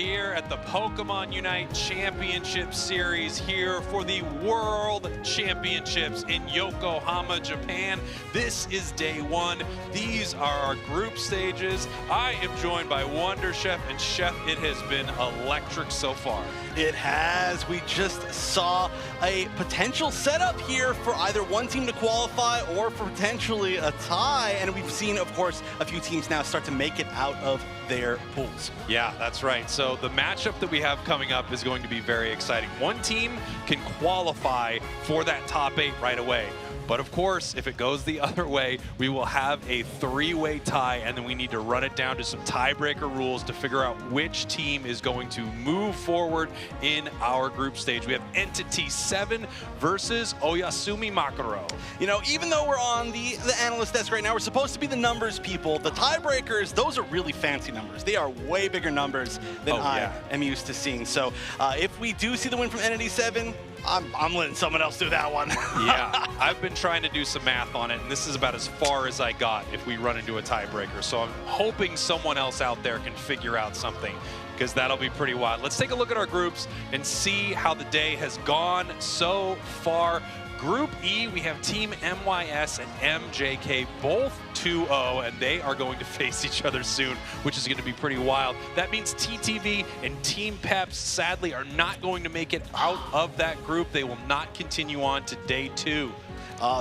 here at the Pokemon Unite Championship Series here for the World Championships in Yokohama, Japan. This is day one. These are our group stages. I am joined by Wonder Chef, and Chef, it has been electric so far. It has. We just saw a potential setup here for either one team to qualify or for potentially a tie. And we've seen, of course, a few teams now start to make it out of their pools. Yeah, that's right. So the matchup that we have coming up is going to be very exciting. One team can qualify for that top 8 right away. But of course, if it goes the other way, we will have a 3-way tie, and then we need to run it down to some tiebreaker rules to figure out which team is going to move forward in our group stage. We have Entity 7 versus Oyasumi Makaro. You know, even though we're on the analyst desk right now, we're supposed to be the numbers people. The tiebreakers, those are really fancy numbers. They are way bigger numbers than I am used to seeing. So if we do see the win from Entity 7, I'm letting someone else do that one. Yeah, I've been trying to do some math on it, and this is about as far as I got if we run into a tiebreaker. So I'm hoping someone else out there can figure out something, because that'll be pretty wild. Let's take a look at our groups and see how the day has gone so far. Group E, we have Team MYS and MJK, both 2-0, and they are going to face each other soon, which is going to be pretty wild. That means TTV and Team Peps, sadly, are not going to make it out of that group. They will not continue on to day 2.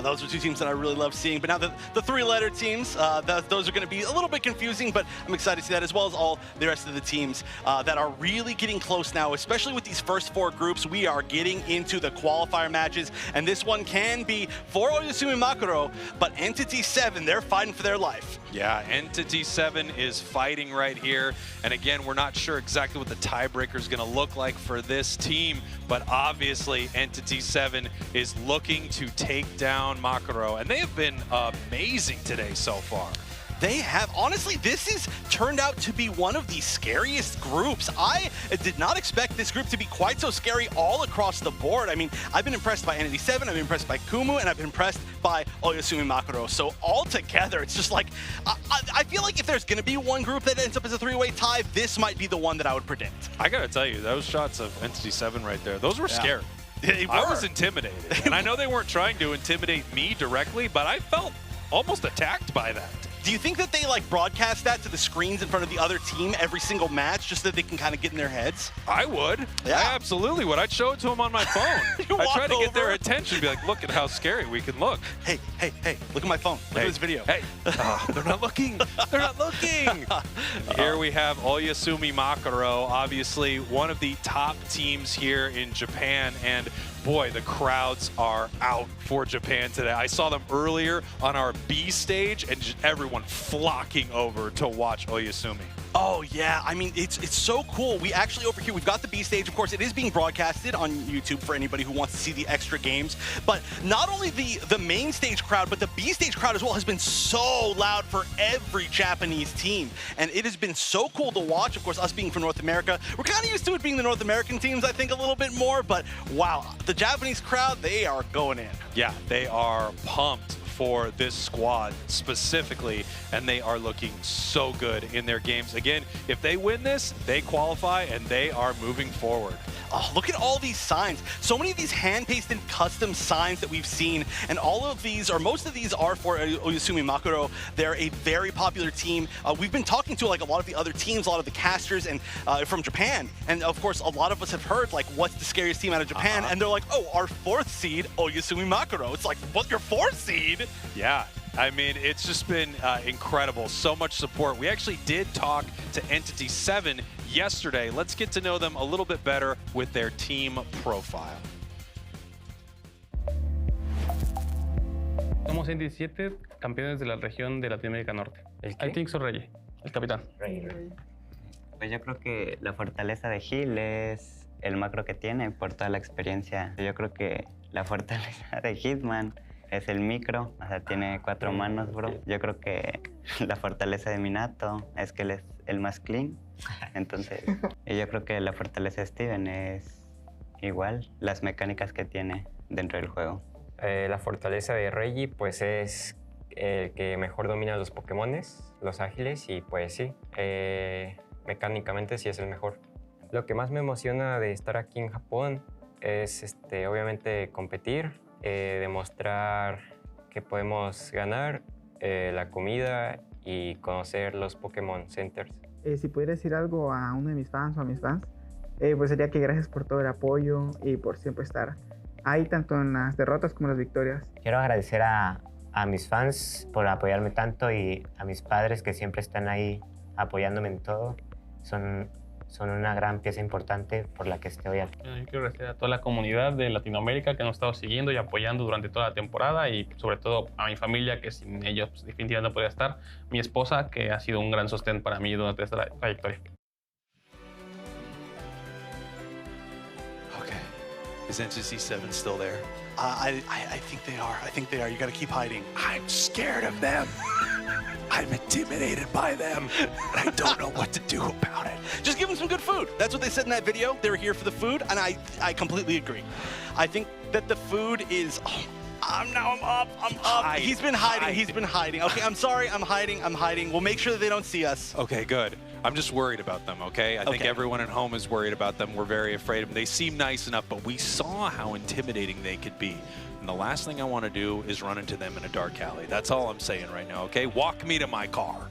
Those are two teams that I really love seeing. But now the 3-letter teams, those are going to be a little bit confusing, but I'm excited to see that, as well as all the rest of the teams that are really getting close now, especially with these first 4 groups. We are getting into the qualifier matches, and this one can be for Oyasumi Makaro, but Entity 7, they're fighting for their life. Yeah, Entity 7 is fighting right here. And again, we're not sure exactly what the tiebreaker is going to look like for this team, but obviously Entity 7 is looking to take down Makaro, and they have been amazing today so far. They have. Honestly, this has turned out to be one of the scariest groups. I did not expect this group to be quite so scary all across the board. I mean, I've been impressed by Entity 7, I've been impressed by Kumu, and I've been impressed by Oyasumi Makaro. So all together, it's just like, I feel like if there's going to be one group that ends up as a 3-way tie, this might be the one that I would predict. I got to tell you, those shots of Entity 7 right there, those were scary. They were. I was intimidated. And I know they weren't trying to intimidate me directly, but I felt almost attacked by that. Do you think that they like broadcast that to the screens in front of the other team every single match just so that they can kind of get in their heads? I would. Yeah. I absolutely would. I'd show it to them on my phone. I'd try to get their attention, be like, look at how scary we can look. Hey, look at my phone. Look at this video. Hey, they're not looking. They're not looking. Here we have Oyasumi Makaro, obviously one of the top teams here in Japan, and boy, the crowds are out for Japan today. I saw them earlier on our B stage, and just everyone flocking over to watch Oyasumi. Oh yeah, I mean, it's so cool. We actually, over here, we've got the B stage. Of course, it is being broadcasted on YouTube for anybody who wants to see the extra games. But not only the main stage crowd, but the B stage crowd as well has been so loud for every Japanese team. And it has been so cool to watch. Of course, us being from North America, we're kind of used to it being the North American teams, I think, a little bit more. But wow, the Japanese crowd, they are going in. Yeah, they are pumped for this squad specifically, and they are looking so good in their games. Again, if they win this, they qualify, and they are moving forward. Oh, look at all these signs. So many of these hand-pasted custom signs that we've seen, and all of these, or most of these, are for Oyasumi Makaro. They're a very popular team. We've been talking to like a lot of the other teams, a lot of the casters, and from Japan. And of course, a lot of us have heard like, what's the scariest team out of Japan? And they're like, oh, our 4th seed, Oyasumi Makaro. It's like, what, your 4th seed? Yeah, I mean, it's just been incredible. So much support. We actually did talk to Entity 7 yesterday. Let's get to know them a little bit better with their team profile. Somos 27 campeones de la región de Latinoamérica Norte. I think so, Rey, el capitán. Pues yo creo que la fortaleza de Gil es el macro que tiene por toda la experiencia. Yo creo que la fortaleza de Hitman es el micro, o sea, tiene 4 manos, bro. Yo creo que la fortaleza de Minato es que él es el más clean. Entonces, yo creo que la fortaleza de Steven es igual, las mecánicas que tiene dentro del juego. La fortaleza de Reggie, pues es el que mejor domina los Pokémones, los ágiles, y pues sí, mecánicamente sí es el mejor. Lo que más me emociona de estar aquí en Japón es obviamente competir, demostrar que podemos ganar, la comida y conocer los Pokémon Centers. Si pudiera decir algo a uno de mis fans o a mis fans, pues sería que gracias por todo el apoyo y por siempre estar ahí tanto en las derrotas como en las victorias. Quiero agradecer a mis fans por apoyarme tanto y a mis padres que siempre están ahí apoyándome en todo. Son una gran pieza importante por la que estoy aquí. Yo quiero agradecer a toda la comunidad de Latinoamérica que nos ha estado siguiendo y apoyando durante toda la temporada y sobre todo a mi familia, que sin ellos pues, definitivamente no podría estar. Mi esposa, que ha sido un gran sostén para mí durante esta trayectoria. Okay. Is Entity 7 still there? I think they are. I think they are. You got to keep hiding. I'm scared of them. I'm intimidated by them. And I don't know what to do about it. Just give them some good food. That's what they said in that video. They were here for the food, and I completely agree. I think that the food is... I'm up. Hide. He's been hiding. Hide. He's been hiding. Okay, I'm sorry. I'm hiding. We'll make sure that they don't see us. Okay, good. I'm just worried about them, okay? I think Okay. everyone at home is worried about them. We're very afraid of them. They seem nice enough, but we saw how intimidating they could be. And the last thing I want to do is run into them in a dark alley. That's all I'm saying right now, okay? Walk me to my car.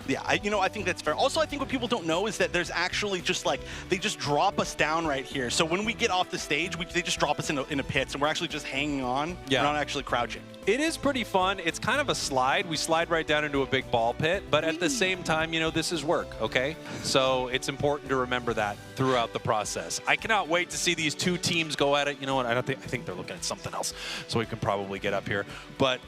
Yeah, I think that's fair. Also, I think what people don't know is that there's actually just like, they just drop us down right here. So when we get off the stage, they just drop us in a pit, and we're actually just hanging on. Yeah. We're not actually crouching. It is pretty fun. It's kind of a slide. We slide right down into a big ball pit, but at the same time, you know, this is work, okay? So it's important to remember that throughout the process. I cannot wait to see these two teams go at it. You know what? I think they're looking at something else, so we can probably get up here. But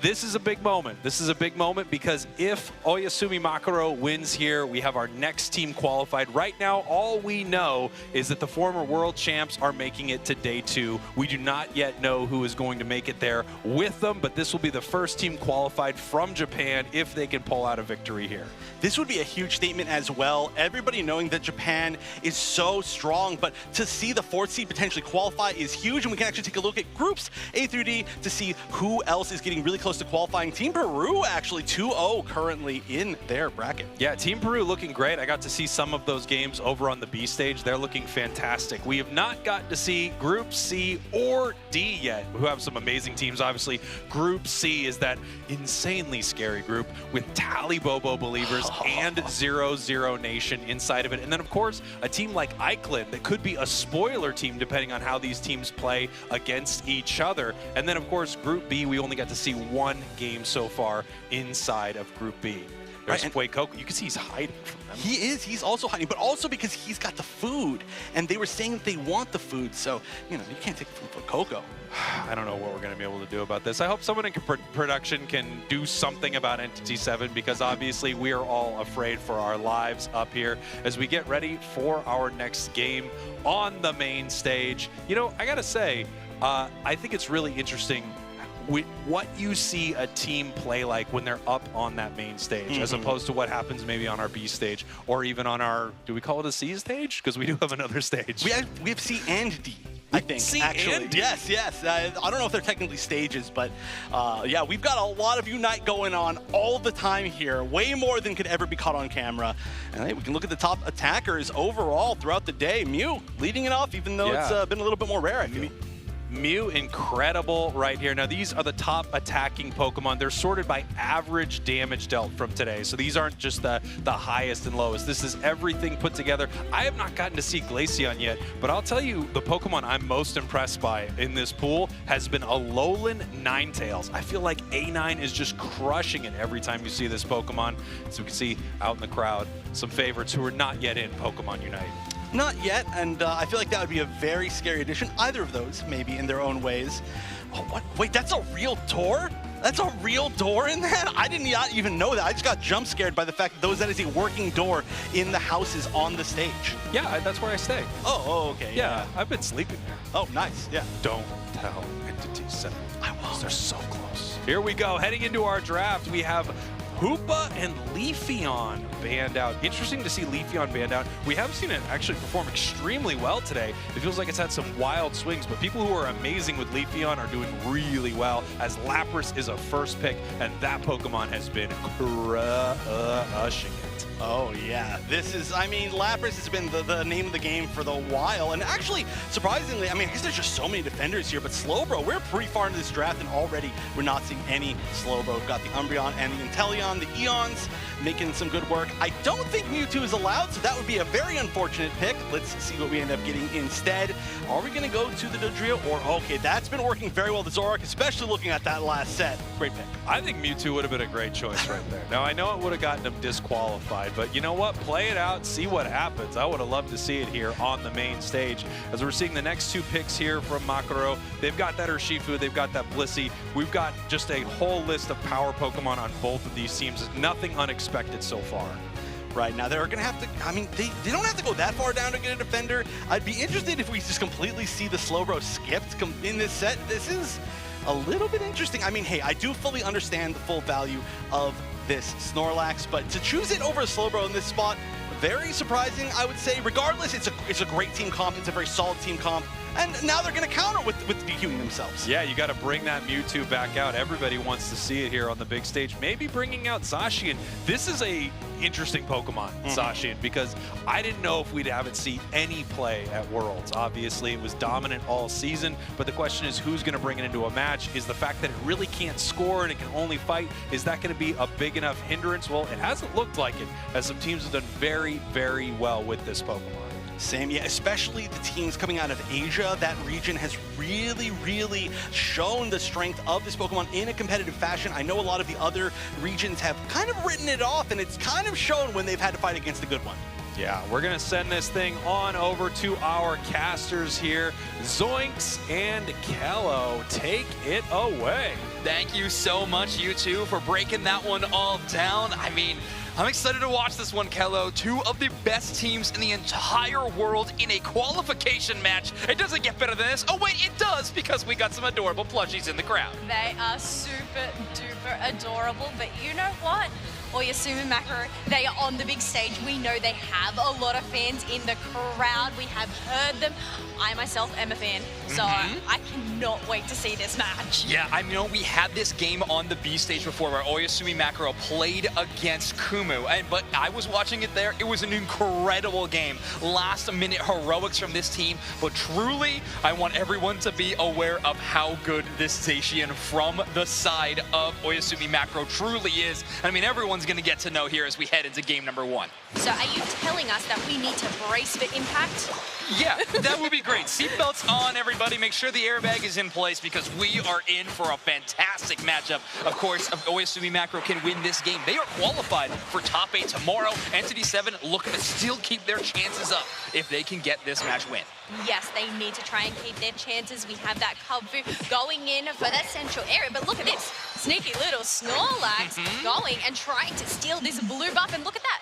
this is a big moment. This is a big moment because if Oyasumi Makaro wins here, we have our next team qualified. Right now, all we know is that the former world champs are making it to day 2. We do not yet know who is going to make it there with them, but this will be the first team qualified from Japan if they can pull out a victory here. This would be a huge statement as well. Everybody knowing that Japan is so strong, but to see the 4th seed potentially qualify is huge, and we can actually take a look at groups A through D to see who else is getting really close to qualifying. Team Peru actually 2-0 currently in their bracket. Yeah, Team Peru looking great. I got to see some of those games over on the B stage. They're looking fantastic. We have not gotten to see Group C or D yet, who have some amazing teams. Obviously, Group C is that insanely scary group with Talibobo Believers and 0-0 Nation inside of it. And then, of course, a team like Eichland that could be a spoiler team depending on how these teams play against each other. And then, of course, Group B, we only got to see one game so far inside of Group B. There's Fuecoco. You can see he's hiding from them. He is. He's also hiding, but also because he's got the food, and they were saying that they want the food, so, you know, you can't take it from Fuecoco. I don't know what we're going to be able to do about this. I hope someone in production can do something about Entity 7 because obviously we are all afraid for our lives up here as we get ready for our next game on the main stage. You know, I got to say, I think it's really interesting what you see a team play like when they're up on that main stage, as opposed to what happens maybe on our B stage or even on our, do we call it a C stage? Because we do have another stage. We have C and D. I think, C actually. and D. Yes. I don't know if they're technically stages, but yeah, we've got a lot of Unite going on all the time here, way more than could ever be caught on camera. And hey, we can look at the top attackers overall throughout the day. Mew leading it off, even though it's been a little bit more rare, I feel. Mew, incredible right here. Now, these are the top attacking Pokemon. They're sorted by average damage dealt from today. So these aren't just the highest and lowest. This is everything put together. I have not gotten to see Glaceon yet, but I'll tell you, the Pokemon I'm most impressed by in this pool has been Alolan Ninetales. I feel like A9 is just crushing it every time you see this Pokemon. So we can see out in the crowd some favorites who are not yet in Pokemon Unite. Not yet, and I feel like that would be a very scary addition. Either of those, maybe, in their own ways. Oh, what? Wait, that's a real door? That's a real door in that? I didn't even know that. I just got jump scared by the fact that is a working door in the houses on the stage. Yeah, that's where I stay. Oh, okay. Yeah, I've been sleeping there. Oh, nice. Yeah. Don't tell Entity 7. I won't. They're so close. Here we go. Heading into our draft, we have Hoopa and Leafeon banned out. Interesting to see Leafeon banned out. We have seen it actually perform extremely well today. It feels like it's had some wild swings, but people who are amazing with Leafeon are doing really well, as Lapras is a first pick, and that Pokemon has been crushing it. it. Oh, yeah. This is, I mean, Lapras has been the name of the game for the while. And actually, surprisingly, I mean, I guess there's just so many defenders here, but Slowbro, we're pretty far into this draft, and already we're not seeing any Slowbro. We've got the Umbreon and the Inteleon, the Eons, making some good work. I don't think Mewtwo is allowed, so that would be a very unfortunate pick. Let's see what we end up getting instead. Are we going to go to the Dodrio? Or, okay, that's been working very well, the Zoroark, especially looking at that last set. Great pick. I think Mewtwo would have been a great choice right there. Now, I know it would have gotten him disqualified, but you know what? Play it out, see what happens. I would have loved to see it here on the main stage. As we're seeing the next two picks here from Makaro, they've got that Urshifu, they've got that Blissey. We've got just a whole list of power Pokemon on both of these teams. Nothing unexpected so far. Right, now they're going to have to, I mean, they don't have to go that far down to get a defender. I'd be interested if we just completely see the Slowbro skipped in this set. This is a little bit interesting. I mean, hey, I do fully understand the full value of this Snorlax, but to choose it over a Slowbro in this spot, very surprising, I would say. Regardless, it's a great team comp. It's a very solid team comp. And now they're going to counter with DQing themselves. Yeah, you got to bring that Mewtwo back out. Everybody wants to see it here on the big stage. Maybe bringing out Zacian. This is a interesting Pokemon, Zacian, because I didn't know if we'd have it see any play at Worlds. Obviously, it was dominant all season, but the question is who's going to bring it into a match? Is the fact that it really can't score and it can only fight, is that going to be a big enough hindrance? Well, it hasn't looked like it, as some teams have done very, very well with this Pokemon. Same, yeah, especially the teams coming out of Asia. That region has really, really shown the strength of this Pokemon in a competitive fashion. I know a lot of the other regions have kind of written it off, and it's kind of shown when they've had to fight against a good one. Yeah, we're going to send this thing on over to our casters here. Zoinks and Kello, take it away. Thank you so much, you two, for breaking that one all down. I mean, I'm excited to watch this one, Kello. Two of the best teams in the entire world in a qualification match. It doesn't get better than this. Oh, wait, it does, because we got some adorable plushies in the crowd. They are super duper adorable, but you know what? Oyasumi Makaro, they are on the big stage. We know they have a lot of fans in the crowd. We have heard them. I myself am a fan, so I cannot wait to see this match. Yeah, I know we had this game on the B stage before where Oyasumi Makaro played against Kumu, but I was watching it there. It was an incredible game. Last minute heroics from this team, but truly, I want everyone to be aware of how good this Zacian from the side of Oyasumi Makaro truly is. I mean, everyone's going to get to know here as we head into game number 1. So are you telling us that we need to brace for impact? Yeah, that would be great. Seatbelts on, everybody. Make sure the airbag is in place because we are in for a fantastic matchup. Of course, if Oyasumi Makaro can win this game, they are qualified for top 8 tomorrow. Entity 7 looking to still keep their chances up if they can get this match win. Yes, they need to try and keep their chances. We have that Kubfu going in for that central area, but look at this. Sneaky little Snorlax going and trying to steal this blue buff, and look at that.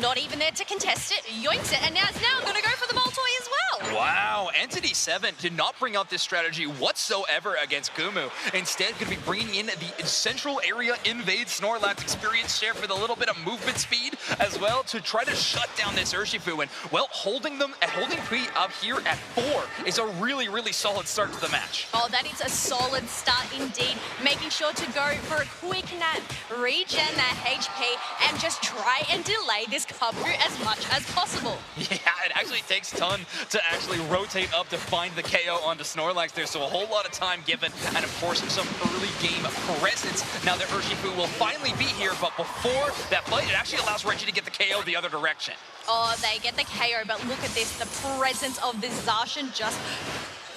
Not even there to contest it, yoinks it, and now it's going to go for the Moltoy as well. Wow, Entity 7 did not bring out this strategy whatsoever against Kumu. Instead, going to be bringing in the central area invade Snorlax experience share for the little bit of movement speed as well to try to shut down this Urshifu. And, well, holding P up here at 4 is a really, really solid start to the match. Oh, that is a solid start indeed. Making sure to go for a quick nap, regen that HP, and just try and delay this Kubfu as much as possible. Yeah, it actually takes a ton to actually rotate up to find the KO onto Snorlax there, so a whole lot of time given, and of course some early game presence. Now the Urshifu will finally be here, but before that play, it actually allows Reggie to get the KO the other direction. Oh, they get the KO, but look at this, the presence of this Zacian just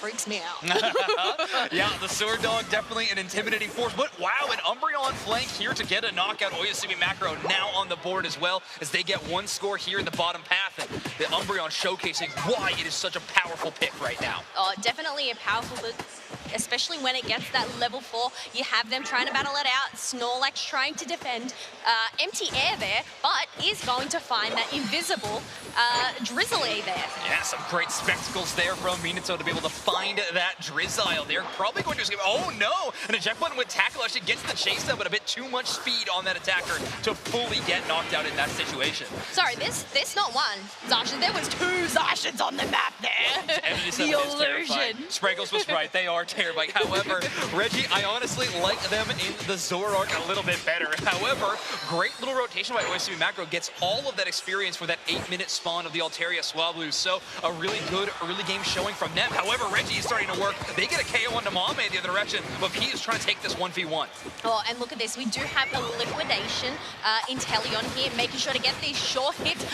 freaks me out. Yeah, the Sword Dog definitely an intimidating force, but wow, an Umbreon flank here to get a knockout. Oyasumi Makaro now on the board as well as they get one score here in the bottom path, and the Umbreon showcasing why it is such a powerful pick right now. Oh, definitely a powerful pick, especially when it gets that level 4. You have them trying to battle it out. Snorlax trying to defend. Empty air there, but is going to find that invisible Drizzly there. Yeah, some great spectacles there from Minato to be able to find that Drizzile. They're probably going to escape. Oh no! An eject button with tackle actually gets the chase down, but a bit too much speed on that attacker to fully get knocked out in that situation. Sorry, there's not one Zacian. There was 2 Zacians on the map there. The illusion. Sprinkles was right. They are air bike. However, Reggie, I honestly like them in the Zoroark a little bit better. However, great little rotation by Oyasumi Macro gets all of that experience for that 8-minute spawn of the Altaria Swablu. So a really good early game showing from them. However, Reggie is starting to work. They get a KO on Namame the other direction, but P is trying to take this 1v1. Oh, and look at this. We do have a liquidation Inteleon here, making sure to get these sure hits.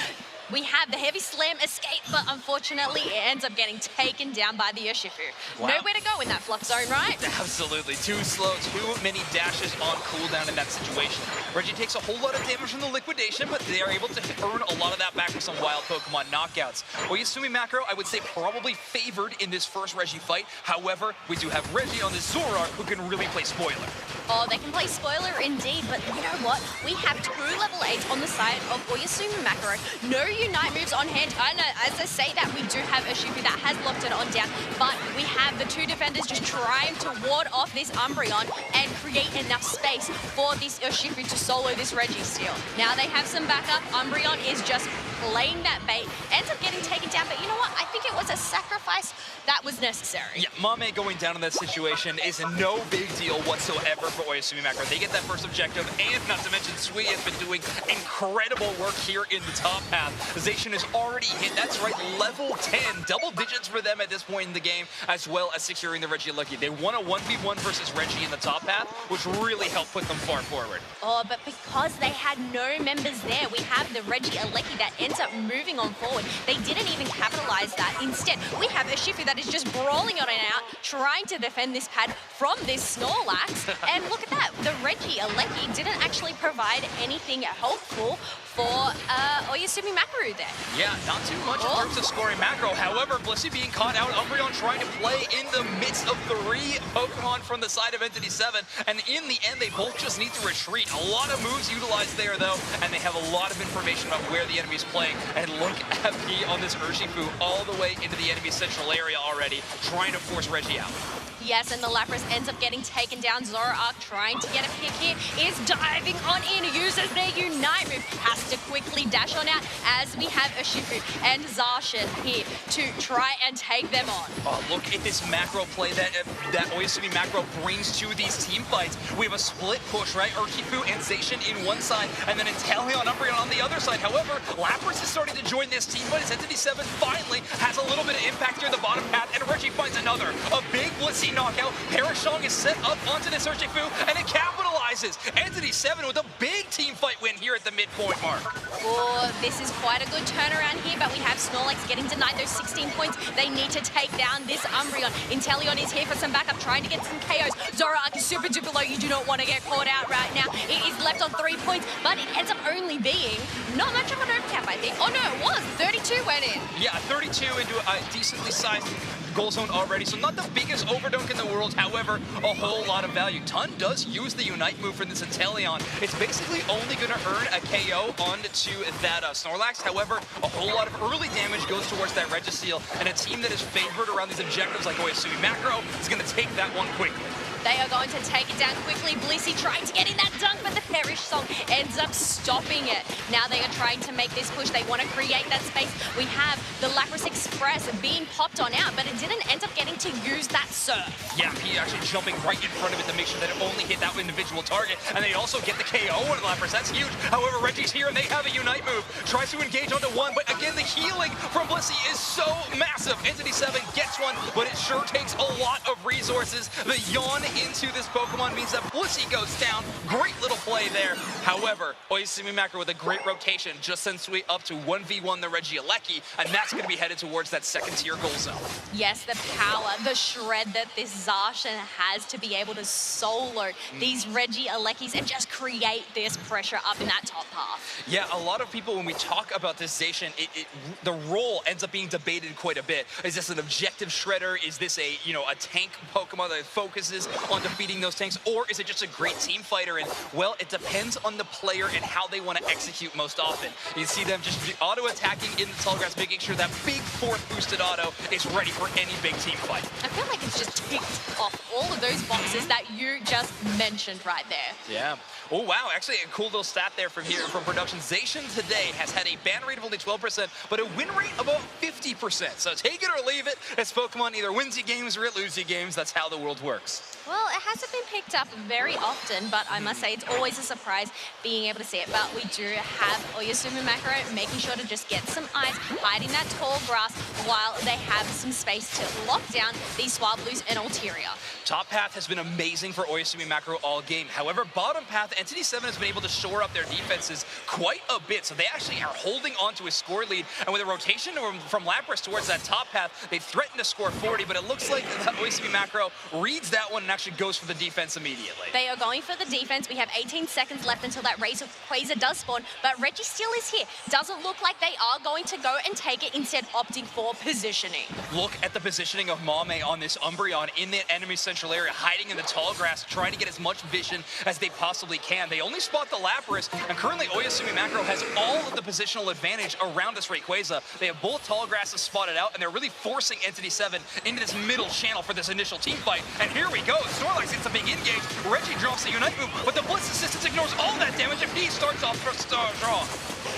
We have the heavy slam escape, but unfortunately it ends up getting taken down by the Urshifu. Wow. Nowhere to go in that flux zone, right? Absolutely. Too slow, too many dashes on cooldown in that situation. Reggie takes a whole lot of damage from the liquidation, but they are able to earn a lot of that back with some wild Pokemon knockouts. Oyasumi Macro, I would say, probably favored in this first Reggie fight. However, we do have Reggie on this Zoroark who can really play spoiler. Oh, they can play spoiler indeed, but you know what? We have 2 level 8s on the side of Oyasumi Macro. No Unite moves on hand. I know, as I say that, we do have Urshifu that has locked it on down, but we have the 2 defenders just trying to ward off this Umbreon and create enough space for this Urshifu to solo this Reggie steal. Now they have some backup. Umbreon is just playing that bait, ends up getting taken down, but you know what? I think it was a sacrifice that was necessary. Yeah, Mame going down in that situation is no big deal whatsoever for Oyasumi Macro. They get that first objective, and not to mention Sui has been doing incredible work here in the top half. Zacian is already hit, that's right, level 10. Double digits for them at this point in the game, as well as securing the Reggie Lucky. They won a 1v1 versus Reggie in the top half, which really helped put them far forward. Oh, but because they had no members there, we have the Reggie Alecki that ends up moving on forward. They didn't even capitalize that. Instead, we have a Shifu that is just brawling on and out, trying to defend this pad from this Snorlax. And look at that, the Reggie Alecki didn't actually provide anything helpful for Oyasumi Macro there. Yeah, not too much in terms of scoring Macro. However, Blissey being caught out, Umbreon trying to play in the midst of 3 Pokemon from the side of Entity 7, and in the end, they both just need to retreat. A lot of moves utilized there, though, and they have a lot of information about where the enemy's playing. And look at P on this Urshifu all the way into the enemy central area already, trying to force Reggie out. Yes, and the Lapras ends up getting taken down. Zoroark trying to get a pick here, is diving on in, uses their Unite move, has to quickly dash on out as we have Urshifu and Zacian here to try and take them on. Oh, look at this macro play that Oyasumi Macro brings to these team fights. We have a split push, right? Urshifu and Zacian in one side, and then Inteleon Umbreon on the other side. However, Lapras is starting to join this team, but his Entity 7 finally has a little bit of impact here in the bottom path, and Reggie finds another. A big Blissey knockout. Parashong is set up onto this Urshifu, and it capitalizes. Entity 7 with a big team fight win here at the midpoint mark. Oh, this is quite a good turnaround here, but we have Snorlax getting denied those 16 points. They need to take down this Umbreon. Inteleon is here for some backup, trying to get some KOs. Zoroark is super duper low. You do not want to get caught out right now. It is left on 3 points, but it ends up only being not much of an overcap, I think. Oh no, it was. 32 went in. Yeah, 32 into a decently sized goal zone already, so not the biggest overdunk in the world, however, a whole lot of value. Tun does use the Unite move for this Inteleon. It's basically only going to earn a KO onto that Snorlax, however, a whole lot of early damage goes towards that Registeel, and a team that is favored around these objectives like Oyasumi Macro is going to take that one quickly. They are going to take it down quickly. Blissey trying to get in that dunk, but the Perish Song ends up stopping it. Now they are trying to make this push. They want to create that space. We have the Lapras Express being popped on out, but it didn't end up getting to use that surf. Yeah, he actually jumping right in front of it to make sure that it only hit that individual target, and they also get the KO on Lapras. That's huge. However, Reggie's here, and they have a Unite move. Tries to engage onto one, but again, the healing from Blissey is so massive. Entity 7 gets one, but it sure takes a lot of resources. The yawn into this Pokemon means that Blissey goes down. Great little play there. However, Oyasumi Macro with a great rotation just sends Sui up to 1v1 the Reggie Alecki, and that's going to be headed towards that second tier goal zone. Yes, the power, the shred that this Zacian has to be able to solo these Reggie Aleckis and just create this pressure up in that top half. Yeah, a lot of people, when we talk about this Zacian, the role ends up being debated quite a bit. Is this an objective shredder? Is this a tank Pokemon that focuses on defeating those tanks, or is it just a great team fighter? And well, it depends on the player and how they want to execute most often. You see them just auto attacking in the tall grass, making sure that big fourth boosted auto is ready for any big team fight. I feel like it's just ticked off all of those boxes that you just mentioned right there. Yeah. Oh, wow. Actually, a cool little stat there from production. Zacian today has had a ban rate of only 12%, but a win rate of about 50%. So take it or leave it, as Pokemon either wins you games or it loses you games. That's how the world works. Well, it hasn't been picked up very often, but I must say it's always a surprise being able to see it. But we do have Oyasumi Macro making sure to just get some eyes, hiding that tall grass while they have some space to lock down these Swablu's and Ulterior. Top path has been amazing for Oyasumi Macro all game. However, bottom path, Entity 7 has been able to shore up their defenses quite a bit. So they actually are holding on to a score lead. And with a rotation from Lapras towards that top path, they threaten to score 40. But it looks like Oyasumi Macro reads that one and actually goes for the defense immediately. They are going for the defense. We have 18 seconds left until that Razor Quasar does spawn. But Registeel is here. Doesn't look like they are going to go and take it, instead opting for positioning. Look at the positioning of Mame on this Umbreon in the enemy central area, hiding in the tall grass, trying to get as much vision as they possibly can. They only spot the Lapras, and currently Oyasumi Macro has all of the positional advantage around this Rayquaza. They have both tall grasses spotted out, and they're really forcing Entity 7 into this middle channel for this initial team fight. And here we go. Snorlax gets a big engage. Reggie drops the Unite move, but the Blitz Assistance ignores all that damage, and he starts off strong.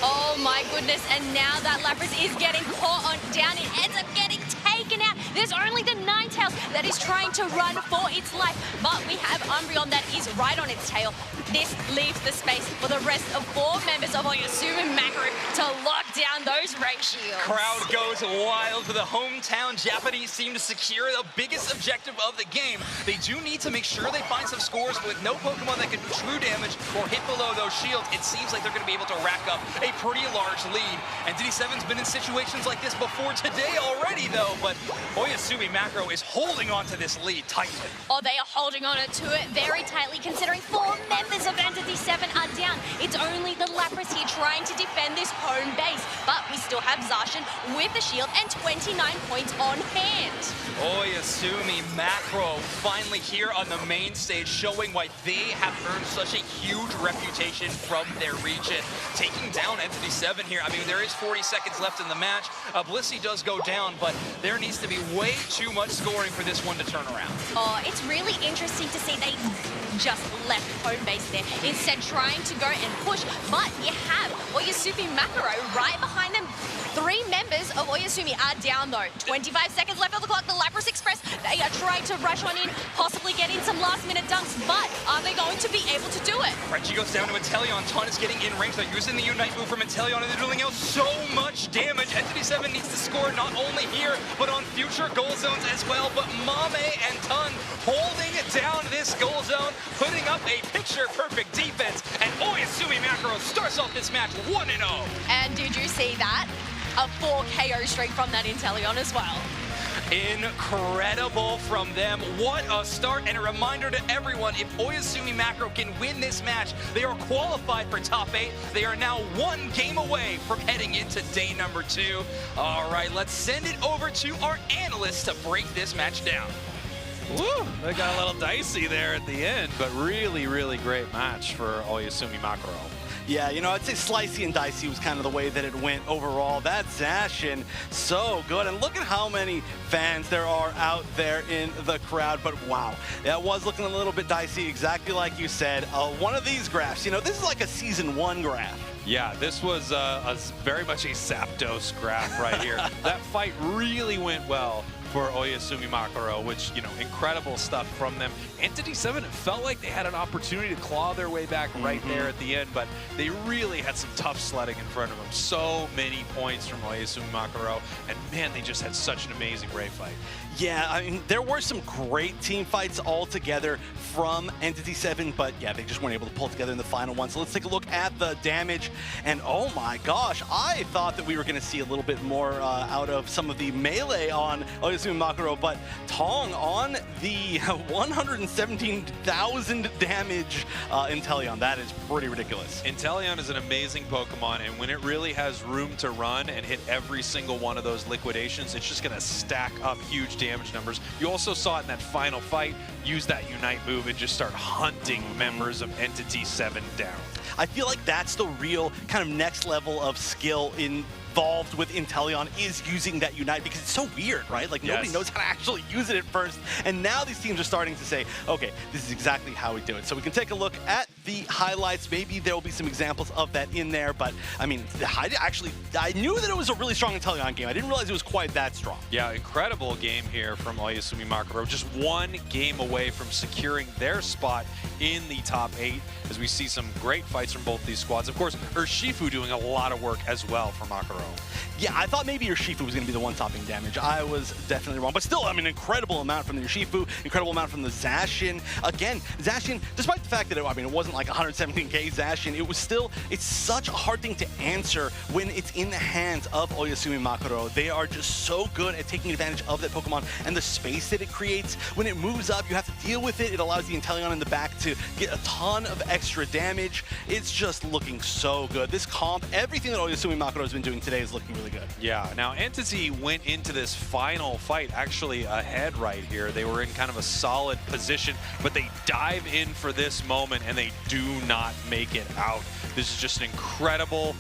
Oh my goodness, and now that Lapras is getting caught on down, it ends up getting taken out. There's only the Ninetales that is trying to run for its life, but we have Umbreon that is right on its tail. This leaves the space for the rest of 4 members of Oyasumi Macro to lock down those Ray Shields. Crowd goes wild for the hometown Japanese team to secure the biggest objective of the game. They do need to make sure they find some scores, but with no Pokemon that can do true damage or hit below those shields, it seems like they're going to be able to rack up a pretty large lead. Entity 7's been in situations like this before today already, though, but Oyasumi Macro is holding on to this lead tightly. Oh, they are holding on to it very tightly, considering 4 members of Entity 7 are down. It's only the Lapras here trying to defend this home base, but we still have Zacian with the shield and 29 points on hand. Oyasumi Macro finally here on the main stage, showing why they have earned such a huge reputation from their region. Taking down Entity 7 here. I mean, there is 40 seconds left in the match. Blissey does go down, but there needs to be way too much scoring for this one to turn around. Oh, it's really interesting to see they just left home base there, instead trying to go and push, but you have Oyasumi Macro right behind them. 3 members of Oyasumi are down though. 25 seconds left on the clock. The Lapras Express, they are trying to rush on in, possibly get in some last minute dunks, but are they going to be able to do it? Reggie goes down to Inteleon. Ton is getting in range. They're using the Unite move from Inteleon, and they're dealing out so much damage. Entity 7 needs to score not only here, but on future goal zones as well. But Mame and Ton holding down this goal zone, putting up a picture-perfect defense, and Oyasumi Macro starts off this match 1-0. And did you see that? A 4 KO streak from that Inteleon as well. Incredible from them. What a start, and a reminder to everyone, if Oyasumi Macro can win this match, they are qualified for top 8. They are now 1 game away from heading into day number 2. All right, let's send it over to our analysts to break this match down. Woo! They got a little dicey there at the end, but really, really great match for Oyasumi Macro. Yeah, you know, I'd say slicey and dicey was kind of the way that it went overall. That Zacian, so good. And look at how many fans there are out there in the crowd. But wow, that was looking a little bit dicey, exactly like you said. One of these graphs, you know, this is like a Season 1 graph. Yeah, this was very much a Zapdos graph right here. That fight really went well for Oyasumi Macro, which, you know, incredible stuff from them. Entity 7, it felt like they had an opportunity to claw their way back right there at the end, but they really had some tough sledding in front of them. So many points from Oyasumi Macro, and man, they just had such an amazing Ray fight. Yeah, I mean, there were some great team fights all together from Entity 7, but yeah, they just weren't able to pull together in the final one. So let's take a look at the damage. And oh my gosh, I thought that we were going to see a little bit more out of some of the melee on Oyasumi Macro, but Tong on the 117,000 damage Inteleon. That is pretty ridiculous. Inteleon is an amazing Pokemon, and when it really has room to run and hit every single one of those liquidations, it's just going to stack up huge damage numbers. You also saw it in that final fight, use that Unite move and just start hunting members of Entity 7 down. I feel like that's the real kind of next level of skill involved with Inteleon, is using that Unite, because it's so weird, right? Like, nobody knows how to actually use it at first, and now these teams are starting to say, okay, this is exactly how we do it. So we can take a look at the highlights. Maybe there will be some examples of that in there, but I mean, I knew that it was a really strong Inteleon game. I didn't realize it was quite that strong. Yeah, incredible game here from Oyasumi Makaro. Just one game away from securing their spot in the top 8, as we see some great fights from both these squads. Of course, Urshifu doing a lot of work as well for Makaro. Yeah, I thought maybe Urshifu was going to be the one topping damage. I was definitely wrong, but still, I mean, incredible amount from the Urshifu, incredible amount from the Zacian. Again, Zacian, despite the fact that it wasn't like 117k Zacian, it's such a hard thing to answer when it's in the hands of Oyasumi Makaro. They are just so good at taking advantage of that Pokemon and the space that it creates. When it moves up, you have to deal with it. It allows the Inteleon in the back to get a ton of extra damage. It's just looking so good. This comp, everything that Oyasumi Makaro has been doing today is looking really good. Yeah, now Entity went into this final fight actually ahead right here. They were in kind of a solid position, but they dive in for this moment and they do not make it out. This is just an incredible,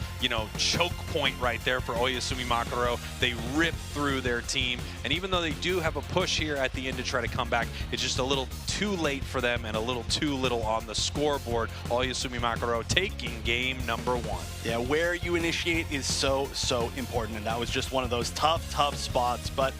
choke point right there for Oyasumi Makaro. They rip through their team, and even though they do have a push here at the end to try to come back, it's just a little too late for them and a little too little on the scoreboard. Oyasumi Makaro taking game number 1. Yeah, where you initiate is so important, and that was just one of those tough spots, but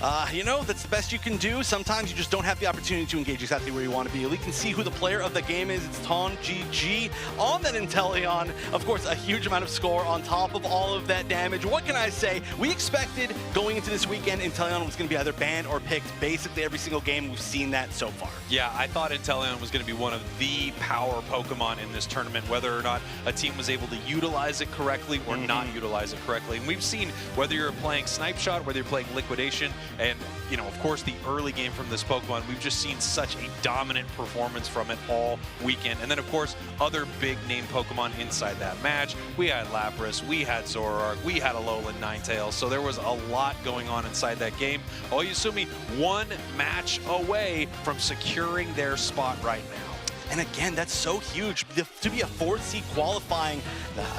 that's the best you can do. Sometimes you just don't have the opportunity to engage exactly where you want to be. We can see who the player of the game is. It's Ton GG on that Inteleon. Of course, a huge amount of score on top of all of that damage. What can I say? We expected going into this weekend, Inteleon was going to be either banned or picked basically every single game. We've seen that so far. Yeah, I thought Inteleon was going to be one of the power Pokemon in this tournament, whether or not a team was able to utilize it correctly or not utilize it correctly. And we've seen whether you're playing Snipe Shot, whether you're playing Liquidation, and, of course, the early game from this Pokemon, we've just seen such a dominant performance from it all weekend. And then, of course, other big-name Pokemon inside that match. We had Lapras, we had Zoroark, we had Alolan Ninetales, so there was a lot going on inside that game. Oyasumi one match away from securing their spot right now. And again, that's so huge. To be a 4th seed qualifying,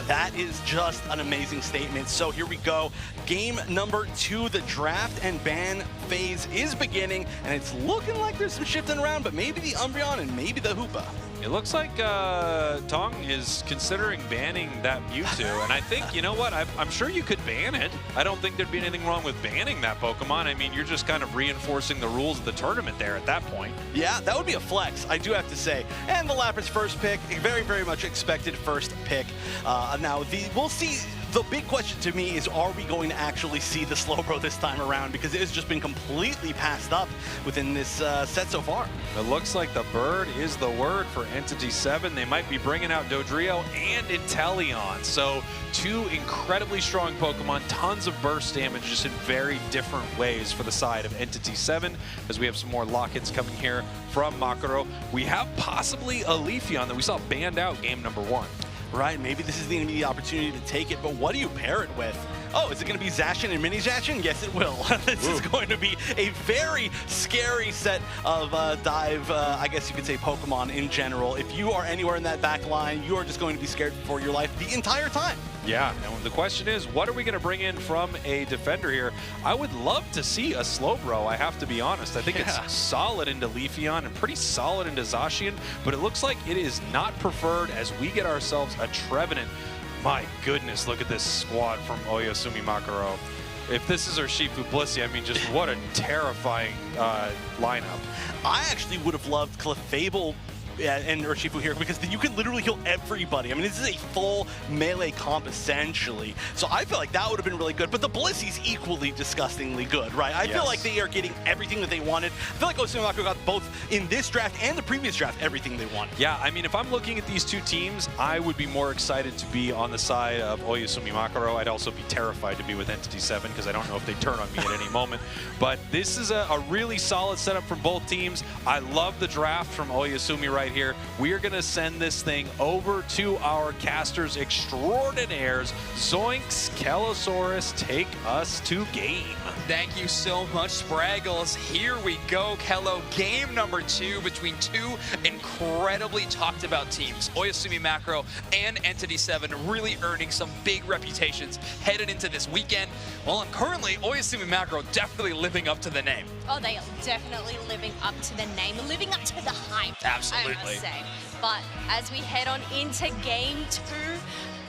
that is just an amazing statement. So here we go. Game number 2, the draft and ban phase is beginning, and it's looking like there's some shifting around, but maybe the Umbreon and maybe the Hoopa. It looks like Tong is considering banning that Mewtwo, and I think, you know what, I'm sure you could ban it. I don't think there'd be anything wrong with banning that Pokemon. I mean, you're just kind of reinforcing the rules of the tournament there at that point. Yeah, that would be a flex, I do have to say. And the Lapras first pick, very, very much expected first pick. Now, we'll see. The big question to me is, are we going to actually see the Slowbro this time around? Because it has just been completely passed up within this set so far. It looks like the bird is the word for Entity 7. They might be bringing out Dodrio and Inteleon. So 2 incredibly strong Pokemon, tons of burst damage just in very different ways for the side of Entity 7. As we have some more lock-ins coming here from Makaro. We have possibly a Leafeon that we saw banned out game number 1. Right, maybe this is going to be the opportunity to take it, but what do you pair it with? Oh, is it going to be Zacian and Mini Zacian? Yes, it will. This is going to be a very scary set of dive, I guess you could say, Pokemon in general. If you are anywhere in that back line, you are just going to be scared for your life the entire time. Yeah, and the question is, what are we going to bring in from a defender here? I would love to see a Slowbro, I have to be honest. I think it's solid into Leafeon and pretty solid into Zacian, but it looks like it is not preferred as we get ourselves a Trevenant. My goodness, look at this squad from Oyasumi Makaro. If this is Urshifu Blissey, I mean, just what a terrifying lineup. I actually would have loved Clefable and Urshifu here, because you can literally kill everybody. I mean, this is a full melee comp, essentially. So I feel like that would have been really good. But the Blissey's equally disgustingly good, right? I feel like they are getting everything that they wanted. I feel like Oyasumi Makaro got both in this draft and the previous draft everything they wanted. Yeah, I mean, if I'm looking at these 2 teams, I would be more excited to be on the side of Oyasumi Makaro. I'd also be terrified to be with Entity 7 because I don't know if they turn on me at any moment. But this is a really solid setup from both teams. I love the draft from Oyasumi right here. We are going to send this thing over to our casters extraordinaires. Zoinks, Kellosaurus, take us to game. Thank you so much, Spraggles. Here we go, Kello. Game number 2 between 2 incredibly talked about teams. Oyasumi Makaro and Entity 7 really earning some big reputations headed into this weekend. Well, and currently, Oyasumi Makaro definitely living up to the name. Oh, they are definitely living up to the name, living up to the hype. Absolutely. I must say. But as we head on into game 2,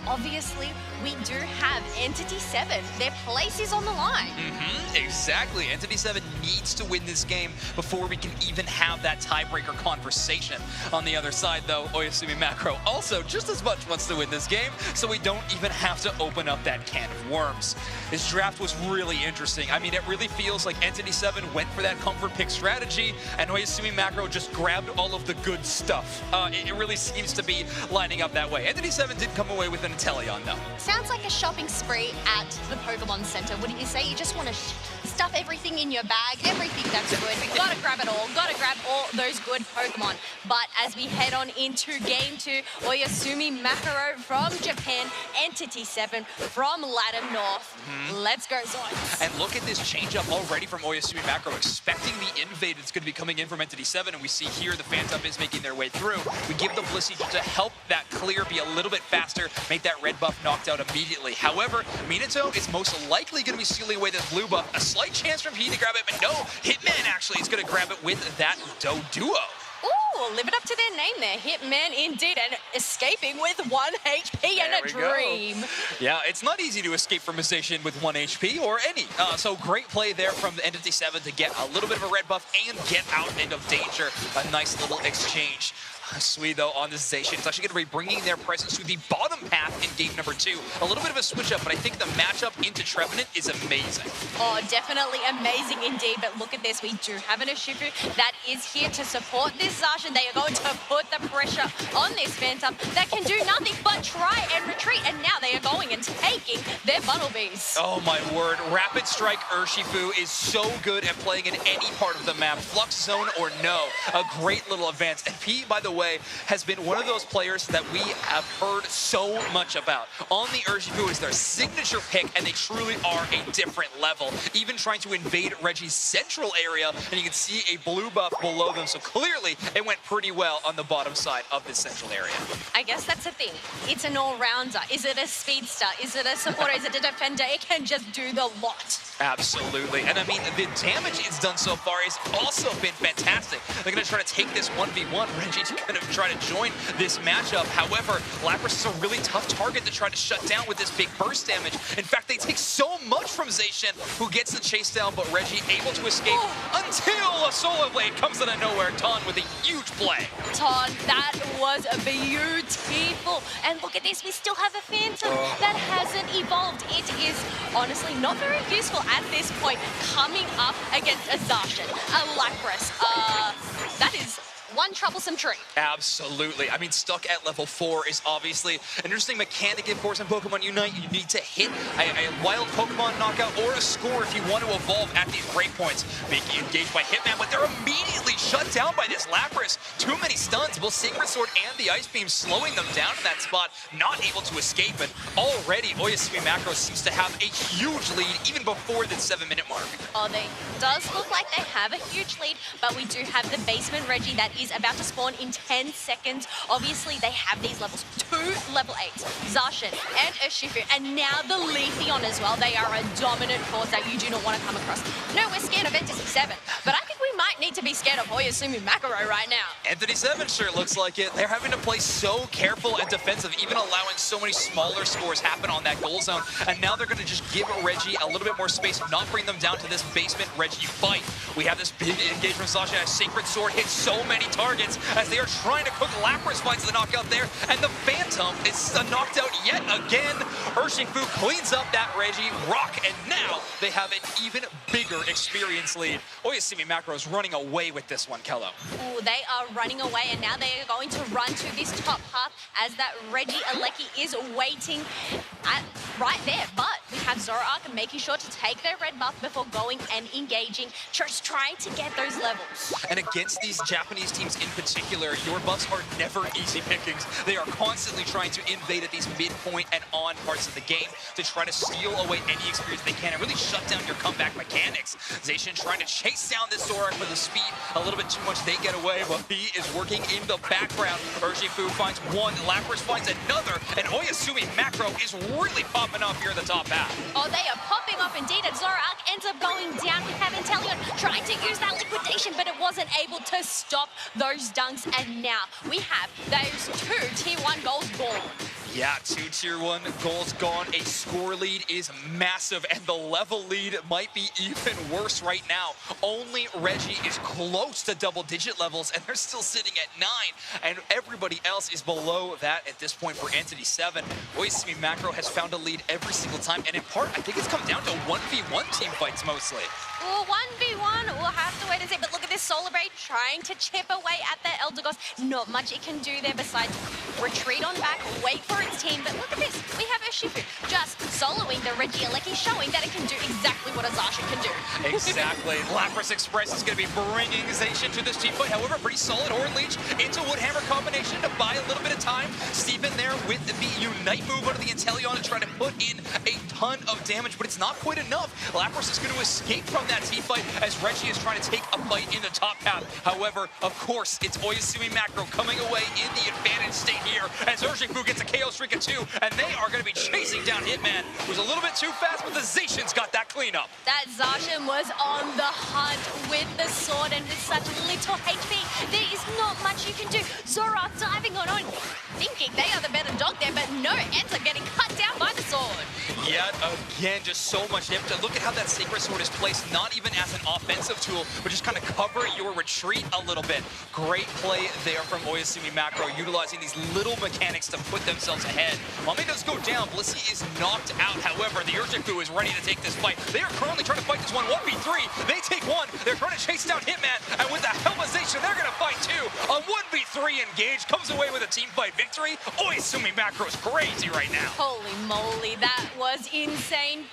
obviously, we do have Entity 7. Their place is on the line. Exactly. Entity 7 needs to win this game before we can even have that tiebreaker conversation. On the other side, though, Oyasumi Macro also just as much wants to win this game, so we don't even have to open up that can of worms. This draft was really interesting. I mean, it really feels like Entity 7 went for that comfort pick strategy, and Oyasumi Macro just grabbed all of the good stuff. It really seems to be lining up that way. Entity 7 did come away with an Inteleon, though. Sounds like a shopping spree at the Pokemon Center. Wouldn't you say? You just want to stuff everything in your bag, everything that's good. Gotta grab it all. Gotta grab all those good Pokemon. But as we head on into game 2, Oyasumi Macro from Japan, Entity 7 from Latin North. Let's go, Zoids. And look at this change-up already from Oyasumi Macro, expecting the invade that's going to be coming in from Entity 7, and we see here the Phantom is making their way through. We give the Blissey to help that clear be a little bit faster, make that red buff knocked out immediately. However, Minato is most likely going to be sealing away this blue buff. A slight chance from he to grab it, but no, Hitman actually is going to grab it with that Doduo. Ooh, live it up to their name there. Hitman indeed, and escaping with 1 HP and a dream. Yeah, it's not easy to escape from a Zacian with 1 HP or any. So great play there from the Entity 7 to get a little bit of a red buff and get out of danger. A nice little exchange. Sui, though, on this Zacian. It's actually going to be bringing their presence to the bottom path in game number 2. A little bit of a switch up, but I think the matchup into Trevenant is amazing. Oh, definitely amazing indeed. But look at this. We do have an Urshifu that is here to support this Zacian. They are going to put the pressure on this Phantom that can do nothing but try and retreat. And now they are going and taking their Buttlebees. Oh, my word. Rapid Strike Urshifu is so good at playing in any part of the map. Flux Zone or no. A great little advance. And he, by the way, has been one of those players that we have heard so much about. On the Urshifu is their signature pick, and they truly are a different level. Even trying to invade Reggie's central area, and you can see a blue buff below them, so clearly it went pretty well on the bottom side of this central area. I guess that's the thing. It's an all-rounder. Is it a speedster? Is it a supporter? Is it a defender? It can just do the lot. Absolutely. And I mean, the damage it's done so far has also been fantastic. They're going to try to take this 1v1. Reggie's going to try to join this matchup. However, Lapras is a really tough target to try to shut down with this big burst damage. In fact, they take so much from Zacian, who gets the chase down, but Reggie able to escape until a Solar Blade comes out of nowhere. Ton with a huge play. Ton, that was beautiful. And look at this, we still have a Phantom that hasn't evolved. It is honestly not very useful at this point, coming up against a Zacian, a Lapras. That is one troublesome tree. Absolutely. I mean, stuck at level 4 is obviously an interesting mechanic, of course, in Pokemon Unite. You need to hit a wild Pokemon knockout or a score if you want to evolve at these breakpoints. Being engaged by Hitman, but they're immediately shut down by this Lapras. Too many stuns, both Sacred Sword and the Ice Beam slowing them down in that spot, not able to escape. And already, Oyasumi Macro seems to have a huge lead even before the 7-minute mark. Oh, they does look like they have a huge lead, but we do have the basement Reggie that is about to spawn in 10 seconds. Obviously, they have these levels, 2 level 8s, Zacian and Urshifu, and now the Leafeon as well. They are a dominant force that you do not want to come across. No, we're scared of Entity 7, but I think we might need to be scared of Oyasumi Macro right now. Entity 7 sure looks like it. They're having to play so careful and defensive, even allowing so many smaller scores happen on that goal zone, and now they're going to just give Reggie a little bit more space, not bring them down to this basement Reggie fight. We have this big engagement from Zacian. A Sacred Sword hits so many targets as they are trying to cook. Lapras finds the knockout there, and the Phantom is knocked out yet again. Urshifu cleans up that Reggie rock, and now they have an even bigger experience lead. Oyasumi Macro is running away with this one, Kello. Ooh, they are running away, and now they are going to run to this top path as that Reggie Alecki is waiting right there. But we have Zoroark making sure to take their red buff before going and engaging, just trying to get those levels. And against these Japanese teams in particular, your buffs are never easy pickings. They are constantly trying to invade at these midpoint and on parts of the game to try to steal away any experience they can and really shut down your comeback mechanics. Zacian trying to chase down this Zoroark with the speed. A little bit too much, they get away, but he is working in the background. Urshifu finds one, Lapras finds another, and Oyasumi Macro is really popping popping off here at the top half. Oh, they are popping off indeed, and Zorak ends up going down. We have Inteleon trying to use that liquidation, but it wasn't able to stop those dunks, and now we have those 2 Tier 1 goals gone. Yeah, 2 Tier 1 goals gone. A score lead is massive, and the level lead might be even worse right now. Only Reggie is close to double-digit levels, and they're still sitting at 9, and everybody else is below that at this point for Entity 7. Oizumi Macro has found a lead every single time, and in part, I think it's come down to 1v1 team fights mostly. Well, 1v1, we'll have to wait and see. But look at this Solar Blade trying to chip away at the Elder Gods. Not much it can do there besides retreat on back, wait for its team. But look at this. We have Urshifu just soloing the Regieleki, showing that it can do exactly what a Zacian can do. Exactly. Lapras Express is going to be bringing Zacian to this team fight. However, pretty solid Horn Leech into Woodhammer combination to buy a little bit of time. Steven there with the Unite move out of the Inteleon to try to put in a ton of damage, but it's not quite enough. Lapras is going to escape from that team fight as Reggie is trying to take a bite in the top half. However, of course, it's Oizumi Macro coming away in the advantage state here as Urshifu gets a KO streak of 2, and they are going to be chasing down Hitman, who's a little bit too fast, but the Zacian's got that cleanup. That Zacian was on the hunt with the sword, and with such little HP, there is not much you can do. Zora diving on, thinking they are the better dog there, but no, ends up getting cut down by the sword. Yet again, just so much damage. Look at how that Sacred Sword is placed, not even as an offensive tool, but just kind of cover your retreat a little bit. Great play there from Oizumi Macro, utilizing these little mechanics to put themselves ahead. Mame does go down. Blissey is knocked out. However, the Urshifu is ready to take this fight. They are currently trying to fight this one 1v3. They take one. They're trying to chase down Hitman, and with the Helmization, they're going to fight 2. A 1v3 engage comes away with a team fight victory. Oizumi Macro is crazy right now. Holy moly, that was insane.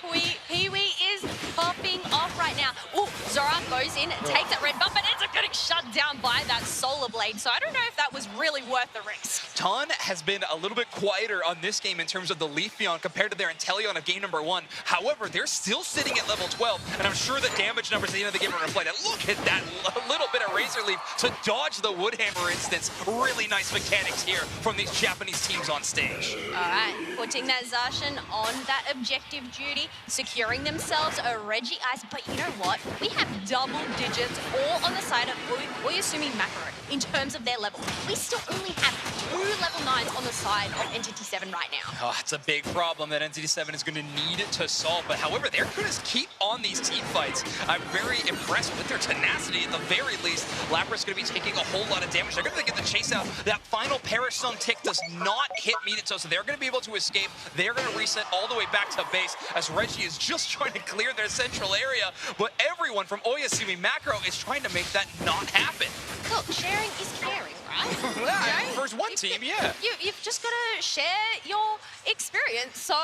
Pee-wee is popping off right now. Oh, Zorak goes in, takes that red buff, but ends up getting shut down by that Solar Blade. So I don't know if that was really worth the risk. Ton has been a little bit quieter on this game in terms of the Leafeon compared to their Inteleon of game number 1. However, they're still sitting at level 12, and I'm sure the damage numbers at the end of the game are reflected. Look at that little bit of Razor Leaf to dodge the Woodhammer instance. Really nice mechanics here from these Japanese teams on stage. All right, putting that Zacian on that objective duty, securing themselves a Reggie Ice. But you know what? We have double digits all on the side of Oizumi Macro in terms of their level. We still only have 2 level 9s on the side of Entity 7 right now. Oh, it's a big problem that Entity 7 is going to need to solve. But however, they're going to keep on these team fights. I'm very impressed with their tenacity at the very least. Lapras is going to be taking a whole lot of damage. They're going to get the chase out. That final Perish Sun tick does not hit Midito, so they're going to be able to escape. They're going to reset all the way back to base as Reggie is just trying to clear their central area. But everyone from Oizumi Macro is trying to make that not happen. Look, sharing is caring, right? Yeah, first one team, yeah. You've just got to share your experience, so...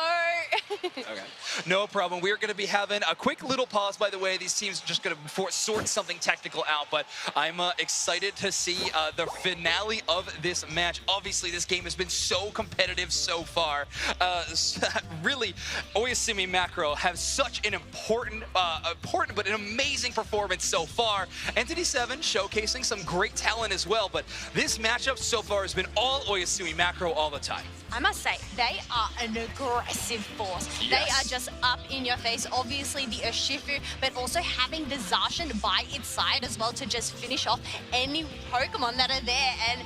Okay, no problem. We're going to be having a quick little pause, by the way. These teams are just going to sort something technical out, but I'm excited to see the finale of this match. Obviously, this game has been so competitive so far. Really, Oizumi Macro have such an important but an amazing performance so far. Entity 7 showcasing some great talent as well, but this matchup so far has been all Oizumi Macro all the time. I must say, they are an aggressive force. Yes. They are just up in your face. Obviously, the Urshifu, but also having the Zacian by its side as well to just finish off any Pokemon that are there. And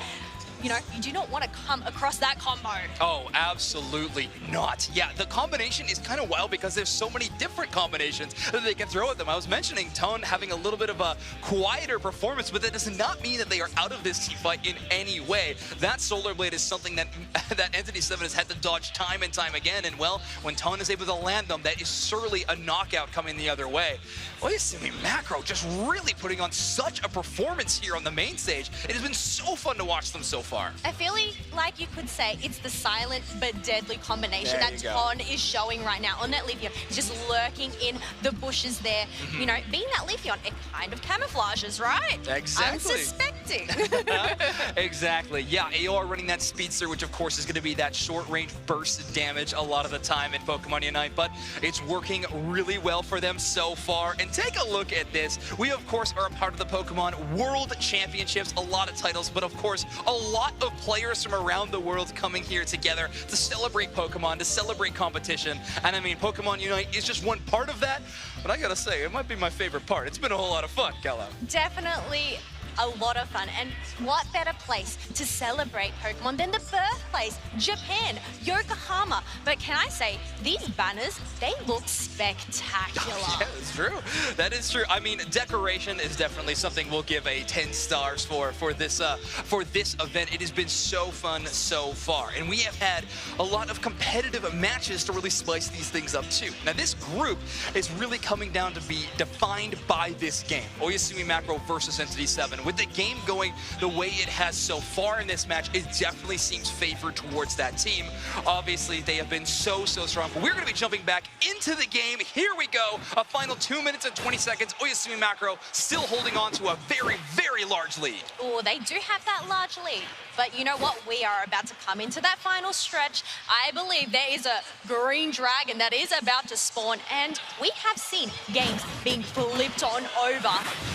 you know, you do not want to come across that combo. Oh, absolutely not. Yeah, the combination is kind of wild because there's so many different combinations that they can throw at them. I was mentioning Tone having a little bit of a quieter performance, but that does not mean that they are out of this team fight in any way. That Solar Blade is something that that Entity 7 has had to dodge time and time again, and well, when Tone is able to land them, that is surely a knockout coming the other way. Oizumi Macro just really putting on such a performance here on the main stage. It has been so fun to watch them so far. I feel like you could say it's the silent but deadly combination that Ton is showing right now on that Leafeon. Just lurking in the bushes there. You know, being that Leafeon, it kind of camouflages, right? Exactly. Unsuspected. expecting. Exactly. Yeah, AOR running that speedster, which of course is going to be that short-range burst damage a lot of the time in Pokemon Unite, but it's working really well for them so far. And take a look at this. We, of course, are a part of the Pokemon World Championships, a lot of titles, but of course, a lot of players from around the world coming here together to celebrate Pokemon, to celebrate competition. And I mean, Pokemon Unite is just one part of that, but I gotta say, it might be my favorite part. It's been a whole lot of fun, Kala. Definitely a lot of fun, and what better place to celebrate Pokemon than the birthplace, Japan, Yokohama. But can I say, these banners, they look spectacular. Yeah, that's true. That is true. I mean, decoration is definitely something we'll give a 10 stars for this event. It has been so fun so far, and we have had a lot of competitive matches to really spice these things up too. Now, this group is really coming down to be defined by this game, Oyasumi Macro versus Entity 7. With the game going the way it has so far in this match, it definitely seems favored towards that team. Obviously, they have been so strong, but we're going to be jumping back into the game. Here we go. A final 2 minutes and 20 seconds. Oyasumi Macro still holding on to a very large lead. Oh, they do have that large lead. But you know what? We are about to come into that final stretch. I believe there is a green dragon that is about to spawn, and we have seen games being flipped on over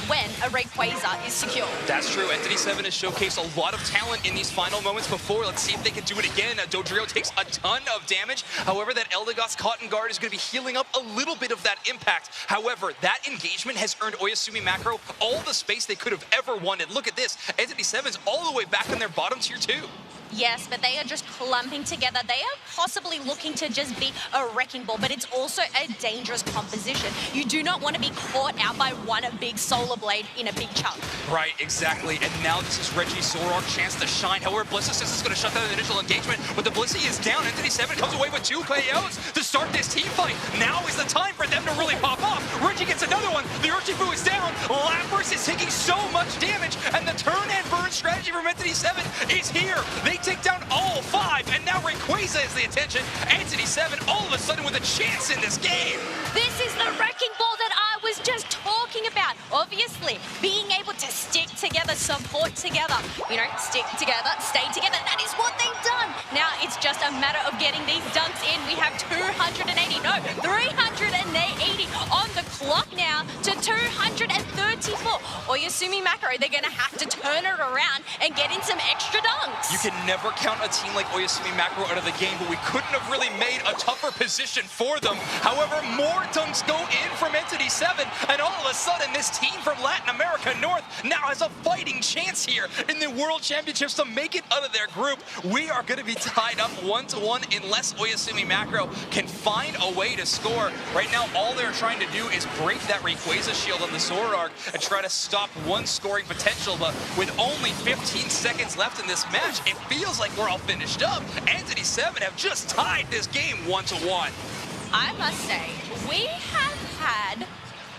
when a Rayquaza is secure. That's true. Entity 7 has showcased a lot of talent in these final moments before. Let's see if they can do it again. Dodrio takes a ton of damage. However, that Eldegoss Cotton Guard is going to be healing up a little bit of that impact. However, that engagement has earned Oyasumi Macro all the space they could have ever wanted. Look at this. Entity 7's all the way back in their bottom tier 2. Yes, but they are just clumping together. They are possibly looking to just be a wrecking ball, but it's also a dangerous composition. You do not want to be caught out by one big solar blade in a big chunk. Right, exactly. And now this is Reggie's Zoroark chance to shine. However, Blissey is going to shut down the initial engagement, but the Blissey is down. Entity 7 comes away with 2 KOs to start this team fight. Now is the time for them to really pop off. Reggie gets another one. The Urshifu is down. Lapras is taking so much damage, and the turn and burn strategy from Entity 7 is here. They take down all 5, and now Rayquaza is the attention. Entity 7 all of a sudden with a chance in this game. This is the wrecking ball that I was just talking about. Obviously, being able to stick together, support together, you know, stick together, stay together, that is what they've done. Now it's just a matter of getting these dunks in. We have 380 on the clock now to 234. Oyasumi Macro, they're going to have to turn it around and get in some extra dunks. You can never count a team like Oyasumi Macro out of the game, but we couldn't have really made a tougher position for them. However, more dunks go in from Entity 7, and all of a sudden, this team from Latin America North now has a fighting chance here in the World Championships to make it out of their group. We are going to be tied up 1-1 unless Oyasumi Macro can find a way to score. Right now, all they're trying to do is break that Rayquaza shield on the Zoroark and try to stop one scoring potential, but with only 15 seconds left in this match, it feels like we're all finished up. Entity 7 have just tied this game 1-1. I must say, we have had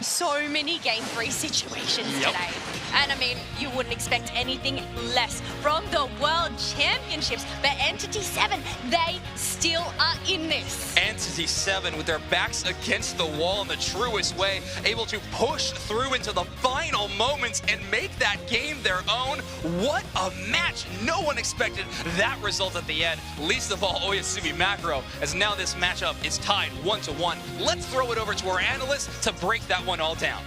so many Game 3 situations today. And I mean, you wouldn't expect anything less from the World Championships, but Entity 7, they still are in this. Entity 7 with their backs against the wall in the truest way, able to push through into the final moments and make that game their own. What a match. No one expected that result at the end, least of all Oyasumi Macro, as now this matchup is tied 1-1. Let's throw it over to our analysts to break that one all down.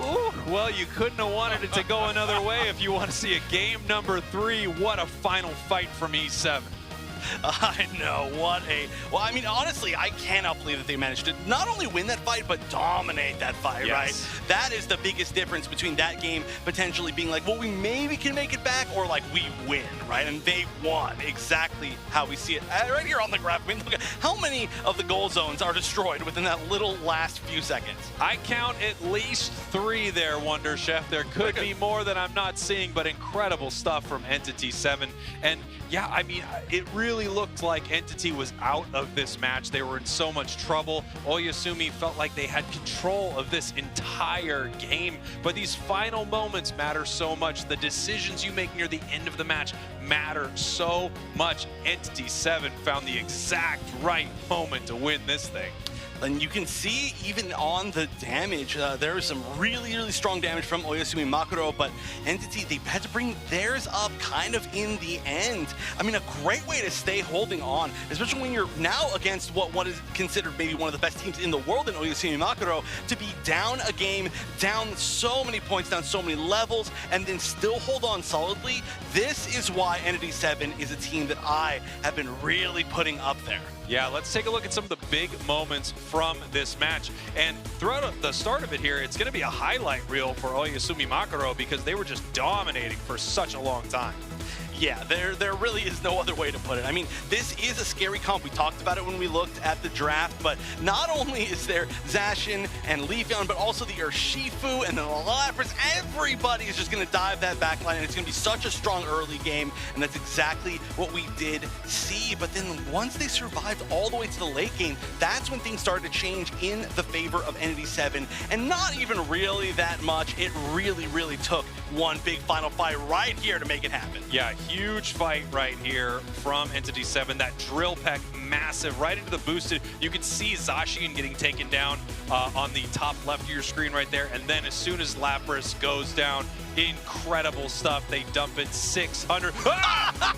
Ooh, well, you couldn't have wanted it to go another way if you want to see a game number 3. What a final fight from E7. I know, what a... Well, I mean, honestly, I cannot believe that they managed to not only win that fight, but dominate that fight, right? That is the biggest difference between that game potentially being like, well, we maybe can make it back, or like, we win, right? And they won exactly how we see it. Right here on the graph, I mean, look at how many of the goal zones are destroyed within that little last few seconds. I count at least 3 there, Wonder Chef. There could be more that I'm not seeing, but incredible stuff from Entity 7. And yeah, I mean, it really looked like Entity was out of this match. They were in so much trouble. Oyasumi felt like they had control of this entire game, but these final moments matter so much. The decisions you make near the end of the match matter so much. Entity 7 found the exact right moment to win this thing. And you can see even on the damage, there is some really, really strong damage from Oyasumi Makuro, but Entity, they had to bring theirs up kind of in the end. I mean, a great way to stay holding on, especially when you're now against what is considered maybe one of the best teams in the world in Oyasumi Makuro, to be down a game, down so many points, down so many levels, and then still hold on solidly. This is why Entity 7 is a team that I have been really putting up there. Yeah, let's take a look at some of the big moments from this match. And throughout the start of it here, it's going to be a highlight reel for Oyasumi Makuro because they were just dominating for such a long time. Yeah, there really is no other way to put it. I mean, this is a scary comp. We talked about it when we looked at the draft, but not only is there Zacian and Leafeon, but also the Urshifu and the Lapras. Everybody is just going to dive that backline, and it's going to be such a strong early game, and that's exactly what we did see. But then once they survived all the way to the late game, that's when things started to change in the favor of Entity 7, and not even really that much. It really, really took one big final fight right here to make it happen. Yeah, huge fight right here from Entity 7. That drill peck, massive, right into the boosted. You can see Zacian getting taken down on the top left of your screen right there. And then as soon as Lapras goes down, incredible stuff. They dump it 600. Ah!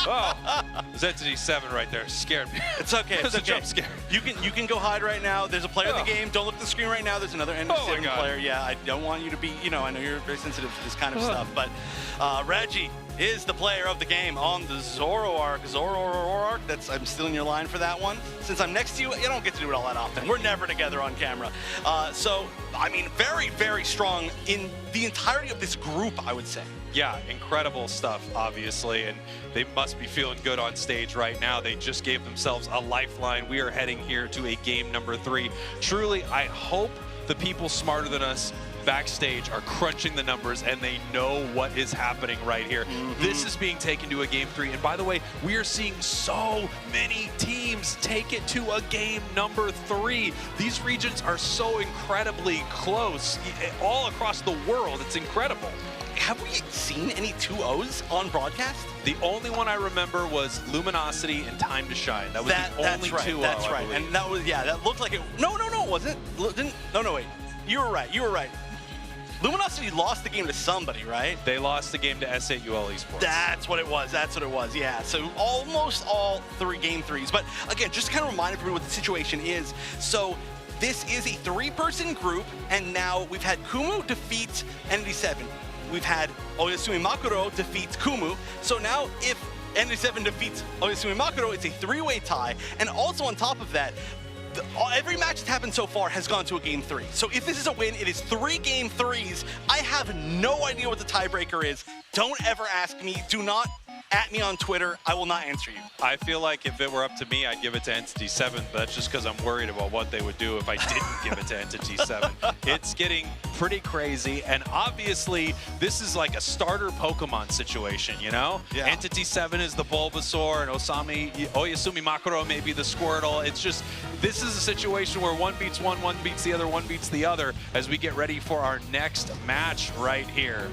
Oh, it's Entity 7 right there. Scared me. It's okay. It's a okay. jump scare. You can go hide right now. There's a player in the game. Don't look at the screen right now. There's another Entity 7 player. Yeah, I don't want you to be, I know you're very sensitive to this kind of stuff, but Reggie is the player of the game on the Zoroark. That's, I'm stealing your line for that one. Since I'm next to you, you don't get to do it all that often. We're never together on camera. So, I mean, very, very strong in the entirety of this group, I would say. Yeah, incredible stuff, obviously, and they must be feeling good on stage right now. They just gave themselves a lifeline. We are heading here to a game number 3. Truly, I hope the people smarter than us backstage are crunching the numbers and they know what is happening right here. This is being taken to a game 3. And by the way, we are seeing so many teams take it to a game number 3. These regions are so incredibly close all across the world. It's incredible. Have we seen any 2-0s on broadcast? The only one I remember was Luminosity and Time to Shine. That was the only 2-0. That's right. And that was, yeah, that looked like it. No, it wasn't. No, wait. You were right. Luminosity lost the game to somebody, right? They lost the game to S8 UL Esports. That's what it was. Yeah, so almost all 3 game 3s. But again, just to kind of remind everybody what the situation is. So this is a 3-person group, and now we've had Kumu defeat Entity 7. We've had Oyasumi Makuro defeat Kumu. So now if Entity 7 defeats Oyasumi Makuro, it's a 3-way tie. And also on top of that, every match that's happened so far has gone to a game 3. So if this is a win, it is 3 game 3s. I have no idea what the tiebreaker is. Don't ever ask me. Do not at me on Twitter. I will not answer you. I feel like if it were up to me, I'd give it to Entity 7, but that's just because I'm worried about what they would do if I didn't give it to Entity 7. It's getting pretty crazy, and obviously, this is like a starter Pokemon situation, you know? Yeah. Entity 7 is the Bulbasaur, and Oyasumi Makuro may be the Squirtle. It's just, this is a situation where one beats one beats the other, one beats the other, as we get ready for our next match right here.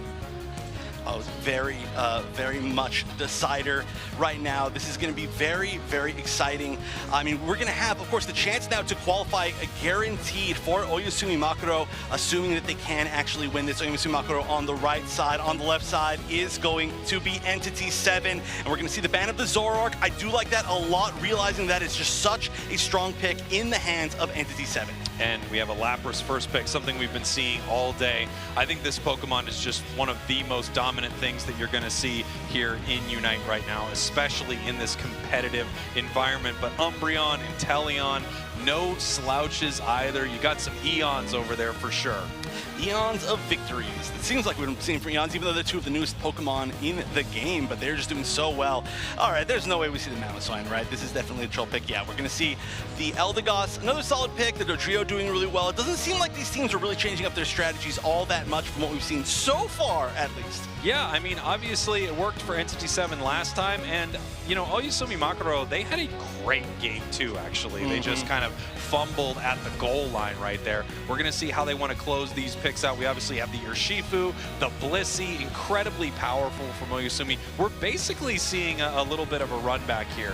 Very much decider right now. This is going to be very, very exciting. I mean, we're going to have, of course, the chance now to qualify guaranteed for Oyasumi Makuro, assuming that they can actually win this. Oyasumi Makuro on the right side. On the left side is going to be Entity 7, and we're going to see the ban of the Zoroark. I do like that a lot, realizing that it's just such a strong pick in the hands of Entity 7. And we have a Lapras first pick, something we've been seeing all day. I think this Pokemon is just one of the most dominant things that you're going to see here in Unite right now, especially in this competitive environment. But Umbreon, Inteleon, no slouches either. You got some Eons over there for sure. Eons of victories. It seems like we've been seeing for Eons, even though they're 2 of the newest Pokemon in the game, but they're just doing so well. All right, there's no way we see the Mamoswine, right? This is definitely a troll pick. Yeah, we're going to see the Eldegoss, another solid pick, the Dodrio doing really well. It doesn't seem like these teams are really changing up their strategies all that much from what we've seen so far, at least. Yeah, I mean, obviously it worked for Entity 7 last time, and, you know, Oyasumi Makuro, they had a great game too, actually. They just kind of fumbled at the goal line right there. We're going to see how they want to close these picks out. We obviously have the Urshifu, the Blissey, incredibly powerful from Oyasumi. We're basically seeing a little bit of a run back here.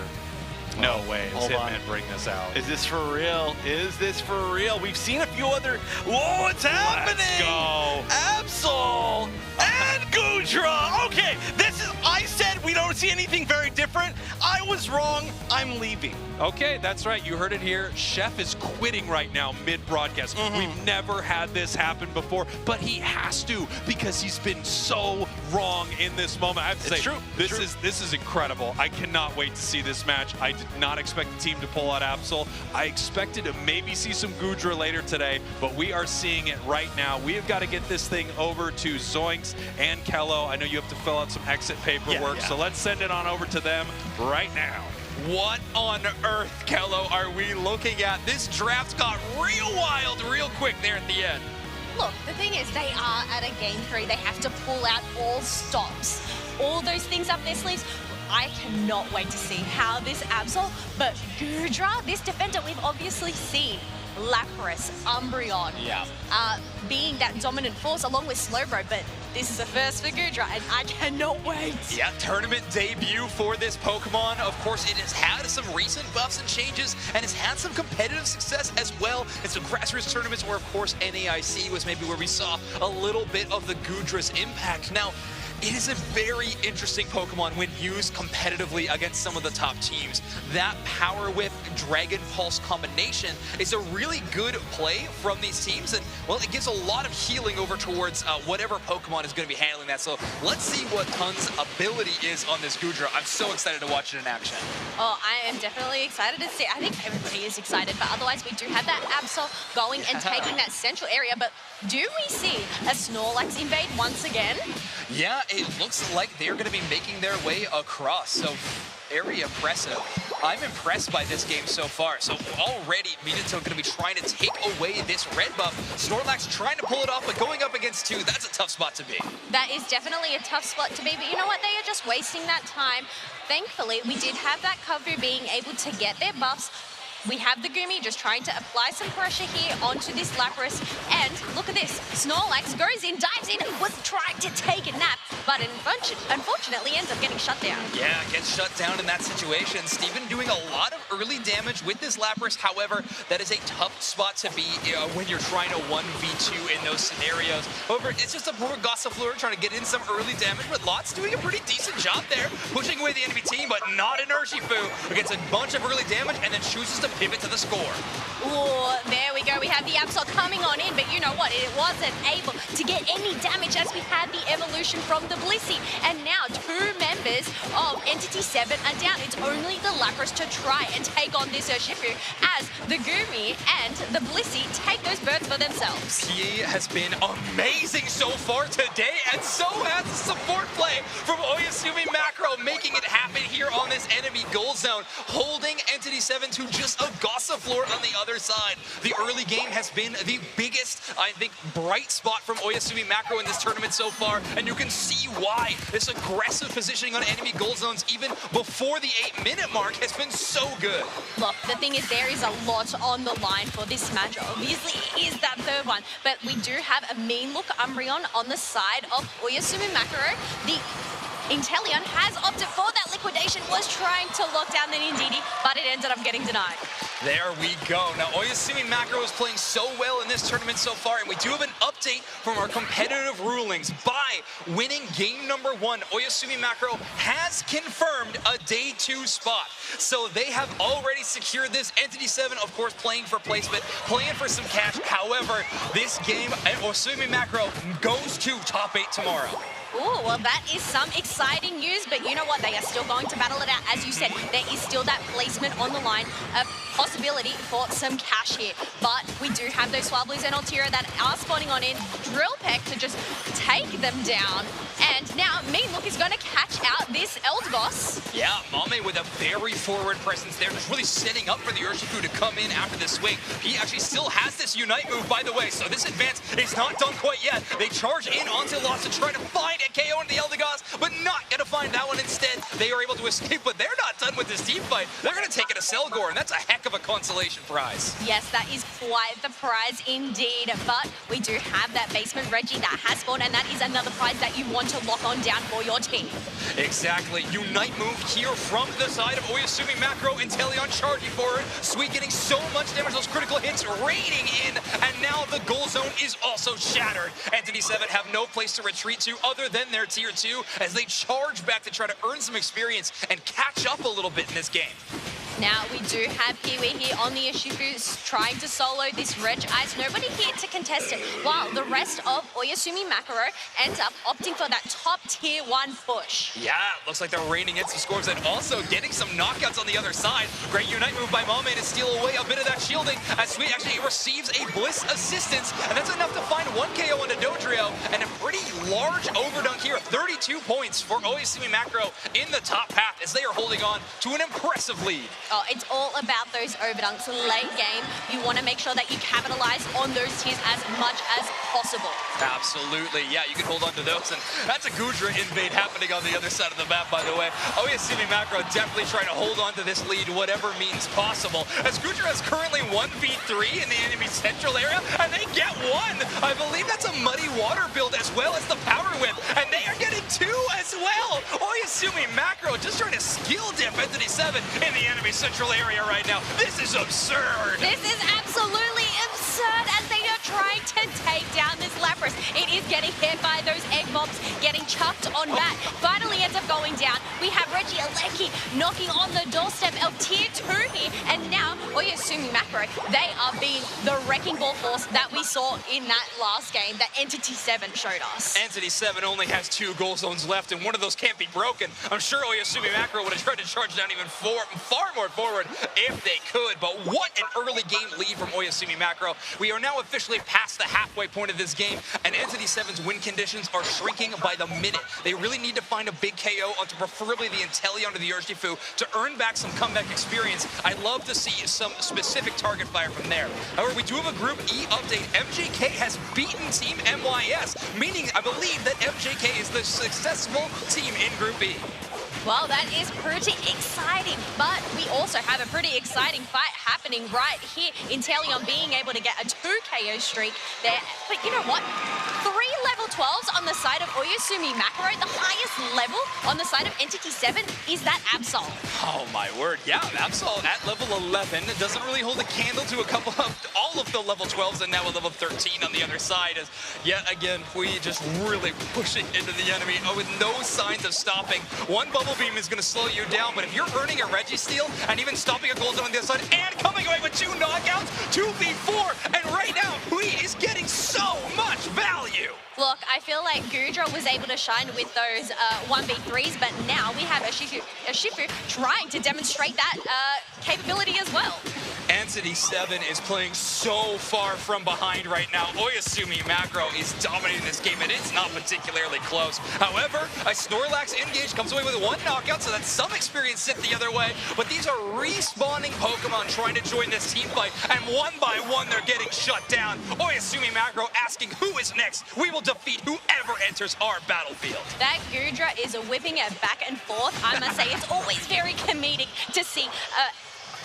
No way. Does Hold on. Hitman bring this out? Is this for real? Is this for real? We've seen a few other... Whoa, it's happening! Let's go. Absol and Gudra. Okay, this is... I said we don't see anything very different. I was wrong. I'm leaving. Okay, that's right. You heard it here. Chef is quitting right now mid-broadcast. We've never had this happen before, but he has to because he's been so wrong in this moment. I have to say, true. This is incredible. I cannot wait to see this match. I did not expect the team to pull out Absol. I expected to maybe see some Gudra later today, but we are seeing it right now. We have got to get this thing over to Zoinks and Kello. I know you have to fill out some exit paperwork, so let's send it on over to them right now. What on earth, Kello, are we looking at? This draft got real wild real quick there at the end. Look, the thing is, they are at a game 3. They have to pull out all stops, all those things up their sleeves. I cannot wait to see how this Absol, but Gudra, this defender we've obviously seen, Lapras, Umbreon, being that dominant force along with Slowbro, but this is a first for Gudra, and I cannot wait. Yeah, tournament debut for this Pokemon. Of course, it has had some recent buffs and changes, and has had some competitive success as well in some grassroots tournaments where, of course, NAIC was maybe where we saw a little bit of the Gudra's impact. Now, it is a very interesting Pokemon when used competitively against some of the top teams. That Power Whip Dragon Pulse combination is a really good play from these teams, and well, it gives a lot of healing over towards whatever Pokemon is going to be handling that. So let's see what Hun's ability is on this Gudra. I'm so excited to watch it in action. Oh, I am definitely excited to see. I think everybody is excited, but otherwise we do have that Absol going and taking that central area. But do we see a Snorlax invade once again? Yeah, it looks like they're going to be making their way across, so very impressive. I'm impressed by this game so far. So already, Minato going to be trying to take away this red buff. Snorlax trying to pull it off, but going up against 2, that's a tough spot to be. That is definitely a tough spot to be, but you know what? They are just wasting that time. Thankfully, we did have that Kavu being able to get their buffs. We have the Gumi just trying to apply some pressure here onto this Lapras. And look at this. Snorlax goes in, dives in, was trying to take a nap, but unfortunately ends up getting shut down. Yeah, gets shut down in that situation. Steven doing a lot of early damage with this Lapras. However, that is a tough spot to be when you're trying to 1v2 in those scenarios. However, it's just a poor Gossifleur trying to get in some early damage, but Lot's doing a pretty decent job there, pushing away the enemy team, but not an Urshifu, who gets a bunch of early damage and then chooses to pivot to the score. Oh, there we go. We have the Absol coming on in, but you know what? It wasn't able to get any damage as we had the evolution from the Blissey. And now 2 members of Entity 7 are down. It's only the Lapras to try and take on this Urshifu as the Gumi and the Blissey take those birds for themselves. He has been amazing so far today, and so has the support play from Oyasumi Macro, making it happen here on this enemy gold zone, holding Entity 7 to just a Gossifleur on the other side. The early game has been the biggest, I think, bright spot from Oyasumi Macro in this tournament so far, and you can see why. This aggressive positioning on enemy gold zones, even before the 8-minute mark, has been so good. Look, the thing is, there is a lot on the line for this match. Obviously, it is that third one, but we do have a mean look Umbreon on the side of Oyasumi Macro. The Inteleon has opted for that liquidation, was trying to lock down the Nindidi, but it ended up getting denied. There we go. Now, Oyasumi Macro is playing so well in this tournament so far, and we do have an update from our competitive rulings. By winning game number 1, Oyasumi Macro has confirmed a day 2 spot. So they have already secured this. Entity 7, of course, playing for placement, playing for some cash. However, this game, Oyasumi Macro goes to top 8 tomorrow. Ooh, well, that is some exciting news, but you know what? They are still going to battle it out. As you said, there is still that placement on the line, a possibility for some cash here. But we do have those Swablues and Altira that are spawning on in. Drill Peck to just take them down. And now Mean Look is going to catch out this Eldegoss. Yeah, Mame with a very forward presence there, just really setting up for the Urshifu to come in after the swing. He actually still has this Unite move, by the way, so this advance is not done quite yet. They charge in onto Lost to try to find a KO into the Eldegoss, but not going to find that one instead. They are able to escape, but they're not done with this team fight. They're going to take it to Selgor, and that's a heck of a consolation prize. Yes, that is quite the prize indeed. But we do have that basement Reggie that has spawned, and that is another prize that you want to lock on down for your team. Exactly. Unite move here from the side of Oyasumi Macro. Inteleon charging forward. Sweet getting so much damage. Those critical hits raining in. And now the goal zone is also shattered. Entity 7 have no place to retreat to other than their tier 2 as they charge back to try to earn some experience and catch up a little bit in this game. Now we do have Kiwi here on the Ishifu trying to solo this Reg Ice. Nobody here to contest it, while the rest of Oyasumi Macro ends up opting for that top tier 1 push. Yeah, looks like they're raining in some scores and also getting some knockouts on the other side. Great Unite move by Mame to steal away a bit of that shielding as Sweet actually receives a Bliss assistance, and that's enough to find 1 KO on the Dodrio and a pretty large overdunk here. 32 points for Oyasumi Macro in the top half as they are holding on to an impressive lead. Oh, it's all about those overdunks late game. You want to make sure that you capitalize on those tiers as much as possible. Absolutely, yeah, you can hold on to those, and that's a Gudra invade happening on the other side of the map, by the way. Oyasumi Macro definitely trying to hold on to this lead whatever means possible, as Gudra is currently 1v3 in the enemy central area, and they get 1. I believe that's a Muddy Water build as well as the Power Whip, and they are getting 2 as well. Oyasumi Macro just trying to skill dip Entity 7 in the enemy central area right now. This is absurd. This is absolutely absurd as they are trying to take down this Lapras. It is getting hit by those egg bombs, getting chucked on back. Finally ends up going down. We have Reggie Alecki knocking on the doorstep of tier 2 here, and now Oyasumi Macro, they are being the wrecking ball force that we saw in that last game that Entity 7 showed us. Entity 7 only has 2 goal zones left, and one of those can't be broken. I'm sure Oyasumi Macro would have tried to charge down even far more forward if they could, but what an early game lead from Oyasumi Macro. We are now officially past the halfway point of this game, and Entity 7's win conditions are shrinking by the minute. They really need to find a big KO onto preferably the Inteleon or the Urshifu to earn back some comeback experience. I'd love to see some specific target fire from there. However, we do have a Group E update. MJK has beaten Team MYS, meaning I believe that MJK is the successful team in Group E. Well, that is pretty exciting, but we also have a pretty exciting fight happening right here. Inteleon being able to get a 2 KO streak there. But you know what? 3 level 12s on the side of Oyasumi Macro. The highest level on the side of Entity 7 is that Absol. Oh my word, yeah, Absol at level 11 doesn't really hold a candle to a couple of all of the level 12s, and now a level 13 on the other side as yet again we just really pushing into the enemy with no signs of stopping. One bubble beam is going to slow you down, but if you're earning a Registeel and even stopping a goal zone on the other side and coming away with 2 knockouts, 2v4, and right now Hui is getting so much value. Look, I feel like Gudra was able to shine with those 1v3s, but now we have Urshifu trying to demonstrate that capability as well. Entity 7 is playing so far from behind right now. Oyasumi Macro is dominating this game, and it's not particularly close. However, a Snorlax engage comes away with 1 knockout, so that's some experience sent the other way. But these are respawning Pokemon trying to join this team fight, and one by one they're getting shut down. Oyasumi Macro asking who is next. We will defeat whoever enters our battlefield. That Gudra is whipping it back and forth. I must say, it's always very comedic to see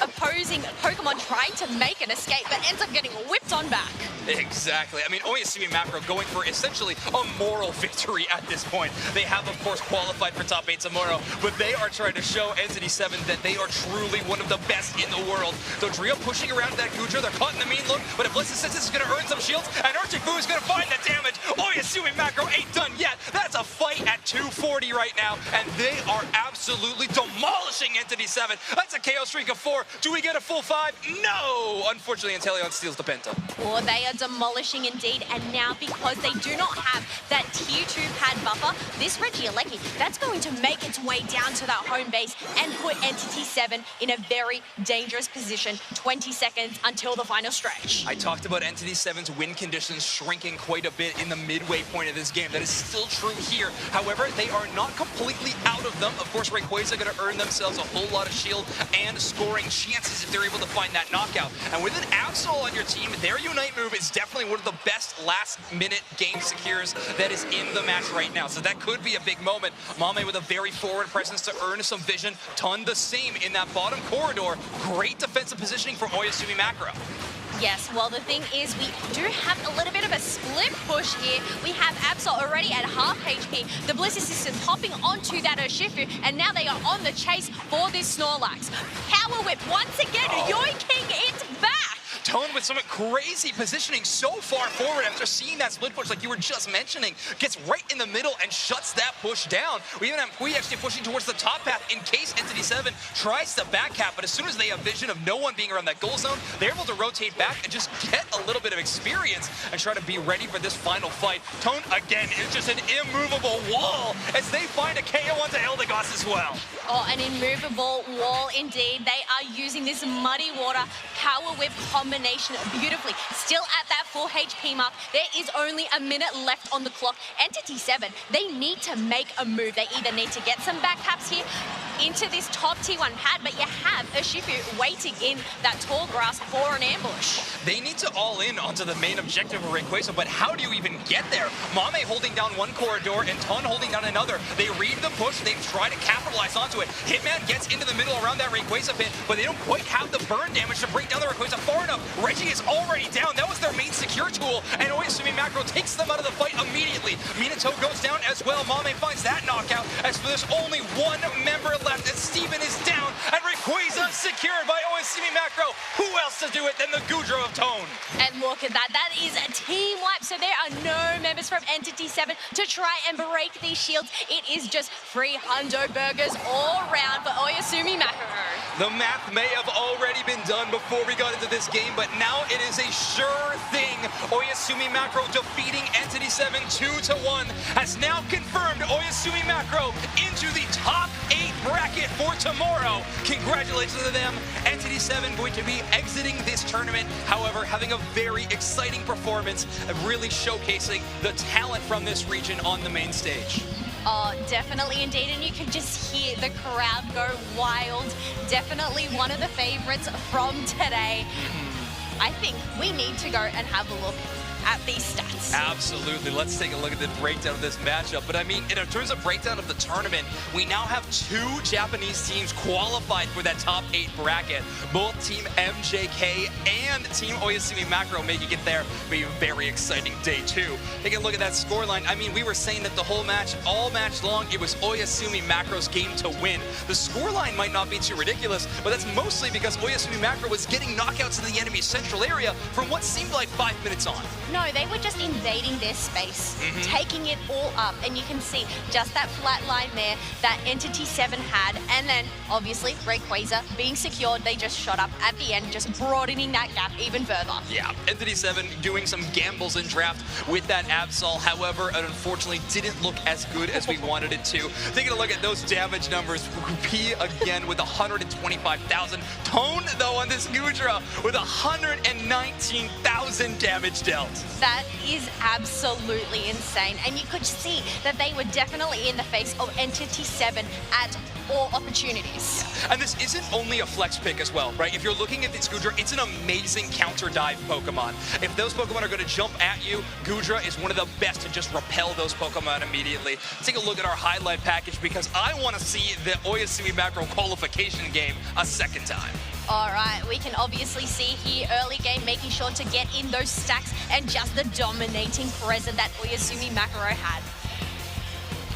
opposing Pokemon trying to make an escape, but ends up getting whipped on back. Exactly. I mean, Oyasumi Macro going for essentially a moral victory at this point. They have, of course, qualified for top 8 tomorrow, but they are trying to show Entity 7 that they are truly one of the best in the world. Dodrio pushing around that Gudra. They're caught in the mean look, but if Blissey says this is going to earn some shields, and Urshifu is going to find the damage, Oyasumi Macro ain't done yet. That's a fight at 240 right now, and they are absolutely demolishing Entity 7. That's a KO streak of 4. Do we get a full 5? No! Unfortunately, Inteleon steals the Penta. Or they are demolishing indeed, and now because they do not have that tier 2 pad buffer, this Regieleki, that's going to make its way down to that home base and put Entity 7 in a very dangerous position. 20 seconds until the final stretch. I talked about Entity 7's win conditions shrinking quite a bit in the midway point of this game. That is still true here. However, they are not completely out of them. Of course, Rayquaza going to earn themselves a whole lot of shield and scoring chances if they're able to find that knockout. And with an Absol on your team, their Unite move is definitely one of the best last-minute game secures that is in the match right now. So that could be a big moment. Mame with a very forward presence to earn some vision. Ton the same in that bottom corridor. Great defensive positioning from Oyasumi Macro. Yes, well, the thing is, we do have a little bit of a split push here. We have Absol already at half HP. The Bliss Assistants hopping onto that Urshifu, and now they are on the chase for this Snorlax. Power Whip once again, yoinking it back. Tone with some crazy positioning so far forward after seeing that split push like you were just mentioning. Gets right in the middle and shuts that push down. We even have Kui actually pushing towards the top path in case Entity 7 tries to back cap, but as soon as they have vision of no one being around that goal zone, they're able to rotate back and just get a little bit of experience and try to be ready for this final fight. Tone, again, is just an immovable wall as they find a KO onto Eldegoss as well. Oh, an immovable wall indeed. They are using this Muddy Water Power Whip combination beautifully. Still at that full HP mark. There is only a minute left on the clock. Entity 7, they need to make a move. They either need to get some back caps here into this top T1 pad, but you have Urshifu waiting in that tall grass for an ambush. They need to all in onto the main objective of Rayquaza, but how do you even get there? Mame holding down one corridor and Ton holding down another. They read the push, they try to capitalize onto it. Hitman gets into the middle around that Rayquaza pit, but they don't quite have the burn damage to break down the Rayquaza far enough. Reggie is already down. That was their main secure tool, and Oyasumi Macro takes them out of the fight immediately. Minato goes down as well. Mame finds that knockout, as for there's only one member left, and Steven is down, and Rayquaza secured by Oyasumi Macro. Who else to do it than the Goodra of Tone? And look at that. That is a team wipe, so there are no members from Entity 7 to try and break these shields. It is just free hundo burgers all around for Oyasumi Macro. The math may have already been done before we got into this game, but now it is a sure thing. Oyasumi Macro defeating Entity 7 2-1 has now confirmed Oyasumi Macro into the top 8 bracket for tomorrow. Congratulations to them. Entity 7 going to be exiting this tournament, however, having a very exciting performance, really showcasing the talent from this region on the main stage. Oh, definitely indeed, and you can just hear the crowd go wild. Definitely one of the favorites from today. I think we need to go and have a look at these stats. Absolutely. Let's take a look at the breakdown of this matchup. But I mean, in terms of breakdown of the tournament, we now have 2 Japanese teams qualified for that top 8 bracket. Both Team MJK and Team Oyasumi Macro making it there. Be a very exciting day 2. Take a look at that scoreline. I mean, we were saying that the whole match, all match long, it was Oyasumi Macro's game to win. The scoreline might not be too ridiculous, but that's mostly because Oyasumi Macro was getting knockouts in the enemy central area from what seemed like 5 minutes on. No, they were just invading their space, taking it all up, and you can see just that flat line there that Entity 7 had, and then obviously Rayquaza being secured, they just shot up at the end, just broadening that gap even further. Yeah, Entity 7 doing some gambles in draft with that Absol, however, it unfortunately didn't look as good as we wanted it to. Taking a look at those damage numbers, P again with 125,000. Tone, though, on this Goodra with 119,000 damage dealt. That is absolutely insane, and you could see that they were definitely in the face of Entity 7 at all opportunities. And this isn't only a flex pick as well, right? If you're looking at this Goodra, it's an amazing counter dive Pokemon. If those Pokemon are going to jump at you, Goodra is one of the best to just repel those Pokemon immediately. Take a look at our highlight package because I want to see the Oyasumi Macro qualification game a second time. All right, we can obviously see here early game making sure to get in those stacks and just the dominating presence that Oyasumi Macro had.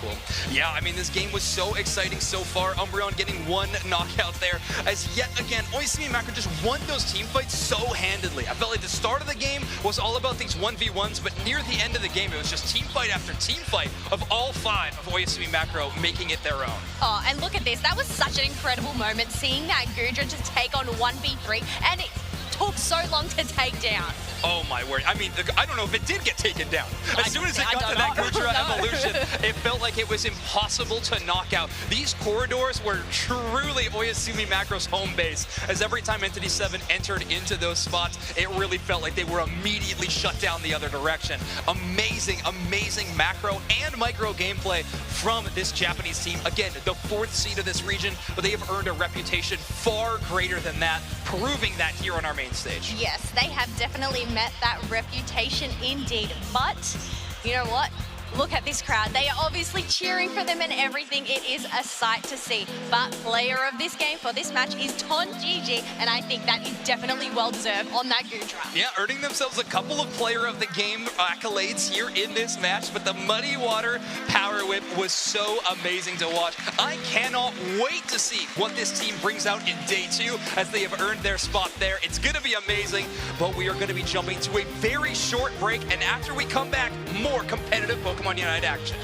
Cool. Yeah, I mean, this game was so exciting so far. Umbreon getting one knockout there, as yet again, Oyasumi Macro just won those team fights so handedly. I felt like the start of the game was all about these 1v1s, but near the end of the game, it was just team fight after team fight of all 5 of Oyasumi Macro making it their own. Oh, and look at this. That was such an incredible moment, seeing that Goodra just take on 1v3, and it took so long to take down. Oh my word. I mean, I don't know if it did get taken down. As soon as it got to that Gudra evolution, it felt like it was impossible to knock out. These corridors were truly Oyasumi Macro's home base, as every time Entity 7 entered into those spots, it really felt like they were immediately shut down the other direction. Amazing, amazing macro and micro gameplay from this Japanese team. Again, the 4th seed of this region, but they have earned a reputation far greater than that, proving that here on our main stage. Yes, they have definitely met that reputation indeed. But you know what? Look at this crowd. They are obviously cheering for them and everything. It is a sight to see. But player of this game for this match is Ton Gigi, and I think that is definitely well-deserved on that Gudra. Yeah, earning themselves a couple of player of the game accolades here in this match, but the Muddy Water Power Whip was so amazing to watch. I cannot wait to see what this team brings out in day 2 as they have earned their spot there. It's going to be amazing, but we are going to be jumping to a very short break, and after we come back, more competitive Pokémon Unite action.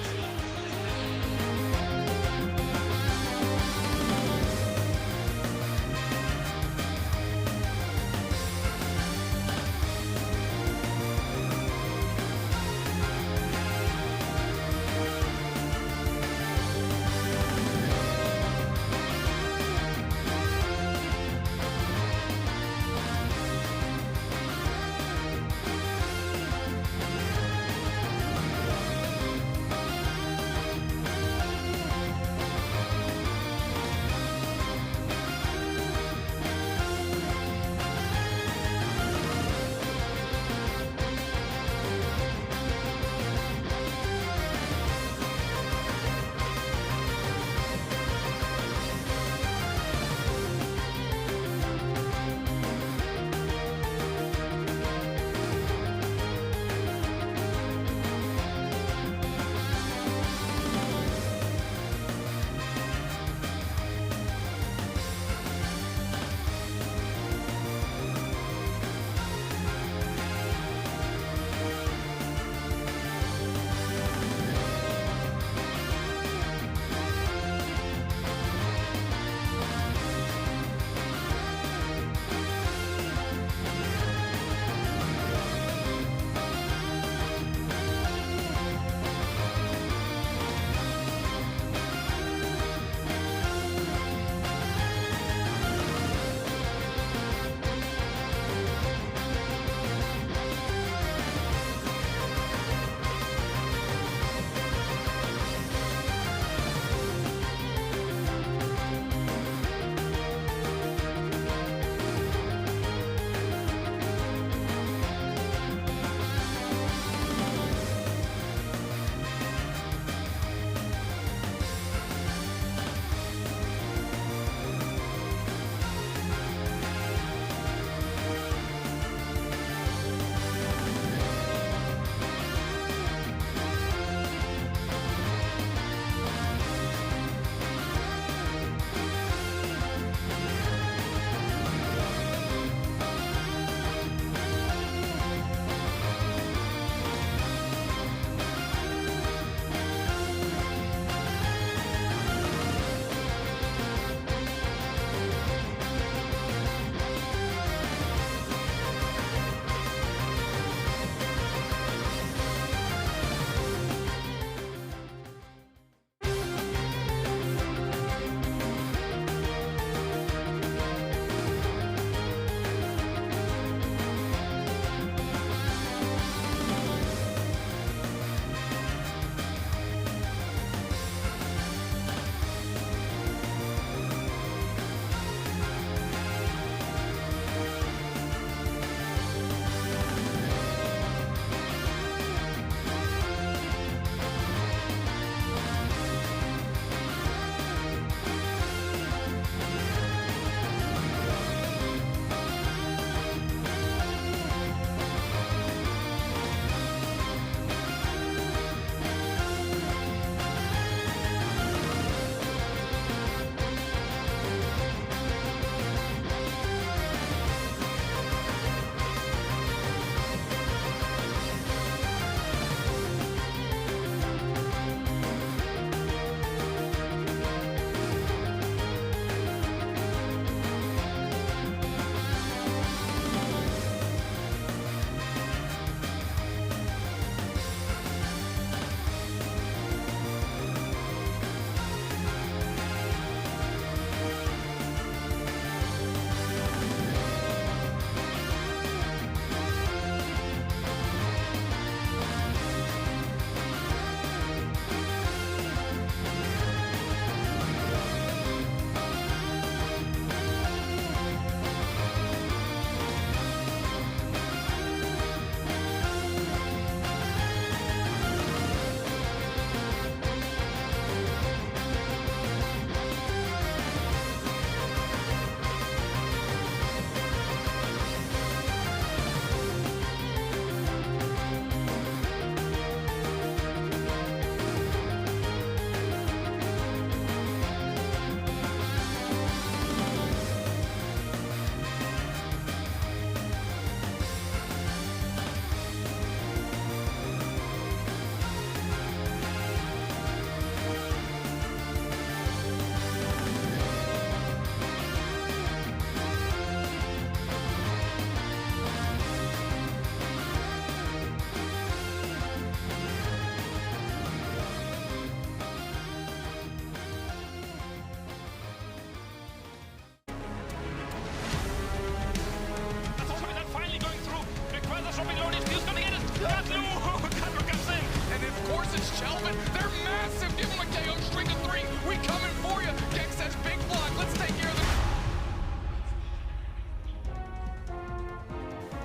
And of course it's Shelvin. They're massive. Give him a KO streak of 3. We coming for you. Gex says big block. Let's take care of this.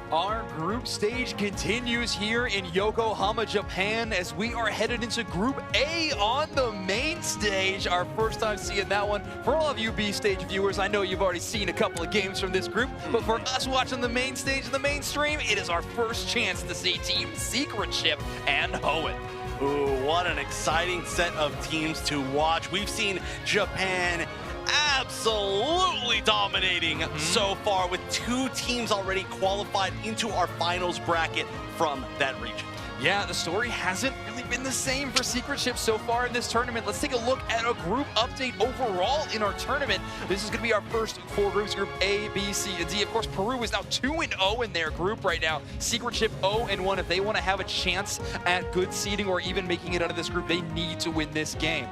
Our group stage continues here in Yokohama, Japan, as we are headed into Group A on the main stage. Our first time seeing that one. For all of you B-stage viewers, I know you've already seen a couple of games from this group, but for us watching the main stage and the mainstream, it is our first chance to see Team Secret Ship and Hoenn. Ooh, what an exciting set of teams to watch. We've seen Japan absolutely dominating so far, with 2 teams already qualified into our finals bracket from that region. Yeah, the story hasn't really been the same for Secret Ship so far in this tournament. Let's take a look at a group update overall in our tournament. This is going to be our first 4 groups, Group A, B, C, and D. Of course, Peru is now 2-0 in their group right now. Secret Ship 0-1. If they want to have a chance at good seeding or even making it out of this group, they need to win this game.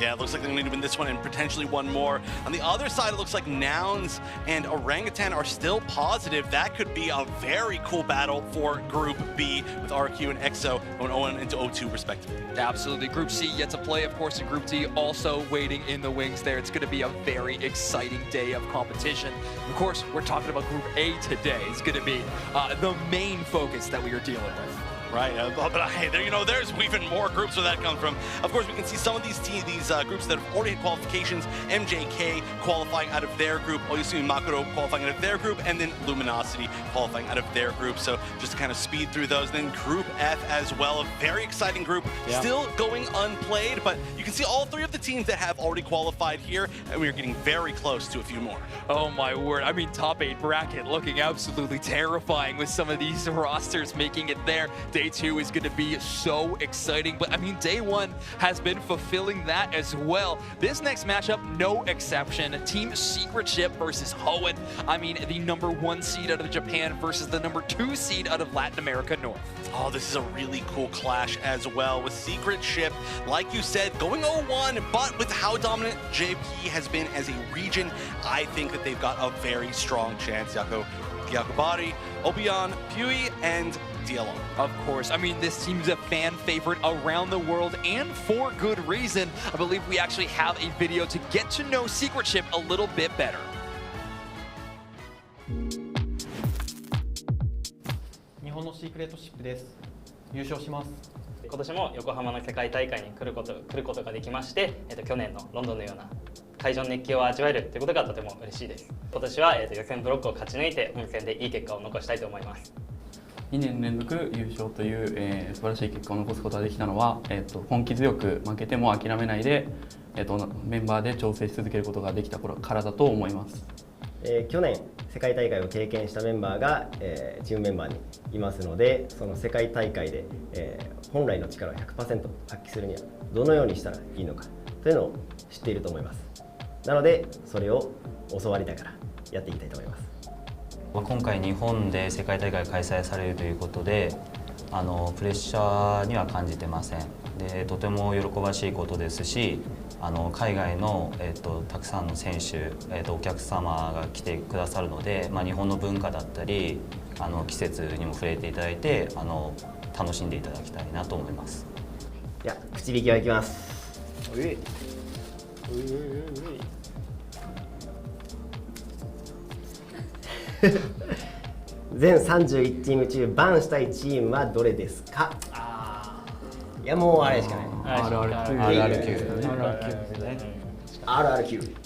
Yeah, it looks like they're going to win this one and potentially one more. On the other side, it looks like Nouns and Orangutan are still positive. That could be a very cool battle for Group B, with RQ and EXO going 0 into 0-2 respectively. Absolutely. Group C yet to play, of course, and Group D also waiting in the wings there. It's going to be a very exciting day of competition. Of course, we're talking about Group A today. It's going to be the main focus that we are dealing with. Right, but hey, there, there's even more groups where that comes from. Of course, we can see some of these groups that have already had qualifications. MJK qualifying out of their group, Oyasumi Makuro qualifying out of their group, and then Luminosity qualifying out of their group. So just to kind of speed through those. Then Group F as well, a very exciting group, still going unplayed, but you can see all 3 of the teams that have already qualified here, and we are getting very close to a few more. Oh my word, I mean, top 8 bracket looking absolutely terrifying with some of these rosters making it there. Day 2 is going to be so exciting, but I mean, Day 1 has been fulfilling that as well. This next matchup, no exception. Team Secret Ship versus Hoenn. I mean, the #1 seed out of Japan versus the #2 seed out of Latin America North. Oh, this is a really cool clash as well, with Secret Ship, like you said, going 0-1, but with how dominant JP has been as a region, I think that they've got a very strong chance. Yakubari, Obion, Pui, and DLR. Of course. I mean, this team's a fan favorite around the world, and for good reason. I believe we actually have a video to get to know Secret Ship a little bit better. 日本のシークレットシップです。優勝します。今年も横浜の世界大会に来ることができまして、去年のロンドンのような会場の熱気を味わえるということがとても嬉しいです。今年は、予選ブロックを勝ち抜いて本戦でいい結果を残したいと思います。2年連続優勝という、素晴らしい結果を残すことができたのは、本気強く負けても諦めないで、メンバーで調整し続けることができたからだと思います。去年世界大会を経験したメンバーが、チームメンバーにいますので、その世界大会で、本来の力を 100% 発揮するにはどのようにしたらいいのかというのを知っていると思います。なのでそれを教わりながらやっていきたいと思います。今回日本で世界大会開催されるということで、プレッシャーには感じてません。で、とても喜ばしいことですし、海外の、たくさんの選手、お客様が来てくださるので、日本の文化だったり季節にも触れていただいて楽しんでいただきたいなと思います。じゃあ口引きはいきます。全31チーム中バンしたいチームはどれですか？いや、もうあれしかない。RRQ。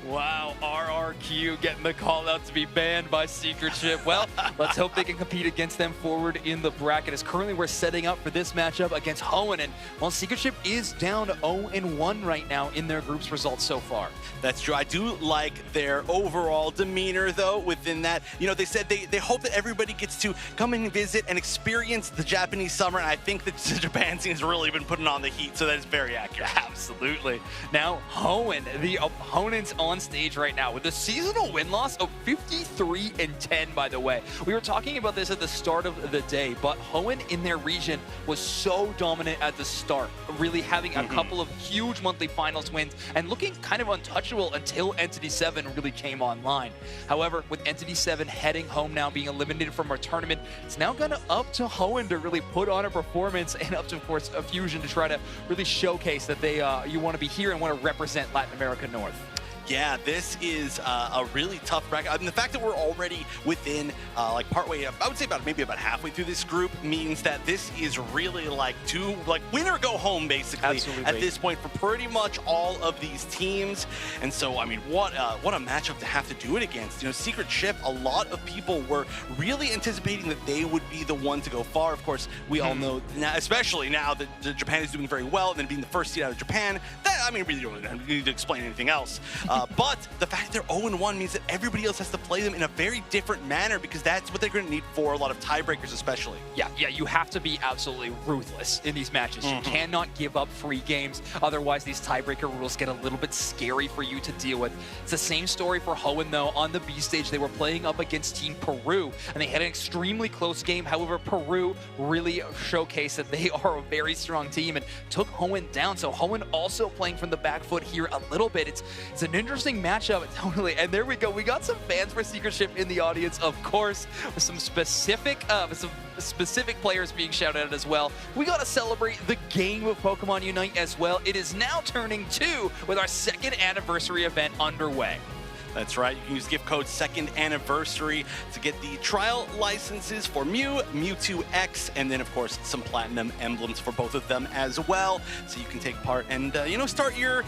Wow, RRQ getting the call out to be banned by Secret Ship. Well, let's hope they can compete against them forward in the bracket, as currently we're setting up for this matchup against Hoenn. And while Secret Ship is down 0-1 right now in their group's results so far. That's true. I do like their overall demeanor, though, within that. You know, they said they hope that everybody gets to come and visit and experience the Japanese summer, and I think that the Japan scene has really been putting on the heat, so that is very accurate. Absolutely. Now, Hoenn, the opponents on on stage right now with a seasonal win-loss of 53-10, by the way. We were talking about this at the start of the day, but Hoenn in their region was so dominant at the start, really having a couple of huge monthly finals wins and looking kind of untouchable until Entity 7 really came online. However, with Entity 7 heading home now, being eliminated from our tournament, it's now gonna up to Hoenn to really put on a performance, and up to, of course, a Fusion to try to really showcase that they you want to be here and want to represent Latin America North. Yeah, this is a really tough bracket. I mean, the fact that we're already within like partway, I would say maybe about halfway through this group, means that this is really like win or go home basically. Absolutely. At this point for pretty much all of these teams. And so, I mean, what a matchup to have to do it against. You know, Secret Ship, a lot of people were really anticipating that they would be the one to go far. Of course, we all know now, especially now that Japan is doing very well, and then being the first seed out of Japan, that, I mean, really don't need to explain anything else. But the fact that they're 0-1 means that everybody else has to play them in a very different manner, because that's what they're going to need for a lot of tiebreakers especially. Yeah, you have to be absolutely ruthless in these matches. You cannot give up free games, otherwise these tiebreaker rules get a little bit scary for you to deal with. It's the same story for Hoenn though. On the B stage, they were playing up against Team Peru, and they had an extremely close game. However, Peru really showcased that they are a very strong team and took Hoenn down. So Hoenn also playing from the back foot here a little bit. It's an interesting matchup, totally. And there we go. We got some fans for Secret Ship in the audience, of course, with some specific players being shouted out as well. We got to celebrate the game of Pokemon Unite as well. It is now turning 2 with our 2nd anniversary event underway. That's right. You can use gift code 2nd Anniversary to get the trial licenses for Mew, Mewtwo X, and then, of course, some platinum emblems for both of them as well. So you can take part and, you know, start your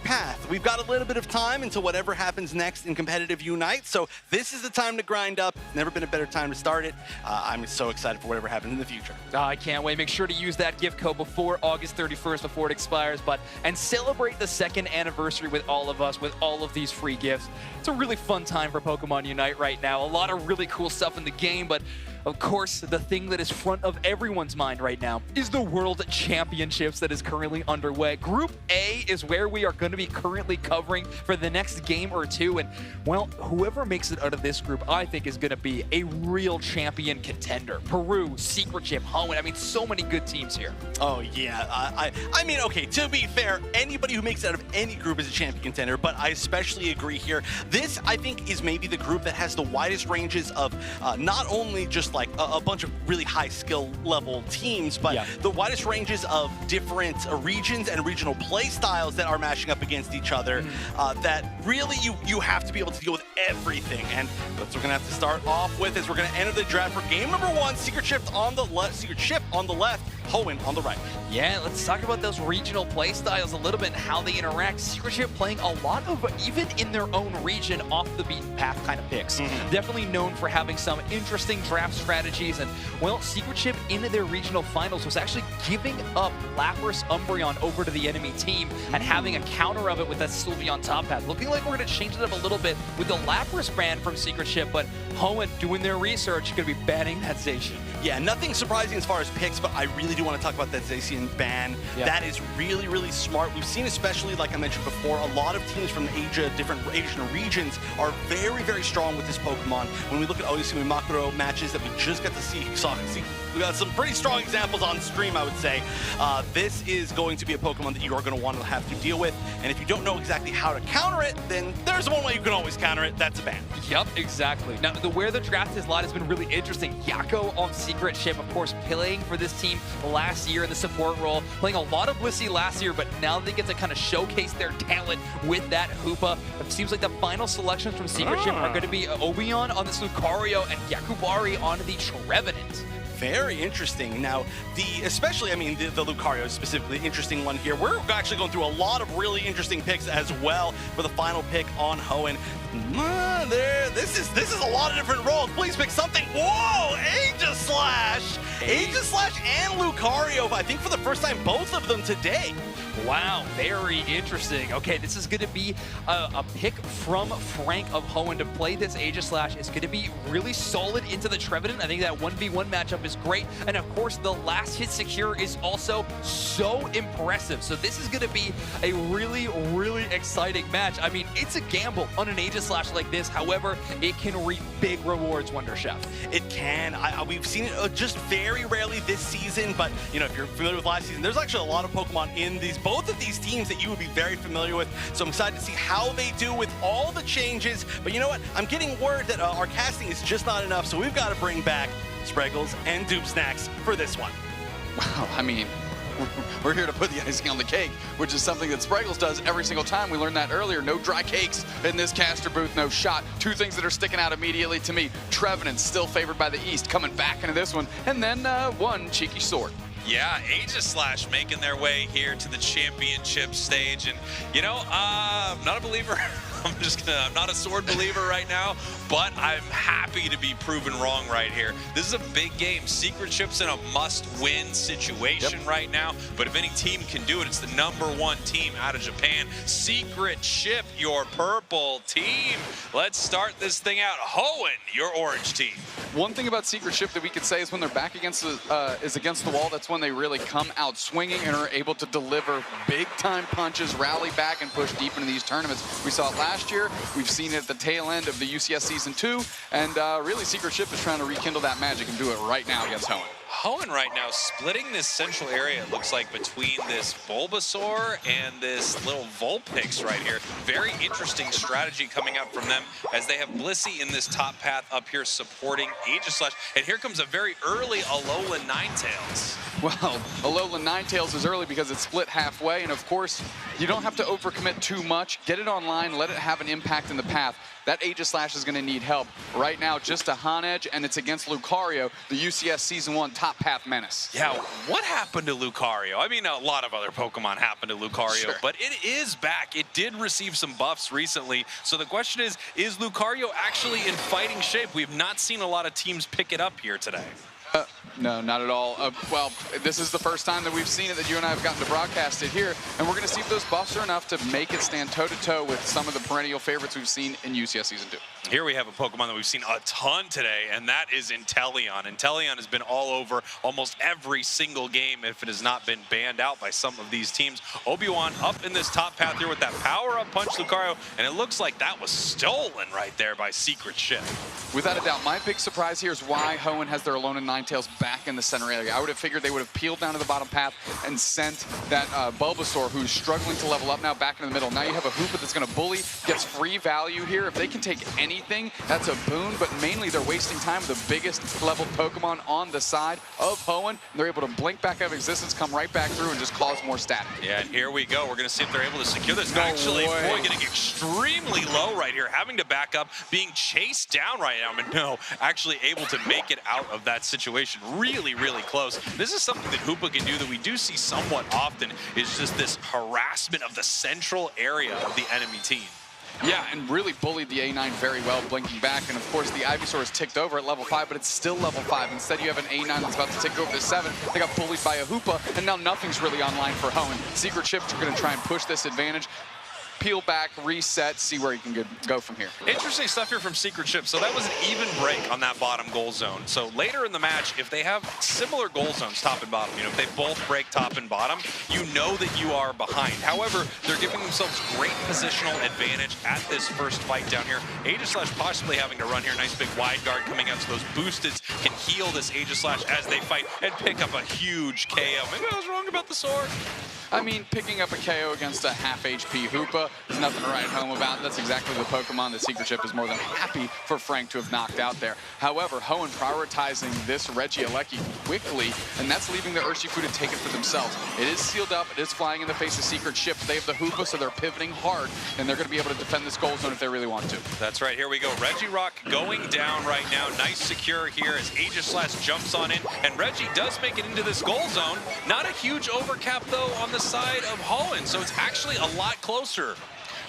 path. We've got a little bit of time until whatever happens next in competitive Unite. So this is the time to grind up. Never been a better time to start it. I'm so excited for whatever happens in the future. I can't wait. Make sure to use that gift code before August 31st, before it expires, and celebrate the 2nd anniversary with all of us, with all of these free gifts. It's a really fun time for Pokemon Unite right now. A lot of really cool stuff in the game, but of course, the thing that is front of everyone's mind right now is the World Championships that is currently underway. Group A is where we are going to be currently covering for the next game or two. And, well, whoever makes it out of this group, I think, is going to be a real champion contender. Peru, Secret Ship, Hoenn. I mean, so many good teams here. Oh, yeah. I mean, okay, to be fair, anybody who makes it out of any group is a champion contender, but I especially agree here. This, I think, is maybe the group that has the widest ranges of not only just like a bunch of really high skill level teams, but the widest ranges of different regions and regional play styles that are mashing up against each other, that really you have to be able to deal with everything. And that's what we're gonna have to start off with, as we're gonna enter the draft for game number 1. Secret Ship on the left, Hoenn on the right. Yeah, let's talk about those regional play styles a little bit and how they interact. Secret Ship playing a lot of, even in their own region, off the beaten path kind of picks. Definitely known for having some interesting draft strategies. And, well, Secret Ship in their regional finals was actually giving up Lapras Umbreon over to the enemy team and having a counter of it with that Sylveon top hat. Looking like we're going to change it up a little bit with the Lapras brand from Secret Ship, but Hoenn, doing their research, going to be banning that Zacian. Yeah, nothing surprising as far as picks, but I really do want to talk about that Zacian ban. That is really, really smart. We've seen, especially like I mentioned before, a lot of teams from Asia, different Asian regions, are very, very strong with this Pokemon. When we look at Oyasumi Makuro matches that we just got to see, we got some pretty strong examples on stream, I would say. This is going to be a Pokemon that you are going to want to have to deal with, and if you don't know exactly how to counter it, then there's one way you can always counter it. That's a ban. Yep, exactly. Now, where the draft has lied has been really interesting. Yakko on Secret Ship, of course, playing for this team last year in the support role, playing a lot of Blissey last year, but now they get to kind of showcase their talent with that Hoopa. It seems like the final selections from Secret Ship are going to be Obion on this Lucario and Yakubari on the Trevenant. Very interesting. Now, especially, I mean, the Lucario is specifically interesting one here. We're actually going through a lot of really interesting picks as well for the final pick on Hoenn. This is a lot of different roles. Please pick something. Whoa, Aegislash and Lucario. I think for the first time, both of them today. Wow, very interesting. Okay, this is going to be a pick from Frank of Hoenn to play this Aegislash. It's going to be really solid into the Trevenant. I think that 1v1 matchup is great. And of course, the last hit secure is also so impressive. So this is going to be a really, really exciting match. I mean, it's a gamble on an Aegislash like this. However, it can reap big rewards, Wonder Chef. It can. We've seen it just very rarely this season, but you know, if you're familiar with last season, there's actually a lot of Pokemon in both of these teams that you would be very familiar with. So I'm excited to see how they do with all the changes. But you know what? I'm getting word that our casting is just not enough, so we've got to bring back Spreggles and Doop Snacks for this one. Wow, I mean, we're here to put the icing on the cake, which is something that Spreggles does every single time. We learned that earlier. No dry cakes in this caster booth, no shot. Two things that are sticking out immediately to me. Trevenant still favored by the East, coming back into this one, and then one cheeky sword. Yeah, Aegislash making their way here to the championship stage. And, you know, I'm not a believer. I'm not a sword believer right now, but I'm happy to be proven wrong right here. This is a big game. Secret Ship's in a must-win situation right now, but if any team can do it, it's the #1 team out of Japan. Secret Ship, your purple team. Let's start this thing out. Hoenn, your orange team. One thing about Secret Ship that we could say is when they're back against the wall, that's when they really come out swinging and are able to deliver big-time punches, rally back, and push deep into these tournaments. We saw it last year. We've seen it at the tail end of the UCS Season 2, and really Secret Ship is trying to rekindle that magic and do it right now against Hoenn. Hoenn right now splitting this central area, it looks like, between this Bulbasaur and this little Vulpix right here. Very interesting strategy coming out from them as they have Blissey in this top path up here supporting Aegislash. And here comes a very early Alolan Ninetales. Well, Alolan Ninetales is early because it's split halfway, and of course, you don't have to overcommit too much. Get it online, let it have an impact in the path. That Aegislash is going to need help. Right now, just a Honedge, and it's against Lucario, the UCS Season 1 top path menace. Yeah, what happened to Lucario? I mean, a lot of other Pokemon happened to Lucario, but it is back. It did receive some buffs recently. So the question is Lucario actually in fighting shape? We've not seen a lot of teams pick it up here today. No, not at all. Well, this is the first time that we've seen it that you and I have gotten to broadcast it here, and we're going to see if those buffs are enough to make it stand toe-to-toe with some of the perennial favorites we've seen in UCS Season 2. Here we have a Pokemon that we've seen a ton today, and that is Inteleon. Inteleon has been all over almost every single game if it has not been banned out by some of these teams. Obi-Wan up in this top path here with that power-up punch Lucario, and it looks like that was stolen right there by Secret Ship. Without a doubt, my big surprise here is why Hoenn has their Alolan Ninetales back in the center area. I would have figured they would have peeled down to the bottom path and sent that Bulbasaur, who's struggling to level up now, back in the middle. Now you have a Hoopa that's going to bully, gets free value here. If they can take anything, that's a boon, but mainly they're wasting time with the biggest leveled Pokemon on the side of Hoenn. They're able to blink back out of existence, come right back through, and just cause more static. Yeah, and here we go. We're going to see if they're able to secure this. Actually, boy, getting extremely low right here, having to back up, being chased down right now. But no, actually able to make it out of that situation. Really, really close. This is something that Hoopa can do that we do see somewhat often, is just this harassment of the central area of the enemy team. Yeah, and really bullied the A9 very well, blinking back. And of course, the Ivysaur is ticked over at level 5, but it's still level 5. Instead, you have an A9 that's about to tick over to 7. They got bullied by a Hoopa, and now nothing's really online for Hoenn. Secret Ship's are going to try and push this advantage. Peel back, reset, see where you can go from here. Interesting stuff here from Secret Ship. So that was an even break on that bottom goal zone. So later in the match, if they have similar goal zones, top and bottom, you know, if they both break top and bottom, you know that you are behind. However, they're giving themselves great positional advantage at this first fight down here. Aegislash possibly having to run here. Nice big wide guard coming out, so those boosteds can heal this Aegislash as they fight and pick up a huge KO. Maybe I was wrong about the sword. I mean, picking up a KO against a half HP Hoopa is nothing to write home about. That's exactly the Pokemon that Secret Ship is more than happy for Frank to have knocked out there. However, Hoenn prioritizing this Regieleki quickly, and that's leaving the Urshifu to take it for themselves. It is sealed up, it is flying in the face of Secret Ship. They have the Hoopa, so they're pivoting hard, and they're going to be able to defend this goal zone if they really want to. That's right, here we go. Regirock going down right now. Nice secure here as Aegislash jumps on in, and Reggie does make it into this goal zone. Not a huge overcap, though, on the side of Hoenn, so it's actually a lot closer.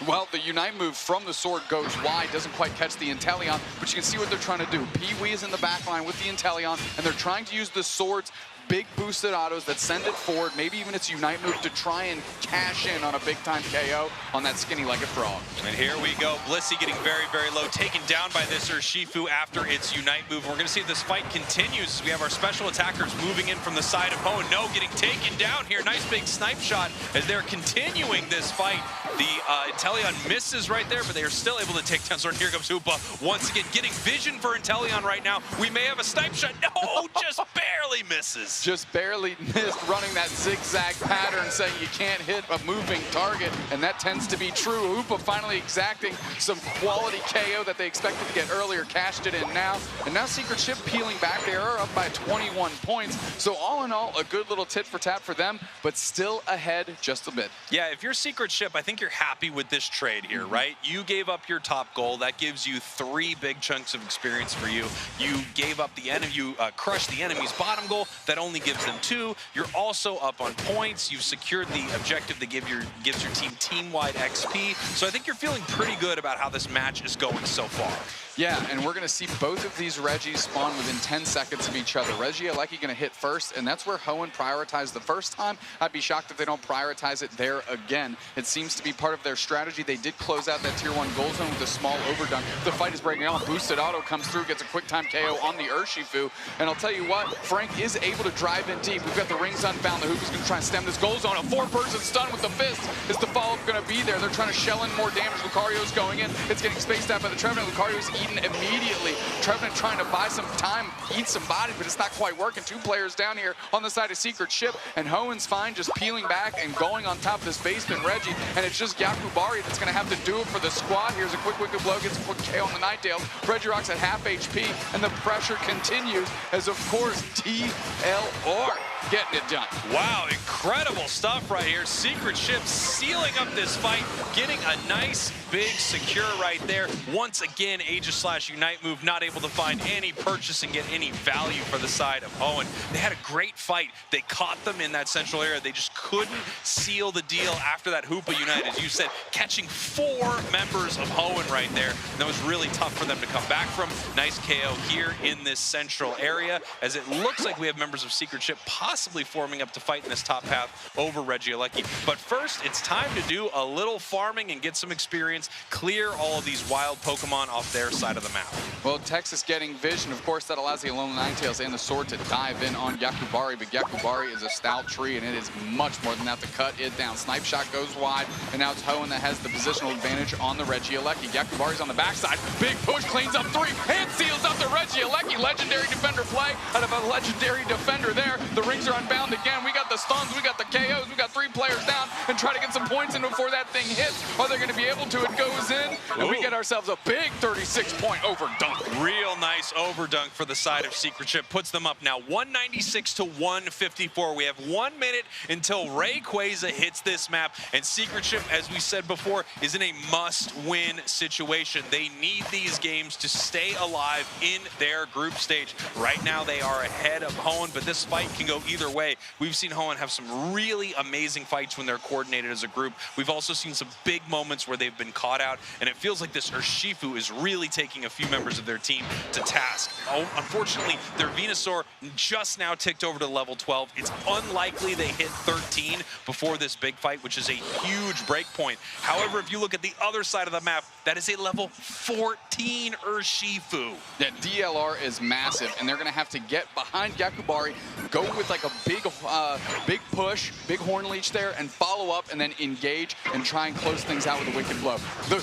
Well, the Unite move from the sword goes wide, doesn't quite catch the Inteleon, but you can see what they're trying to do. Pee-wee is in the back line with the Inteleon, and they're trying to use the sword's big boosted autos that send it forward, maybe even its Unite move to try and cash in on a big-time KO on that skinny-legged frog. And here we go. Blissey getting very, very low, taken down by this Urshifu after its Unite move. We're going to see if this fight continues as we have our special attackers moving in from the side of Hoenn. No, getting taken down here. Nice big snipe shot as they're continuing this fight. The Inteleon misses right there, but they are still able to take down Sword. Here comes Hoopa once again, getting vision for Inteleon right now. We may have a snipe shot. No, just barely misses. Just barely missed, running that zigzag pattern, saying you can't hit a moving target, and that tends to be true. Hoopa finally exacting some quality KO that they expected to get earlier, cashed it in now, and now Secret Ship peeling back. They are up by 21 points, so all in all, a good little tit for tat for them, but still ahead just a bit. Yeah, if you're Secret Ship, I think you're happy with this trade here, right? You gave up your top goal. That gives you 3 big chunks of experience for you. You gave up the enemy, you crushed the enemy's bottom goal. That only gives them 2. You're also up on points. You've secured the objective that gives your team team-wide XP. So I think you're feeling pretty good about how this match is going so far. Yeah, and we're going to see both of these Regis spawn within 10 seconds of each other. Regieleki going to hit first, and that's where Hoenn prioritized the first time. I'd be shocked if they don't prioritize it there again. It seems to be part of their strategy. They did close out that tier 1 goal zone with a small overdunk. The fight is breaking out. Boosted auto comes through, gets a quick time KO on the Urshifu. And I'll tell you what, Frank is able to drive in deep. We've got the rings unbound. The Hoop is going to try and stem this goal zone. A 4-person stun with the fist. Is the follow-up going to be there? They're trying to shell in more damage. Lucario's going in. It's getting spaced out by the Trevenant. Lucario's eaten immediately. Trevenant trying to buy some time, eat some body, but it's not quite working. 2 players down here on the side of Secret Ship, and Hoenn's fine, just peeling back and going on top of this basement Reggie, and it's just Yakubari that's going to have to do it for the squad. Here's a quick wicked blow, gets a quick KO on the Ninetales. Regirock's at half HP, and the pressure continues as, of course, TLR getting it done. Wow, incredible stuff right here. Secret Ship sealing up this fight, getting a nice, big secure right there. Once again, Aegis/Unite move, not able to find any purchase and get any value for the side of Hoenn. They had a great fight. They caught them in that central area. They just couldn't seal the deal after that Hoopa Unite, as you said, catching 4 members of Hoenn right there. And that was really tough for them to come back from. Nice KO here in this central area, as it looks like we have members of Secret Ship possibly forming up to fight in this top path over Regieleki. But first, it's time to do a little farming and get some experience, clear all of these wild Pokemon off their side of the map. Well, Texas getting vision. Of course, that allows the Alolan Ninetales and the Sword to dive in on Yakubari, but Yakubari is a stout tree, and it is much more than that to cut it down. Snipe shot goes wide, and now it's Hoenn that has the positional advantage on the Regieleki. Yakubari's on the backside. Big push, cleans up 3, and seals up the Regieleki. Legendary defender play out of a legendary defender there. The rings are unbound again. We got the stuns, we got the KOs, we got 3 players down, and try to get some points in before that thing hits. Are they going to be able to? It goes in, and we get ourselves a big 36-point overdunk. Real nice overdunk for the side of Secret Ship. Puts them up now 196 to 154. We have 1 minute until Rayquaza hits this map, and Secret Ship, as we said before, is in a must-win situation. They need these games to stay alive in their group stage. Right now, they are ahead of Hoenn, but this fight can go either way. We've seen Hoenn have some really amazing fights when they're coordinated as a group. We've also seen some big moments where they've been caught out, and it feels like this Urshifu is really taking a few members of their team to task. Oh, unfortunately, their Venusaur just now ticked over to level 12. It's unlikely they hit 13 before this big fight, which is a huge break point. However, if you look at the other side of the map, that is a level 14 Urshifu. Yeah, DLR is massive, and they're going to have to get behind Yakubari, go with like a big push, big Horn Leech there, and follow up, and then engage and try and close things out with a wicked blow. The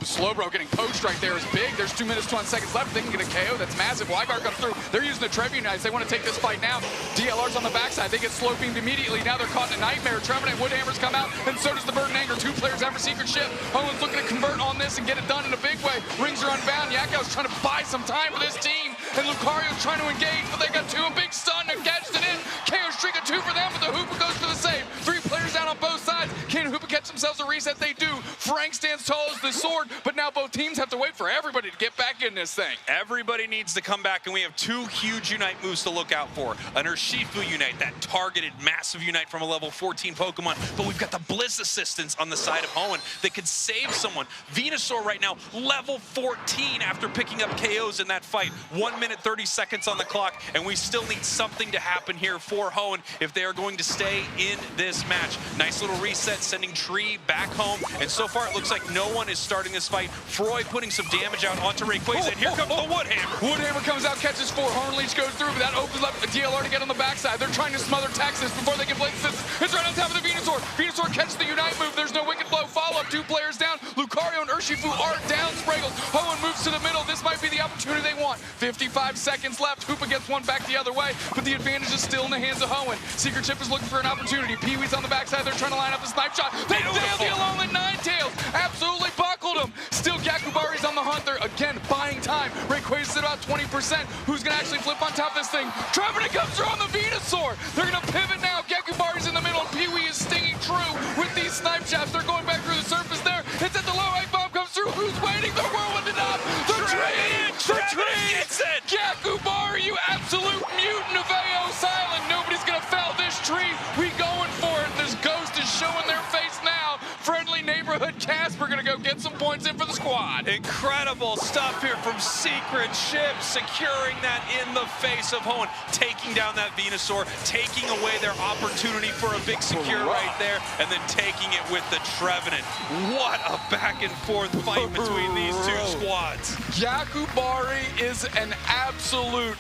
Slowbro getting poached right there is big. There's 2 minutes, 20 seconds left. They can get a KO. That's massive. Wygar comes through. They're using the Trev Unites. They want to take this fight now. DLR's on the backside. They get slow beamed immediately. Now they're caught in a nightmare. Trevenant Woodhammers come out, and so does the Burden Anger. 2 players out for Secret Ship. Hoenn's looking to convert on this and get it done in a big way. Rings are unbound. Yako's trying to buy some time for this team, and Lucario's trying to engage, but they got 2, a big stun and catched it in. KO streak of 2 for them, but the Hoopa goes for the save. 3 players down on both sides. Can Hoopa catch themselves a reset? They do. Frank stands tall as the sword, but now both teams have to wait for everybody to get back in this thing. Everybody needs to come back, and we have 2 huge Unite moves to look out for. An Urshifu Unite, that targeted massive Unite from a level 14 Pokemon, but we've got the Blizz Assistance on the side of Hoenn that could save someone. Venusaur right now, level 14 after picking up KOs in that fight. 1 minute, 30 seconds on the clock, and we still need something to happen here for Hoenn if they are going to stay in this match. Nice little reset, sending Tree 3 back home, and so far it looks like no one is starting this fight. Froy putting some damage out onto Rayquaza, and here comes the Woodhammer. Woodhammer comes out, catches 4. Hornleech goes through, but that opens up a DLR to get on the backside. They're trying to smother Texas before they can place this. It's right on top of the Venusaur. Venusaur catches the Unite move. There's no Wicked Blow follow-up. 2 players down. Lucario and Urshifu are down. Spraggles. Hoenn moves to the middle. This might be the opportunity they want. 55 seconds left. Hoopa gets one back the other way, but the advantage is still in the hands of Hoenn. Secret Chip is looking for an opportunity. Pee-wee's on the backside. They're trying to line up a snipe shot. They nailed the Alolan Ninetales. Absolutely buckled him. Still, Gakubari's on the hunt. They're, again, buying time. Rayquaza's at about 20%. Who's going to actually flip on top of this thing? Trevenant comes through on the Venusaur. They're going to pivot now. Gakubari's in the middle, and Pee-wee is stinging true with these snipe shots. They're going back through the surface there. It's at the low. Egg bomb comes through. Who's waiting? The whirlwind it up. The tree! The tree! Gakubari, you absolute mutant of AO Silent. Nobody's going to fell this tree. We going for it. This ghost is showing their face now. Friendly neighborhood Casper going to go get some points in for the squad. Incredible stuff here from Secret Chip, securing that in the face of Hoenn, taking down that Venusaur, taking away their opportunity for a big secure right there, and then taking it with the Trevenant. What a back and forth fight between these two squads. Gakubari is an absolute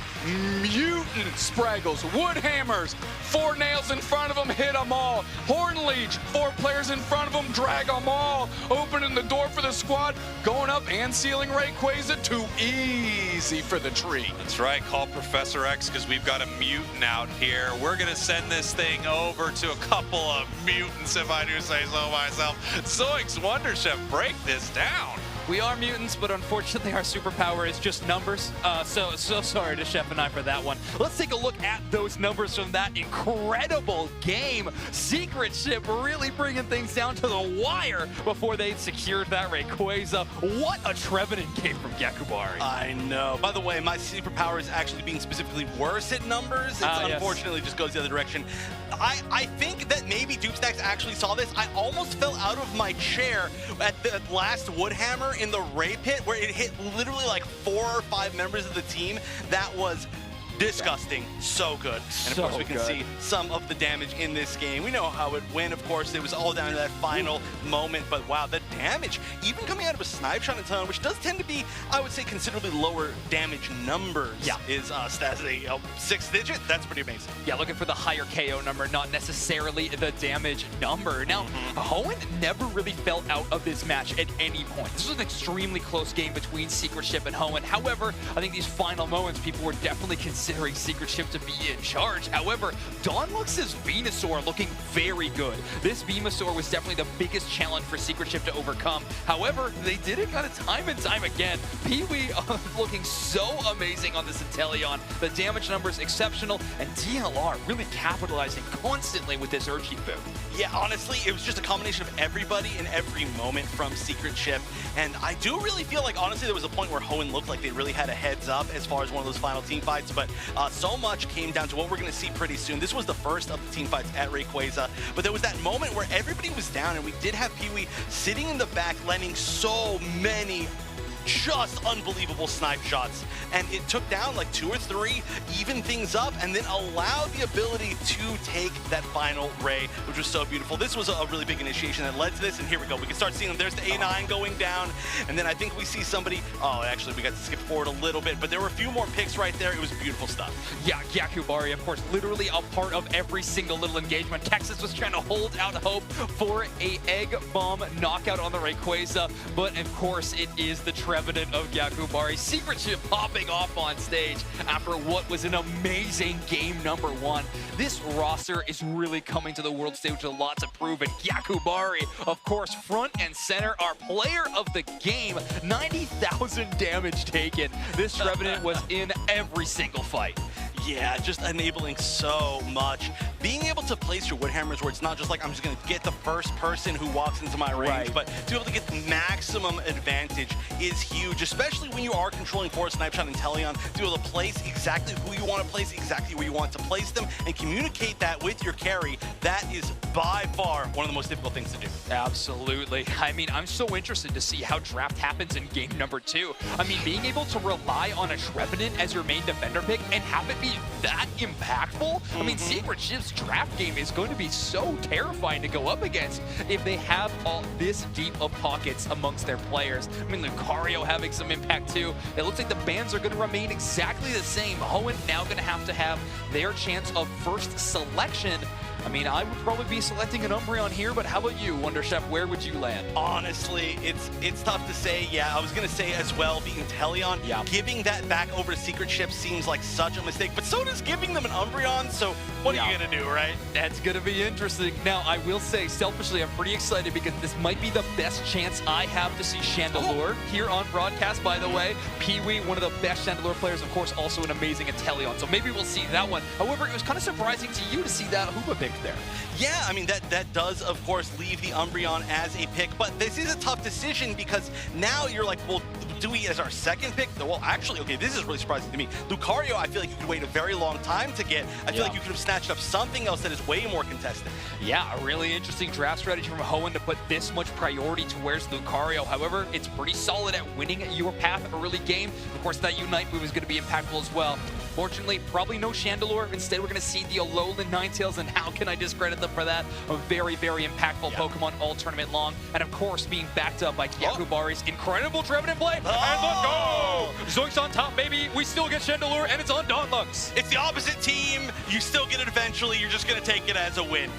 mutant. Spraggles, Woodhammers, 4 nails in front of him, hit them all. Hornleech, 4 players in front of him, drag them all. Opening the door for the squad, going up and sealing Rayquaza. Too easy for the tree. That's right, call Professor X because we've got a mutant out here. We're gonna send this thing over to a couple of mutants, if I do say so myself. Zoinks Wonder Chef, break this down. We are mutants, but unfortunately our superpower is just numbers. So sorry to Chef and I for that one. Let's take a look at those numbers from that incredible game. Secret Chip really bringing things down to the wire before they secured that Rayquaza. What a Trevenant game from Gakubari. I know. By the way, my superpower is actually being specifically worse at numbers. It's unfortunately just goes the other direction. I think that maybe Dupestacks actually saw this. I almost fell out of my chair at the last Woodhammer in the Ray Pit, where it hit literally like 4 or 5 members of the team. That was disgusting. So good. And of course we can see some of the damage in this game. We know how it went. Of course, it was all down to that final moment, but wow, the damage, even coming out of a snipe shot in ton, which does tend to be, I would say, considerably lower damage numbers, is stats a 6 digit. That's pretty amazing. Yeah, looking for the higher KO number, not necessarily the damage number. Now, Hoenn never really fell out of this match at any point. This was an extremely close game between Secret Chip and Hoenn. However, I think these final moments, people were definitely considering Secret Chip to be in charge. However, Dawnlux's Venusaur looking very good. This Venusaur was definitely the biggest challenge for Secret Chip to overcome. However, they did it kind of time and time again. Pee-wee looking so amazing on this Inteleon. The damage numbers exceptional, and DLR really capitalizing constantly with this Urshifu. Yeah, honestly, it was just a combination of everybody in every moment from Secret Chip. And I do really feel like, honestly, there was a point where Hoenn looked like they really had a heads up as far as one of those final team fights. But so much came down to what we're going to see pretty soon. This was the first of the team fights at Rayquaza. But there was that moment where everybody was down, and we did have Pee-wee sitting in the back, landing so many just unbelievable snipe shots, and it took down like 2 or 3, even things up, and then allowed the ability to take that final ray, which was so beautiful. This was a really big initiation that led to this, and here we go. We can start seeing them. There's the A9 going down, and then I think we see somebody, oh, actually we got to skip forward a little bit, but there were a few more picks right there. It was beautiful stuff. Yeah, Gakubari, of course, literally a part of every single little engagement. Texas was trying to hold out hope for a egg bomb knockout on the Rayquaza, but of course it is the Trevenant of Gakubari. Secret Chip popping off on stage after what was an amazing game number 1. This roster is really coming to the world stage with a lot to prove, and Gakubari, of course, front and center, our player of the game. 90,000 damage taken. This Trevenant was in every single fight. Yeah, just enabling so much. Being able to place your Woodhammers where it's not just like, I'm just going to get the first person who walks into my range, but to be able to get the maximum advantage is huge, especially when you are controlling Forest Snipe Shot and Inteleon, to be able to place exactly who you want to place, exactly where you want to place them, and communicate that with your carry. That is by far one of the most difficult things to do. Absolutely. I mean, I'm so interested to see how draft happens in game number 2. I mean, being able to rely on a Trevenant as your main defender pick and have it be that impactful. I mean, Secret Chip's draft game is going to be so terrifying to go up against if they have all this deep of pockets amongst their players. I mean, Lucario having some impact too. It looks like the bans are going to remain exactly the same. Hoenn now going to have their chance of first selection. I mean, I would probably be selecting an Umbreon here, but how about you, Wonder Chef? Where would you land? Honestly, it's tough to say. Yeah, I was going to say as well, the Inteleon. Yeah. Giving that back over to Secret Ship seems like such a mistake, but so does giving them an Umbreon, so what are you going to do, right? That's going to be interesting. Now, I will say, selfishly, I'm pretty excited because this might be the best chance I have to see Chandelure here on broadcast, by the way. Pee-wee, one of the best Chandelure players, of course, also an amazing Inteleon, so maybe we'll see that one. However, it was kind of surprising to you to see that Hoopa pick there. Yeah, I mean, that does, of course, leave the Umbreon as a pick, but this is a tough decision because now you're like, well, do we as our second pick? Well, actually, okay, this is really surprising to me. Lucario, I feel like you could wait a very long time to get. I feel like you could have snatched up something else that is way more contested. Yeah, a really interesting draft strategy from Hoenn to put this much priority towards Lucario. However, it's pretty solid at winning your path early game. Of course, that Unite move is going to be impactful as well. Fortunately, probably no Chandelure. Instead, we're going to see the Alolan Ninetales, and how can I discredit them for that? A very, very impactful Pokemon all tournament long. And of course, being backed up by Yakubari's incredible Trevenant play. And let's go! Zoinks on top, baby. We still get Chandelure, and it's on Dawnlux. It's the opposite team. You still get it eventually. You're just going to take it as a win.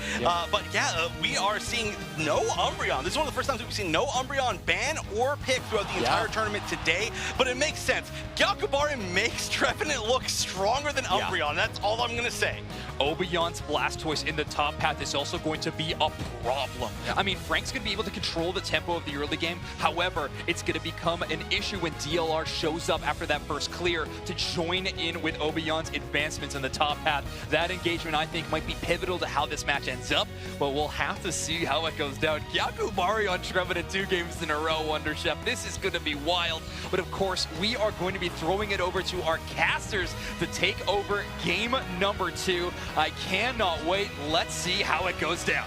But yeah, we are seeing no Umbreon. This is one of the first times we've seen no Umbreon ban or pick throughout the entire tournament today. But it makes sense. Yakubari makes Trevenant look stronger than Umbreon. That's all I'm going to say. Obeon's Blastoise in the top path is also going to be a problem. I mean, Frank's going to be able to control the tempo of the early game. However, it's going to become an issue when DLR shows up after that first clear to join in with Obeon's advancements in the top path. That engagement, I think, might be pivotal to how this match ends up, but we'll have to see how it goes down. Yakubari on Trevenant 2 games in a row, Wonder Chef. This is going to be wild. But of course, we are going to be throwing it over to our casters to take over game number 2. I cannot wait. Let's see how it goes down.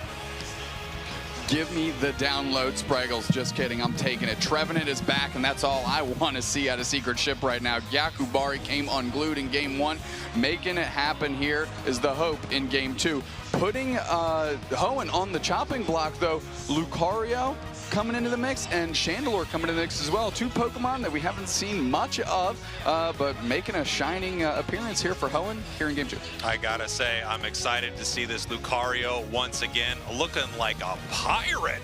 Give me the download, Spraggles. Just kidding, I'm taking it. Trevenant is back, and that's all I want to see out of Secret Ship right now. Yakubari came unglued in game 1. Making it happen here is the hope in game 2. Putting Hoenn on the chopping block, though. Lucario coming into the mix, and Chandelure coming into the mix as well. 2 Pokemon that we haven't seen much of, but making a shining appearance here for Hoenn here in game 2. I gotta say, I'm excited to see this Lucario once again looking like a pirate.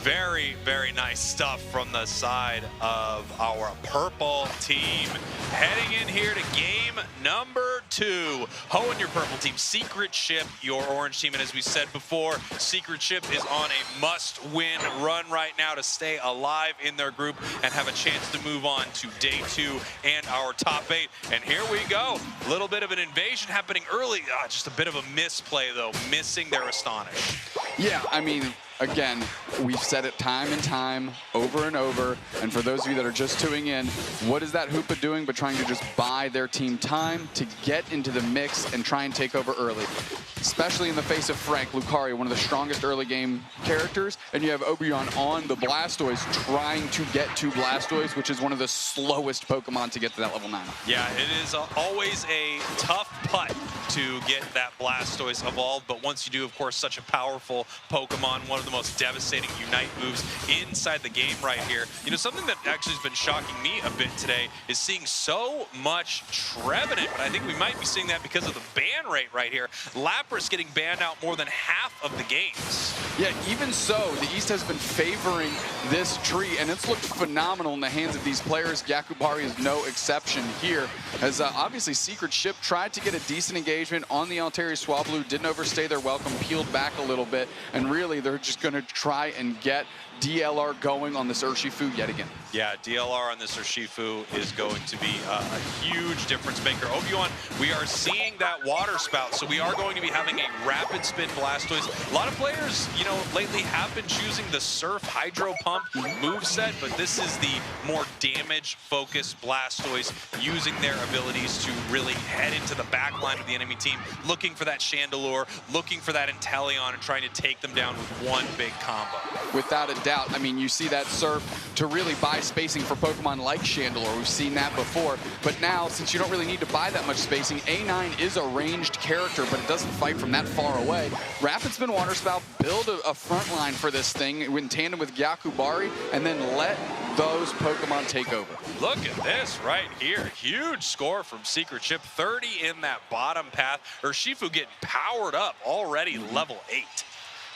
Very, very nice stuff from the side of our purple team. Heading in here to game number 2. Hoenn, your purple team. Secret Ship, your orange team. And as we said before, Secret Ship is on a must-win run right now to stay alive in their group and have a chance to move on to day 2 and our top 8. And here we go. A little bit of an invasion happening early. Just a bit of a misplay, though. Missing their Astonish. Yeah, I mean, again, we've said it time and time, over and over, and for those of you that are just tuning in, what is that Hoopa doing but trying to just buy their team time to get into the mix and try and take over early? Especially in the face of Frank, Lucario, one of the strongest early game characters, and you have Obeon on the Blastoise trying to get to Blastoise, which is one of the slowest Pokemon to get to that level 9. Yeah, it is always a tough putt to get that Blastoise evolved, but once you do, of course, such a powerful Pokemon, one of the most devastating Unite moves inside the game right here. You know, something that actually has been shocking me a bit today is seeing so much Trevenant, but I think we might be seeing that because of the ban rate right here. Lapras getting banned out more than half of the games. Yeah, even so, the East has been favoring this tree, and it's looked phenomenal in the hands of these players. Yakubari is no exception here, as obviously Secret Ship tried to get a decent engagement on the Altaria Swablu, didn't overstay their welcome, peeled back a little bit, and really they're just going to try and get DLR going on this Urshifu yet again. Yeah, DLR on this Urshifu is going to be a huge difference maker. Obeon, we are seeing that water spout, so we are going to be having a rapid spin Blastoise. A lot of players, you know, lately have been choosing the Surf Hydro Pump moveset, but this is the more damage-focused Blastoise, using their abilities to really head into the back line of the enemy team, looking for that Chandelure, looking for that Inteleon, and trying to take them down with one big combo. Without a doubt. out. I mean, you see that surf to really buy spacing for Pokemon like Chandelure. We've seen that before. But now, since you don't really need to buy that much spacing, A9 is a ranged character, but it doesn't fight from that far away. Rapid Spin Water Spout, build a front line for this thing in tandem with Gyakubari, and then let those Pokemon take over. Look at this right here. Huge score from Secret Chip. 30 in that bottom path. Urshifu getting powered up already, level 8.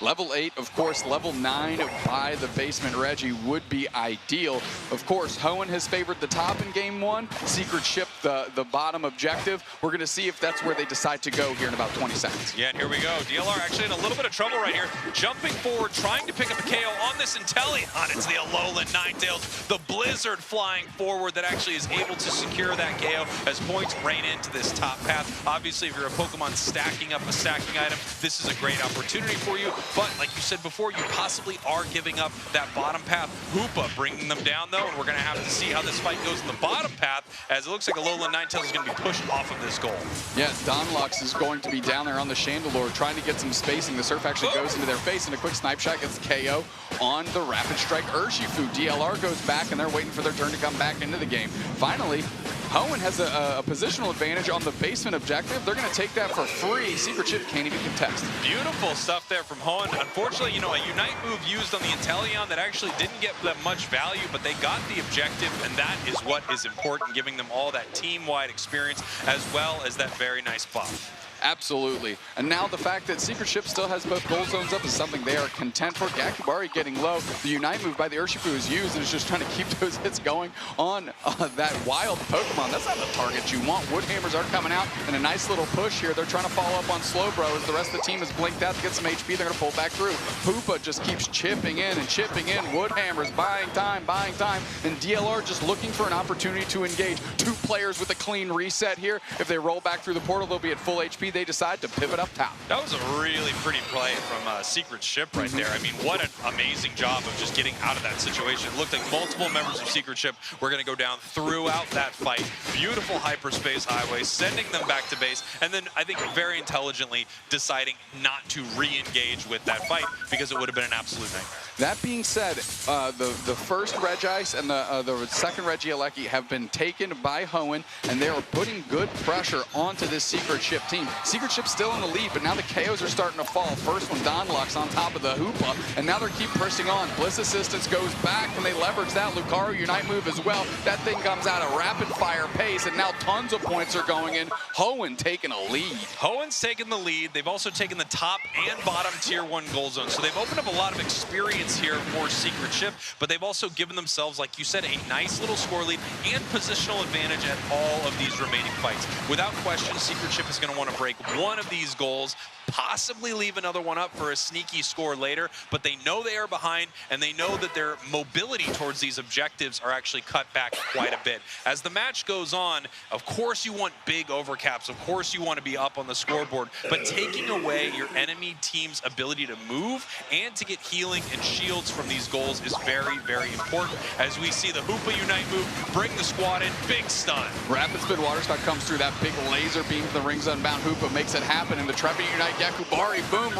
Level 8, of course, level 9 by the Basement Reggie would be ideal. Of course, Hoenn has favored the top in game 1. Secret Chip, the bottom objective. We're going to see if that's where they decide to go here in about 20 seconds. Yeah, and here we go. DLR actually in a little bit of trouble right here. Jumping forward, trying to pick up a KO on this Inteleon. It's the Alolan Ninetales, the Blizzard flying forward that actually is able to secure that KO as points rain into this top path. Obviously, if you're a Pokemon stacking up a stacking item, this is a great opportunity for you. But like you said before, you possibly are giving up that bottom path. Hoopa bringing them down, though, and we're going to have to see how this fight goes in the bottom path, as it looks like Alolan Ninetales is going to be pushed off of this goal. Yeah, Donlux is going to be down there on the Chandelure trying to get some spacing. The surf actually goes into their face, and a quick snipe shot gets KO on the Rapid Strike Urshifu. DLR goes back, and they're waiting for their turn to come back into the game. Finally, Hoenn has a positional advantage on the basement objective. They're going to take that for free. Secret Chip can't even contest. Beautiful stuff there from Hoenn. Unfortunately, you know, a Unite move used on the Inteleon that actually didn't get that much value, but they got the objective, and that is what is important, giving them all that team-wide experience as well as that very nice buff. Absolutely. And now the fact that Secret Chip still has both gold zones up is something they are content for. Gyakubari getting low. The Unite move by the Urshifu is used and is just trying to keep those hits going on that wild Pokemon. That's not the target you want. Woodhammers are coming out in a nice little push here. They're trying to follow up on Slowbro as the rest of the team has blinked out to get some HP. They're going to pull back through. Hoopa just keeps chipping in and chipping in. Woodhammers buying time. And DLR just looking for an opportunity to engage. 2 players with a clean reset here. If they roll back through the portal, they'll be at full HP. They decide to pivot up top. That was a really pretty play from Secret Chip right there. I mean, what an amazing job of just getting out of that situation. It looked like multiple members of Secret Chip were going to go down throughout that fight. Beautiful hyperspace highway, sending them back to base, and then I think very intelligently deciding not to re-engage with that fight because it would have been an absolute nightmare. That being said, the first Regice and the second Regieleki have been taken by Hoenn, and they are putting good pressure onto this Secret Chip team. Secret Chip's still in the lead, but now the KOs are starting to fall. First one, Donlux on top of the Hoopa, and now they keep pressing on. Bliss Assistance goes back, and they leverage that Lucario Unite move as well. That thing comes out at rapid fire pace, and now tons of points are going in. Hoenn taking a lead. Hoenn's taken the lead. They've also taken the top and bottom tier 1 gold zone, so they've opened up a lot of experience here for Secret Chip, but they've also given themselves, like you said, a nice little score lead and positional advantage at all of these remaining fights. Without question, Secret Chip is going to want to break one of these goals, possibly leave another one up for a sneaky score later, but they know they are behind, and they know that their mobility towards these objectives are actually cut back quite a bit. As the match goes on, of course you want big overcaps, of course you want to be up on the scoreboard, but taking away your enemy team's ability to move and to get healing and shields from these goals is very, very important. As we see the Hoopa Unite move, bring the squad in, big stun. Rapid Spin Water Spout comes through, that big laser beam to the Rings Unbound. Hoopa makes it happen, and the Trevenant Unite Gyakubari, boom,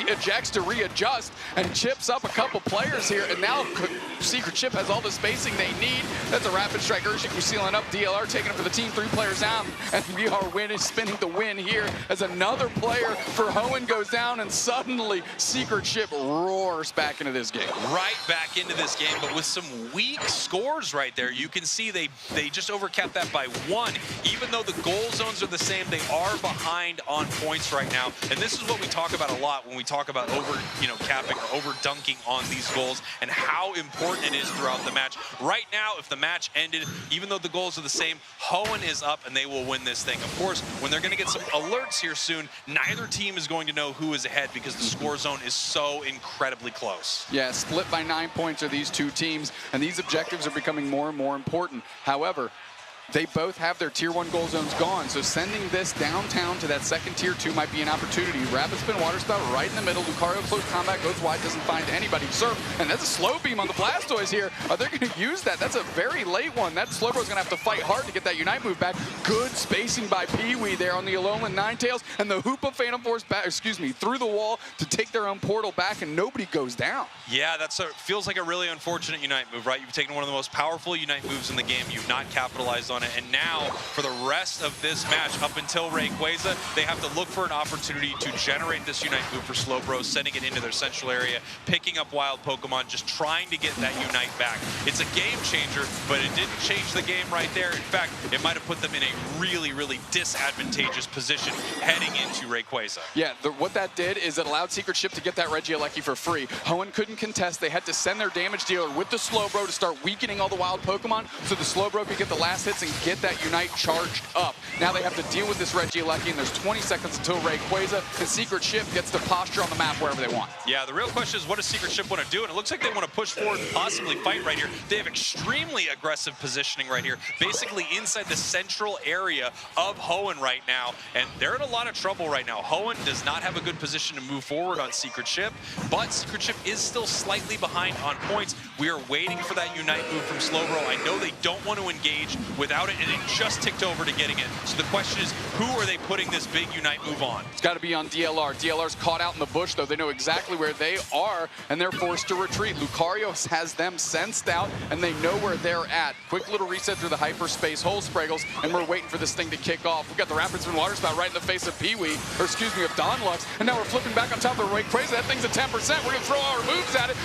ejects to readjust, and chips up a couple players here, and now Secret Chip has all the spacing they need. That's a Rapid Strike Urshifu sealing up. DLR taking it for the team, 3 players out, and we are spinning the win here as another player for Hoenn goes down, and suddenly Secret Chip roars back into this game. Right back into this game, but with some weak scores right there. You can see they just overcapped that by 1. Even though the goal zones are the same, they are behind on points right now. And this is what we talk about a lot when we talk about capping or over dunking on these goals and how important it is throughout the match. Right now, if the match ended, even though the goals are the same, Hoenn is up and they will win this thing. Of course, when they're going to get some alerts here soon, neither team is going to know who is ahead because the score zone is so incredibly close. Yeah, split by 9 points are these 2 teams, and these objectives are becoming more and more important. However, they both have their tier 1 goal zones gone, so sending this downtown to that second tier 2 might be an opportunity. Rapid spin, water spout right in the middle. Lucario close combat, goes wide, doesn't find anybody. Surf, and that's a slow beam on the Blastoise here. Are they going to use that? That's a very late one. That Slowbro's going to have to fight hard to get that Unite move back. Good spacing by Pee-wee there on the Alolan Ninetales, and the Hoopa Phantom Force back, through the wall to take their own portal back, and nobody goes down. Yeah, feels like a really unfortunate Unite move, right? You've taken one of the most powerful Unite moves in the game. You've not capitalized on it. And now, for the rest of this match, up until Rayquaza, they have to look for an opportunity to generate this Unite move for Slowbro, sending it into their central area, picking up wild Pokemon, just trying to get that Unite back. It's a game changer, but it didn't change the game right there. In fact, it might have put them in a really, really disadvantageous position heading into Rayquaza. Yeah, what that did is it allowed Secret Ship to get that Regieleki for free. Hoenn couldn't contest. They had to send their damage dealer with the Slowbro to start weakening all the wild Pokemon so the Slowbro could get the last hits and get that Unite charged up. Now they have to deal with this Regieleki, and there's 20 seconds until Rayquaza, and Secret Ship gets to posture on the map wherever they want. Yeah, the real question is, what does Secret Ship want to do? And it looks like they want to push forward and possibly fight right here. They have extremely aggressive positioning right here, basically inside the central area of Hoenn right now, and they're in a lot of trouble right now. Hoenn does not have a good position to move forward on Secret Ship, but Secret Ship is still slightly behind on points. We are waiting for that Unite move from Slowbro. I know they don't want to engage without it, and it just ticked over to getting it. So the question is, who are they putting this big Unite move on? It's got to be on DLR. DLR's caught out in the bush, though. They know exactly where they are, and they're forced to retreat. Lucario has them sensed out, and they know where they're at. Quick little reset through the hyperspace hole, Spraggles, and we're waiting for this thing to kick off. We got the Rapid Spin Water Spout right in the face of Pee-wee, or excuse me, of Donlux, and now we're flipping back on top of the Rayquaza. That thing's at 10%. We're going to throw our moves at it.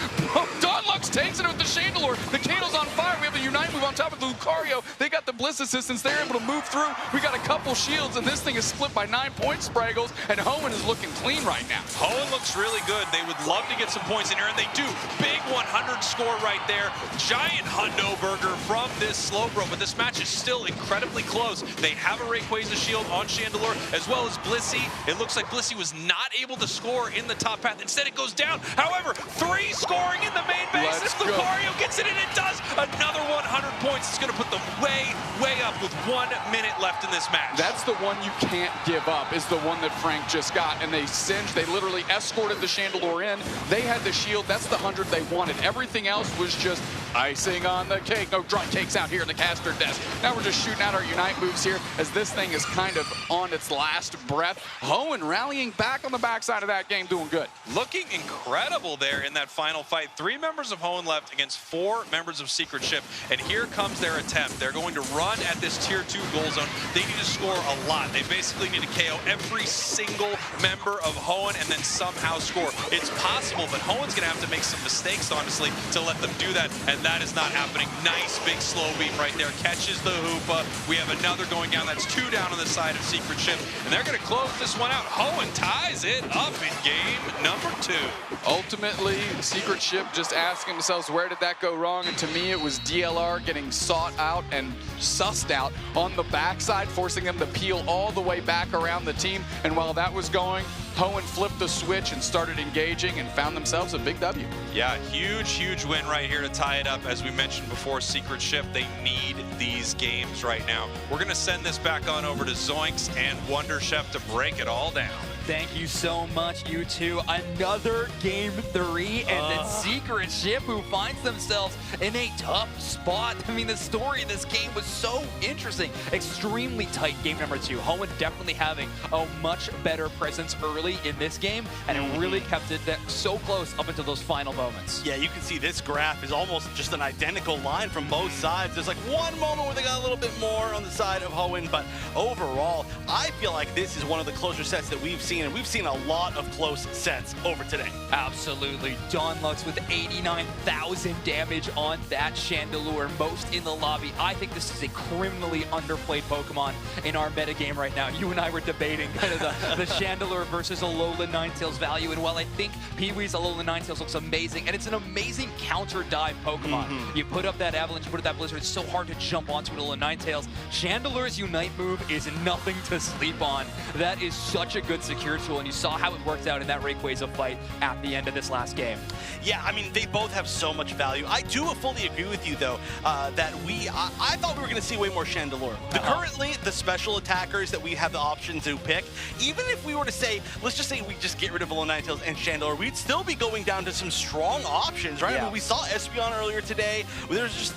Donlux takes it with the Chandelure. The Candle's on fire. We have the Unite move on top of the Lucario. They got the Bliss assistance. They're able to move through. We got a couple shields, and this thing is split by 9 points, Spraggles, and Hoenn is looking clean right now. Hoenn looks really good. They would love to get some points in here, and they do. Big 100 score right there. Giant hundo burger from this Slowbro, but this match is still incredibly close. They have a Rayquaza shield on Chandelure, as well as Blissey. It looks like Blissey was not able to score in the top path. Instead, it goes down. However, 3 scoring in the main base. If Lucario gets it, and it does, another 100 points. It's going to put them way, way up with 1 minute left in this match. That's the one you can't give up, is the one that Frank just got, and they singed. They literally escorted the Chandelure in. They had the shield. That's the 100 they wanted. Everything else was just icing on the cake. No dry cakes out here in the caster desk. Now we're just shooting out our Unite moves here as this thing is kind of on its last breath. Hoenn rallying back on the backside of that game, doing good. Looking incredible there in that final fight. 3 members of Hoenn left against 4 members of Secret Ship, and here comes their attempt. They're going to run at this tier 2 goal zone. They need to score a lot. They basically need to KO every single member of Hoenn and then somehow score. It's possible, but Hoenn's going to have to make some mistakes, honestly, to let them do that, and that is not happening. Nice big slow beam right there. Catches the Hoopa. We have another going down. That's 2 down on the side of Secret Ship, and they're going to close this one out. Hoenn ties it up in game number 2. Ultimately, Secret Ship just asking themselves, where did that go wrong? And to me, it was DLR getting sought out and sussed out on the backside, forcing them to peel all the way back around the team. And while that was going, Hoenn flipped the switch and started engaging and found themselves a big W. Yeah, huge, huge win right here to tie it up. As we mentioned before, Secret Ship, they need these games right now. We're going to send this back on over to Zoinks and Wonder Chef to break it all down. Thank you so much, you two. Another game 3, and then Secret Ship, who finds themselves in a tough spot. I mean, the story of this game was so interesting. Extremely tight game number 2. Hoenn definitely having a much better presence early in this game, and it really kept it so close up until those final moments. Yeah, you can see this graph is almost just an identical line from both sides. There's like one moment where they got a little bit more on the side of Hoenn, but overall, I feel like this is one of the closer sets that we've seen, and we've seen a lot of close sets over today. Absolutely. Donlux with 89,000 damage on that Chandelure, most in the lobby. I think this is a criminally underplayed Pokemon in our metagame right now. You and I were debating kind of the Chandelure versus Alolan Ninetales value, and while I think Pee-wee's Alolan Ninetales looks amazing, and it's an amazing counter dive Pokemon. You put up that Avalanche, you put up that Blizzard, it's so hard to jump onto an Alolan Ninetales. Chandelure's Unite move is nothing to sleep on. That is such a good security Cure tool, and you saw how it worked out in that Rayquaza fight at the end of this last game. Yeah, I mean, they both have so much value. I do fully agree with you, though, that I thought we were going to see way more Chandelure. Currently, the special attackers that we have the option to pick, even if we were to say, let's just say we just get rid of Alolan Ninetales and Chandelure, we'd still be going down to some strong options, right? Yeah. I mean, we saw Espeon earlier today. There's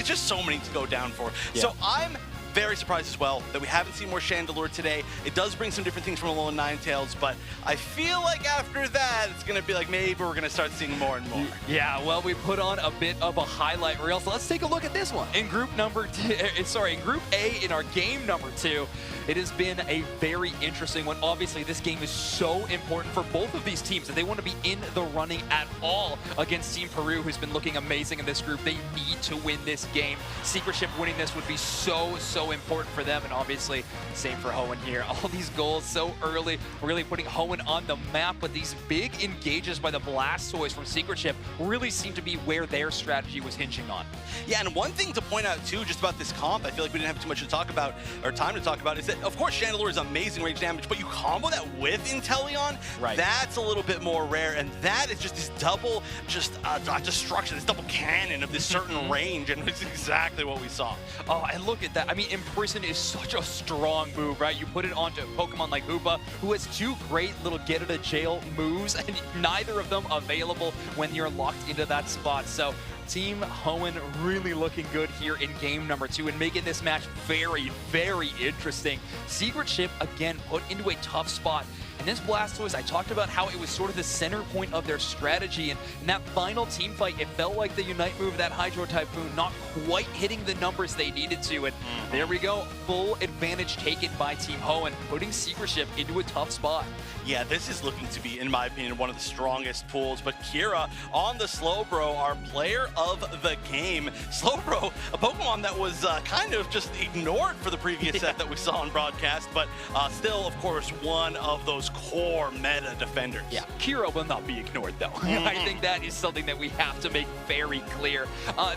just so many to go down for. Yeah. So I'm very surprised as well that we haven't seen more Chandelure today. It does bring some different things from Alolan Ninetales, but I feel like after that, it's going to be like maybe we're going to start seeing more and more. Yeah, well, we put on a bit of a highlight reel, so let's take a look at this one. In Group A, in our game number 2, it has been a very interesting one. Obviously, this game is so important for both of these teams. If they want to be in the running at all against Team Peru, who's been looking amazing in this group, they need to win this game. Secret Ship winning this would be so important for them, and obviously, same for Hoenn here. All these goals so early, really putting Hoenn on the map, but these big engages by the Blastoise from Secret Ship really seem to be where their strategy was hinging on. Yeah, and one thing to point out, too, just about this comp, I feel like we didn't have too much to talk about, or time to talk about, is that, of course, Chandelure is amazing range damage, but you combo that with Inteleon, right? That's a little bit more rare, and that is just this double, destruction, this double cannon of this certain range, and it's exactly what we saw. Oh, and look at that. I mean, Imprison is such a strong move, right? You put it onto Pokemon like Hoopa, who has 2 great little get-out-of-jail moves, and neither of them available when you're locked into that spot. So Team Hoenn really looking good here in game number 2 and making this match very interesting. Secret Ship, again, put into a tough spot. And this Blastoise, I talked about how it was sort of the center point of their strategy. And in that final team fight, it felt like the Unite move, that Hydro Typhoon, not quite hitting the numbers they needed to. And there we go, full advantage taken by Team Hoenn, putting Secret Ship into a tough spot. Yeah, this is looking to be, in my opinion, one of the strongest pools. But Kira on the Slowbro, our player of the game. Slowbro, a Pokemon that was kind of just ignored for the previous set that we saw on broadcast, but still, of course, one of those core meta defenders. Yeah, Kira will not be ignored, though. I think that is something that we have to make very clear.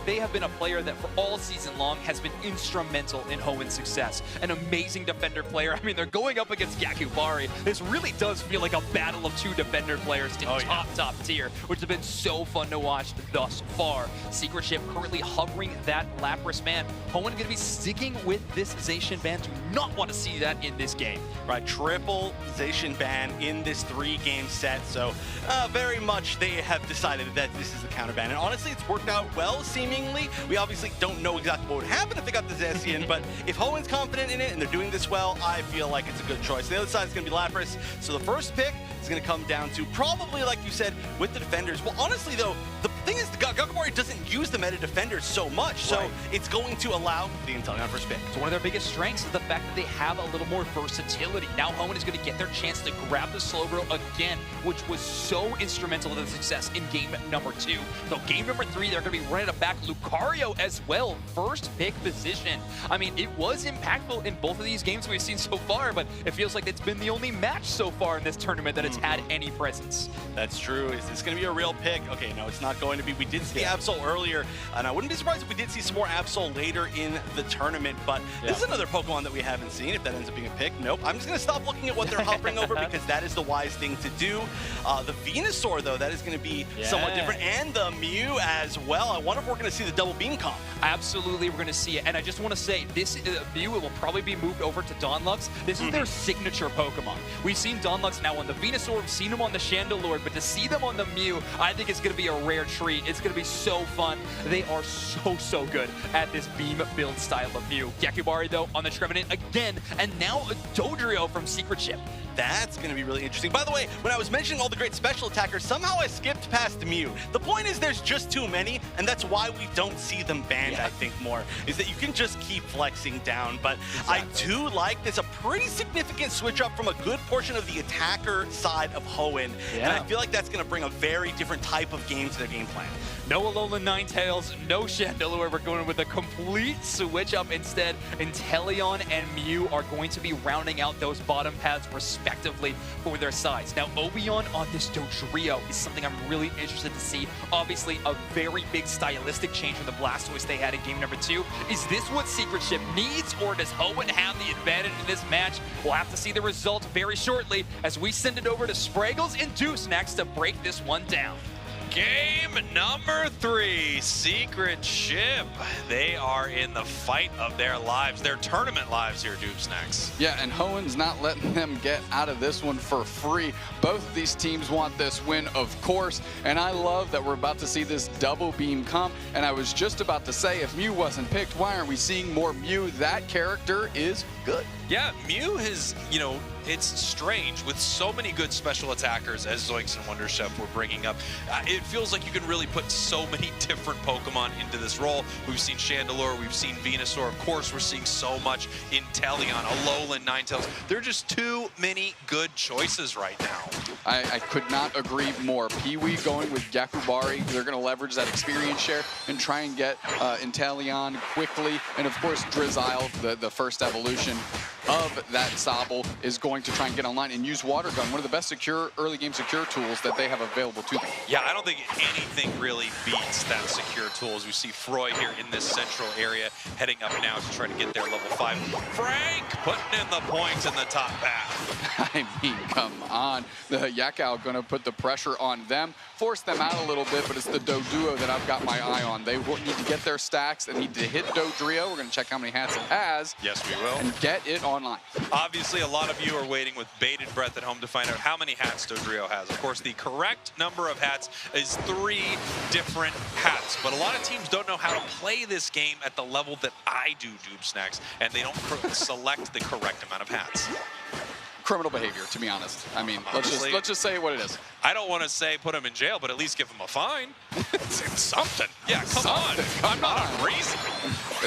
They have been a player that for all season long has been instrumental in Hoenn's success. An amazing defender player. I mean, they're going up against Gakubari. This really does feel like a battle of 2 defender players in top tier, which has been so fun to watch thus far. Secret Ship currently hovering that Lapras ban. Hoenn going to be sticking with this Zacian ban. Do not want to see that in this game. Right, triple Zacian ban in this 3-game set. So very much they have decided that this is the counter ban. And honestly, it's worked out well, seemingly. We obviously don't know exactly what would happen if they got the Zacian, but if Hoenn's confident in it and they're doing this well, I feel like it's a good choice. The other side is going to be Lapras. So the first pick is going to come down to probably, like you said, with the defenders. Well, honestly, though, the thing is, Gakubari doesn't use the meta defenders so much, so it's going to allow the Inteleon first pick. So one of their biggest strengths is the fact that they have a little more versatility. Now Hoenn is going to get their chance to grab the Slowbro again, which was so instrumental to the success in game number 2. So game number 3, they're going to be running it back Lucario as well, first pick position. I mean, it was impactful in both of these games we've seen so far, but it feels like it's been the only match so far in this tournament that it's had any presence. That's true. Is this going to be a real pick? Okay, no, it's not going to be. We did see Absol earlier, and I wouldn't be surprised if we did see some more Absol later in the tournament, but this is another Pokemon that we haven't seen, if that ends up being a pick. Nope. I'm just going to stop looking at what they're hovering over because that is the wise thing to do. The Venusaur, though, that is going to be somewhat different, and the Mew as well. I wonder if we're going to see the double beam comp. Absolutely, we're going to see it. And I just want to say, this Mew will probably be moved over to Donlux. This is their signature Pokemon. We've seen Donlux now on the Venusaur, we've seen him on the Chandelure, but to see them on the Mew, I think it's going to be a rare treat. It's going to be so fun. They are so good at this beam build style of Mew. Gakubari, though, on the Trevenant again, and now a Dodrio from Secret Ship. That's going to be really interesting. By the way, when I was mentioning all the great special attackers, somehow I skipped past Mew. The point is there's just too many, and that's why we don't see them banned, I think, more, is that you can just keep flexing down. But I do like this, a pretty significant switch up from a good portion of the attacker side of Hoenn. And I feel like that's going to bring a very different type of game to their game plan. No Alolan Ninetales, no Chandelure. We're going with a complete switch up instead. Inteleon and Mew are going to be rounding out those bottom paths respectively for their sides. Now, Obeon on this Dodrio is something I'm really interested to see. Obviously, a very big stylistic change from the Blastoise they had in game number 2. Is this what Secret Ship needs, or does Hoenn have the advantage in this match? We'll have to see the result very shortly as we send it over to Spraggles and Deuce next to break this one down. Game number 3, Secret Ship. They are in the fight of their lives, their tournament lives here, Doobsnacks. Yeah, and Hoenn's not letting them get out of this one for free. Both of these teams want this win, of course, and I love that we're about to see this double beam come. And I was just about to say, if Mew wasn't picked, why aren't we seeing more Mew? That character is good. Yeah, Mew has, you know, it's strange with so many good special attackers as Zoinks and Wonder Chef were bringing up. It feels like you can really put so many different Pokemon into this role. We've seen Chandelure, we've seen Venusaur. Of course, we're seeing so much Inteleon, Alolan Ninetales. There are just too many good choices right now. I could not agree more. Pee-wee going with Yakubari. They're going to leverage that experience share and try and get Inteleon quickly. And of course, Drizzile, the first evolution of that Sobble, is going to try and get online and use Water Gun, one of the best secure early game secure tools that they have available to them. Yeah, I don't think anything really beats that secure tool. As we see Froy here in this central area, heading up now to try to get their level 5. Frank putting in the points in the top path. I mean, come on. The Yakao going to put the pressure on them, force them out a little bit, but it's the Doduo that I've got my eye on. They need to get their stacks. They need to hit Dodrio. We're going to check how many hats it has. Yes, we will. And get it online. Obviously, a lot of you are waiting with bated breath at home to find out how many hats Dodrio has. Of course, the correct number of hats is 3 different hats, but a lot of teams don't know how to play this game at the level that I do, Doobsnacks, and they don't select the correct amount of hats. Criminal behavior, to be honest. I mean, let's just say what it is. I don't want to say put him in jail, but at least give him a fine. It's something. Yeah, come on. I'm not crazy.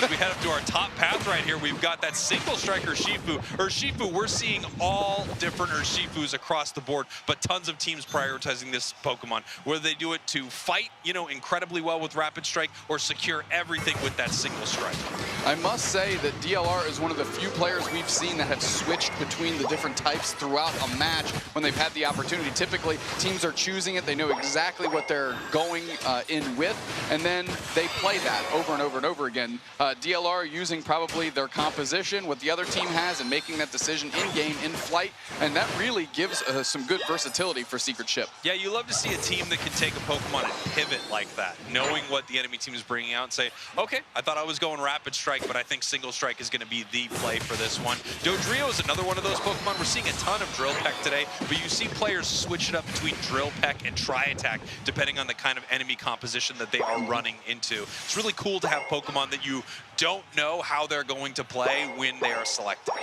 As we head up to our top path right here, we've got that single strike Urshifu. Urshifu, we're seeing all different Urshifus across the board, but tons of teams prioritizing this Pokemon, whether they do it to fight, you know, incredibly well with Rapid Strike or secure everything with that single strike. I must say that DLR is one of the few players we've seen that have switched between the different types throughout a match when they've had the opportunity. Typically, teams are choosing it. They know exactly what they're going in with, and then they play that over and over and over again. DLR using probably their composition, what the other team has, and making that decision in-game, in flight, and that really gives some good versatility for Secret Ship. Yeah, you love to see a team that can take a Pokemon and pivot like that, knowing what the enemy team is bringing out and say, okay, I thought I was going Rapid Strike, but I think Single Strike is going to be the play for this one. Dodrio is another one of those Pokemon. We're seeing a ton of Drill Peck today, but you see players switch it up between Drill Peck and Tri-Attack, depending on the kind of enemy composition that they are running into. It's really cool to have Pokemon that you don't know how they're going to play when they are selected.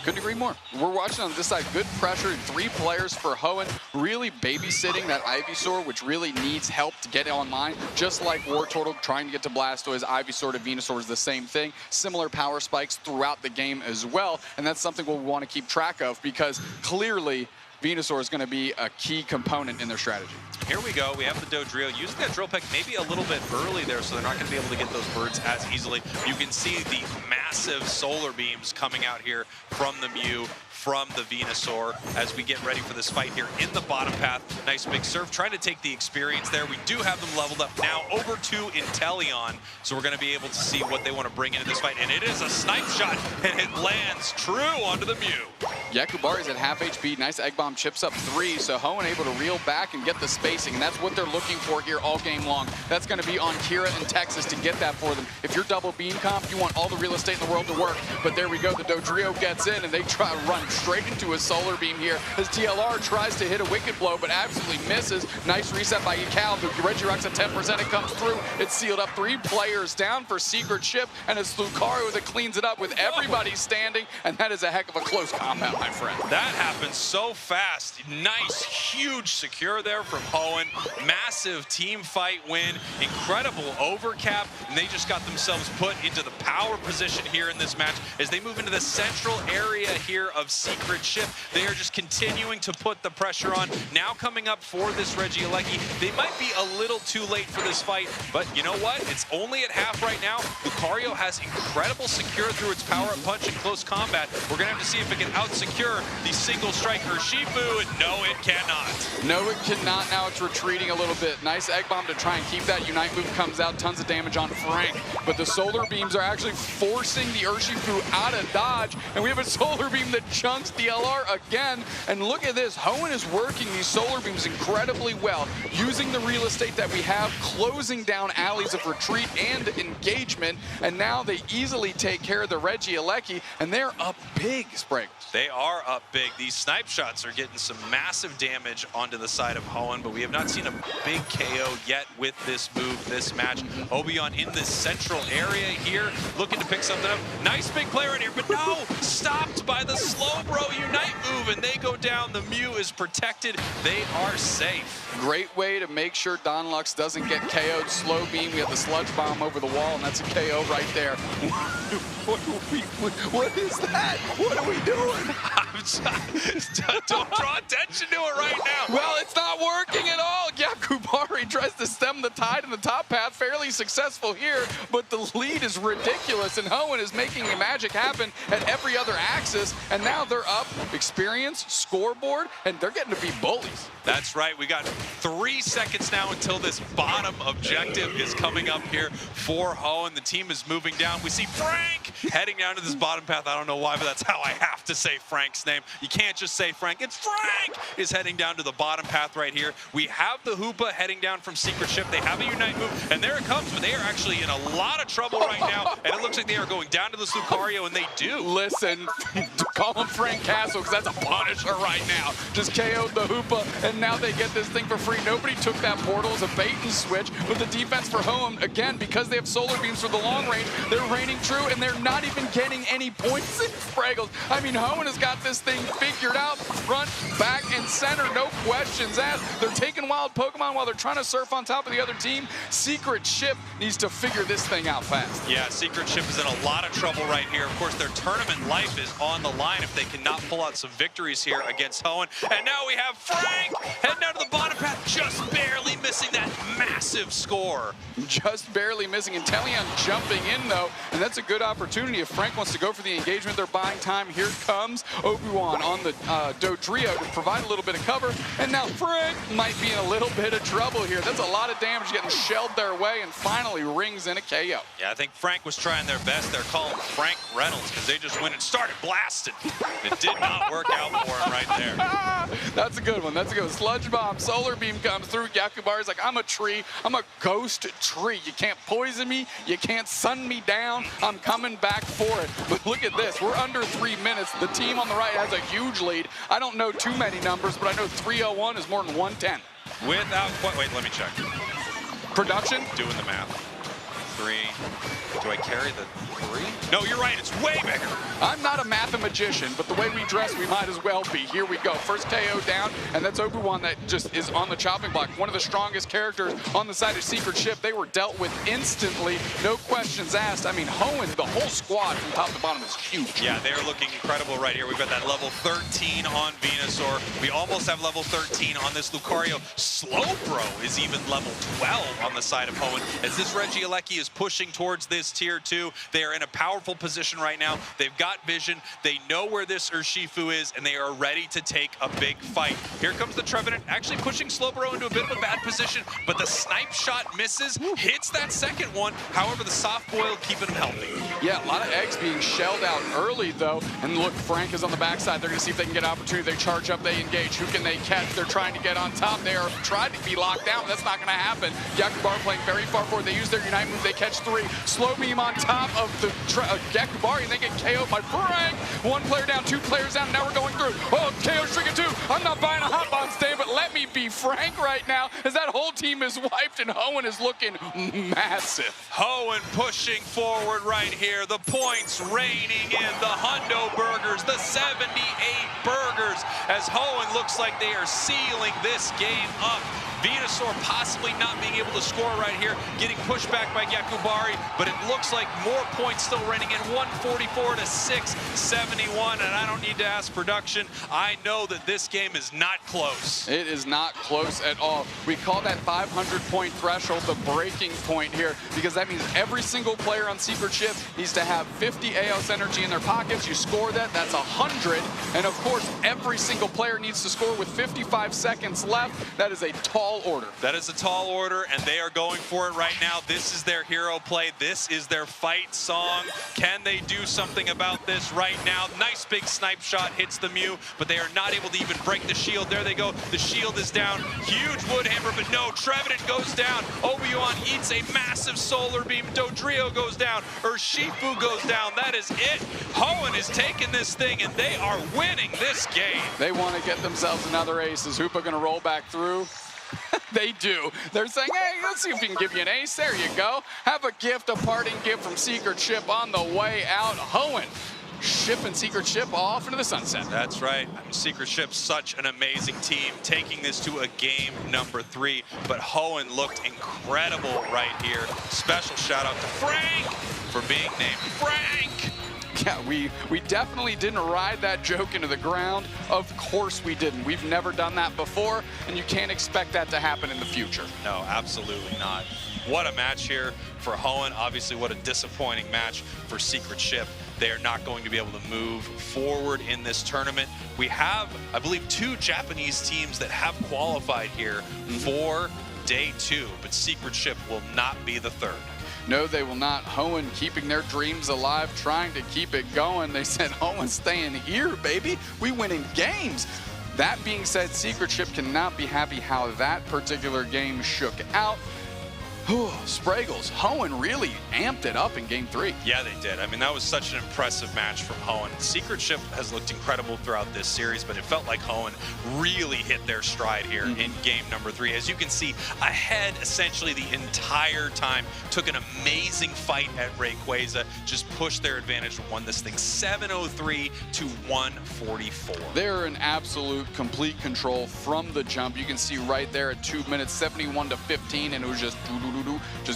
Couldn't agree more. We're watching on this side, good pressure, 3 players for Hoenn, really babysitting that Ivysaur, which really needs help to get online. Just like Wartortle trying to get to Blastoise, Ivysaur to Venusaur is the same thing. Similar power spikes throughout the game as well, and that's something we'll want to keep track of because clearly Venusaur is going to be a key component in their strategy. Here we go. We have the Dodrio using that Drill Peck maybe a little bit early there, so they're not going to be able to get those birds as easily. You can see the massive solar beams coming out here from the Mew, from the Venusaur as we get ready for this fight here in the bottom path. Nice big surf, trying to take the experience there. We do have them leveled up now over to Inteleon, so we're going to be able to see what they want to bring into this fight. And it is a snipe shot, and it lands true onto the Mew. Yakubari's at half HP. Nice Egg Bomb chips up 3, so Hoenn able to reel back and get the spacing, and that's what they're looking for here all game long. That's going to be on Kira and Texas to get that for them. If you're double beam comp, you want all the real estate in the world to work, but there we go. The Dodrio gets in, and they try to run straight into a solar beam here as DLR tries to hit a wicked blow, but absolutely misses. Nice reset by Yakal. Regirock's at 10%. It comes through. It's sealed up. 3 players down for Secret Ship, and it's Lucario that cleans it up with everybody standing, and that is a heck of a close combat, my friend. That happened so fast. Nice, huge secure there from Hoenn. Hoenn. Massive team fight win, incredible overcap, and they just got themselves put into the power position here in this match as they move into the central area here of Secret Ship. They are just continuing to put the pressure on. Now coming up for this Regieleki, they might be a little too late for this fight, but you know what? It's only at half right now. Lucario has incredible secure through its power-up punch in close combat. We're gonna have to see if it can out-secure the single strike Urshifu, and no, it cannot. No, it cannot. Now it's retreating a little bit. Nice egg bomb to try and keep that. Unite move comes out, tons of damage on Frank, but the solar beams are actually forcing the Urshifu out of dodge, and we have a solar beam that chunks DLR again. And look at this, Hoenn is working these solar beams incredibly well, using the real estate that we have, closing down alleys of retreat and engagement, and now they easily take care of the Regieleki, and they're up big, Sprague. They are up big. These snipe shots are getting some massive damage onto the side of Hoenn, but we have not seen a big KO yet with this move, this match. Obion in this central area here, looking to pick something up. Nice big player in here, but no! Stopped by the Slowbro Unite move, and they go down. The Mew is protected. They are safe. Great way to make sure Don Lux doesn't get KO'd. Slow beam, we have the sludge bomb over the wall, and that's a KO right there. What is that? What are we doing? Don't draw attention to it right now. Well, it's not working at all. Yakubari tries to stem the tide in the top path, fairly successful here, but the lead is ridiculous, and Hoenn is making the magic happen at every other axis, and now they're up experience, scoreboard, and they're getting to be bullies. That's right. We got 3 seconds now until this bottom objective is coming up here for Hoenn. The team is moving down. We see Frank heading down to this bottom path. I don't know why, but that's how I have to say Frank's name. You can't just say Frank. It's Frank is heading down to the bottom path right here. We have the Hoopa heading down from Secret Ship. They have a Unite move, and there it comes, but they are actually in a lot of trouble right now, and it looks like they are going down to this Lucario, and they do. Listen, call him Frank Castle, because that's a punisher right now. Just KO'd the Hoopa, and now they get this thing for free. Nobody took that portal as a bait and switch, but the defense for Hoenn, again, because they have solar beams for the long range, they're reigning true, and they're not even getting any points in Fraggles. I mean, Hoenn has got this thing figured out, front, back, and center, no questions asked. They're taking wild Pokemon while they're trying to surf on top of the other team. Secret Ship needs to figure this thing out fast. Yeah, Secret Ship is in a lot of trouble right here. Of course, their tournament life is on the line if they cannot pull out some victories here against Hoenn. And now we have Frank heading down to the bottom path, just barely missing that massive score. Just barely missing. Inteleon jumping in, though, and that's a good opportunity. If Frank wants to go for the engagement, they're buying time. Here comes Obi-Wan on the Dodrio to provide a little bit of cover, and now Frank might be in a little bit of trouble here. That's a lot of damage getting shelled their way, and finally rings in a KO. Yeah, I think Frank was trying their best. They're calling Frank Reynolds because they just went and started blasting. It did not work out for him right there. That's a good one. That's a good one. Sludge bomb, solar beam comes through. Yakubari's like, I'm a tree. I'm a ghost tree. You can't poison me. You can't sun me down. I'm coming back for it. But look at this. We're under 3 minutes. The team on the right has a huge lead. I don't know too many numbers, but I know 301 is more than 110. Without quite, wait, let me check. Production? Doing the math. 3. Do I carry the 3? No, you're right. It's way bigger. I'm not a mathematician, but the way we dress, we might as well be. Here we go. First KO down, and that's Obi-Wan that just is on the chopping block. One of the strongest characters on the side of Secret Ship. They were dealt with instantly. No questions asked. I mean, Hoenn, the whole squad from top to bottom is huge. Yeah, they're looking incredible right here. We've got that level 13 on Venusaur. We almost have level 13 on this Lucario. Slowbro is even level 12 on the side of Hoenn. As this Regieleki is pushing towards this tier 2, they are in a powerful position right now. They've got vision. They know where this Urshifu is, and they are ready to take a big fight. Here comes the Trevenant, actually pushing Slowbro into a bit of a bad position, but the snipe shot misses, hits that second one. However, the soft boil keeping him healthy. Yeah, a lot of eggs being shelled out early, though. And look, Frank is on the backside. They're going to see if they can get an opportunity. They charge up, they engage. Who can they catch? They're trying to get on top. They are trying to be locked down. That's not going to happen. Yakubar playing very far forward. They use their Unite move. They catch 3. Slow beam on top of the Yakubari, and they get KO'd by Frank. 1 player down, 2 players down. Now we're going through. Oh, KO streak of 2. I'm not buying a hot bomb stay, but let me be frank right now, as that whole team is wiped and Hoenn is looking massive. Hoenn pushing forward right here. The points raining in. The Hundo burgers, the 78 burgers, as Hoenn looks like they are sealing this game up. Venusaur possibly not being able to score right here, getting pushed back by Yakubari, but it looks like more points still raining in, 144 to 671, and I don't need to ask production. I know that this game is not close. It is not close at all. We call that 500-point threshold the breaking point here, because that means every single player on Secret Ship needs to have 50 AOS energy in their pockets. You score that, that's 100, and of course, every single player needs to score with 55 seconds left. That is a tall order. That is a tall order, and they are going for it right now. This is their hero play. This is their fight song. Can they do something about this right now? Nice big snipe shot hits the Mew, but they are not able to even break the shield. There they go. The shield is down. Huge wood hammer, but no. Trevenant goes down. Obi-Wan eats a massive solar beam. Dodrio goes down. Urshifu goes down. That is it. Hoenn is taking this thing, and they are winning this game. They want to get themselves another ace. Is Hoopa going to roll back through? They do. They're saying, hey, let's see if we can give you an ace. There you go. Have a gift, a parting gift from Secret Ship on the way out. Hoenn shipping Secret Ship off into the sunset. That's right. Secret Ship's such an amazing team, taking this to a game number 3. But Hoenn looked incredible right here. Special shout out to Frank for being named Frank. Yeah, we definitely didn't ride that joke into the ground. Of course we didn't. We've never done that before, and you can't expect that to happen in the future. No, absolutely not. What a match here for Hoenn. Obviously, what a disappointing match for Secret Ship. They are not going to be able to move forward in this tournament. We have, I believe, 2 Japanese teams that have qualified here for day 2, but Secret Ship will not be the 3rd. No, they will not. Hoenn keeping their dreams alive, trying to keep it going. They said, Hoenn staying here, baby. We winning games. That being said, Secret Ship cannot be happy how that particular game shook out. Spraggles, Hoenn really amped it up in game 3. Yeah, they did. I mean, that was such an impressive match from Hoenn. Secret Ship has looked incredible throughout this series, but it felt like Hoenn really hit their stride here in game number 3. As you can see, ahead essentially the entire time. Took an amazing fight at Rayquaza, just pushed their advantage and won this thing 703 to 144. They're in absolute complete control from the jump. You can see right there at 2 minutes, 71 to 15, and it was just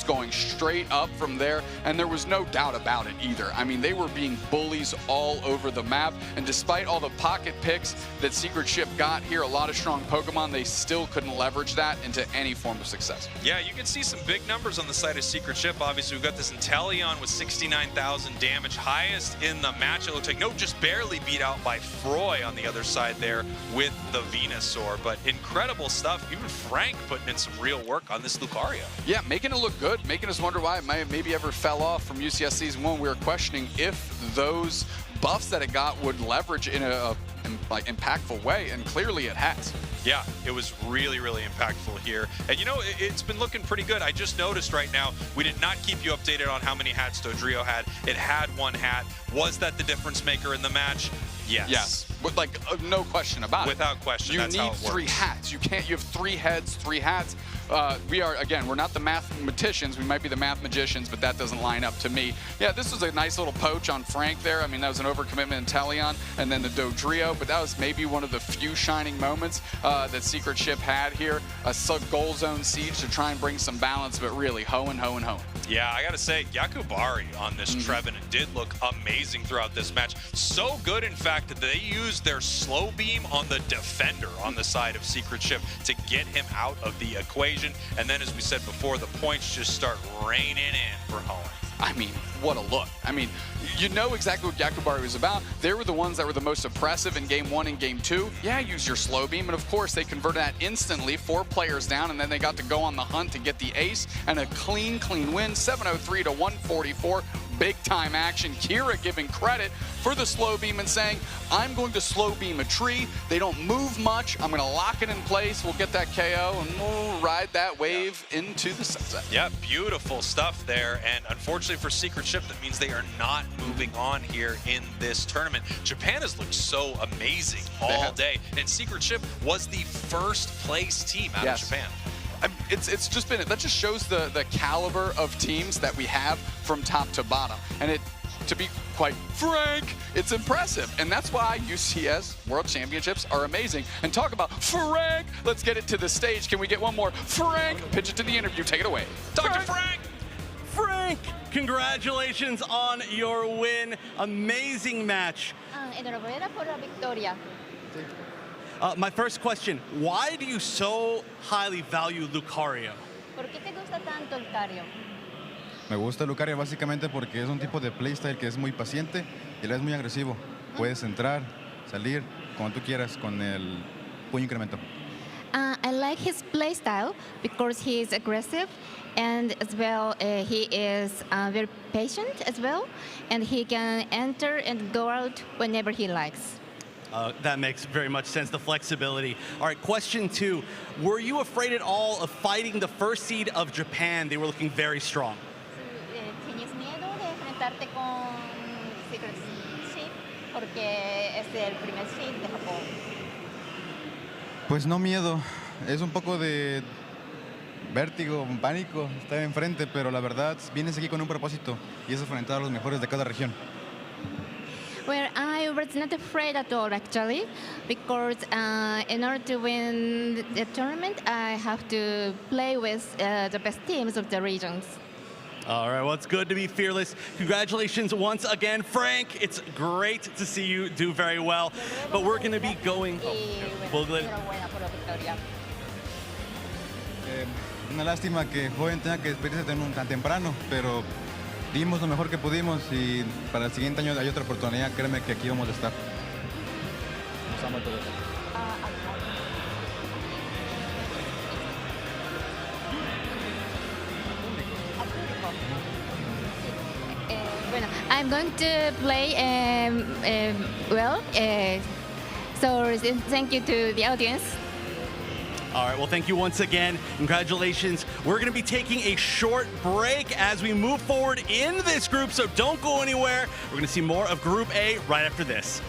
going straight up from there, and there was no doubt about it either. I mean, they were being bullies all over the map, and despite all the pocket picks that Secret Ship got here, a lot of strong Pokemon, they still couldn't leverage that into any form of success. Yeah, you can see some big numbers on the side of Secret Ship. Obviously, we've got this Inteleon with 69,000 damage, highest in the match, it looks like. No, just barely beat out by Froy on the other side there with the Venusaur, but incredible stuff. Even Frank putting in some real work on this Lucario. Yeah, making it look good, making us wonder why it maybe ever fell off from UCS Season 1. We were questioning if those buffs that it got would leverage in a impactful way, and clearly it has. Yeah, it was really, really impactful here. And you know, it's been looking pretty good. I just noticed right now, we did not keep you updated on how many hats Dodrio had. It had 1 hat. Was that the difference maker in the match? Yes. Yes. With no question about it. Without question, you that's need how it works. 3 hats. You have 3 heads, 3 hats. We're not the mathematicians. We might be the math magicians, but that doesn't line up to me. Yeah, this was a nice little poach on Frank there. I mean, that was an overcommitment in Inteleon, and then the Dodrio, but that was maybe one of the few shining moments that Secret Ship had here. A sub-goal zone siege to try and bring some balance, but really, Hoenn. Yeah, I gotta say, Yakubari on this Trevenant did look amazing throughout this match. So good, in fact, that they used their slow beam on the defender on the side of Secret Ship to get him out of the equation. And then, as we said before, the points just start raining in for Hoenn. I mean, what a look. I mean, you know exactly what Yakubari was about. They were the ones that were the most oppressive in game 1 and game 2. Yeah, use your slow beam, and of course they converted that instantly, 4 players down, and then they got to go on the hunt to get the ace, and a clean win, 703 to 144. big time action. Kira giving credit for the slow beam and saying, I'm going to slow beam a tree. They don't move much. I'm going to lock it in place. We'll get that KO and we'll ride that wave into the sunset. Yeah, beautiful stuff there. And unfortunately for Secret Ship, that means they are not moving on here in this tournament. Japan has looked so amazing all day. And Secret Ship was the first place team out of Japan. It's just been, that just shows the caliber of teams that we have from top to bottom. And to be quite frank, it's impressive. And that's why UCS World Championships are amazing. And talk about Frank, let's get it to the stage. Can we get one more? Frank, pitch it to the interview, take it away. Dr. Frank! Frank, congratulations on your win. Amazing match. Enhorabuena por la victoria. My first question, why do you so highly value Lucario? ¿Por qué te gusta tanto Lucario? Me gusta Lucario básicamente porque es un tipo de playstyle que es muy paciente y él es muy agresivo. Puedes entrar, salir, como tú quieras con el puño incremento. I like his playstyle because he is aggressive and as well he is very patient as well and he can enter and go out whenever he likes. That makes very much sense, the flexibility. All right, question 2. Were you afraid at all of fighting the first seed of Japan? They were looking very strong. ¿Tienes miedo de enfrentarte con Secret Ship porque es el primer seed de Japón? Pues no miedo, es un poco de vértigo, un pánico estar enfrente, pero la verdad vienes aquí con un propósito y es enfrentar a los mejores de cada región. Well, I was not afraid at all actually, because in order to win the tournament, I have to play with the best teams of the regions. All right, well, it's good to be fearless. Congratulations once again, Frank. It's great to see you do very well. But we're going to be going... Una lástima que joven tenga que despedirse tan temprano, pero dimos lo mejor que pudimos y para el siguiente año hay otra oportunidad. Créeme que aquí vamos a estar. Bueno, I'm going to play well, so thank you to the audience. All right, well, thank you once again. Congratulations. We're going to be taking a short break as we move forward in this group, so don't go anywhere. We're going to see more of Group A right after this.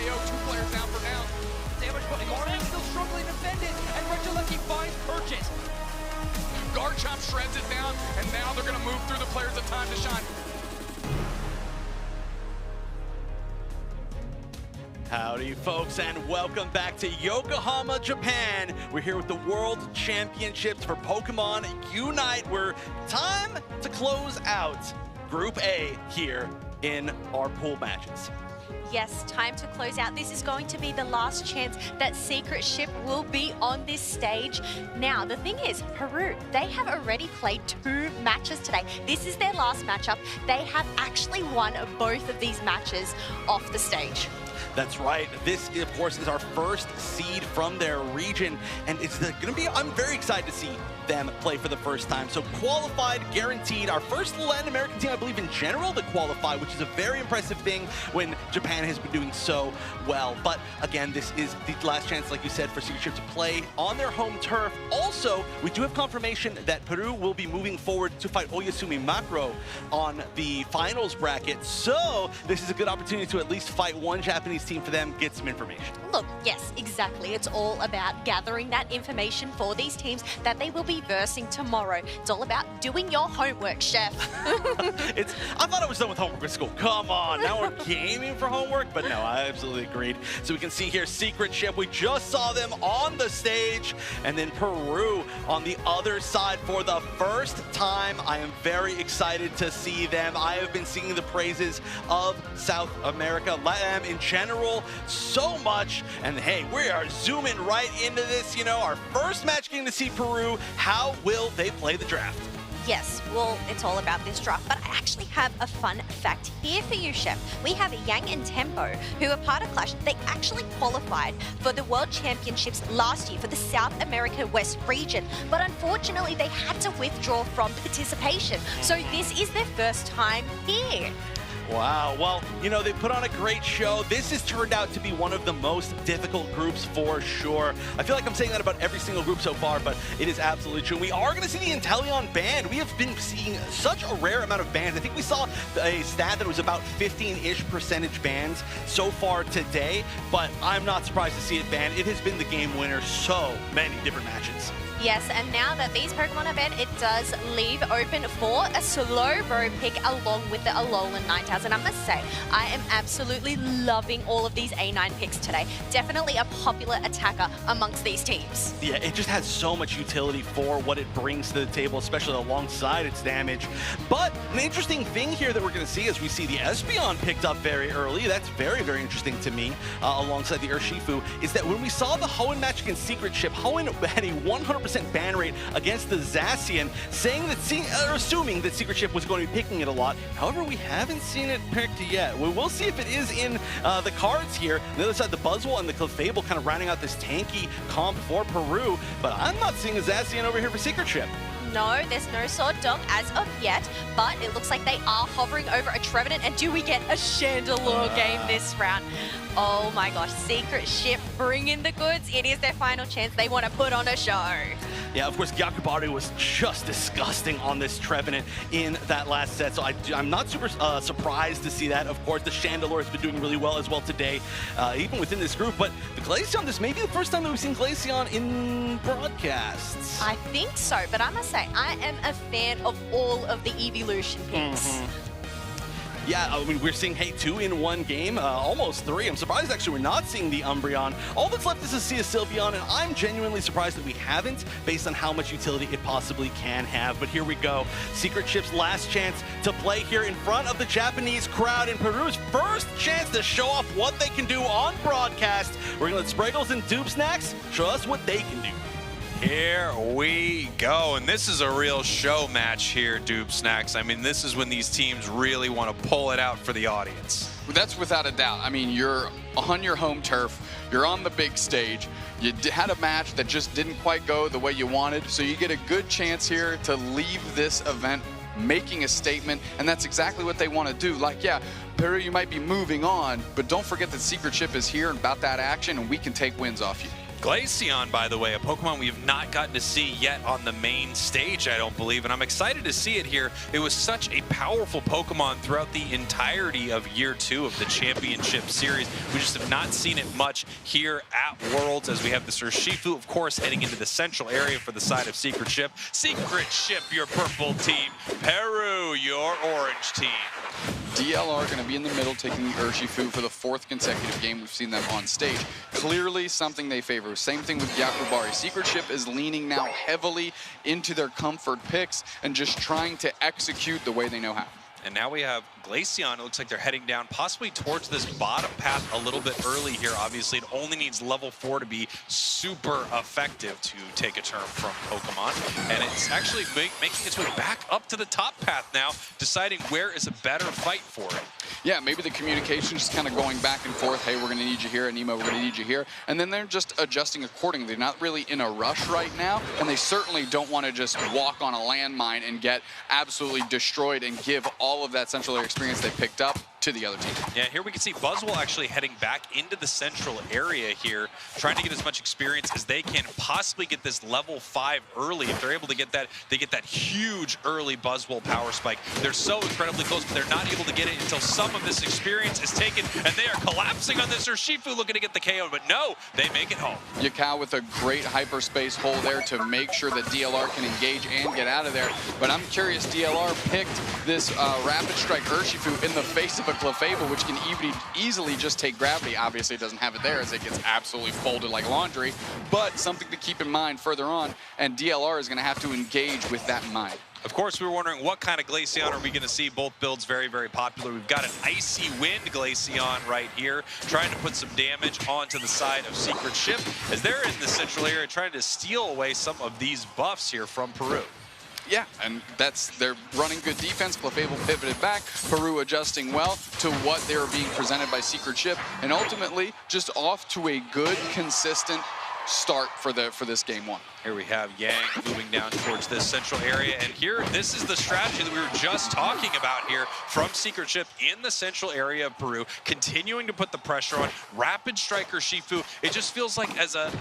KO, 2 players down for now. Damage, but Martin still struggling to defend it, and Regilecki finds Purchase. Garchomp shreds it down, and now they're going to move through the players of Time to Shine. Howdy, folks, and welcome back to Yokohama, Japan. We're here with the World Championships for Pokemon Unite. We're time to close out Group A here in our pool matches. Yes, time to close out. This is going to be the last chance that Secret Ship will be on this stage. Now, the thing is, Peru, they have already played 2 matches today. This is their last matchup. They have actually won both of these matches off the stage. That's right. This, of course, is our first seed from their region, and it's going to be, I'm very excited to see them play for the first time. So qualified, guaranteed. Our first Latin American team, I believe, in general to qualify, which is a very impressive thing when Japan has been doing so well. But again, this is the last chance, like you said, for Secret Ship to play on their home turf. Also, we do have confirmation that Peru will be moving forward to fight Oyasumi Macro on the finals bracket. So this is a good opportunity to at least fight one Japanese team for them, get some information. Look, yes, exactly. It's all about gathering that information for these teams that they will be versing tomorrow. It's all about doing your homework, Chef. I thought I was done with homework at school. Come on, now we're gaming for homework? But no, I absolutely agreed. So we can see here Secret Ship. We just saw them on the stage, and then Peru on the other side for the first time. I am very excited to see them. I have been singing the praises of South America, LATAM in general, so much. And hey, we are zooming right into this, you know, our first match getting to see Peru. How will they play the draft? Yes, well, it's all about this draft, but I actually have a fun fact here for you, Chef. We have Yang and Tempo, who are part of Clash. They actually qualified for the World Championships last year for the South America West region, but unfortunately, they had to withdraw from participation. So this is their first time here. Wow, well, you know, they put on a great show. This has turned out to be one of the most difficult groups for sure. I feel like I'm saying that about every single group so far, but it is absolutely true. We are going to see the Inteleon band. We have been seeing such a rare amount of bands. I think we saw a stat that was about 15-ish% bans so far today, but I'm not surprised to see it banned. It has been the game winner so many different matches. Yes, and now that these Pokemon are banned, it does leave open for a Slowbro pick along with the Alolan Ninetales. And I must say, I am absolutely loving all of these A9 picks today. Definitely a popular attacker amongst these teams. Yeah, it just has so much utility for what it brings to the table, especially alongside its damage. But an interesting thing here that we're going to see is we see the Espeon picked up very early. That's very, very interesting to me, alongside the Urshifu, is that when we saw the Hoenn match against Secret Ship, Hoenn had a 100% ban rate against the Zacian, saying that, assuming that Secret Ship was going to be picking it a lot. However, we haven't seen it picked yet. We will see if it is in the cards here. On the other side, the Buzzwole and the Clefable kind of rounding out this tanky comp for Peru, but I'm not seeing a Zacian over here for Secret Ship. No, there's no Sword Dog as of yet, but it looks like they are hovering over a Trevenant. And do we get a Chandelure game this round? Oh my gosh, Secret Ship bring in the goods. It is their final chance. They want to put on a show. Yeah, of course, Gyakubari was just disgusting on this Trevenant in that last set, so I'm not super surprised to see that. Of course, the Chandelure has been doing really well as well today, even within this group, but the Glaceon, this may be the first time that we've seen Glaceon in broadcasts. I think so, but I must say, I am a fan of all of the Evolution picks. Yeah, I mean, we're seeing, hey, 2 in 1 game, almost 3. I'm surprised, actually, we're not seeing the Umbreon. All that's left is to see a Sylveon, and I'm genuinely surprised that we haven't, based on how much utility it possibly can have. But here we go. Secret Ship's last chance to play here in front of the Japanese crowd, and Peru's first chance to show off what they can do on broadcast. We're going to let Spriggles and Dupe Snacks show us what they can do. Here we go, and this is a real show match here, Dupe Snacks. I mean, this is when these teams really want to pull it out for the audience. That's without a doubt. I mean, you're on your home turf, you're on the big stage, you had a match that just didn't quite go the way you wanted, so you get a good chance here to leave this event making a statement, and that's exactly what they want to do. Like, yeah, Peru, you might be moving on, but don't forget that Secret Ship is here and about that action, and we can take wins off you. Glaceon, by the way, a Pokemon we have not gotten to see yet on the main stage, I don't believe, and I'm excited to see it here. It was such a powerful Pokemon throughout the entirety of Year 2 of the Championship Series. We just have not seen it much here at Worlds, as we have the Urshifu, of course, heading into the central area for the side of Secret Ship. Secret Ship, your purple team. Peru, your orange team. DLR going to be in the middle, taking the Urshifu for the 4th consecutive game we've seen them on stage. Clearly something they favor. Same thing with Yakubari. Secret Ship is leaning now heavily into their comfort picks and just trying to execute the way they know how. And now we have Glaceon. It looks like they're heading down possibly towards this bottom path a little bit early here. Obviously, it only needs level 4 to be super effective to take a turn from Pokemon. And it's actually making its way back up to the top path now, deciding where is a better fight for it. Yeah, maybe the communication just kind of going back and forth. Hey, we're going to need you here. Anemo, we're going to need you here. And then they're just adjusting accordingly. They're not really in a rush right now. And they certainly don't want to just walk on a landmine and get absolutely destroyed and give all of that central area experience they picked up to the other team. Yeah, here we can see Buzzwole actually heading back into the central area here, trying to get as much experience as they can, possibly get this level 5 early. If they're able to get that, they get that huge early Buzzwole power spike. They're so incredibly close, but they're not able to get it until some of this experience is taken, and they are collapsing on this Urshifu looking to get the KO, but no, they make it home. Yakao with a great hyperspace hole there to make sure that DLR can engage and get out of there. But I'm curious, DLR picked this Rapid Strike Urshifu in the face of a Clefable, which can easily just take gravity. Obviously, it doesn't have it there as it gets absolutely folded like laundry, but something to keep in mind further on, and DLR is going to have to engage with that in mind. Of course, we were wondering what kind of Glaceon are we going to see. Both builds very, very popular. We've got an Icy Wind Glaceon right here, trying to put some damage onto the side of Secret Ship, as they're in the central area trying to steal away some of these buffs here from Peru. Yeah, and they're running good defense. Clefable pivoted back, Peru adjusting well to what they were being presented by Secret Ship, and ultimately just off to a good, consistent start for this game 1. Here we have Yang moving down towards this central area, and here, this is the strategy that we were just talking about here from Secret Ship in the central area of Peru, continuing to put the pressure on. Rapid Striker Shifu, it just feels like as an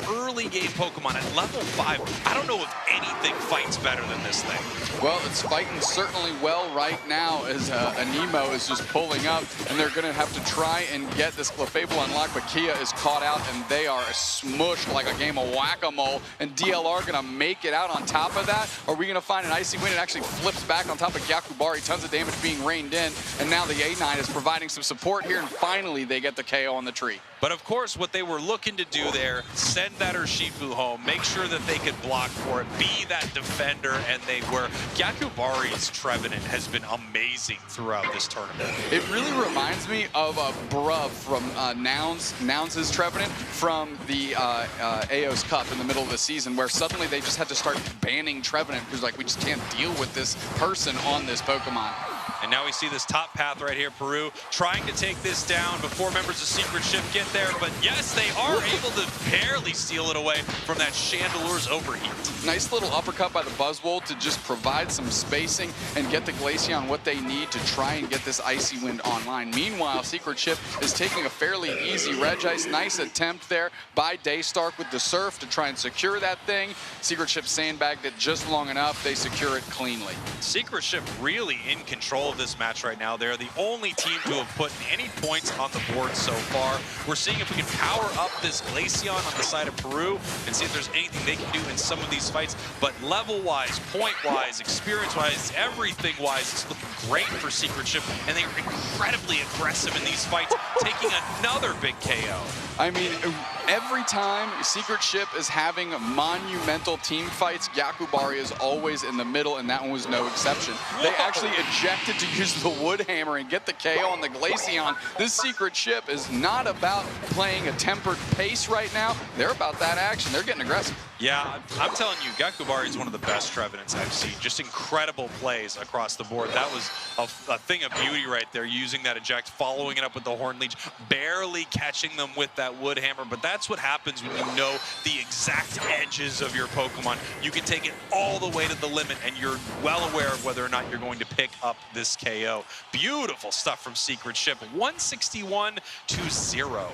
early game Pokemon at level 5, I don't know if anything fights better than this thing. Well, it's fighting certainly well right now as Anemo is just pulling up, and they're going to have to try and get this Clefable unlocked, but Kia is caught out, and they are smushed like a game of whack-a-mole, and DLR going to make it out on top of that? Are we going to find an Icy Wind? It actually flips back on top of Yakubari. Tons of damage being rained in. And now the A9 is providing some support here. And finally, they get the KO on the tree. But of course, what they were looking to do there, send that Urshifu home, make sure that they could block for it, be that defender, and they were. Yakubari's Trevenant has been amazing throughout this tournament. It really reminds me of Bruv from Nouns' Trevenant from the AOS Cup in the middle of the season, where suddenly they just had to start banning Trevenant because like, we just can't deal with this person on this Pokemon. And now we see this top path right here, Peru trying to take this down before members of Secret Ship get there. But yes, they are able to barely steal it away from that Chandelure's overheat. Nice little uppercut by the Buzzwole to just provide some spacing and get the Glaceon what they need to try and get this Icy Wind online. Meanwhile, Secret Ship is taking a fairly easy Regice. Nice attempt there by Daystark with the Surf to try and secure that thing. Secret Ship sandbagged it just long enough. They secure it cleanly. Secret Ship really in control of this match right now. They're the only team to have put any points on the board so far. We're seeing if we can power up this Glaceon on the side of Peru and see if there's anything they can do in some of these fights. But level-wise, point-wise, experience-wise, everything-wise, it's looking great for Secret Ship, and they are incredibly aggressive in these fights, taking another big KO. I mean, every time Secret Ship is having monumental team fights, Yakubari is always in the middle, and that one was no exception. They actually ejected to use the Wood Hammer and get the KO on the Glaceon. This Secret Ship is not about playing a tempered pace right now. They're about that action. They're getting aggressive. Yeah, I'm telling you, Yakubari is one of the best Trevenants I've seen. Just incredible plays across the board. That was a thing of beauty right there, using that eject, following it up with the Horn Leech, barely catching them with that Wood Hammer. But that's what happens when you know the exact edges of your Pokemon. You can take it all the way to the limit, and you're well aware of whether or not you're going to pick up this KO. Beautiful stuff from Secret Ship, 161-0.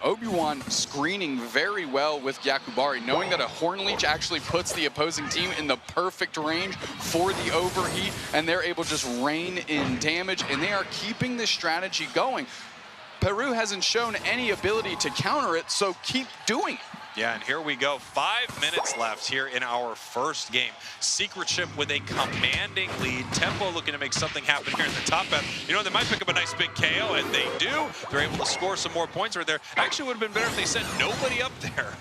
Obi-Wan screening very well with Yakubari, knowing that a Horn Leech actually puts the opposing team in the perfect range for the overheat, and they're able to just rein in damage, and they are keeping this strategy going. Peru hasn't shown any ability to counter it, so keep doing it. Yeah, and here we go. 5 minutes left here in our first game. Secret Ship with a commanding lead. Tempo looking to make something happen here in the top half. You know, they might pick up a nice big KO, and they do. They're able to score some more points right there. Actually, would have been better if they sent nobody up there.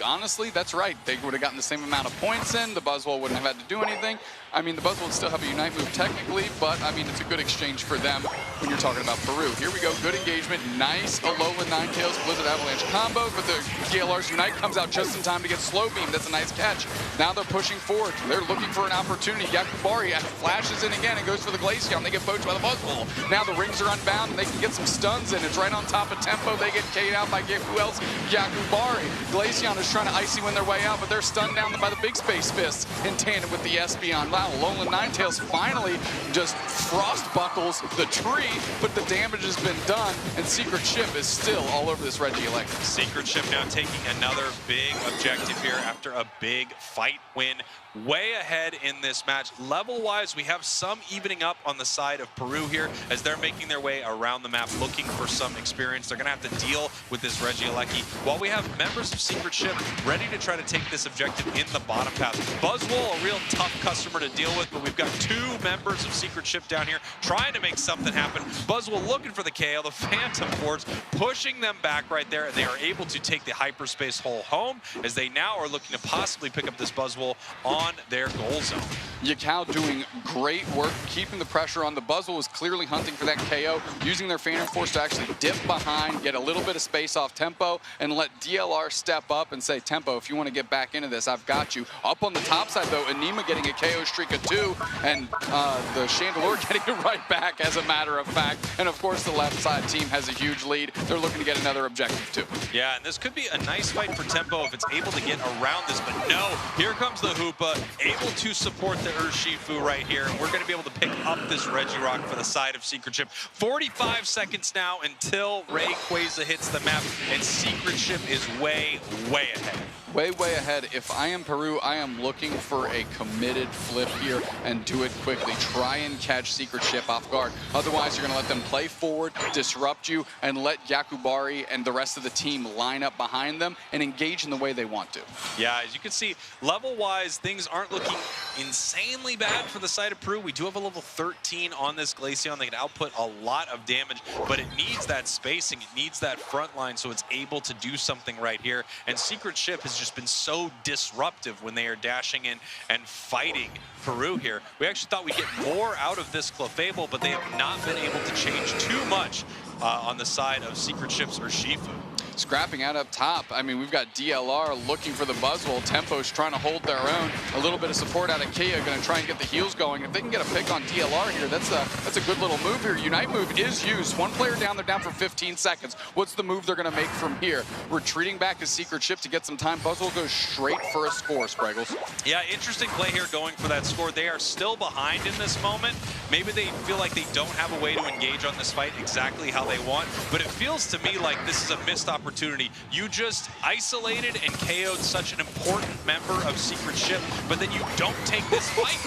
Honestly, that's right. They would have gotten the same amount of points in. The Buzzwole wouldn't have had to do anything. I mean, the Buzzwole would still have a Unite move technically, but I mean, it's a good exchange for them when you're talking about Peru. Here we go, good engagement. Nice Alolan Ninetales Blizzard Avalanche combo, but the DLR's Unite comes out just in time to get slow beam. That's a nice catch. Now they're pushing forward. They're looking for an opportunity. Yakubari flashes in again and goes for the Glaceon. They get poached by the Buzzwole. Now the rings are unbound and they can get some stuns in. It's right on top of Tempo. They get K'd out by who else? Yakubari. Glaceon is trying to icy win their way out, but they're stunned down by the big space fists in tandem with the Espeon. Wow, Alolan Ninetales finally just frost buckles the tree, but the damage has been done, and Secret Ship is still all over this Regieleki. Secret Ship now taking another big objective here after a big fight win. Way ahead in this match. Level-wise, we have some evening up on the side of Peru here as they're making their way around the map looking for some experience. They're going to have to deal with this Regieleki, while we have members of Secret Ship ready to try to take this objective in the bottom path. Buzzwole, a real tough customer to deal with, but we've got 2 members of Secret Ship down here trying to make something happen. Buzzwole looking for the KO, the Phantom Force pushing them back right there, and they are able to take the hyperspace hole home as they now are looking to possibly pick up this Buzzwole on their goal zone. Yakao doing great work, keeping the pressure on. The Buzzwole is clearly hunting for that KO, using their Phantom Force to actually dip behind, get a little bit of space off Tempo, and let DLR step up and say, Tempo, if you want to get back into this, I've got you. Up on the top side, though, Anima getting a KO streak of 2, and the Chandelure getting it right back, as a matter of fact. And, of course, the left side team has a huge lead. They're looking to get another objective, too. Yeah, and this could be a nice fight for Tempo if it's able to get around this, but no, here comes the Hoopa, able to support the Urshifu right here, and we're going to be able to pick up this Regirock for the side of Secret Ship. 45 seconds now until Rayquaza hits the map, and Secret Ship is way, way ahead. Way ahead. If I am Peru, I am looking for a committed flip here and do it quickly. Try and catch Secret Ship off guard. Otherwise, you're going to let them play forward, disrupt you, and let Yakubari and the rest of the team line up behind them and engage in the way they want to. Yeah, as you can see, level-wise, things aren't looking insanely bad for the side of Peru. We do have a level 13 on this Glaceon. They can output a lot of damage, but it needs that spacing. It needs that front line so it's able to do something right here. And Secret Ship has just been so disruptive when they are dashing in and fighting Peru here. We actually thought we'd get more out of this Clefable, but they have not been able to change too much on the side of Secret Ship's Urshifu. Scrapping out up top. I mean, we've got DLR looking for the Buzzwole. Tempo's trying to hold their own. A little bit of support out of Kia, going to try and get the heals going. If they can get a pick on DLR here, that's a good little move here. Unite move is used. One player down, they're down for 15 seconds. What's the move they're going to make from here? Retreating back to Secret Ship to get some time. Buzzwole goes straight for a score, Spraggles. Yeah, interesting play here going for that score. They are still behind in this moment. Maybe they feel like they don't have a way to engage on this fight exactly how they want, but it feels to me like this is a missed opportunity. You just isolated and KO'd such an important member of Secret Ship, but then you don't take this fight.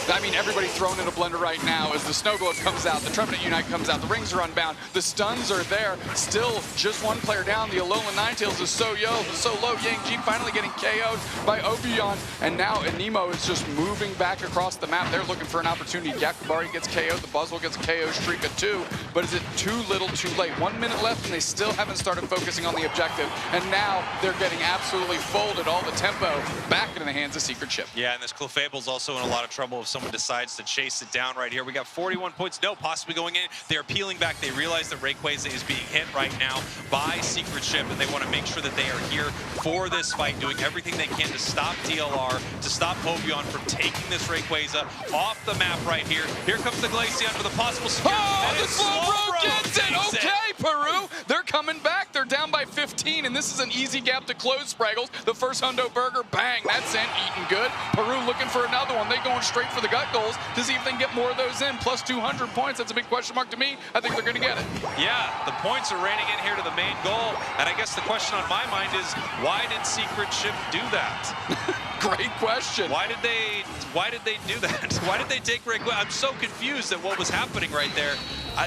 I mean, everybody thrown in a blender right now as the Snow Globe comes out, the Trevenant Unite comes out, the rings are unbound, the stuns are there. Still just one player down. The Alolan Ninetales is so low. Yang Ji finally getting KO'd by Obion, and now Anemo is just moving back across the map. They're looking for an opportunity. Yakubari gets KO'd, the Buzzwole gets a KO streak of 2, but is it too little too late? 1 minute left and they still haven't started focusing on the objective, and now they're getting absolutely folded. All the tempo back into the hands of Secret Ship. Yeah, and this Clefable's also in a lot of trouble if someone decides to chase it down right here. We got 41 points, no, possibly going in. They're peeling back. They realize that Rayquaza is being hit right now by Secret Ship, and they want to make sure that they are here for this fight, doing everything they can to stop DLR, to stop Obion from taking this Rayquaza off the map right here. Here comes the Glaceon with a possible secure. Oh, the Slowbro gets it! Okay, Peru, they're coming back. They're down by 15. 13, and this is an easy gap to close, Spraggles. The first hundo burger, bang, that's in, eating good. Peru looking for another one. They going straight for the gut goals to see if they can get more of those in. Plus 200 points, that's a big question mark to me. I think they're gonna get it. Yeah, the points are raining in here to the main goal, and I guess the question on my mind is, why did Secret Ship do that? Great question. Why did they do that? Why did they take Ray? I'm so confused at what was happening right there.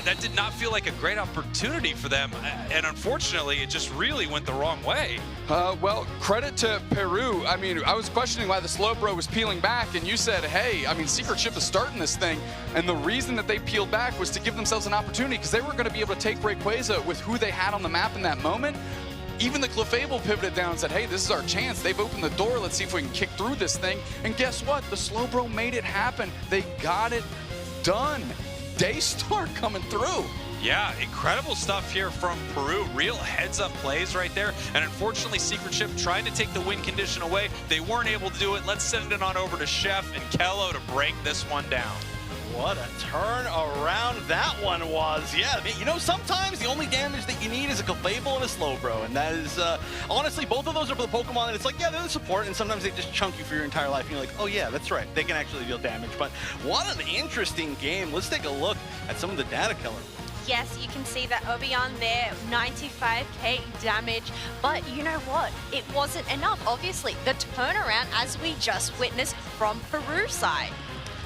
That did not feel like a great opportunity for them, and unfortunately, it just really went the wrong way. Well, credit to Peru. I mean, I was questioning why the Slowbro was peeling back, and you said, hey, I mean, Secret Ship is starting this thing, and the reason that they peeled back was to give themselves an opportunity, because they were going to be able to take Rayquaza with who they had on the map in that moment. Even the Clefable pivoted down and said, hey, this is our chance. They've opened the door. Let's see if we can kick through this thing. And guess what? The Slowbro made it happen. They got it done. Daystar coming through. Yeah, incredible stuff here from Peru. Real heads-up plays right there. And unfortunately, Secret Ship trying to take the win condition away. They weren't able to do it. Let's send it on over to Chef and Kello to break this one down. What a turn around that one was. Yeah, you know, sometimes the only damage that you need is a Clefable and a Slowbro, and that is, honestly, both of those are for the Pokemon, and it's like, yeah, they're the support, and sometimes they just chunk you for your entire life, and you're like, oh yeah, that's right, they can actually deal damage. But what an interesting game. Let's take a look at some of the data, Keller. Yes, you can see that Obion there, 95k damage, but you know what? It wasn't enough, obviously. The turnaround, as we just witnessed from Peru's side.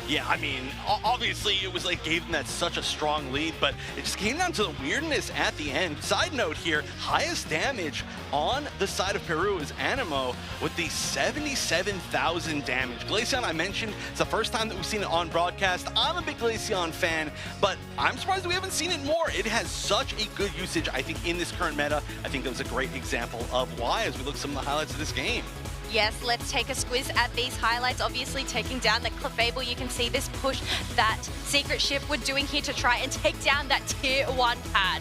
Yeah, I mean, obviously it was like gave them that such a strong lead, but it just came down to the weirdness at the end. Side note here, highest damage on the side of Peru is Animo with the 77,000 damage. Glaceon, I mentioned, it's the first time that we've seen it on broadcast. I'm a big Glaceon fan, but I'm surprised that we haven't seen it more. It has such a good usage, I think, in this current meta. I think that was a great example of why as we look at some of the highlights of this game. Yes, let's take a squiz at these highlights. Obviously, taking down the Clefable, you can see this push that Secret Ship were doing here to try and take down that Tier 1 pad.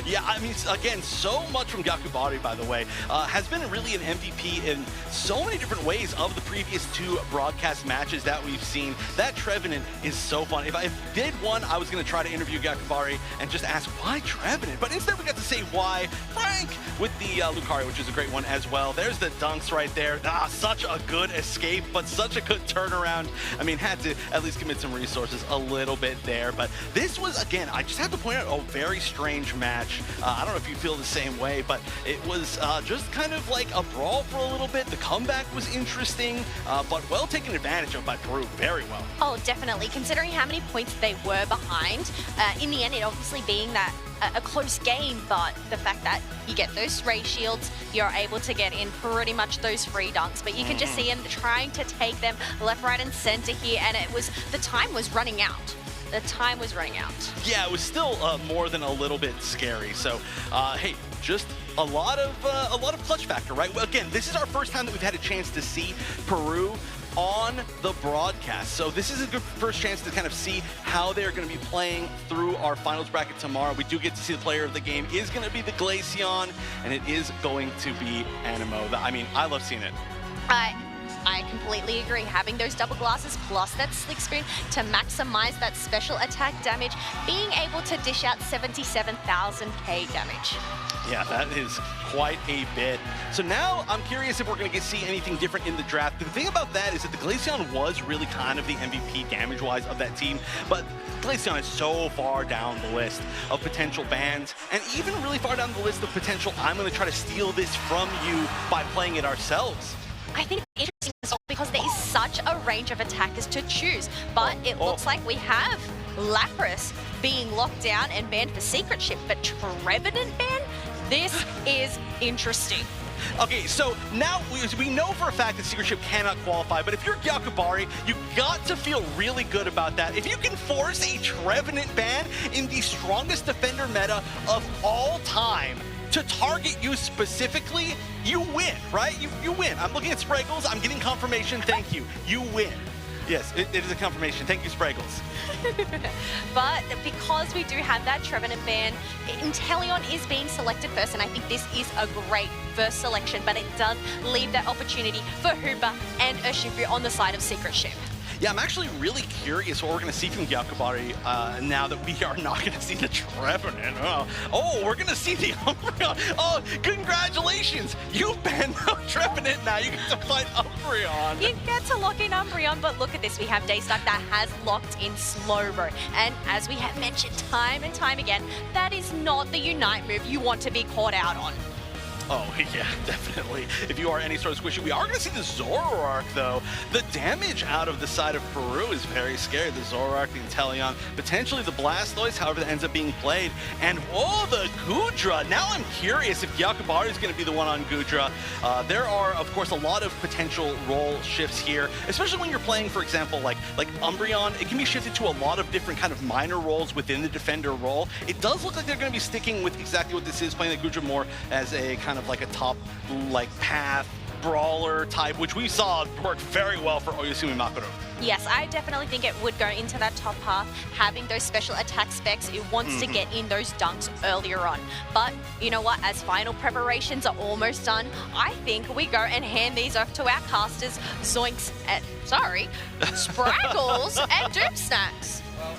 Yeah, I mean, again, so much from Gakubari, by the way, has been really an MVP in so many different ways of the previous two broadcast matches that we've seen. That Trevenant is so fun. If I did one, I was going to try to interview Gakubari and just ask, why Trevenant? But instead, we got to say why Frank with the Lucario, which is a great one as well. There's the dunks right there. Such a good escape, but such a good turnaround. I mean, had to at least commit some resources a little bit there. But this was, again, I just have to point out, a very strange match. I don't know if you feel the same way, but it was just kind of like a brawl for a little bit. The comeback was interesting, but well taken advantage of by Peru, very well. Oh, definitely. Considering how many points they were behind, in the end, it obviously being that a close game, but the fact that you get those Ray Shields, you're able to get in pretty much those free dunks, but you can just see him trying to take them left, right, and center here, and it was, the time was running out. The time was running out. Yeah, it was still more than a little bit scary. So, hey, just a lot of clutch factor, right? Well, again, this is our first time that we've had a chance to see Peru on the broadcast. So this is a good first chance to kind of see how they're going to be playing through our finals bracket tomorrow. We do get to see the player of the game is going to be the Glaceon, and it is going to be Animo. I mean, I love seeing it. I completely agree. Having those double glasses plus that slick spoon to maximize that special attack damage, being able to dish out 77,000k damage. Yeah, that is quite a bit. So now I'm curious if we're going to see anything different in the draft. The thing about that is that the Glaceon was really kind of the MVP damage-wise of that team, but Glaceon is so far down the list of potential bans, and even really far down the list of potential, I'm going to try to steal this from you by playing it ourselves. I think it's interesting as well because there is such a range of attackers to choose, but it looks like we have Lapras being locked down and banned for Secret Ship, but Trevenant ban? This is interesting. Okay, so now we know for a fact that Secret Ship cannot qualify, but if you're Gakubari, you got to feel really good about that. If you can force a Trevenant ban in the strongest defender meta of all time to target you specifically, you win, right? You win. I'm looking at Spraggles. I'm getting confirmation. Thank you. You win. Yes, it is a confirmation. Thank you, Spraggles. But because we do have that Trevenant ban, Inteleon is being selected first, and I think this is a great first selection, but it does leave that opportunity for Hoopa and Urshifu on the side of Secret Ship. Yeah, I'm actually really curious what we're going to see from Gyakubari now that we are not going to see the Trevenant. Oh, we're going to see the Umbreon. Oh, congratulations. You've banned the Trevenant now. You get to fight Umbreon. You get to lock in Umbreon, but look at this. We have Daystark that has locked in Slowbro. And as we have mentioned time and time again, that is not the Unite move you want to be caught out on. Oh, yeah, definitely. If you are any sort of squishy, we are going to see the Zoroark, though. The damage out of the side of Peru is very scary. The Zoroark, the Inteleon, potentially the Blastoise, however that ends up being played. And, oh, the Goodra. Now I'm curious if Gyakubari is going to be the one on Goodra. There are, of course, a lot of potential role shifts here, especially when you're playing, for example, like Umbreon. It can be shifted to a lot of different kind of minor roles within the defender role. It does look like they're going to be sticking with exactly what this is, playing the Goodra more as a kind of like a top path brawler type, which we saw work very well for Oyasumi Makuro. Yes, I definitely think it would go into that top path, having those special attack specs. It wants to get in those dunks earlier on. But you know what? As final preparations are almost done, I think we go and hand these off to our casters, Zoinks, Spraggles, and Doom Snacks. Well,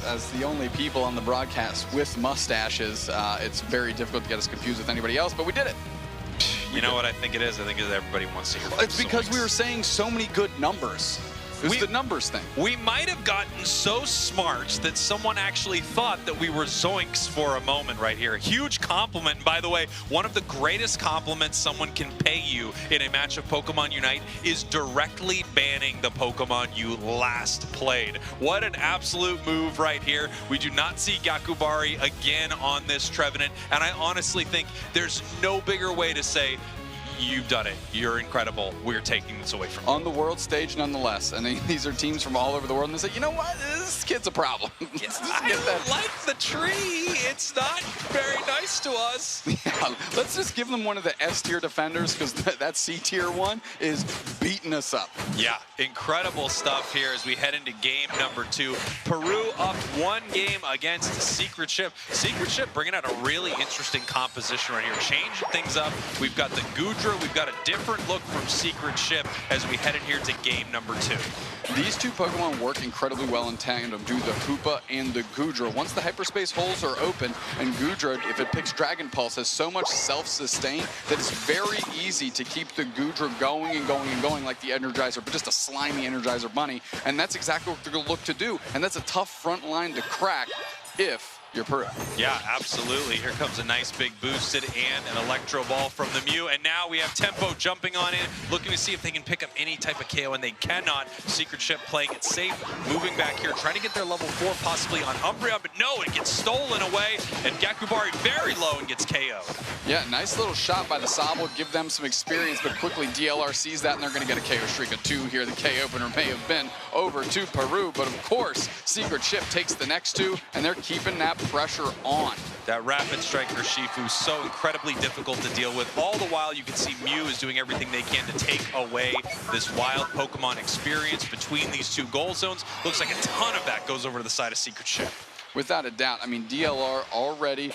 as the only people on the broadcast with mustaches, it's very difficult to get us confused with anybody else, but we did it. You know what I think it is? I think it's everybody wants to hear about It's because we were saying so many good numbers. It's the numbers thing. We might have gotten so smart that someone actually thought that we were Zoinks for a moment right here. A huge compliment. By the way, one of the greatest compliments someone can pay you in a match of Pokemon Unite is directly banning the Pokemon you last played. What an absolute move right here. We do not see Gyakubari again on this Trevenant, and I honestly think there's no bigger way to say, you've done it. You're incredible. We're taking this away from you. On the world stage, nonetheless. And these are teams from all over the world, and they say, you know what? This kid's a problem. I like the tree. It's not very nice to us. Yeah, let's just give them one of the S-tier defenders, because that C-tier one is beating us up. Yeah, incredible stuff here as we head into game number 2. Peru up 1 game against Secret Ship. Secret Ship bringing out a really interesting composition right here, changing things up. We've got the Goodra. We've got a different look from Secret Ship as we head in here to game number 2. These two Pokemon work incredibly well in tandem, do the Hoopa and the Goodra. Once the hyperspace holes are open, and Goodra, if it picks Dragon Pulse, has so much self-sustain that it's very easy to keep the Goodra going and going and going like the Energizer, but just a slimy Energizer bunny. And that's exactly what they're going to look to do. And that's a tough front line to crack if you're Peru. Yeah, absolutely. Here comes a nice big boosted and an Electro Ball from the Mew. And now we have Tempo jumping on in, looking to see if they can pick up any type of KO, and they cannot. Secret Ship playing it safe, moving back here, trying to get their level 4 possibly on Umbreon, but no, it gets stolen away, and Gyakubari very low and gets KO. Yeah, nice little shot by the Sobble, give them some experience, but quickly DLR sees that, and they're going to get a KO streak of 2 here. The K opener may have been over to Peru, but of course, Secret Ship takes the next 2, and they're keeping that pressure on. That Rapid Striker Shifu so incredibly difficult to deal with. All the while, you can see Mew is doing everything they can to take away this wild Pokemon experience between these two goal zones. Looks like a ton of that goes over to the side of Secret Ship. Without a doubt. I mean, DLR already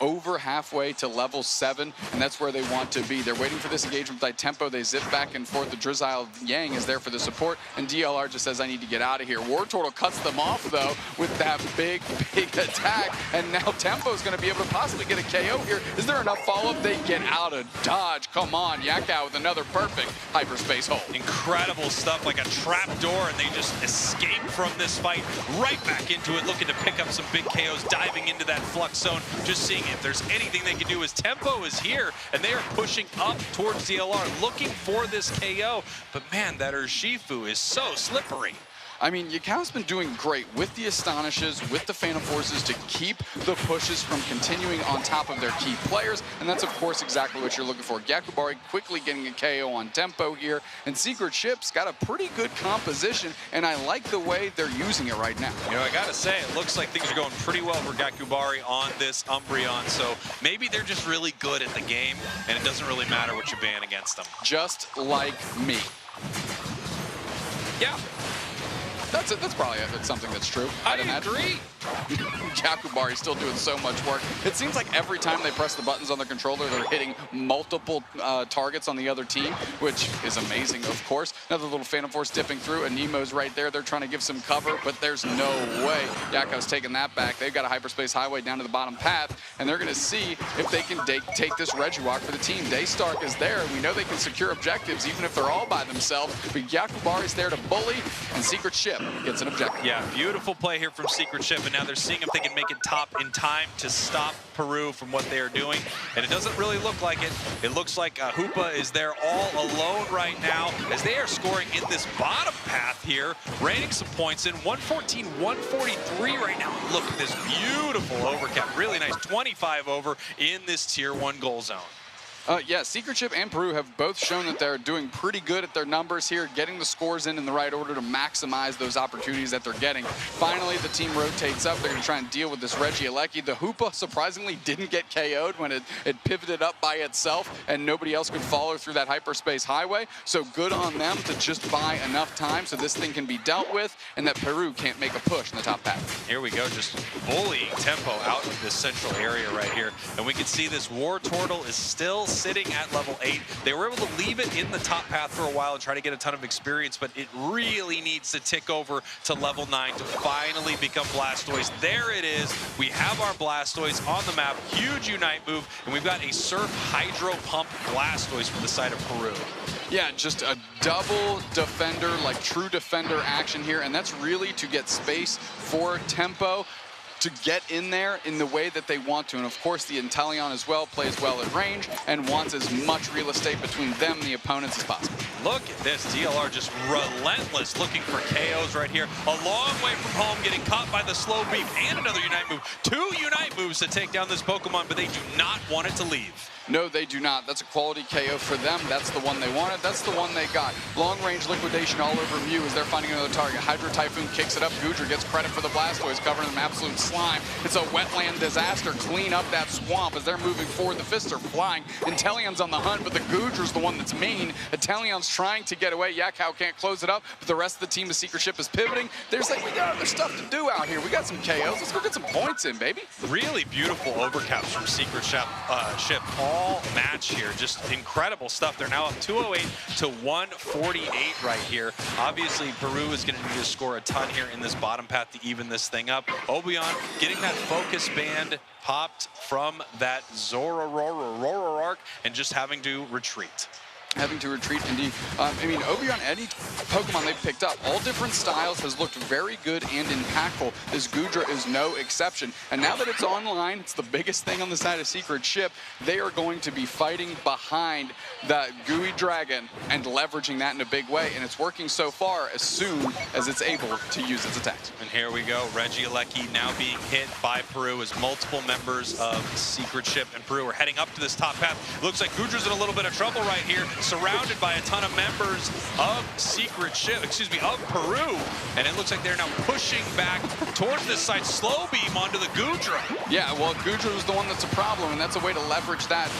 over halfway to level 7, and that's where they want to be. They're waiting for this engagement by Tempo. They zip back and forth. The Drizzile Yang is there for the support, and DLR just says, I need to get out of here. Wartortle cuts them off, though, with that big attack, and now Tempo's going to be able to possibly get a KO here. Is there enough follow-up? They get out of dodge. Come on, Yakao with another perfect hyperspace hole. Incredible stuff, like a trap door, and they just escape from this fight right back into it, looking to pick up some big KOs, diving into that flux zone, just seeing if there's anything they can do. As Tempo is here, and they are pushing up towards DLR, looking for this KO. But man, that Urshifu is so slippery. I mean, Yakao's been doing great with the Astonishes, with the Phantom Forces to keep the pushes from continuing on top of their key players, and that's, of course, exactly what you're looking for. Gyakubari quickly getting a KO on Tempo here, and Secret Ship's got a pretty good composition, and I like the way they're using it right now. You know, I gotta say, it looks like things are going pretty well for Gyakubari on this Umbreon, so maybe they're just really good at the game, and it doesn't really matter what you ban against them. Just like me. Yeah. That's probably something that's true. I'd agree. Yakubari's still doing so much work. It seems like every time they press the buttons on the controller, they're hitting multiple targets on the other team, which is amazing, of course. Another little Phantom Force dipping through, and Nemo's right there. They're trying to give some cover, but there's no way Yakko's taking that back. They've got a hyperspace highway down to the bottom path, and they're going to see if they can take this Regiwalk for the team. Daystark is there. We know they can secure objectives even if they're all by themselves, but Yakubari's there to bully, and Secret Ship gets an objective. Yeah, beautiful play here from Secret Ship, and now they're seeing if they can make it top in time to stop Peru from what they are doing, and it doesn't really look like it. It looks like Hoopa is there all alone right now as they are scoring in this bottom path here, raining some points in. 114, 143 right now. Look at this beautiful overcap. Really nice 25 over in this tier 1 goal zone. Yeah, Secret Ship and Peru have both shown that they're doing pretty good at their numbers here, getting the scores in the right order to maximize those opportunities that they're getting. Finally, the team rotates up. They're going to try and deal with this Regieleki. The Hoopa surprisingly didn't get KO'd when it pivoted up by itself and nobody else could follow through that hyperspace highway. So good on them to just buy enough time so this thing can be dealt with and that Peru can't make a push in the top path. Here we go, just bullying Tempo out of this central area right here. And we can see this War Turtle is still sitting at level 8. They were able to leave it in the top path for a while and try to get a ton of experience, but it really needs to tick over to level 9 to finally become Blastoise. There it is. We have our Blastoise on the map. Huge Unite move, and we've got a Surf Hydro Pump Blastoise from the side of Peru. Yeah, just a double defender, like true defender action here, and that's really to get space for Tempo to get in there in the way that they want to. And of course, the Inteleon as well plays well at range and wants as much real estate between them and the opponents as possible. Look at this, DLR just relentless looking for KOs right here. A long way from home, getting caught by the slow beam and another Unite move. 2 Unite moves to take down this Pokemon, but they do not want it to leave. No, they do not. That's a quality KO for them. That's the one they wanted. That's the one they got. Long-range liquidation all over Mew as they're finding another target. Hydro Typhoon kicks it up. Goodra gets credit for the Blastoise, covering them absolute slime. It's a wetland disaster. Clean up that swamp as they're moving forward. The fists are flying. Inteleon's on the hunt, but the Goodra's the one that's mean. Inteleon's trying to get away. Yakao can't close it up, but the rest of the team of Secret Ship is pivoting. There's like, we got other stuff to do out here. We got some KOs. Let's go get some points in, baby. Really beautiful overcaps from Secret Ship. All match here, just incredible stuff. They're now up 208 to 148 right here. Obviously, Peru is going to need to score a ton here in this bottom path to even this thing up. Obion getting that focus band popped from that Zoroark and just having to retreat. Having to retreat, indeed. I mean, Obion, any Pokemon they've picked up, all different styles, has looked very good and impactful. This Goodra is no exception. And now that it's online, it's the biggest thing on the side of Secret Ship, they are going to be fighting behind the Gooey Dragon and leveraging that in a big way. And it's working so far as soon as it's able to use its attacks. And here we go. Regieleki now being hit by Peru as multiple members of Secret Ship and Peru are heading up to this top path. Looks like Goodra's in a little bit of trouble right here, surrounded by a ton of members of Secret Ship, of Peru. And it looks like they're now pushing back towards this side. Slow beam onto the Goodra. Yeah, well, Goodra was the one that's a problem, and that's a way to leverage that.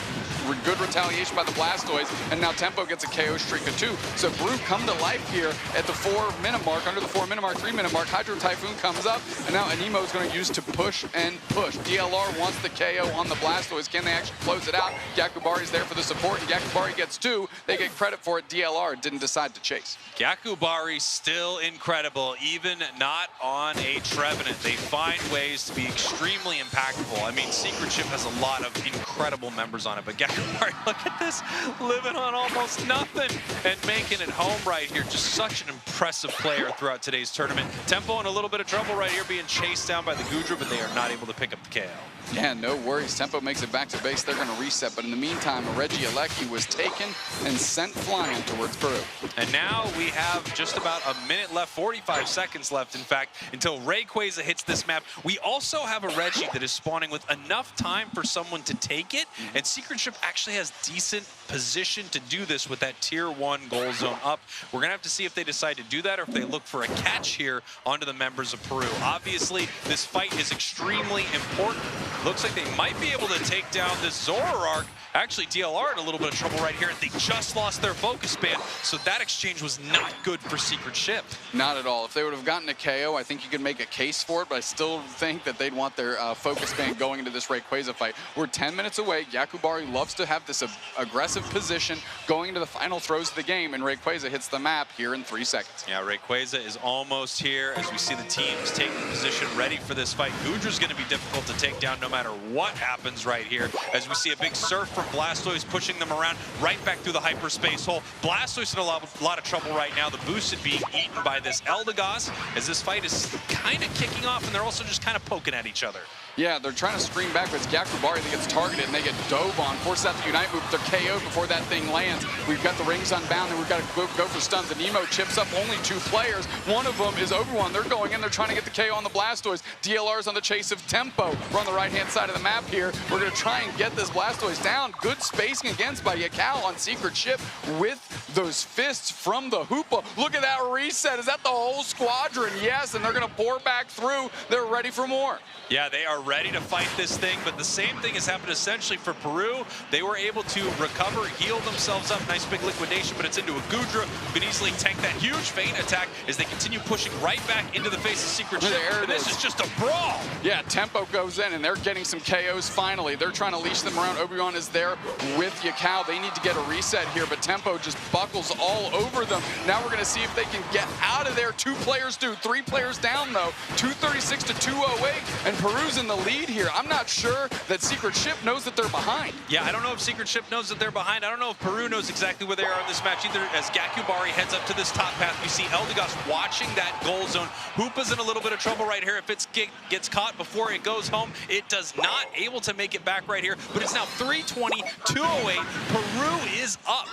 Good retaliation by the Blastoise, and now Tempo gets a KO streak of 2. So Peru come to life here at the 4-minute mark, under the 4-minute mark, 3-minute mark. Hydro Typhoon comes up, and now Anemo is going to use to push and push. DLR wants the KO on the Blastoise. Can they actually close it out? Yakubari's there for the support, and Yakubari gets 2. They get credit for it. DLR didn't decide to chase. Yakubari still incredible, even not on a Trevenant. They find ways to be extremely impactful. I mean, Secret Ship has a lot of incredible members on it, but Yakubari, look at this, living on almost nothing and making it home right here. Just such an impressive player throughout today's tournament. Tempo in a little bit of trouble right here, being chased down by the Goodra, but they are not able to pick up the KO. Yeah, no worries. Tempo makes it back to base. They're going to reset. But in the meantime, Regieleki was taken and sent flying towards Peru. And now we have just about a minute left, 45 seconds left, in fact, until Rayquaza hits this map. We also have a Reggie that is spawning with enough time for someone to take it. And Secret Ship actually has decent position to do this with that tier 1 goal zone up. We're going to have to see if they decide to do that or if they look for a catch here onto the members of Peru. Obviously, this fight is extremely important. Looks like they might be able to take down this Zoroark Actually, DLR in a little bit of trouble right here. They just lost their focus band, so that exchange was not good for Secret Ship. Not at all. If they would have gotten a KO, I think you could make a case for it, but I still think that they'd want their focus band going into this Rayquaza fight. We're 10 minutes away. Yakubari loves to have this aggressive position going into the final throws of the game, and Rayquaza hits the map here in 3 seconds. Yeah, Rayquaza is almost here as we see the teams taking position ready for this fight. Goodra's going to be difficult to take down no matter what happens right here, as we see a big surf from Blastoise pushing them around right back through the hyperspace hole. Blastoise in a lot of trouble right now. The boosted being eaten by this Eldegoss as this fight is kind of kicking off, and they're also just kind of poking at each other. Yeah, they're trying to screen back, but it's Yakubari that gets targeted, and they get dove on. Force out the Unite move. They're KO'd before that thing lands. We've got the rings unbound, and we've got to go for stuns. The Nemo chips up only 2 players. One of them is Overwhelm. They're going in. They're trying to get the KO on the Blastoise. DLR's on the chase of Tempo. We're on the right-hand side of the map here. We're going to try and get this Blastoise down. Good spacing against by Yakao on Secret Ship with those fists from the Hoopa. Look at that reset. Is that the whole squadron? Yes, and they're going to pour back through. They're ready for more. Yeah, they are ready to fight this thing, but the same thing has happened essentially for Peru. They were able to recover, heal themselves up. Nice big liquidation, but it's into a Goodra who can easily tank that huge feint attack as they continue pushing right back into the face of Secret Ship. And this is just a brawl. Yeah, Tempo goes in, and they're getting some KOs finally. They're trying to leash them around. Obi-Wan is there with Yakao. They need to get a reset here, but Tempo just buckles all over them. Now we're going to see if they can get out of there. 2 players do, 3 players down, though. 236 to 208, and Peru's in the lead here. I'm not sure that Secret Ship knows that they're behind. Yeah, I don't know if Secret Ship knows that they're behind. I don't know if Peru knows exactly where they are in this match either. As Yakubari heads up to this top path, we see Eldegoss watching that goal zone. Hoopa's in a little bit of trouble right here. If it gets caught before it goes home, it does not able to make it back right here. But it's now 320, 208. Peru is up.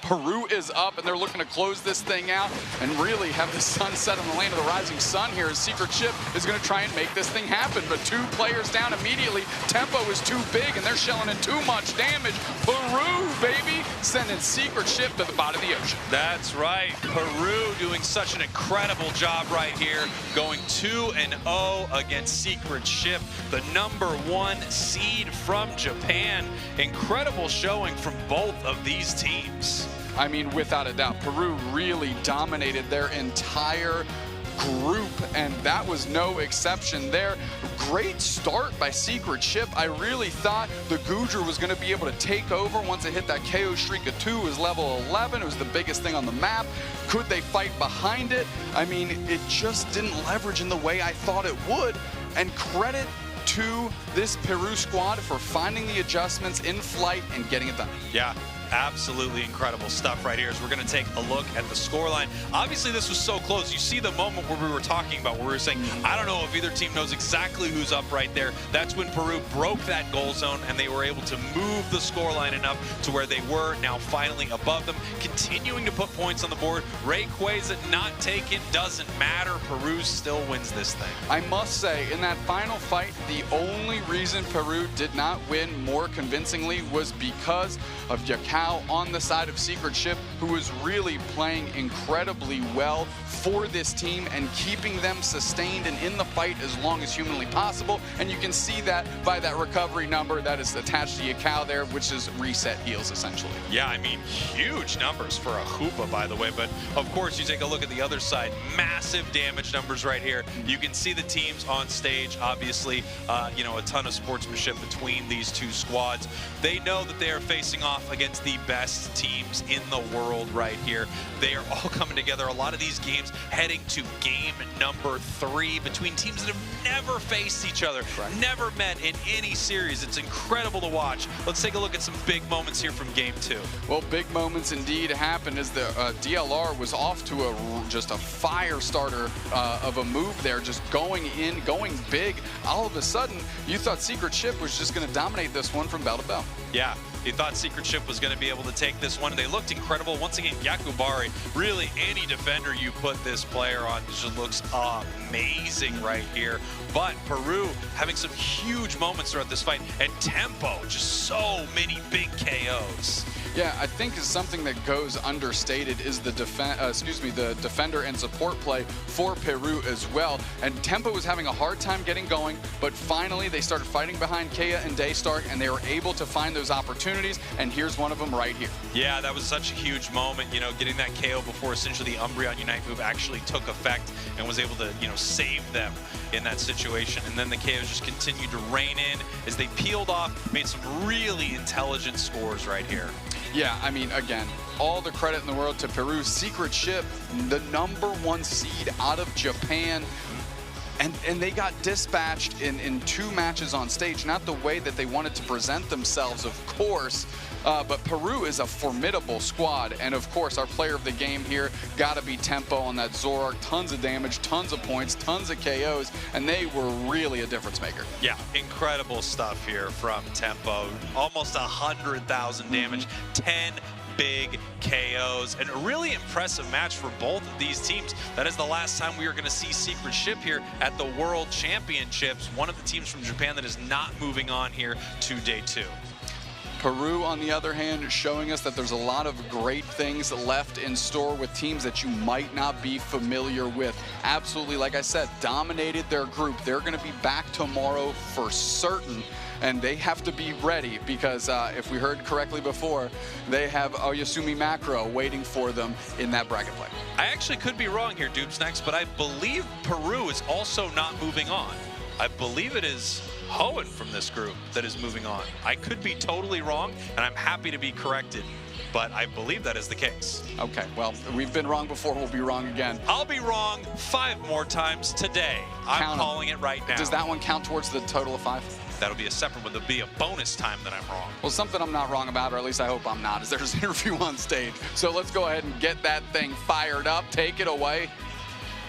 Peru is up, and they're looking to close this thing out and really have the sun set on the land of the rising sun here as Secret Ship is going to try and make this thing happen. But 2 players down immediately. Tempo is too big, and they're shelling in too much damage. Peru, baby, sending Secret Ship to the bottom of the ocean. That's right. Peru doing such an incredible job right here, going 2-0 against Secret Ship, the #1 seed from Japan. Incredible showing from both of these teams. I mean, without a doubt, Peru really dominated their entire group, and that was no exception there. Great start by Secret Ship. I really thought the Goodra was going to be able to take over once it hit that KO streak of 2. It was level 11. It was the biggest thing on the map. Could they fight behind it? I mean, it just didn't leverage in the way I thought it would, and credit to this Peru squad for finding the adjustments in flight and getting it done. Yeah. Absolutely incredible stuff right here as we're going to take a look at the scoreline. Obviously, this was so close. You see the moment where we were talking about, where we were saying, I don't know if either team knows exactly who's up right there. That's when Peru broke that goal zone, and they were able to move the scoreline enough to where they were now finally above them, continuing to put points on the board. Rayquaza not taken, doesn't matter. Peru still wins this thing. I must say, in that final fight, the only reason Peru did not win more convincingly was because of Yakao on the side of Secret Ship, who was really playing incredibly well for this team and keeping them sustained and in the fight as long as humanly possible. And you can see that by that recovery number that is attached to Yakao there, which is reset heals essentially. Yeah, I mean, huge numbers for a Hoopa, by the way. But of course, you take a look at the other side, massive damage numbers right here. You can see the teams on stage, obviously, you know, a ton of sportsmanship between these 2 squads. They know that they are facing off against the best teams in the world right here. They are all coming together. A lot of these games heading to game number 3 between teams that have never faced each other, never met in any series. It's incredible to watch. Let's take a look at some big moments here from game 2. Well, big moments indeed happened as the DLR was off to just a fire starter of a move there, just going in, going big. All of a sudden, you thought Secret Ship was just going to dominate this one from bell to bell. Yeah. He thought Secret Ship was going to be able to take this one. They looked incredible. Once again, Yakubari, really any defender you put this player on just looks amazing right here. But Peru having some huge moments throughout this fight, and Tempo, just so many big KOs. Yeah, I think is something that goes understated is the defender and support play for Peru as well. And Tempo was having a hard time getting going, but finally they started fighting behind Kea and Daystark, and they were able to find those opportunities, and here's one of them right here. Yeah, that was such a huge moment, you know, getting that KO before essentially the Umbreon Unite move actually took effect and was able to, you know, save them in that situation. And then the KOs just continued to rain in as they peeled off, made some really intelligent scores right here. Yeah, I mean, again, all the credit in the world to Peru's secret ship, the #1 seed out of Japan. And they got dispatched in 2 matches on stage, not the way that they wanted to present themselves, of course, but Peru is a formidable squad. And of course, our player of the game here gotta be Tempo on that Zoroark. Tons of damage, tons of points, tons of KOs, and they were really a difference maker. Yeah, incredible stuff here from Tempo. Almost 100,000 damage, 10 big KOs, and a really impressive match for both of these teams. That is the last time we are going to see Secret Ship here at the World Championships. One of the teams from Japan that is not moving on here to day 2. Peru, on the other hand, showing us that there's a lot of great things left in store with teams that you might not be familiar with. Absolutely, like I said, dominated their group. They're going to be back tomorrow for certain, and they have to be ready because if we heard correctly before, they have Oyasumi Macro waiting for them in that bracket play. I actually could be wrong here, Dupesnax, but I believe Peru is also not moving on. I believe it is Hoenn from this group that is moving on. I could be totally wrong, and I'm happy to be corrected, but I believe that is the case. Okay, well, we've been wrong before, we'll be wrong again. I'll be wrong 5 more times today. I'm calling it right now. Does that one count towards the total of 5? That'll be a separate one. There'll be a bonus time that I'm wrong. Well, something I'm not wrong about, or at least I hope I'm not, is there's an interview on stage. So let's go ahead and get that thing fired up. Take it away.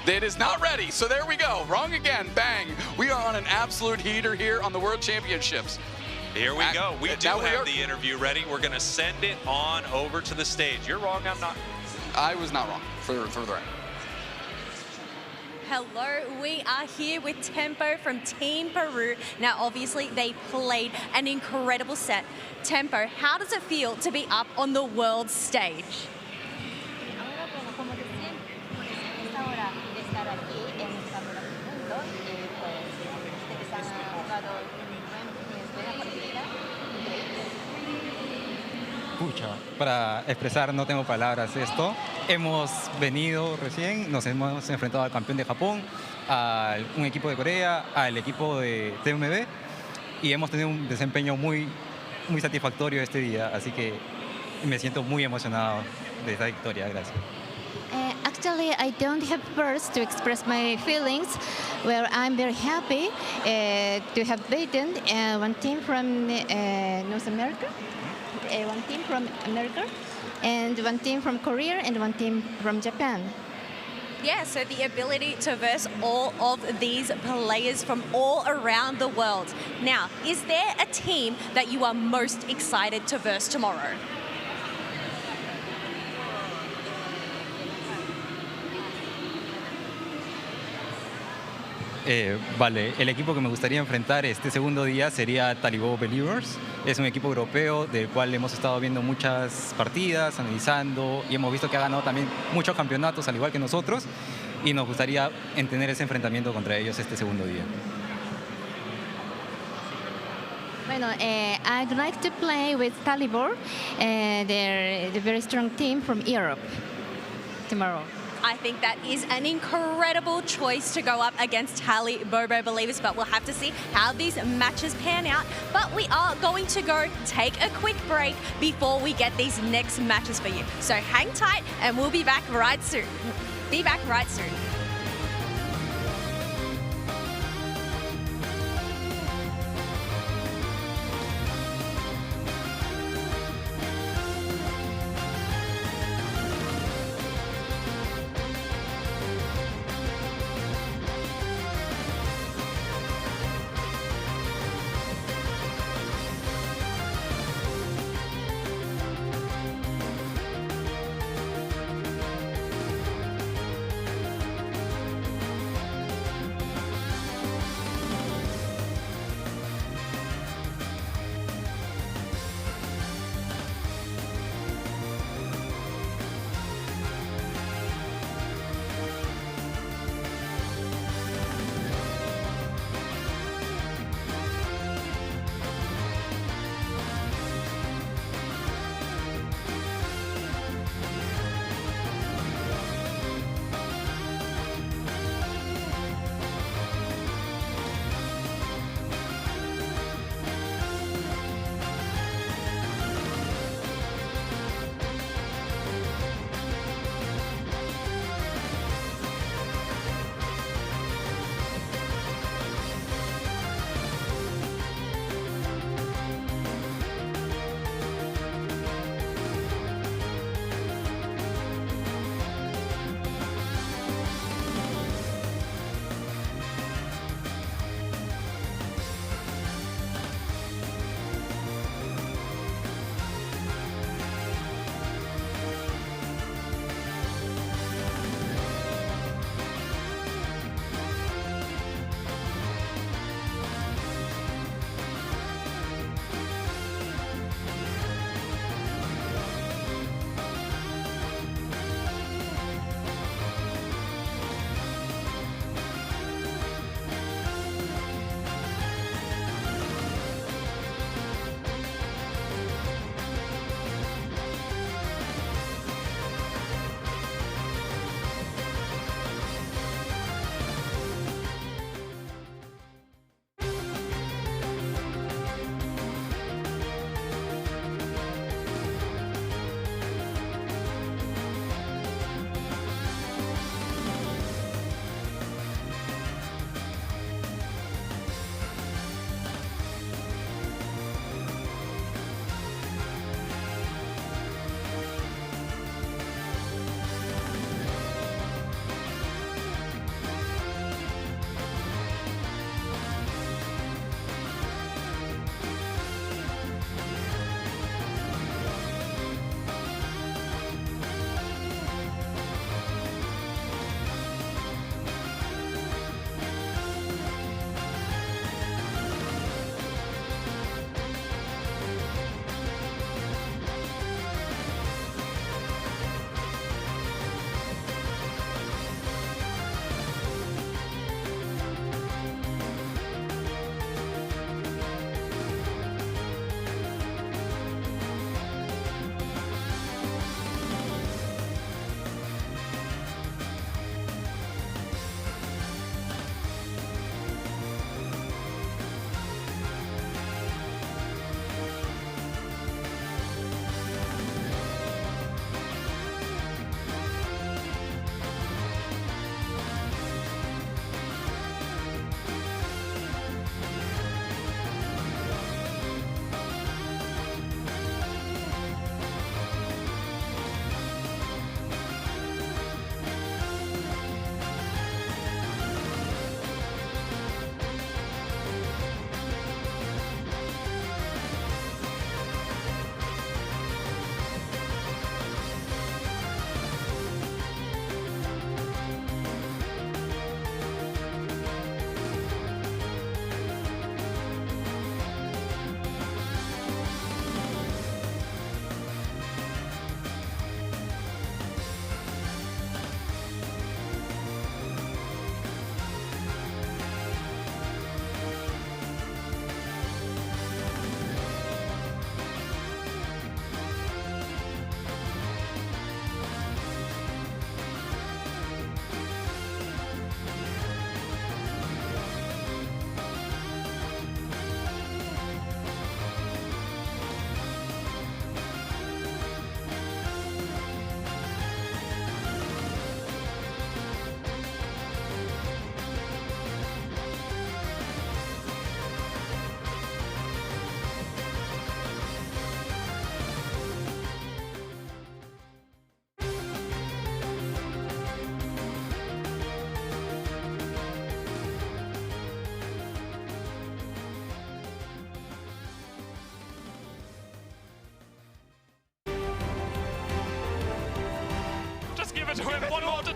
It is not ready, so there we go. Wrong again, bang. We are on an absolute heater here on the World Championships. Here we go. We do have the interview ready. We're going to send it on over to the stage. You're wrong, I'm not. I was not wrong, for the record. Hello, we are here with Tempo from Team Peru. Now, obviously, they played an incredible set. Tempo, how does it feel to be up on the world stage? Pucha, para expresar no tengo palabras esto. Hemos venido recién, nos hemos enfrentado al campeón de Japón, a un equipo de Corea, al equipo de TMB y hemos tenido un desempeño muy satisfactorio este día, así que me siento muy emocionado de esta victoria. Gracias. Actually, I don't have words to express my feelings. Well, I'm very happy to have beaten one team from North America, one team from America, and one team from Korea, and one team from Japan. Yeah, so the ability to verse all of these players from all around the world. Now, is there a team that you are most excited to verse tomorrow? Vale, el equipo que me gustaría enfrentar este segundo día sería Talibó Believers. Es un equipo europeo del cual hemos estado viendo muchas partidas, analizando y hemos visto que ha ganado también muchos campeonatos al igual que nosotros y nos gustaría tener ese enfrentamiento contra ellos este segundo día. Bueno, I'd like to play with Talibor. They're a very strong team from Europe tomorrow. I think that is an incredible choice to go up against Tally Bobo Believers, but we'll have to see how these matches pan out. But we are going to go take a quick break before we get these next matches for you. So hang tight and we'll be back right soon.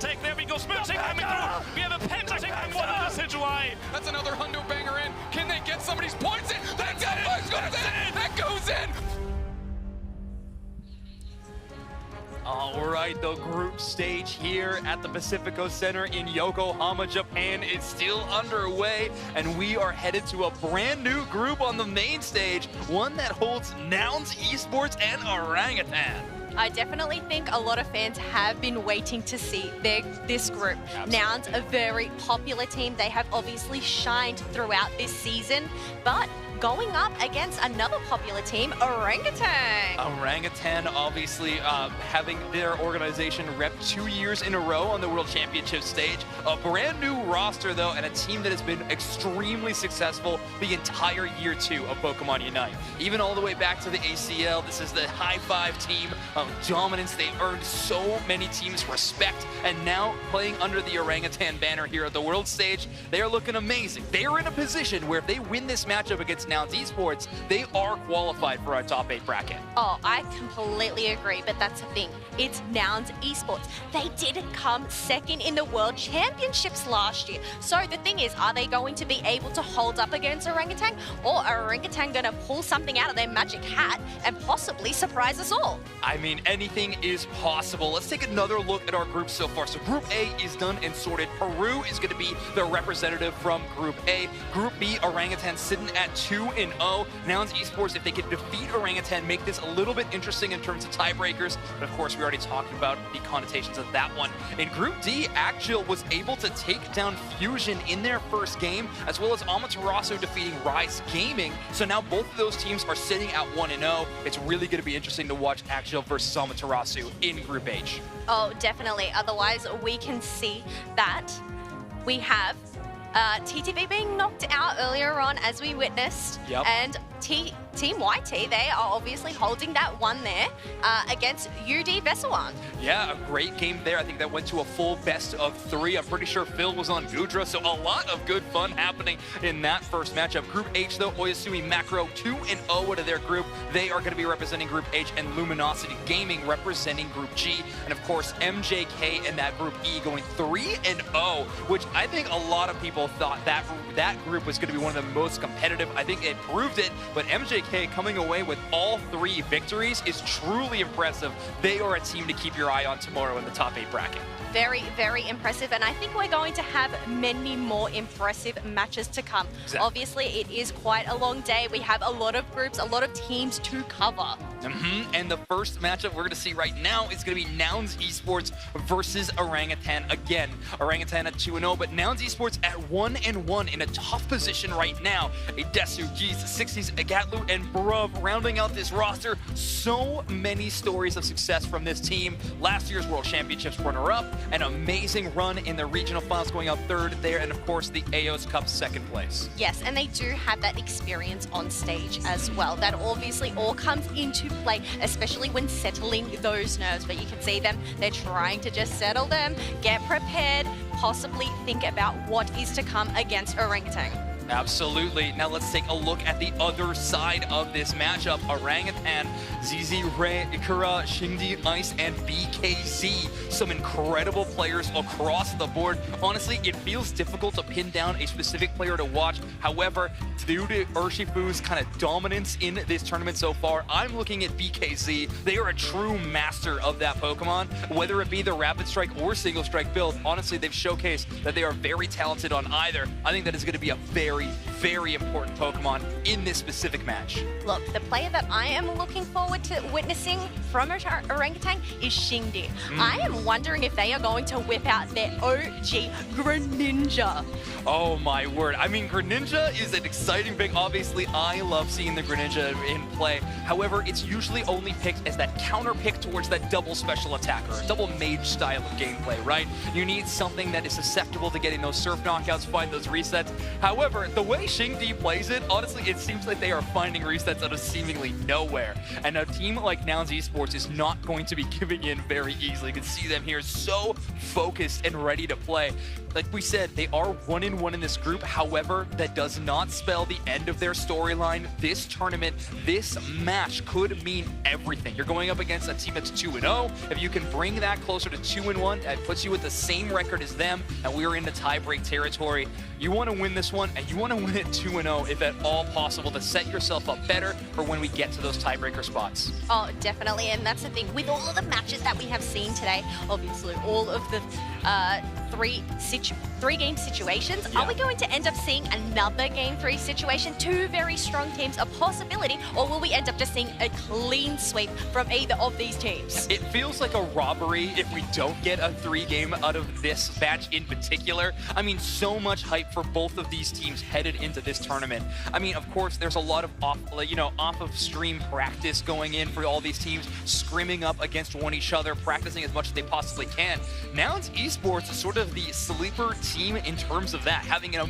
take. There we go. Smooching coming through. We have a penalty and one of the Sidgeway. That's another hundo banger in. Can they get somebody's points in? That goes in. That goes in. All right, the group stage here at the Pacifico Center in Yokohama, Japan is still underway, and we are headed to a brand new group on the main stage, one that holds Nouns Esports and Orangutan. I definitely think a lot of fans have been waiting to see this group. Absolutely. Nouns, a very popular team. They have obviously shined throughout this season, but going up against another popular team, Orangutan. Orangutan obviously having their organization rep 2 years in a row on the World Championship stage. A brand new roster though, and a team that has been extremely successful the entire year 2 of Pokemon Unite. Even all the way back to the ACL, this is the high five team of dominance. They earned so many teams respect, and now playing under the Orangutan banner here at the world stage, they are looking amazing. They are in a position where if they win this matchup against Nouns Esports, they are qualified for our top 8 bracket. Oh, I completely agree, but that's the thing. It's Nouns Esports. They didn't come second in the World Championships last year. So the thing is, are they going to be able to hold up against Orangutan? Or are Orangutan going to pull something out of their magic hat and possibly surprise us all? I mean, anything is possible. Let's take another look at our group so far. So Group A is done and sorted. Peru is going to be the representative from Group A. Group B, Orangutan sitting at 2-0. Nouns Esports, if they could defeat Orangutan, make this a little bit interesting in terms of tiebreakers. But of course, we already talked about the connotations of that one. In Group D, Actual was able to take down Fusion in their first game, as well as Amaterasu defeating Rise Gaming. So now both of those teams are sitting at 1-0. It's really going to be interesting to watch Actual versus Amaterasu in Group H. Oh, definitely. Otherwise, we can see that we have TTB being knocked out earlier on, as we witnessed. Yep. And Team YT, they are obviously holding that one there against UD Vesawan. Yeah, a great game there. I think that went to a full best of 3. I'm pretty sure Phil was on Gudra, so a lot of good fun happening in that first matchup. Group H, though, Oyasumi Macro 2-0 out of their group. They are going to be representing Group H, and Luminosity Gaming representing Group G. And of course, MJK and that Group E going 3-0, which I think a lot of people thought that group was going to be one of the most competitive. I think it proved it, but MJK coming away with all 3 victories is truly impressive. They are a team to keep your eye on tomorrow in the top 8 bracket. Very, very impressive, and I think we're going to have many more impressive matches to come. Exactly. Obviously, it is quite a long day. We have a lot of groups, a lot of teams to cover. And the first matchup we're going to see right now is going to be Nouns Esports versus Orangutan again. Orangutan at 2-0, but Nouns Esports at 1-1 in a tough position right now. A Desu, Geese, 60s, Agatlu, and Bruv rounding out this roster. So many stories of success from this team. Last year's World Championships runner-up, an amazing run in the regional finals, going out 3rd there, and of course the AOS Cup 2nd place. Yes, and they do have that experience on stage as well. That obviously all comes into play, especially when settling those nerves. But you can see them, they're trying to just settle them, get prepared, possibly think about what is to come against Orangutan. Absolutely. Now let's take a look at the other side of this matchup. Orangutan, ZZ Ray, Ikura, Shingdi, Ice, and BKZ. Some incredible players across the board. Honestly, it feels difficult to pin down a specific player to watch. However, due to Urshifu's kind of dominance in this tournament so far, I'm looking at BKZ. They are a true master of that Pokemon. Whether it be the Rapid Strike or Single Strike build, honestly, they've showcased that they are very talented on either. I think that is going to be a very, very important Pokemon in this specific match. Look, the player that I am looking forward to witnessing from Orangutan is Shingdi. I am wondering if they are going to whip out their OG Greninja. Oh my word. I mean, Greninja is an exciting pick. Obviously, I love seeing the Greninja in play. However, it's usually only picked as that counter pick towards that double special attacker, or double mage style of gameplay, right? You need something that is susceptible to getting those surf knockouts, find those resets. However, However, the way Xingdi plays it, honestly, it seems like they are finding resets out of seemingly nowhere. And a team like Nouns Esports is not going to be giving in very easily. You can see them here so focused and ready to play. Like we said, they are 1-1 in this group. However, that does not spell the end of their storyline. This tournament, this match could mean everything. You're going up against a team that's 2-0. If you can bring that closer to 2-1, that puts you with the same record as them, and we are in the tiebreak territory. You want to win this one, and you want to win it 2-0 if at all possible to set yourself up better for when we get to those tiebreaker spots. Oh, definitely, and that's the thing. With all of the matches that we have seen today, obviously all of the three-game situations, are we going to end up seeing another Game 3 situation? Two very strong teams, a possibility, or will we end up just seeing a clean sweep from either of these teams? It feels like a robbery if we don't get a 3-game out of this match in particular. I mean, so much hype for both of these teams headed into this tournament. I mean, of course, there's a lot of off of stream practice going in for all these teams, scrimming up against each other, practicing as much as they possibly can. Nouns Esports is sort of the sleeper team in terms of that, having an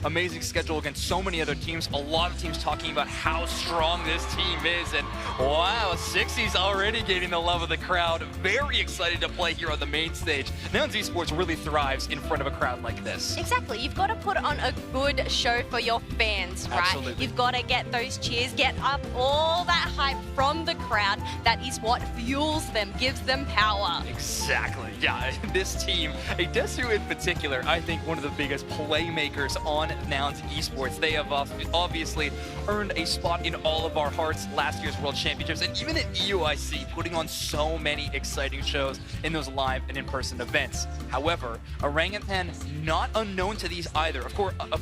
amazing schedule against so many other teams. A lot of teams talking about how strong this team is, and wow, 60's already gaining the love of the crowd. Very excited to play here on the main stage. Nouns Esports really thrives in front of a crowd like this. Exactly, you've got to put on a good show for your fans, right? Absolutely. You've got to get those cheers, get up all that hype from the crowd. That is what fuels them, gives them power. Exactly, yeah. This team, Desu in particular, I think one of the biggest playmakers on Nouns Esports. They have obviously earned a spot in all of our hearts last year's World Championships, and even at EUIC, putting on so many exciting shows in those live and in-person events. However, Orangutan, not unknown to these either. Of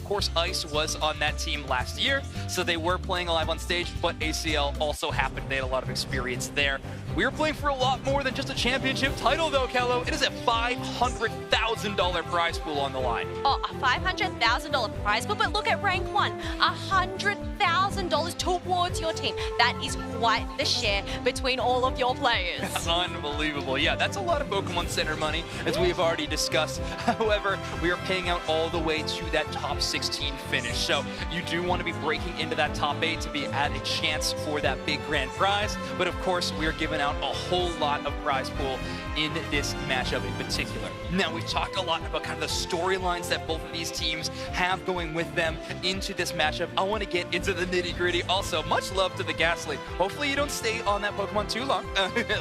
course, ICE was on that team last year, so they were playing live on stage, but ACL also happened. They had a lot of experience there. We were playing for a lot more than just a championship title, though, Kello. It is a $500,000 prize pool on the line. Oh, a $500,000 prize pool, but look at rank 1, $100,000 towards your team. That is quite the share between all of your players. Unbelievable. Yeah, that's a lot of Pokemon Center money, as we have already discussed. However, we are paying out all the way to that top 16 finish. So you do want to be breaking into that top 8 to be at a chance for that big grand prize. But of course, we are giving out a whole lot of prize pool in this matchup in particular. Now, we've talked a lot about kind of the storylines that both of these teams have going with them into this matchup. I want to get into the nitty-gritty. Also, much love to the Ghastly. Hopefully you don't stay on that Pokemon too long.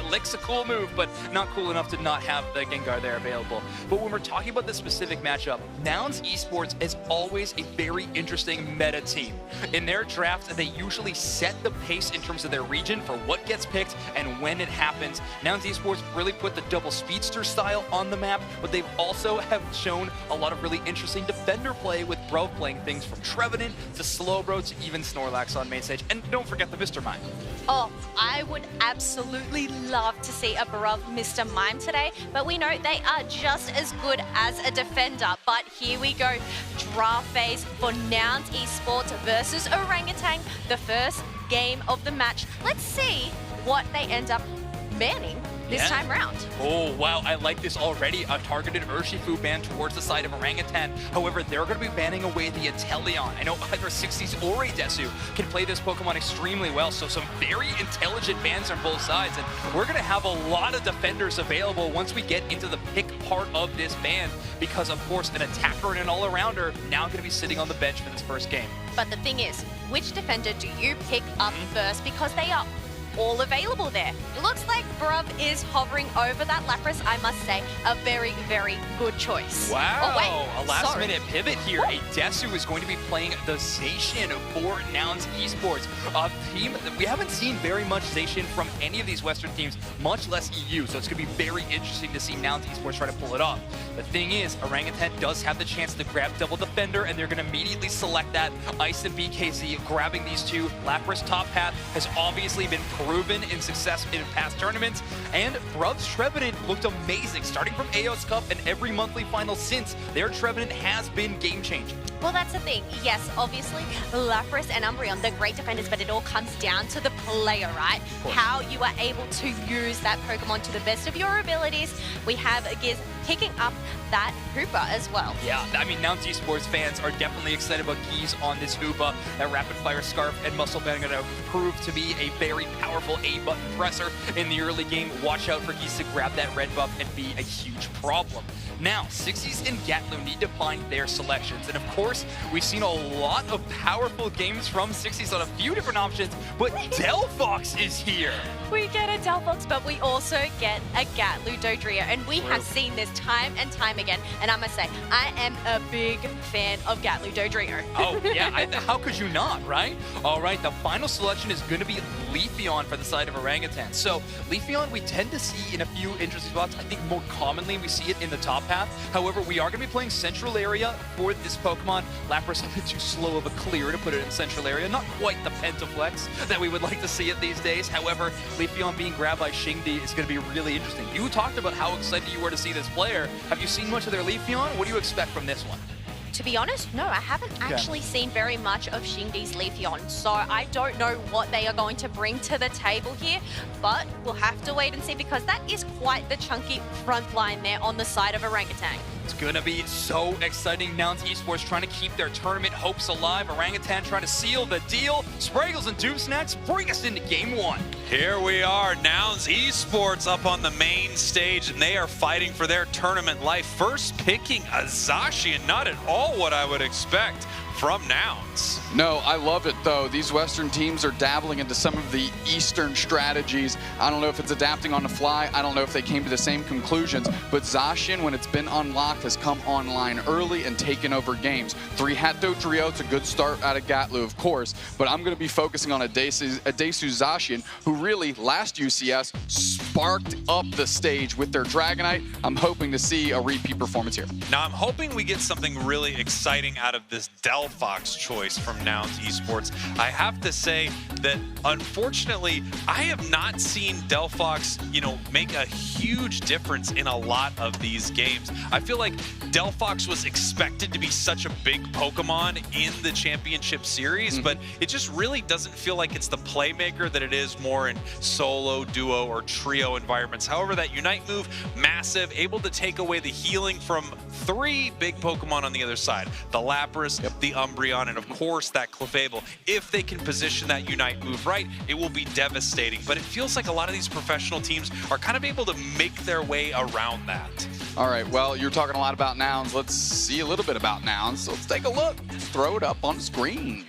Lick's a cool move, but not cool enough to not have the Gengar there available. But when we're talking about this specific matchup, Nouns Esports is always a very interesting meta team. In their drafts, they usually set the pace in terms of their region for what gets picked and when it happens. Nouns Esports really put the double speedster style on the map, but they've also have shown a lot of really interesting defender play, with Bro playing things from Trevenant to Slowbro to even Snorlax on main stage. And don't forget the Mr. Mime. Oh, I would absolutely love to see a Barov Mr. Mime today, but we know they are just as good as a defender. But here we go, draft phase for Nouns Esports versus Orangutan, the first game of the match. Let's see what they end up banning this time round. Oh, wow, I like this already. A targeted Urshifu ban towards the side of Orangutan. However, they're going to be banning away the Inteleon. I know either 60s or a Desu can play this Pokemon extremely well, so some very intelligent bans on both sides, and we're going to have a lot of defenders available once we get into the pick part of this ban, because, of course, an attacker and an all-arounder now going to be sitting on the bench for this first game. But the thing is, which defender do you pick up first? Because they are all available there. It looks like Bruv is hovering over that Lapras. I must say, a very, very good choice. Wow, oh, wait, a last-minute pivot here. A Desu is going to be playing the Zacian for Nouns Esports, a team that we haven't seen very much Zacian from any of these Western teams, much less EU, so it's going to be very interesting to see Nouns Esports try to pull it off. The thing is, Orangutan does have the chance to grab double defender, and they're going to immediately select that. Ice and BKZ grabbing these two. Lapras top path has obviously been proven in success in past tournaments, and Bruv's Trevenant looked amazing, starting from AOS Cup and every monthly final since. Their Trevenant has been game-changing. Well, that's the thing. Yes, obviously, Lapras and Umbreon, they're great defenders, but it all comes down to the player, right? How you are able to use that Pokemon to the best of your abilities. We have Giz picking up that Hoopa as well. Yeah, I mean, Nouns Esports fans are definitely excited about Giz on this Hoopa. That Rapid Fire Scarf and Muscle Band are going to prove to be a very powerful A-button presser in the early game. Watch out for Giz to grab that red buff and be a huge problem. Now, Sixies and Gatlu need to find their selections. And of course, we've seen a lot of powerful games from Sixies on a few different options, but Delphox is here. We get a Delphox, but we also get a Gatlu Dodrio. And we have seen this time and time again. And I must say, I am a big fan of Gatlu Dodrio. Oh, yeah. How could you not, right? All right, the final selection is going to be Leafeon for the side of Orangutan. So, Leafeon we tend to see in a few interesting spots. I think more commonly we see it in the top half. However, we are going to be playing Central Area for this Pokemon. Lapras a bit too slow of a clear to put it in Central Area. Not quite the Pentaflex that we would like to see it these days. However, Leafeon being grabbed by Xingdi is going to be really interesting. You talked about how excited you were to see this player. Have you seen much of their Leafeon? What do you expect from this one? To be honest, no, I haven't actually seen very much of Xingdi's Leafeon, so I don't know what they are going to bring to the table here, but we'll have to wait and see because that is quite the chunky front line there on the side of Orangutan. It's going to be so exciting. Nouns Esports trying to keep their tournament hopes alive. Orangutan trying to seal the deal. Spraggles and Doom Snacks bring us into game one. Here we are, Nouns Esports up on the main stage, and they are fighting for their tournament life. First picking a Zacian, not at all what I would expect from Nouns. No, I love it though. These Western teams are dabbling into some of the Eastern strategies. I don't know if it's adapting on the fly. I don't know if they came to the same conclusions, but Zacian, when it's been unlocked, has come online early and taken over games. 3-Hat Dodrio, it's a good start out of Gatlu, of course, but I'm going to be focusing on Adesu Zacian, who really, last UCS, sparked up the stage with their Dragonite. I'm hoping to see a repeat performance here. Now, I'm hoping we get something really exciting out of this Delphox choice from Nouns Esports. I have to say that, unfortunately, I have not seen Delphox, make a huge difference in a lot of these games. I feel like Delphox was expected to be such a big Pokemon in the Championship Series, but it just really doesn't feel like it's the playmaker that it is more in solo, duo, or trio environments. However, that Unite move, massive, able to take away the healing from 3 big Pokemon on the other side. The Lapras, the Umbreon, and of course that Clefable. If they can position that Unite move right, it will be devastating. But it feels like a lot of these professional teams are kind of able to make their way around that. All right, well, you're talking a lot about Nouns. Let's see a little bit about Nouns. So let's take a look. Throw it up on the screen.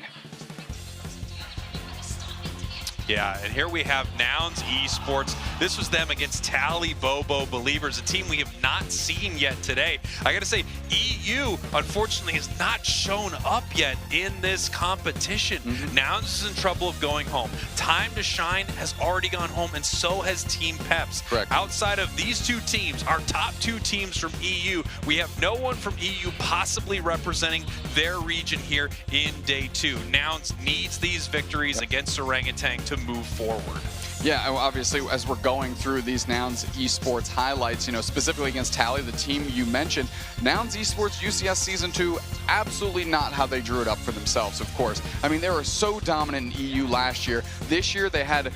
Yeah, and here we have Nouns Esports. This was them against Tally Bobo Believers, a team we have not seen yet today. I gotta say, EU, unfortunately, has not shown up yet in this competition. Nouns is in trouble of going home. Time to Shine has already gone home, and so has Team Peps. Correct. Outside of these 2 teams, our top 2 teams from EU, we have no one from EU possibly representing their region here in day 2. Nouns needs these victories against Orangutan to move forward. Yeah, obviously, as we're going through these Nouns Esports highlights, specifically against Tally, the team you mentioned, Nouns Esports UCS Season 2, absolutely not how they drew it up for themselves, of course. I mean, they were so dominant in EU last year. This year, they had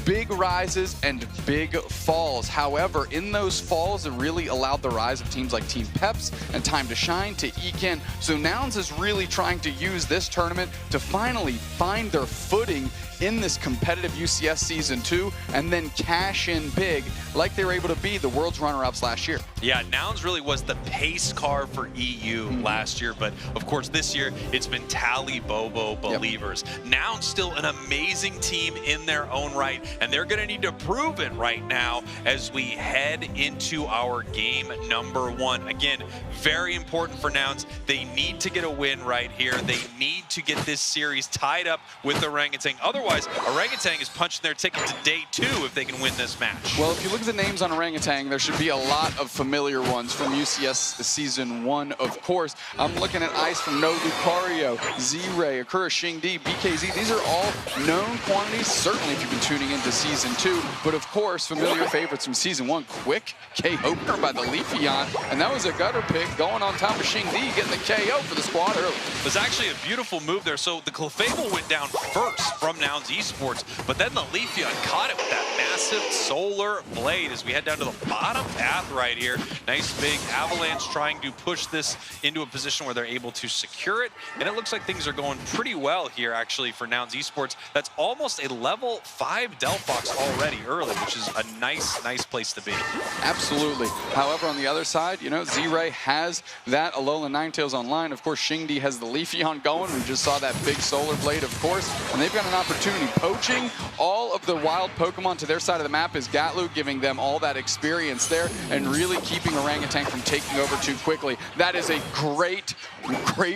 big rises and big falls. However, in those falls, it really allowed the rise of teams like Team Peps and Time to Shine to eke in. So Nouns is really trying to use this tournament to finally find their footing in this competitive UCS Season 2 and then cash in big like they were able to be the world's runner-ups last year. Yeah, Nouns really was the pace car for EU last year, but of course this year it's been Tally Bobo Believers. Nouns still an amazing team in their own right, and they're going to need to prove it right now as we head into our game number 1. Again, very important for Nouns. They need to get a win right here. They need to get this series tied up with Orangutan. Otherwise, Orangutan is punching their ticket to day 2 if they can win this match. Well, if you look at the names on Orangutan, there should be a lot of familiar ones from UCS Season 1, of course. I'm looking at Ice from No Lucario, Z-Ray, Akura Xingdi, BKZ. These are all known quantities. Certainly, if you've been tuning into to Season 2. But of course, familiar favorites from Season 1, quick K opener by the Leafeon, and that was a gutter pick going on top of Xingdi, getting the KO for the squad early. It was actually a beautiful move there. So the Clefable went down first from Nouns Esports, but then the Leafeon caught it with that massive solar blade as we head down to the bottom path right here. Nice big avalanche trying to push this into a position where they're able to secure it. And it looks like things are going pretty well here actually for Nouns Esports. That's almost a level 5 Delphox already early, which is a nice place to be. Absolutely. However, on the other side, you know, Z-Ray has that Alolan Ninetales online. Of course, Xingdi has the Leafeon going. We just saw that big solar blade, of course. And they've got an opportunity. Poaching all of the wild Pokemon to their side of the map is Gatlu, giving them all that experience there and really keeping Orangutan from taking over too quickly. That is a great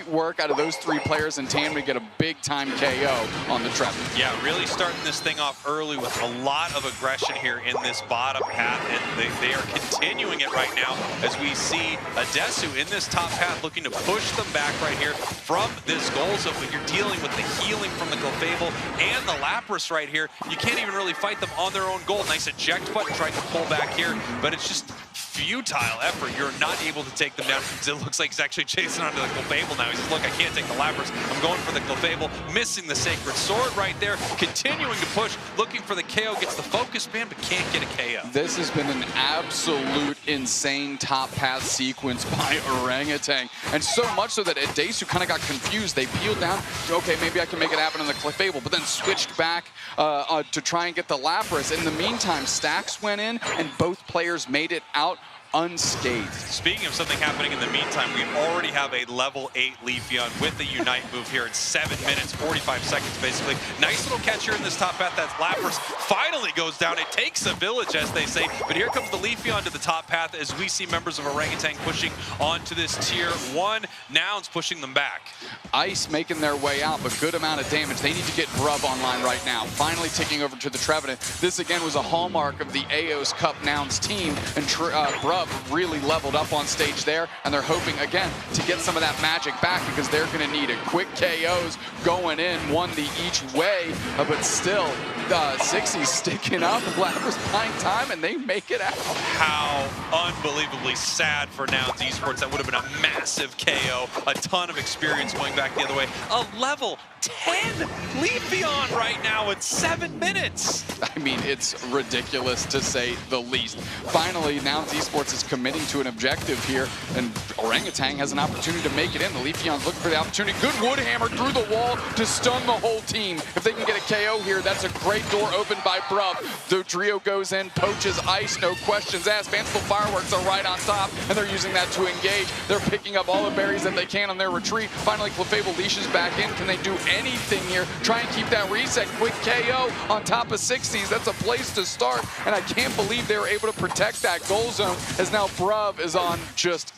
work out of those 3 players in tandem to get a big-time KO on the Trevenant. Yeah, really starting this thing off early with a lot of aggression here in this bottom path, and they are continuing it right now as we see Adesu in this top path looking to push them back right here from this goal zone. When you're dealing with the healing from the Clefable and the Lapras right here, you can't even really fight them on their own goal. Nice eject button trying to pull back here, but it's just futile effort. You're not able to take them down. It looks like he's actually chasing onto the Clefable now. He says, look, I can't take the Lapras. I'm going for the Clefable, missing the Sacred Sword right there, continuing to push, looking for the KO, gets the focus band, but can't get a KO. This has been an absolute insane top path sequence by Orangutan. And so much so that Adesu kind of got confused. They peeled down, okay, maybe I can make it happen on the Clefable, but then switched back to try and get the Lapras. In the meantime, Stacks went in, and both players made it out unscathed. Speaking of something happening in the meantime, we already have a level 8 Leafeon with the Unite move here in 7 minutes, 45 seconds basically. Nice little catch here in this top path. That Lapras finally goes down. It takes a village, as they say, but here comes the Leafeon to the top path as we see members of Orangutan pushing onto this tier 1. Nouns pushing them back. Ice making their way out, but good amount of damage. They need to get Brub online right now. Finally ticking over to the Trevenant. This again was a hallmark of the AOS Cup Nouns team, and Brub really leveled up on stage there, and they're hoping again to get some of that magic back because they're going to need it. Quick KOs going in, 1 the each way, but still 60 sticking up. Lapras buying time, and they make it out. How unbelievably sad for Nouns Esports. That would have been a massive KO, a ton of experience going back the other way. A level 10 Leafeon right now in 7 minutes. I mean, it's ridiculous to say the least. Finally, Nouns Esports is committing to an objective here, and Orangutan has an opportunity to make it in. The Leafeon's looking for the opportunity. Good wood hammer through the wall to stun the whole team. If they can get a KO here, that's a great door opened by Brub. The trio goes in, poaches Ice, no questions asked. Fanciful Fireworks are right on top, and they're using that to engage. They're picking up all the berries that they can on their retreat. Finally, Clefable leashes back in. Can they do anything here? Try and keep that reset. Quick KO on top of 60s. That's a place to start, and I can't believe they were able to protect that goal zone as now Brub is on just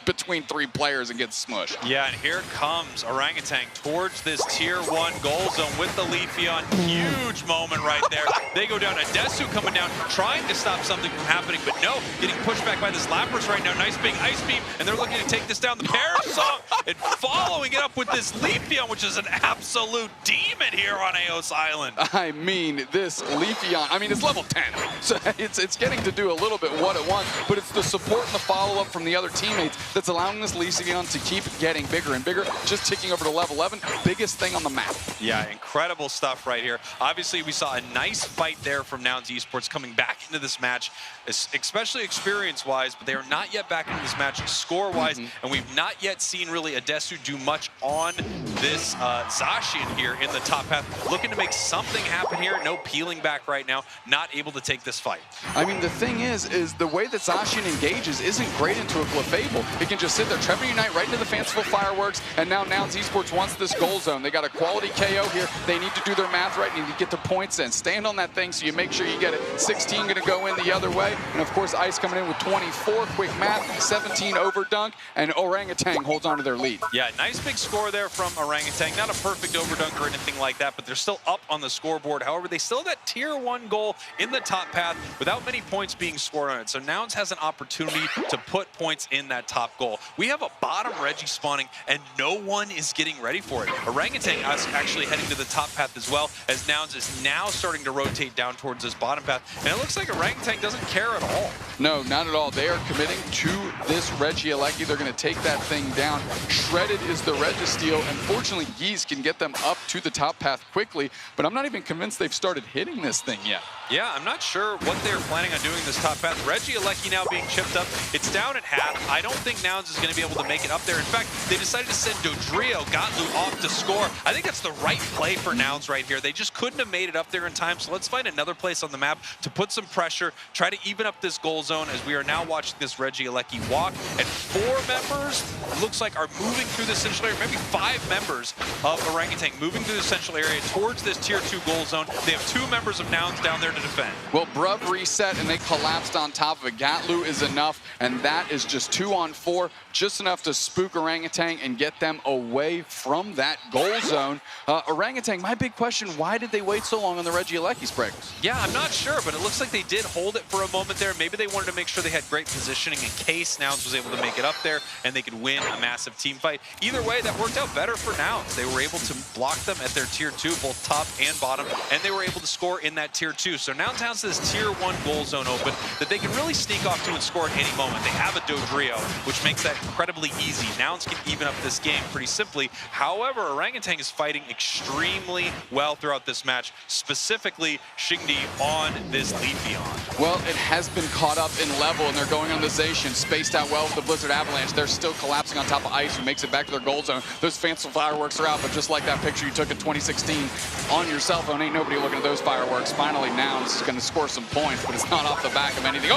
between 3 players and gets smushed. Yeah, and here comes Orangutan towards this tier 1 goal zone with the Leafeon. Huge moment right there. They go down. Adesu coming down, trying to stop something from happening, but no, getting pushed back by this Lapras right now. Nice big Ice Beam, and they're looking to take this down. The Parasong, and following it up with this Leafeon, which is an absolute demon here on Eos Island. I mean, this Leafeon, I mean, it's level 10, so it's getting to do a little bit what it wants, but it's the support and the follow-up from the other teammates that's allowing this Leafeon to keep getting bigger and bigger, just ticking over to level 11, biggest thing on the map. Yeah, incredible stuff right here. Obviously, we saw a nice fight there from Nouns Esports coming back into this match, especially experience-wise, but they are not yet back into this match score-wise, and we've not yet seen really Adesu do much on this Zacian here in the top path. Looking to make something happen here, no peeling back right now, not able to take this fight. I mean, the thing is the way that Zacian engages isn't great into a Clefable. It can just sit there. Trevor Unite right into the Fanciful Fireworks, and now Nouns Esports wants this goal zone. They got a quality KO here. They need to do their math right, need to get the points in. Stand on that thing so you make sure you get it. 16 gonna go in the other way, and of course Ice coming in with 24, quick math, 17 over dunk, and Orangutan holds on to their lead. Yeah, nice big score there from Orangutan. Not a perfect overdunk or anything like that, but they're still up on the scoreboard. However, they still have that tier 1 goal in the top path without many points being scored on it. So Nouns has an opportunity to put points in that top top goal. We have a bottom Reggie spawning, and no one is getting ready for it. Orangutan is actually heading to the top path as well, as Nouns is now starting to rotate down towards this bottom path, and it looks like Orangutan doesn't care at all. No, not at all. They are committing to this Regieleki. They're going to take that thing down. Shredded is the Registeel. Unfortunately, Geese can get them up to the top path quickly, but I'm not even convinced they've started hitting this thing yet. Yeah, I'm not sure what they're planning on doing this top path. Regieleki now being chipped up. It's down at half. I don't think Nouns is going to be able to make it up there. In fact, they decided to send Dodrio Gatlu off to score. I think that's the right play for Nouns right here. They just couldn't have made it up there in time, so let's find another place on the map to put some pressure, try to even up this goal zone, as we are now watching this Regieleki walk. And 4 members, looks like, are moving through the central area. Maybe 5 members of Orangutan moving through the central area towards this tier 2 goal zone. They have 2 members of Nouns down there to defend. Well, Bruv reset and they collapsed on top of it. Gatlu is enough, and that is just 2 on 4, just enough to spook Orangutan and get them away from that goal zone. Orangutan, my big question, why did they wait so long on the Regieleki breakers? Yeah, I'm not sure, but it looks like they did hold it for a moment there. Maybe they wanted to make sure they had great positioning in case Nouns was able to make it up there and they could win a massive team fight. Either way, that worked out better for Nouns. They were able to block them at their tier 2, both top and bottom, and they were able to score in that tier 2. So Nouns has this tier 1 goal zone open that they can really sneak off to and score at any moment. They have a Dodrio, which makes that incredibly easy. Nouns can even up this game pretty simply. However, Orangutan is fighting extremely well throughout this match, specifically Xingdi on this Leafeon. Well, it has been caught up in level, and they're going on the Zacian, spaced out well with the Blizzard Avalanche. They're still collapsing on top of Ice, who makes it back to their goal zone. Those fanciful fireworks are out, but just like that picture you took in 2016 on your cell phone, ain't nobody looking at those fireworks. Finally, Nouns is going to score some points, but it's not off the back of anything.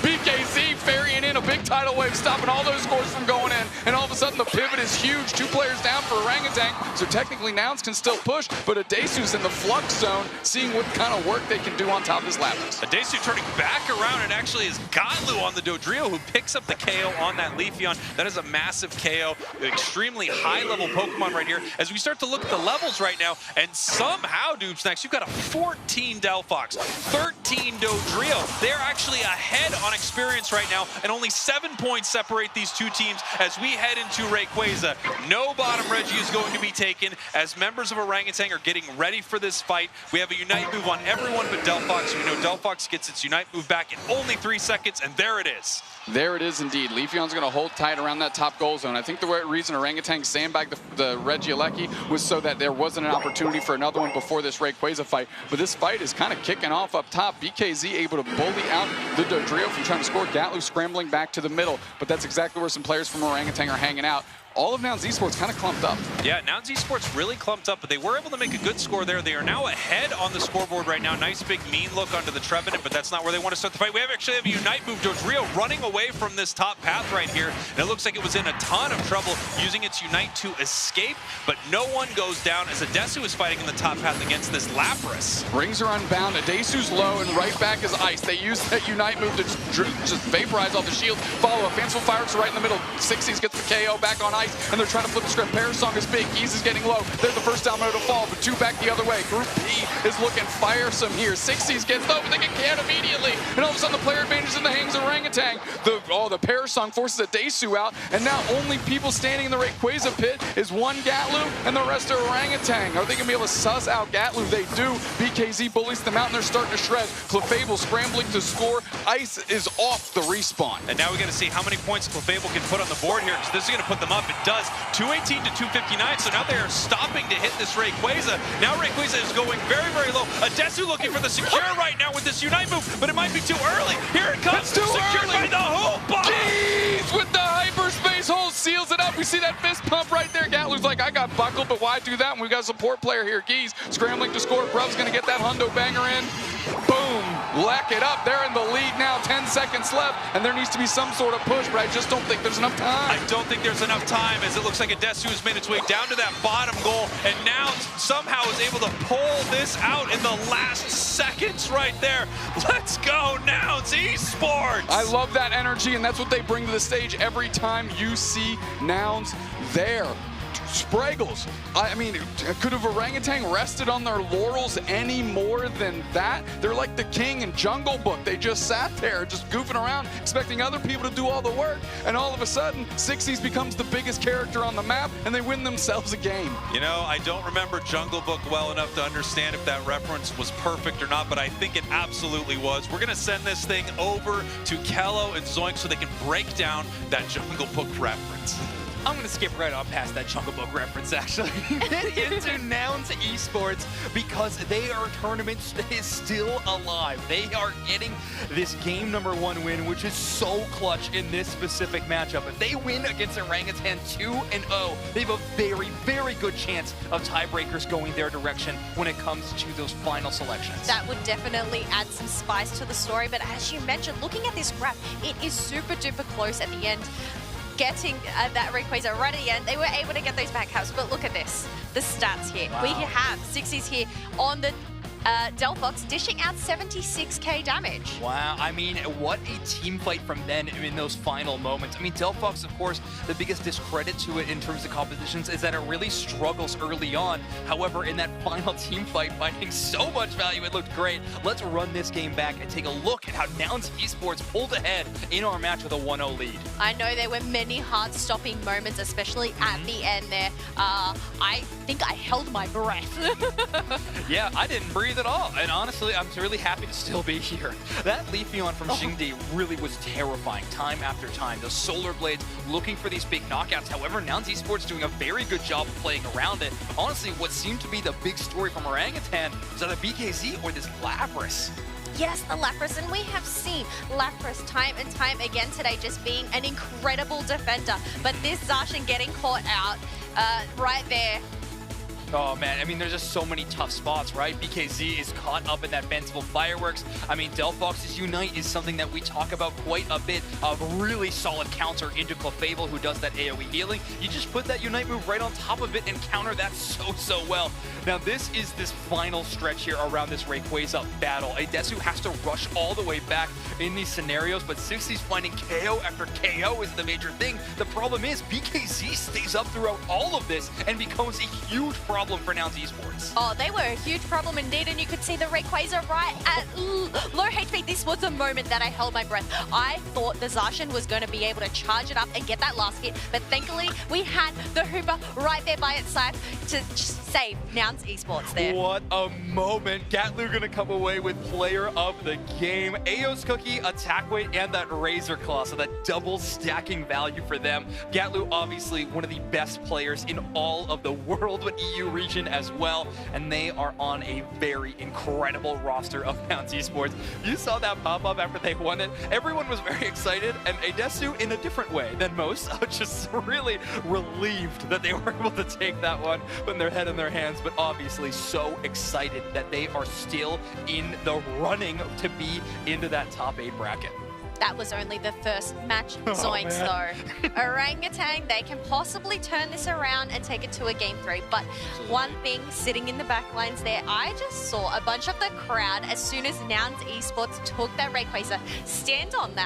BKZ ferrying in a big tidal wave, stopping all those scores from going in, and all of a sudden the pivot is huge. 2 players down for Orangutan, so technically Nouns can still push, but Adesu's in the flux zone, seeing what kind of work they can do on top of this Lapras. Adesu turning back around, and actually is Gatlu on the Dodrio, who picks up the KO on that Leafeon. That is a massive KO, extremely high-level Pokemon right here. As we start to look at the levels right now, and somehow, Doobsnacks, you've got a 14 Delphox, 13 Dodrio. They're actually ahead on experience right now, and only 7 points separate these 2 teams as we head into Rayquaza. No bottom Reggie is going to be taken, as members of Orangutan are getting ready for this fight. We have a Unite move on everyone but Delphox. We know Delphox gets its Unite move back in only 3 seconds, and there it is. There it is indeed. Leafeon's going to hold tight around that top goal zone. I think the reason Orangutan sandbagged the Regieleki was so that there wasn't an opportunity for another one before this Rayquaza fight. But this fight is kind of kicking off up top. BKZ able to bully out the Dodrio from trying to score. Gatlu scrambling back to the middle. But that's exactly where some players from Orangutan are hanging out. All of Nouns Esports kind of clumped up. Yeah, Nouns Esports really clumped up, but they were able to make a good score there. They are now ahead on the scoreboard right now. Nice big mean look onto the Trevenant, but that's not where they want to start the fight. We actually have a Unite move. Dodrio running away from this top path right here. And it looks like it was in a ton of trouble using its Unite to escape, but no one goes down as Adesu is fighting in the top path against this Lapras. Rings are unbound. Adesu's low, and right back is Ice. They use that Unite move to just vaporize all the shield. Follow up. Fanciful Fireworks right in the middle. 60s gets the KO back on Ice, and they're trying to flip the script. Parasong is big. Geese is getting low. They're the first domino to fall, but 2 back the other way. Group P is looking firesome here. 60s gets low, but they get canned immediately. And all of a sudden, the player advantage is in the hands of Orangutan. The Parasong forces Adesu out, and now only people standing in the Rayquaza pit is 1 Gatlu, and the rest are Orangutan. Are they going to be able to suss out Gatlu? They do. BKZ bullies them out, and they're starting to shred. Clefable scrambling to score. Ice is off the respawn. And now we got to see how many points Clefable can put on the board here, because this is going to put them up. It does. 218 to 259, so now they are stopping to hit this Rayquaza. Now Rayquaza is going very, very low. Adesu looking for the secure right now with this Unite move, but it might be too early. Here it comes. It's too Secured early. by the Hoopa. Geese with the hyperspace hole seals it up. We see that fist pump right there. Gatlu's like, I got buckled, but why do that when we got a support player here? Geese scrambling to score. Bruv's going to get that hundo banger in. Boom. Lack it up. They're in the lead now. 10 seconds left, and there needs to be some sort of push, but I just don't think there's enough time. I don't think there's enough time, as it looks like Adesu has made its way down to that bottom goal, and now somehow is able to pull this out in the last seconds right there. Let's go, Nouns Esports! I love that energy, and that's what they bring to the stage every time you see Nouns there. Spraggles, I mean, could have Orangutan rested on their laurels any more than that? They're like the king in Jungle Book. They just sat there, just goofing around, expecting other people to do all the work, and all of a sudden, 60s becomes the biggest character on the map, and they win themselves a game. You know, I don't remember Jungle Book well enough to understand if that reference was perfect or not, but I think it absolutely was. We're gonna send this thing over to Kello and Zoink so they can break down that Jungle Book reference. I'm going to skip right on past that Jungle Book reference, actually. Get into Nouns Esports because their tournament is still alive. They are getting this game #1 win, which is so clutch in this specific matchup. If they win against Orangutan 2-0, they have a very, very good chance of tiebreakers going their direction when it comes to those final selections. That would definitely add some spice to the story, but as you mentioned, looking at this graph, it is super duper close at the end. Getting that Rayquaza right at the end, they were able to get those back halves, but look at this, the stats here. Wow. We have 60s here on the Delphox dishing out 76k damage. Wow, I mean, what a team fight from them in those final moments. I mean, Delphox, of course, the biggest discredit to it in terms of compositions is that it really struggles early on. However, in that final team fight, finding so much value, it looked great. Let's run this game back and take a look at how Nouns Esports pulled ahead in our match with a 1-0 lead. I know there were many heart-stopping moments, especially at the end there. I think I held my breath. Yeah, I didn't breathe at all. And honestly, I'm really happy to still be here. That Leafeon from Xingdi really was terrifying time after time. Those Solar Blades looking for these big knockouts. However, Nouns Esports doing a very good job of playing around it. Honestly, what seemed to be the big story from Orangutan was either BKZ or this Lapras. Yes, the Lapras, and we have seen Lapras time and time again today just being an incredible defender. But this Zacian getting caught out right there. Oh man, I mean, there's just so many tough spots, right? BKZ is caught up in that fanciful fireworks. I mean, Delphox's Unite is something that we talk about quite a bit of really solid counter into Clefable, who does that AoE healing. You just put that Unite move right on top of it and counter that so well. Now, this is this final stretch here around this Rayquaza battle. Adesu has to rush all the way back in these scenarios, but 60's finding KO after KO is the major thing. The problem is BKZ stays up throughout all of this and becomes a huge problem for Nouns Esports. Oh, they were a huge problem indeed, and you could see the Rayquaza right at low HP. This was the moment that I held my breath. I thought the Zacian was going to be able to charge it up and get that last hit, but thankfully we had the Hooper right there by its side to save Nouns Esports there. What a moment. Gatlu gonna come away with player of the game. Ao's Cookie, Attack Weight, and that Razor Claw, so that double stacking value for them. Gatlu, obviously one of the best players in all of the world, but EU region as well, and they are on a very incredible roster of Nouns Esports. You saw that pop up after they won it. Everyone was very excited, and Adesu, in a different way than most, just really relieved that they were able to take that one, putting their head in their hands, but obviously so excited that they are still in the running to be into that top 8 bracket. That was only the first match. Zoinks, though. Orangutan, they can possibly turn this around and take it to a game 3. But one thing sitting in the back lines there, I just saw a bunch of the crowd as soon as Nouns Esports took that Rayquaza, stand on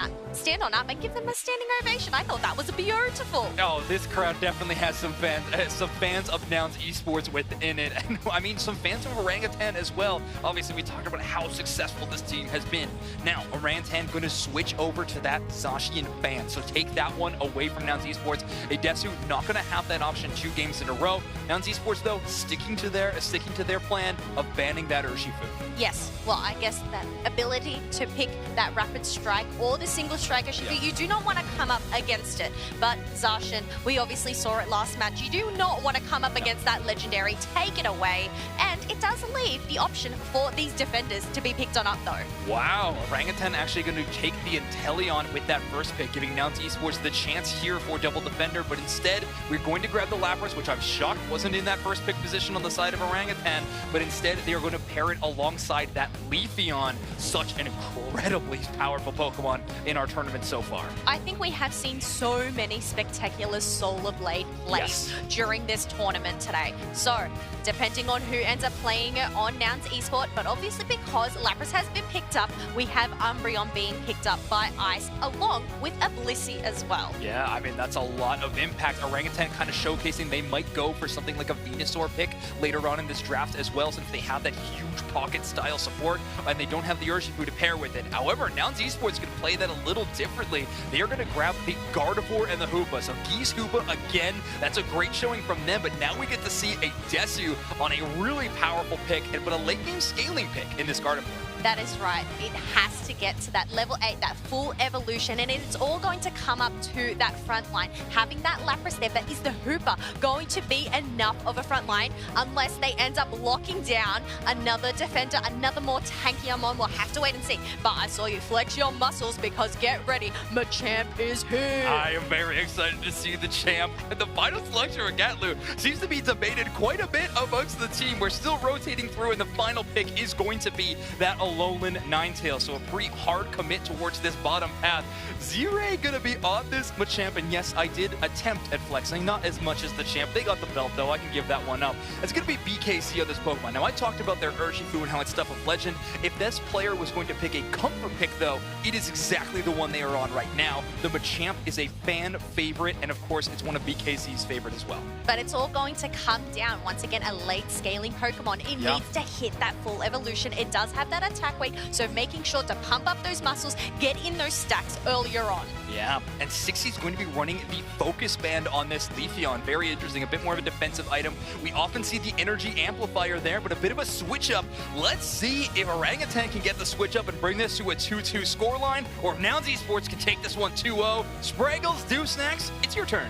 up and give them a standing ovation. I thought that was beautiful. Oh, this crowd definitely has some fans of Nouns Esports within it. And I mean, some fans of Orangutan as well. Obviously, we talked about how successful this team has been. Now, Orangutan going to switch over to that Zacian ban. So take that one away from Nouns Esports. Adesu not going to have that option 2 games in a row. Nouns Esports, though, sticking to their plan of banning that Urshifu. Yes, well, I guess that ability to pick that rapid strike or the single strike Urshifu, you do not want to come up against it. But Zacian, we obviously saw it last match. You do not want to come up against that legendary. Take it away. And it does leave the option for these defenders to be picked on up, though. Wow, Orangutan actually going to take the Inteleon with that first pick, giving Nouns Esports the chance here for double defender, but instead we're going to grab the Lapras, which I'm shocked wasn't in that first pick position on the side of Orangutan, but instead they are going to pair it alongside that Leafeon, such an incredibly powerful Pokemon in our tournament so far. I think we have seen so many spectacular Solar Blade plays during this tournament today. So, depending on who ends up playing it on Nouns Esports, but obviously because Lapras has been picked up, we have Umbreon being picked up by by ice along with a Blissey as well. Yeah, I mean, that's a lot of impact. Orangutan kind of showcasing they might go for something like a Venusaur pick later on in this draft as well, since they have that huge pocket style support and they don't have the Urshifu to pair with it. However, Nouns Esports can play that a little differently. They are going to grab the Gardevoir and the Hoopa. So Geese Hoopa, again, that's a great showing from them, but now we get to see a Desu on a really powerful pick, but a late game scaling pick in this Gardevoir. That is right. It has to get to that level 8, that full evolution, and it's all going to come up to that front line. Having that Lapras there, but is the Hoopa going to be enough of a front line unless they end up locking down another defender, another more tanky Amon? We'll have to wait and see. But I saw you flex your muscles because get ready, Machamp is here. I am very excited to see the champ. The final selection for Gatlu seems to be debated quite a bit amongst the team. We're still rotating through, and the final pick is going to be that Alolan Ninetales. So a pretty hard commit towards this bottom path. Zire gonna be on this Machamp, and yes, I did attempt at flexing, not as much as the champ. They got the belt though, I can give that one up. It's gonna be BKC on this Pokemon. Now I talked about their Urshifu and how it's stuff of legend. If this player was going to pick a comfort pick though, it is exactly the one they are on right now. The Machamp is a fan favorite, and of course it's one of BKC's favorite as well. But it's all going to come down, once again, a late scaling Pokemon. It needs to hit that full evolution. It does have that attack weight, so making sure to pump up those muscles, get in those stacks earlier on. Yeah, and 60 is going to be running the Focus Band on this Leafeon. Very interesting, a bit more of a defensive item. We often see the Energy Amplifier there, but a bit of a switch up. Let's see if Orangutan can get the switch up and bring this to a 2-2 scoreline, or if Nouns Esports can take this one 2-0. Spraggles, Do Snacks, it's your turn.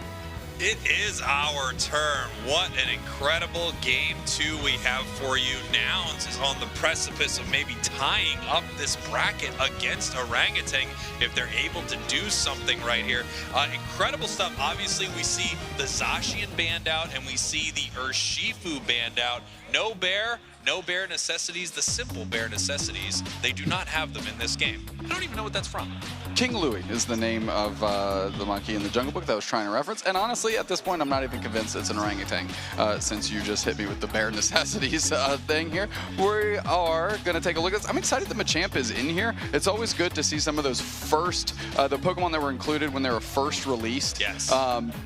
It is our turn. What an incredible game 2 we have for you. Nouns is on the precipice of maybe tying up this bracket against Orangutan if they're able to do something right here. Incredible stuff. Obviously, we see the Zacian band out and we see the Urshifu band out. No bear necessities, the simple bear necessities. They do not have them in this game. I don't even know what that's from. King Louie is the name of the monkey in the Jungle Book that I was trying to reference. And honestly, at this point, I'm not even convinced it's an orangutan, since you just hit me with the bare necessities thing here. We are going to take a look at this. I'm excited that Machamp is in here. It's always good to see some of those first, the Pokemon that were included when they were first released. Yes.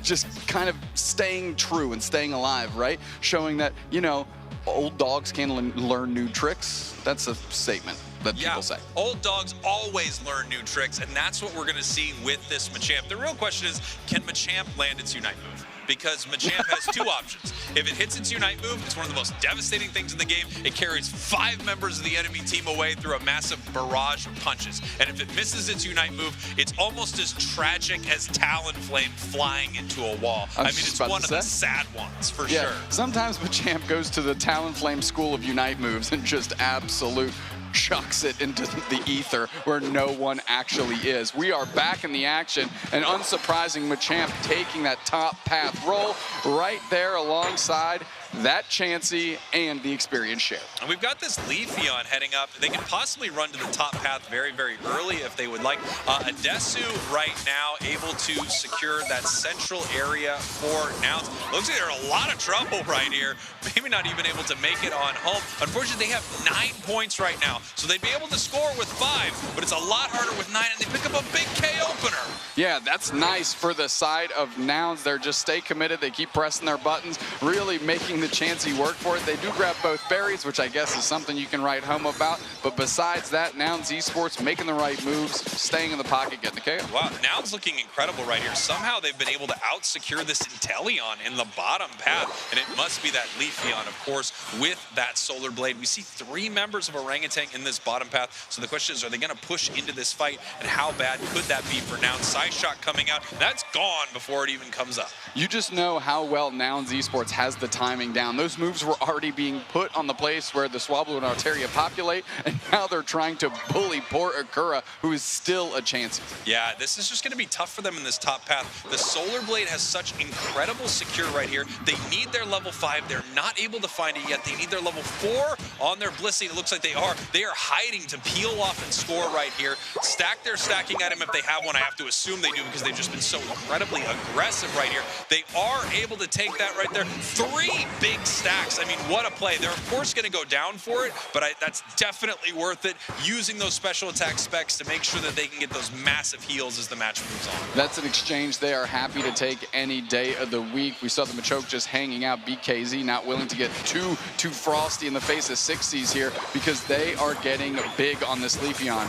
Just kind of staying true and staying alive, right? Showing that, you know, old dogs can learn new tricks. That's a statement that people say. Old dogs always learn new tricks, and that's what we're going to see with this Machamp. The real question is, can Machamp land its Unite move? Because Machamp has two options. If it hits its Unite move, it's one of the most devastating things in the game. It carries 5 members of the enemy team away through a massive barrage of punches. And if it misses its Unite move, it's almost as tragic as Talonflame flying into a wall. I mean, it's one of the sad ones, for sure. Sometimes Machamp goes to the Talonflame school of Unite moves and just absolute chucks it into the ether where no one actually is. We are back in the action, and unsurprising, Machamp taking that top path roll right there alongside that Chansey and the experience share. And we've got this Leafeon heading up. They can possibly run to the top path very, very early if they would like. Adesu right now able to secure that central area for Nouns. Looks like they're in a lot of trouble right here. Maybe not even able to make it on home. Unfortunately, they have 9 points right now, so they'd be able to score with 5, but it's a lot harder with 9, and they pick up a big K opener. Yeah, that's nice for the side of Nouns. They're just stay committed. They keep pressing their buttons, really making the Chansey work for it. They do grab both berries, which I guess is something you can write home about. But besides that, Nouns Esports making the right moves, staying in the pocket, getting the KO. Wow, Nouns looking incredible right here. Somehow they've been able to out-secure this Inteleon in the bottom path, and it must be that Leafeon, of course, with that Solar Blade. We see 3 members of Orangutan in this bottom path, so the question is, are they going to push into this fight, and how bad could that be for Nouns? Side shot coming out, that's gone before it even comes up. You just know how well Nouns Esports has the timing down. Those moves were already being put on the place where the Swablu and Altaria populate, and now they're trying to bully poor Akura, who is still a Chansey. Yeah, this is just going to be tough for them in this top path. The Solar Blade has such incredible secure right here. They need their level 5. They're not able to find it yet. They need their level 4 on their Blissey. It looks like they are. They are hiding to peel off and score right here. Stack their stacking item if they have one. I have to assume they do because they've just been so incredibly aggressive right here. They are able to take that right there. 3 big stacks. I mean, what a play. They're, of course, going to go down for it, but that's definitely worth it, using those special attack specs to make sure that they can get those massive heals as the match moves on. That's an exchange they are happy to take any day of the week. We saw the Machoke just hanging out. BKZ not willing to get too frosty in the face of 60s here because they are getting big on this Leafeon.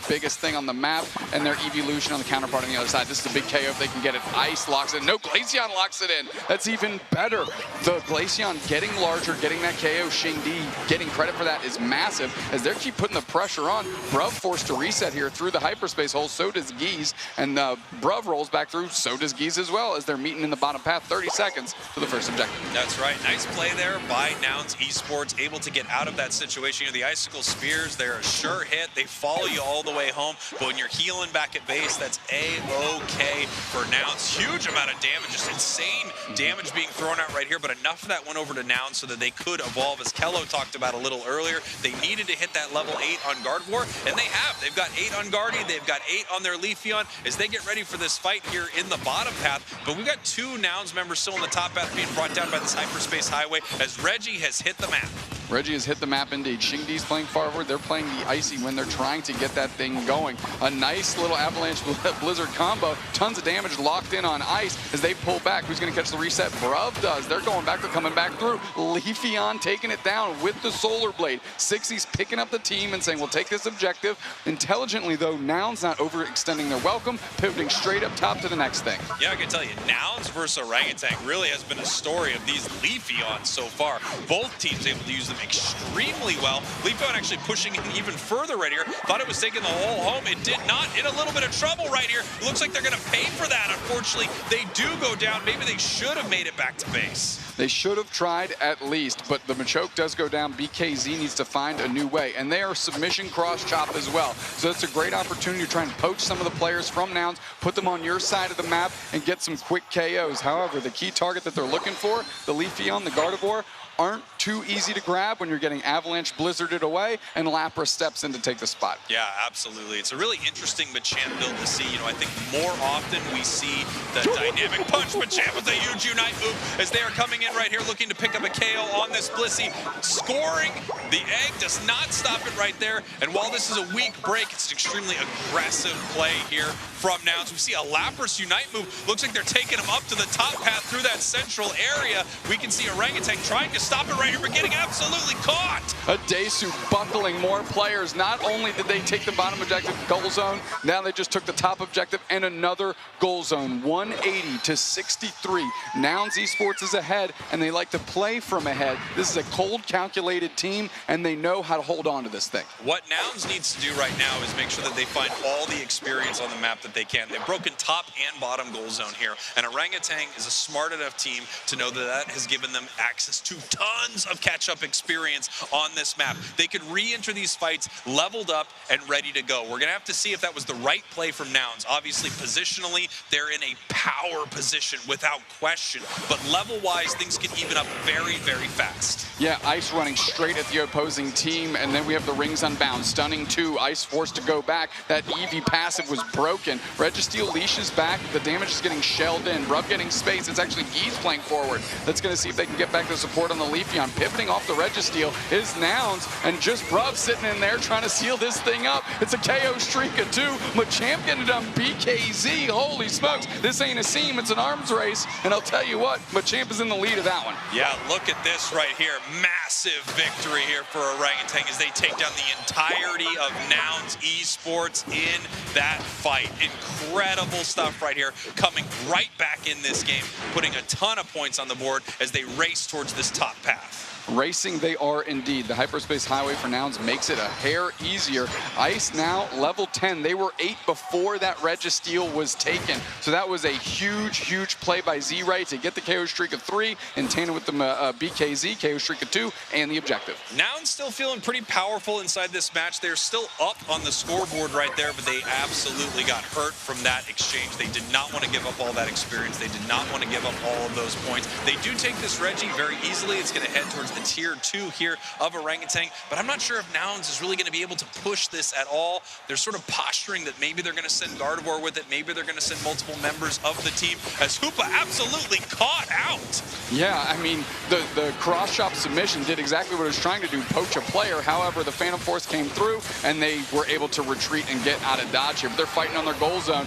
Biggest thing on the map, and their evolution on the counterpart on the other side. This is a big KO if they can get it. Ice locks it in. No, Glaceon locks it in. That's even better. The Glaceon getting larger, getting that KO. Shingdi getting credit for that is massive as they keep putting the pressure on. Bruv forced to reset here through the hyperspace hole. So does Geese, and Bruv rolls back through. So does Geese as well as they're meeting in the bottom path. 30 seconds to the first objective. That's right. Nice play there by Nouns Esports, able to get out of that situation. You know, the Icicle Spears, they're a sure hit. They follow you all the way home, but when you're healing back at base, that's A-OK for Nouns. Huge amount of damage, just insane damage being thrown out right here, but enough of that went over to Nouns so that they could evolve, as Kello talked about a little earlier. They needed to hit that level 8 on Gardevoir, and they have. They've got 8 on Guardy, they've got 8 on their Leafeon as they get ready for this fight here in the bottom path, but we've got 2 Nouns members still in the top path being brought down by this hyperspace highway as Reggie has hit the map. Reggie has hit the map indeed. Shingdi's playing forward. They're playing the Icy when they're trying to get that thing going. A nice little Avalanche Blizzard combo. Tons of damage locked in on Ice as they pull back. Who's going to catch the reset? Bruv does. They're going back. They're coming back through. Leafeon taking it down with the Solar Blade. 60's picking up the team and saying, we'll take this objective. Intelligently, though, Nouns not overextending their welcome, pivoting straight up top to the next thing. Yeah, I can tell you, Nouns versus Orangutan really has been a story of these Leafeons so far. Both teams able to use them extremely well. Leafeon actually pushing in even further right here. Thought it was taking the whole home. It did not. In a little bit of trouble right here. It looks like they're going to pay for that. Unfortunately, they do go down. Maybe they should have made it back to base. They should have tried at least, but the Machoke does go down. BKZ needs to find a new way, and they are submission cross-chop as well. So it's a great opportunity to try and poach some of the players from Nouns, put them on your side of the map, and get some quick KOs. However, the key target that they're looking for, the Leafeon, the Gardevoir, aren't too easy to grab when you're getting Avalanche Blizzarded away, and Lapras steps in to take the spot. Yeah, absolutely. It's a really interesting Machamp build to see. You know, I think more often we see the dynamic punch Machamp with a huge Unite move as they are coming in right here looking to pick up a KO on this Blissey. Scoring the egg does not stop it right there. And while this is a weak break, it's an extremely aggressive play here from Nouns. We see a Lapras Unite move. Looks like they're taking him up to the top path through that central area. We can see Orangutan trying to stop it right here, but getting absolutely caught. A Desu buckling more players. Not only did they take the bottom objective, goal zone, now they just took the top objective and another goal zone. 180 to 63. Nouns Esports is ahead, and they like to play from ahead. This is a cold, calculated team, and they know how to hold on to this thing. What Nouns needs to do right now is make sure that they find all the experience on the map that they can. They've broken top and bottom goal zone here, and Orangutan is a smart enough team to know that that has given them access to tons of catch-up experience on this map. They could re-enter these fights leveled up and ready to go. We're going to have to see if that was the right play from Nouns. Obviously, positionally, they're in a power position without question, but level-wise, things can even up very, very fast. Yeah, Ice running straight at the opposing team, and then we have the rings unbound. Stunning 2, Ice forced to go back. That Eevee passive was broken. Registeel leashes back. The damage is getting shelled in. Bruv getting space. It's actually Geese playing forward. That's going to see if they can get back the support on the Leafeon. Pivoting off the Registeel is Nouns, and just Bruv sitting in there trying to seal this thing up. It's a KO streak of 2. Machamp getting it on BKZ. Holy smokes. This ain't a seam. It's an arms race, and I'll tell you what, Machamp is in the lead of that one. Yeah, look at this right here. Massive victory here for Orangutan as they take down the entirety of Nouns Esports in that fight. Incredible stuff right here, coming right back in this game, putting a ton of points on the board as they race towards this top path. Racing they are indeed. The hyperspace highway for Nouns makes it a hair easier. Ice now level 10. They were 8 before that Registeel was taken. So that was a huge, huge play by Z-Ray to get the KO streak of 3 in tandem with the BKZ, KO streak of 2, and the objective. Nouns still feeling pretty powerful inside this match. They're still up on the scoreboard right there, but they absolutely got hurt from that exchange. They did not want to give up all that experience. They did not want to give up all of those points. They do take this Reggie very easily. It's going to head towards the tier 2 here of Orangutan, but I'm not sure if Nouns is really going to be able to push this at all. They're sort of posturing that maybe they're going to send Gardevoir with it, maybe they're going to send multiple members of the team, as Hoopa absolutely caught out. Yeah, I mean, the cross-chop submission did exactly what it was trying to do, poach a player. However, the Phantom Force came through, and they were able to retreat and get out of dodge here. But they're fighting on their goal zone.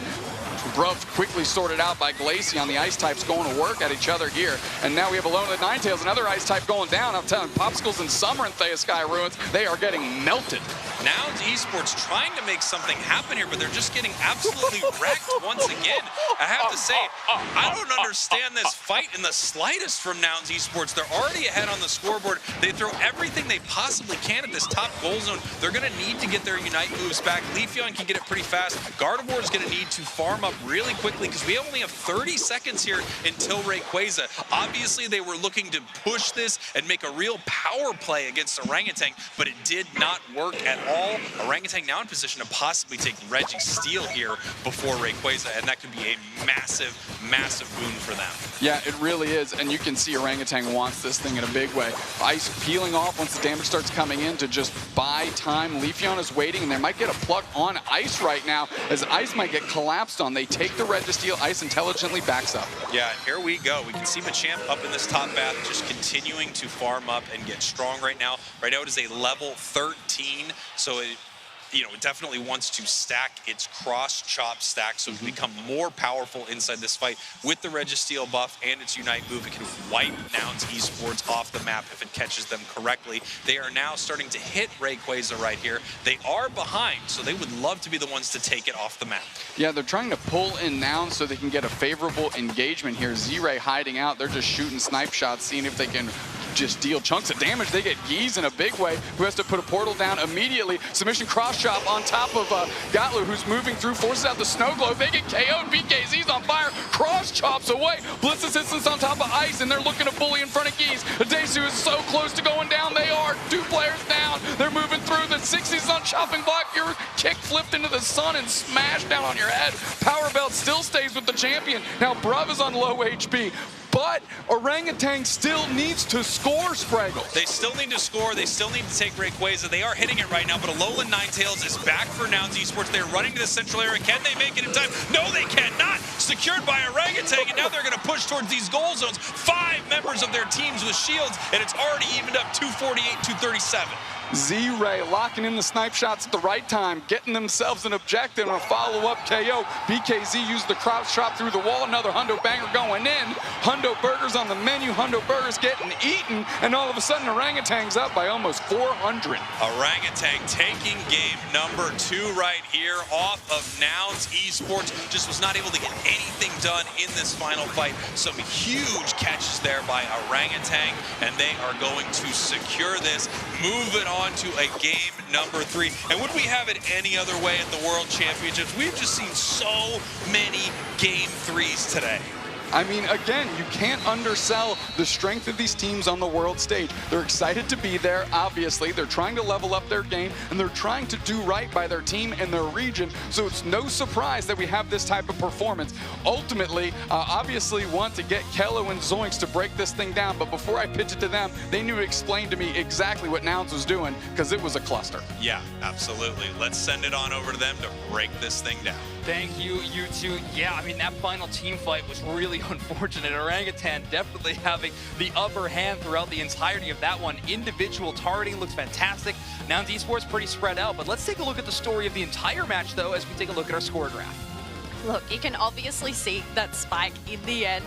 Bruv quickly sorted out by Glaceon. The ice types going to work at each other here. And now we have Alone of the Ninetales, another ice type going down. I'm telling you, Popsicles and Summer and Thea Sky Ruins, they are getting melted. Nouns Esports trying to make something happen here, but they're just getting absolutely wrecked once again. I have to say, I don't understand this fight in the slightest from Nouns Esports. They're already ahead on the scoreboard. They throw everything they possibly can at this top goal zone. They're going to need to get their Unite moves back. Leafeon can get it pretty fast. Gardevoir is going to need to farm up really quickly because we only have 30 seconds here until Rayquaza. Obviously, they were looking to push this and make a real power play against Orangutan, but it did not work at all. Orangutan now in position to possibly take Registeel here before Rayquaza, and that could be a massive, massive boon for them. Yeah, it really is, and you can see Orangutan wants this thing in a big way. Ice peeling off once the damage starts coming in to just buy time. Leafeon is waiting, and they might get a pluck on Ice right now, as Ice might get collapsed on. They take the Registeel, Ice intelligently backs up. Yeah, and here we go. We can see Machamp up in this top bath, just continuing to farm up and get strong right now. Right now it is a level 13, so it definitely wants to stack its cross-chop stack so it can become more powerful inside this fight. With the Registeel buff and its Unite move, it can wipe Nouns Esports off the map if it catches them correctly. They are now starting to hit Rayquaza right here. They are behind, so they would love to be the ones to take it off the map. Yeah, they're trying to pull in Nouns so they can get a favorable engagement here. Z-Ray hiding out. They're just shooting snipe shots, seeing if they can just deal chunks of damage. They get Yeez in a big way, who has to put a portal down immediately. Submission cross-chop on top of Gatlu, who's moving through, forces out the snow globe. They get KO'd. BKZ's on fire. Cross-chops away. Blitz assistance on top of Ice, and they're looking to bully in front of Yeez. Desu is so close to going down. They are 2 players down. They're moving through. The 60s on chopping block. Your kick flipped into the sun and smashed down on your head. Power Belt still stays with the champion. Now Bruv is on low HP. But Orangutan still needs to score, Spraggle. They still need to score. They still need to take Rayquaza. They are hitting it right now, but Alolan Ninetales is back for Nouns Esports. They're running to the central area. Can they make it in time? No, they cannot. Secured by Orangutan, and now they're going to push towards these goal zones. 5 members of their teams with shields, and it's already evened up 248-237. Z-Ray locking in the snipe shots at the right time, getting themselves an objective and a follow-up KO. BKZ used the cross chop through the wall. Another Hundo banger going in. Hundo Burgers on the menu. Hundo Burgers getting eaten. And all of a sudden, Orangutan's up by almost 400. Orangutan taking game number 2 right here off of Nouns Esports. Just was not able to get anything done in this final fight. Some huge catches there by Orangutan, and they are going to secure this. Move it on to a game number 3. And would we have it any other way at the World Championships? We've just seen so many game 3s today. I mean, again, you can't undersell the strength of these teams on the world stage. They're excited to be there, obviously. They're trying to level up their game, and they're trying to do right by their team and their region, so it's no surprise that we have this type of performance. Ultimately, obviously want to get Kello and Zoinks to break this thing down, but before I pitch it to them, they knew to explain to me exactly what Nouns was doing, because it was a cluster. Yeah, absolutely. Let's send it on over to them to break this thing down. Thank you, you two. Yeah, I mean, that final team fight was really unfortunate. Orangutan definitely having the upper hand throughout the entirety of that one. Individual targeting looks fantastic. Nouns Esports pretty spread out, but let's take a look at the story of the entire match, though, as we take a look at our score graph. Look, you can obviously see that spike in the end.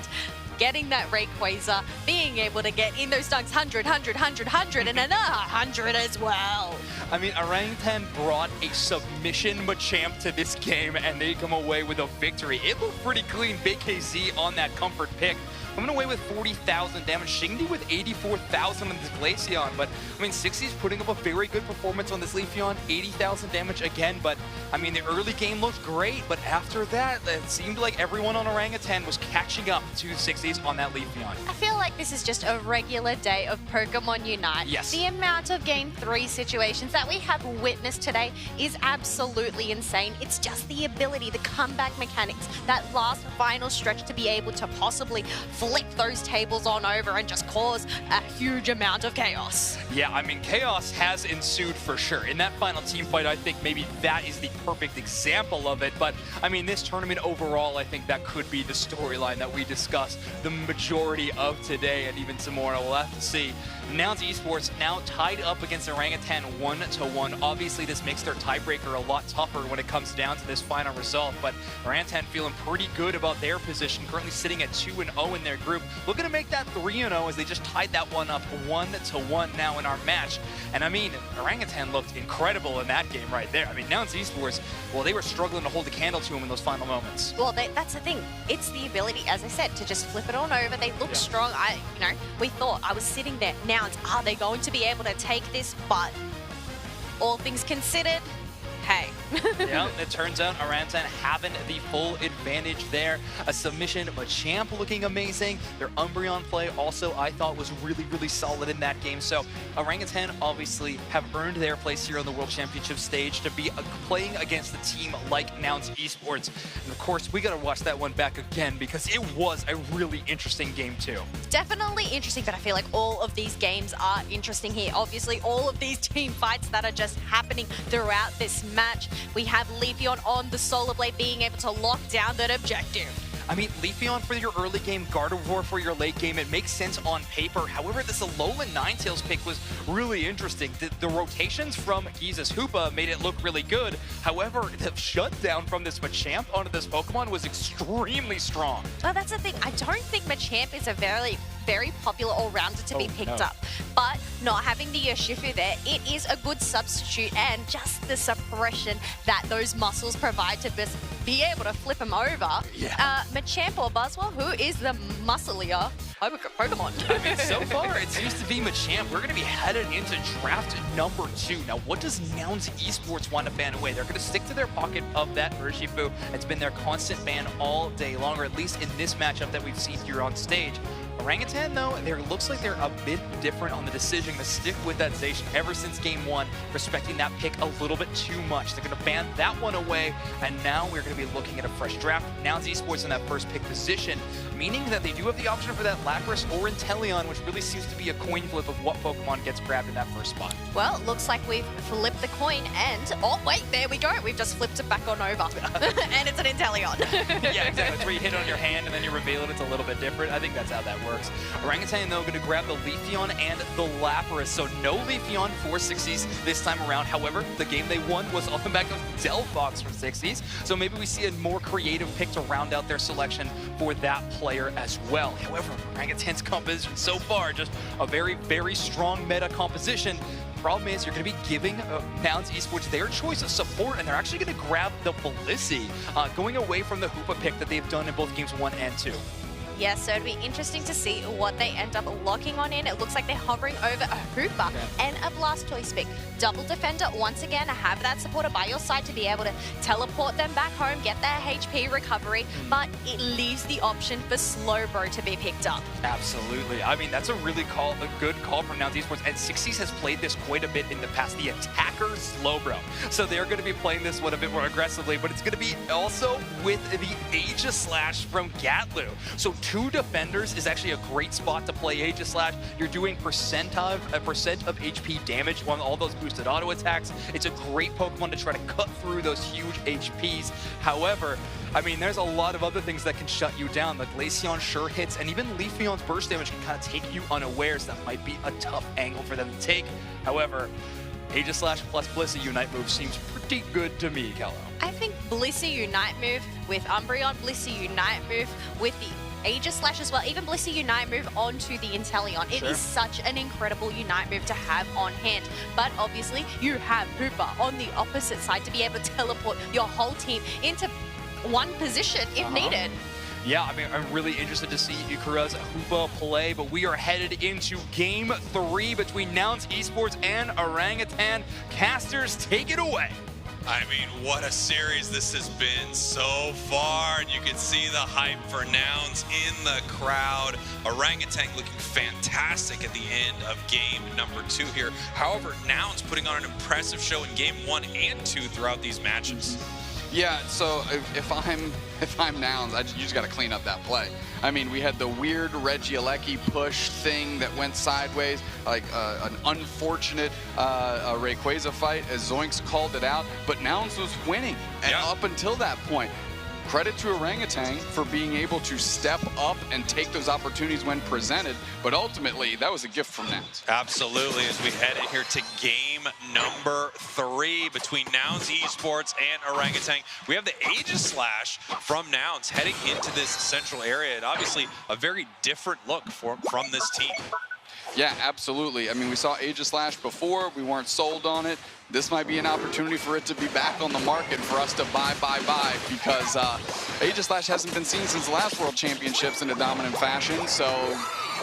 Getting that Rayquaza, being able to get in those dunks 100, 100, 100, 100, and another 100 as well. I mean, Orangutan brought a submission Machamp to this game, and they come away with a victory. It looked pretty clean. Big KZ on that comfort pick. Coming away with 40,000 damage. Shingdi with 84,000 on this Glaceon. But, I mean, 60's putting up a very good performance on this Leafeon. 80,000 damage again. But, I mean, the early game looked great. But after that, it seemed like everyone on Orangutan was catching up to 60's on that Leafeon. I feel like this is just a regular day of Pokemon Unite. Yes. The amount of Game 3 situations that we have witnessed today is absolutely insane. It's just the ability, the comeback mechanics, that last final stretch to be able to possibly quickly flip those tables on over and just cause a huge amount of chaos. Yeah, I mean, chaos has ensued for sure. In that final team fight, I think maybe that is the perfect example of it. But, I mean, this tournament overall, I think that could be the storyline that we discussed the majority of today and even some more. We'll have to see. Nouns Esports now tied up against Orangutan 1-1. Obviously, this makes their tiebreaker a lot tougher when it comes down to this final result, but Orangutan feeling pretty good about their position, currently sitting at 2-0 in their group, looking to make that 3-0 as they just tied that one up 1-1 now in our match. And I mean, Orangutan looked incredible in that game right there. I mean, Nouns Esports, well, they were struggling to hold a candle to them in those final moments. Well, that's the thing. It's the ability, as I said, to just flip it on over. They look strong. We thought, I was sitting there. Nouns, are they going to be able to take this? But all things considered, hey. Yeah, it turns out Orangutan having the full advantage there. A submission, Machamp looking amazing. Their Umbreon play also, I thought, was really, really solid in that game. So Orangutan obviously have earned their place here on the World Championship stage to be playing against a team like Nouns Esports. And of course, we got to watch that one back again because it was a really interesting game too. Definitely interesting, but I feel like all of these games are interesting here. Obviously, all of these team fights that are just happening throughout this match. We have Leafeon on the Solar Blade being able to lock down that objective. I mean, Leafeon for your early game, Gardevoir for your late game, it makes sense on paper. However, this Alolan Ninetales pick was really interesting. The rotations from Giza's Hoopa made it look really good. However, the shutdown from this Machamp onto this Pokemon was extremely strong. Well, that's the thing. I don't think Machamp is a very popular all-rounder to be picked up. But not having the Urshifu there, it is a good substitute, and just the suppression that those muscles provide to be able to flip him over. Yeah. Machamp or Buzzwell, who is the musclier Pokemon? I mean, so far it seems to be Machamp. We're going to be headed into draft number 2. Now, what does Nouns Esports want to ban away? They're going to stick to their pocket of that Urshifu. It's been their constant ban all day long, or at least in this matchup that we've seen here on stage. Orangutan, though, it looks like they're a bit different on the decision to stick with that Zacian ever since game 1, respecting that pick a little bit too much. They're going to ban that one away, and now we're going to be looking at a fresh draft. Nouns Esports in that first pick position, meaning that they do have the option for that Lapras or Inteleon, which really seems to be a coin flip of what Pokemon gets grabbed in that first spot. Well, it looks like we've flipped the coin, and oh wait, there we go. We've just flipped it back on over, and it's an Inteleon. Yeah, exactly. That's where you hit it on your hand and then you reveal it. It's a little bit different. I think that's how that works. Orangutan, though, going to grab the Leafeon and the Lapras. So no Leafeon for 60s this time around. However, the game they won was off the back of Delphox for 60s. So maybe we see a more creative pick to round out their selection for that player as well. However, Orangutan's composition so far, just a very, very strong meta composition. Problem is, you're going to be giving Nouns Esports their choice of support, and they're actually going to grab the Blissey, going away from the Hoopa pick that they've done in both games 1 and 2. Yeah, so it'd be interesting to see what they end up locking on in. It looks like they're hovering over a Hoopa and a Blastoise pick. Double Defender, once again, have that supporter by your side to be able to teleport them back home, get their HP recovery, but it leaves the option for Slowbro to be picked up. Absolutely. I mean, that's a really good call from Nouns Esports, and 60s has played this quite a bit in the past, the attacker Slowbro. So they're going to be playing this one a bit more aggressively, but it's going to be also with the Aegislash from Gatlu. So 2 defenders is actually a great spot to play Aegislash. You're doing percent of HP damage on all those boosted auto attacks. It's a great Pokemon to try to cut through those huge HPs. However, I mean, there's a lot of other things that can shut you down. The Glaceon sure hits, and even Leafeon's burst damage can kind of take you unawares. That might be a tough angle for them to take. However, Aegislash plus Blissey Unite move seems pretty good to me, Kello. I think Blissey Unite move with Umbreon, Blissey Unite move with the Aegislash as well, even Blissey Unite move onto the Inteleon. It is such an incredible Unite move to have on hand. But obviously, you have Hoopa on the opposite side to be able to teleport your whole team into one position if needed. Yeah, I mean, I'm really interested to see Ikura's Hoopa play, but we are headed into Game 3 between Nouns Esports and Orangutan. Casters, take it away. I mean, what a series this has been so far. And you can see the hype for Nouns in the crowd. Orangutan looking fantastic at the end of game number 2 here. However, Nouns putting on an impressive show in game 1 and 2 throughout these matches. Yeah, so if I'm Nouns, you just got to clean up that play. I mean, we had the weird Regieleki push thing that went sideways, like an unfortunate Rayquaza fight, as Zoinks called it out, but Nouns was winning, and up until that point. Credit to Orangutan for being able to step up and take those opportunities when presented, but ultimately, that was a gift from Nouns. Absolutely, as we head in here to game number 3 between Nouns Esports and Orangutan. We have the Aegislash from Nouns heading into this central area, and obviously a very different look from this team. Yeah, absolutely. I mean, we saw Aegislash before. We weren't sold on it. This might be an opportunity for it to be back on the market for us to buy, because Aegislash hasn't been seen since the last World Championships in a dominant fashion. So,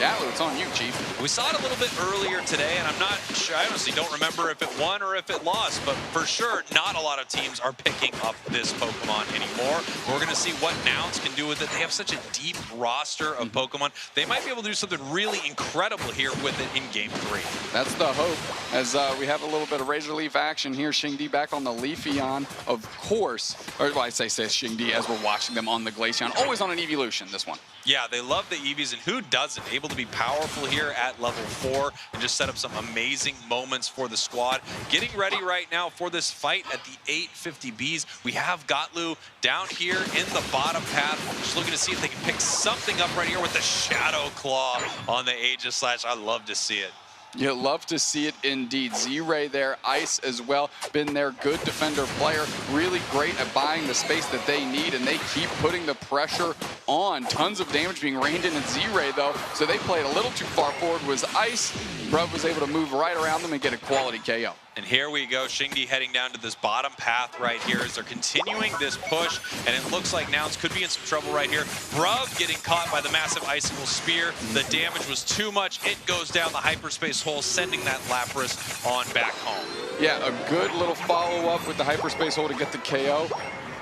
yeah, it's on you, Chief. We saw it a little bit earlier today, and I'm not sure, I honestly don't remember if it won or if it lost, but for sure, not a lot of teams are picking up this Pokemon anymore. We're going to see what Nouns can do with it. They have such a deep roster of Pokemon. They might be able to do something really incredible here with it in Game 3. That's the hope, as we have a little bit of Razor Leaf action here. Xingdi back on the Leafeon, of course. Or well, I say Xingdi as we're watching them on the Glaceon. Always on an Evolution, this one. Yeah, they love the Eevees, and who doesn't? Able to be powerful here at level 4 and just set up some amazing moments for the squad. Getting ready right now for this fight at the 850 Bs. We have Gotlu down here in the bottom path, just looking to see if they can pick something up right here with the Shadow Claw on the Aegislash. I love to see it. You love to see it indeed. Z-Ray there, Ice as well, been their good defender player, really great at buying the space that they need, and they keep putting the pressure on. Tons of damage being rained in Z-Ray though, so they played a little too far forward was Ice. Bruv was able to move right around them and get a quality KO. And here we go, Xingdi heading down to this bottom path right here as they're continuing this push, and it looks like Nouns could be in some trouble right here. Bruv getting caught by the massive Icicle Spear. The damage was too much. It goes down the hyperspace hole, sending that Lapras on back home. Yeah, a good little follow-up with the hyperspace hole to get the KO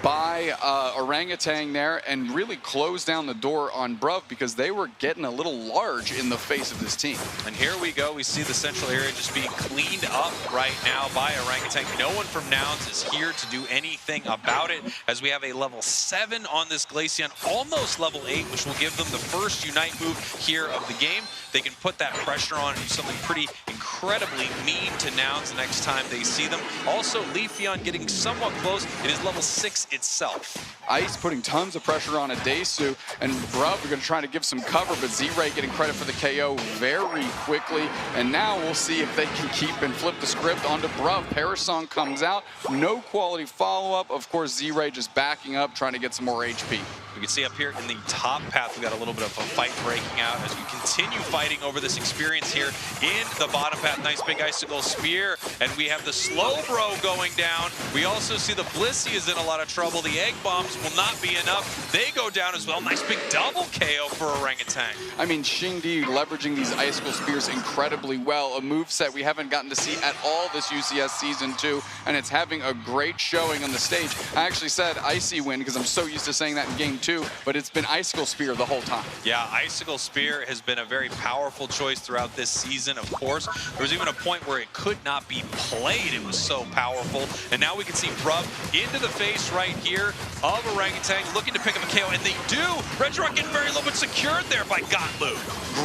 by Orangutan there, and really close down the door on Bruv because they were getting a little large in the face of this team. And here we go. We see the central area just being cleaned up right now by Orangutan. No one from Nouns is here to do anything about it, as we have a level 7 on this Glaceon, almost level 8, which will give them the first Unite move here of the game. They can put that pressure on and do something pretty incredibly mean to Nouns the next time they see them. Also, Leafeon getting somewhat close. It is level 6 itself. Ice putting tons of pressure on Adesu, and Bruv are going to try to give some cover, but Z-Ray getting credit for the KO very quickly, and now we'll see if they can keep and flip the script onto Bruv. Parasong comes out, no quality follow-up. Of course, Z-Ray just backing up, trying to get some more HP. We can see up here in the top path, we got a little bit of a fight breaking out as we continue fighting over this experience here in the bottom path. Nice big Icicle Spear, and we have the Slowbro going down. We also see the Blissey is in a lot of trouble. The Egg Bombs will not be enough. They go down as well. Nice big double KO for Orangutan. I mean, Xingdi leveraging these Icicle Spears incredibly well. A moveset we haven't gotten to see at all this UCS Season 2, and it's having a great showing on the stage. I actually said Icy Wind because I'm so used to saying that in Game 2, but it's been Icicle Spear the whole time. Yeah, Icicle Spear has been a very powerful choice throughout this season, of course. There was even a point where it could not be played. It was so powerful. And now we can see Bruv into the face right here of Orangutan, looking to pick up a KO, and they do. Regirock getting very low, but secured there by Gotlu.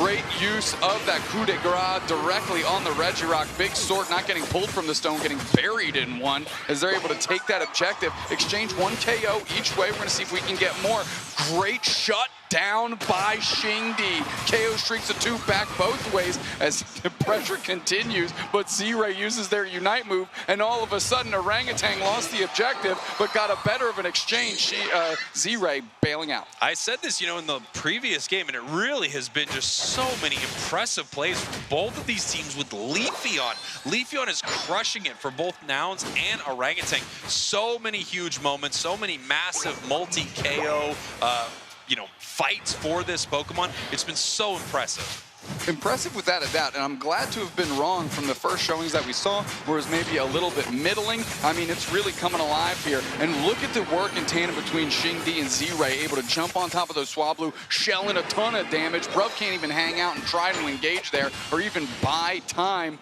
Great use of that coup de grace directly on the Regirock. Big sword not getting pulled from the stone, getting buried in one, as they're able to take that objective, exchange one KO each way. We're going to see if we can get more. Great shut down by Xingdi. KO streaks of 2 back both ways as the pressure continues, but Z-Ray uses their Unite move, and all of a sudden Orangutan lost the objective, but got a better of an exchange. Z-Ray bailing out. I said this, you know, in the previous game, and it really has been just so many impressive plays from both of these teams with Leafeon. Leafeon is crushing it for both Nouns and Orangutan. So many huge moments, so many massive multi-KO, you know, fights for this Pokemon. It's been so impressive. Impressive without a doubt, and I'm glad to have been wrong from the first showings that we saw, where it was maybe a little bit middling. I mean, it's really coming alive here. And look at the work in tandem between Xingdi and Z-Ray, able to jump on top of those Swablu, shelling a ton of damage. Bruv can't even hang out and try to engage there, or even buy time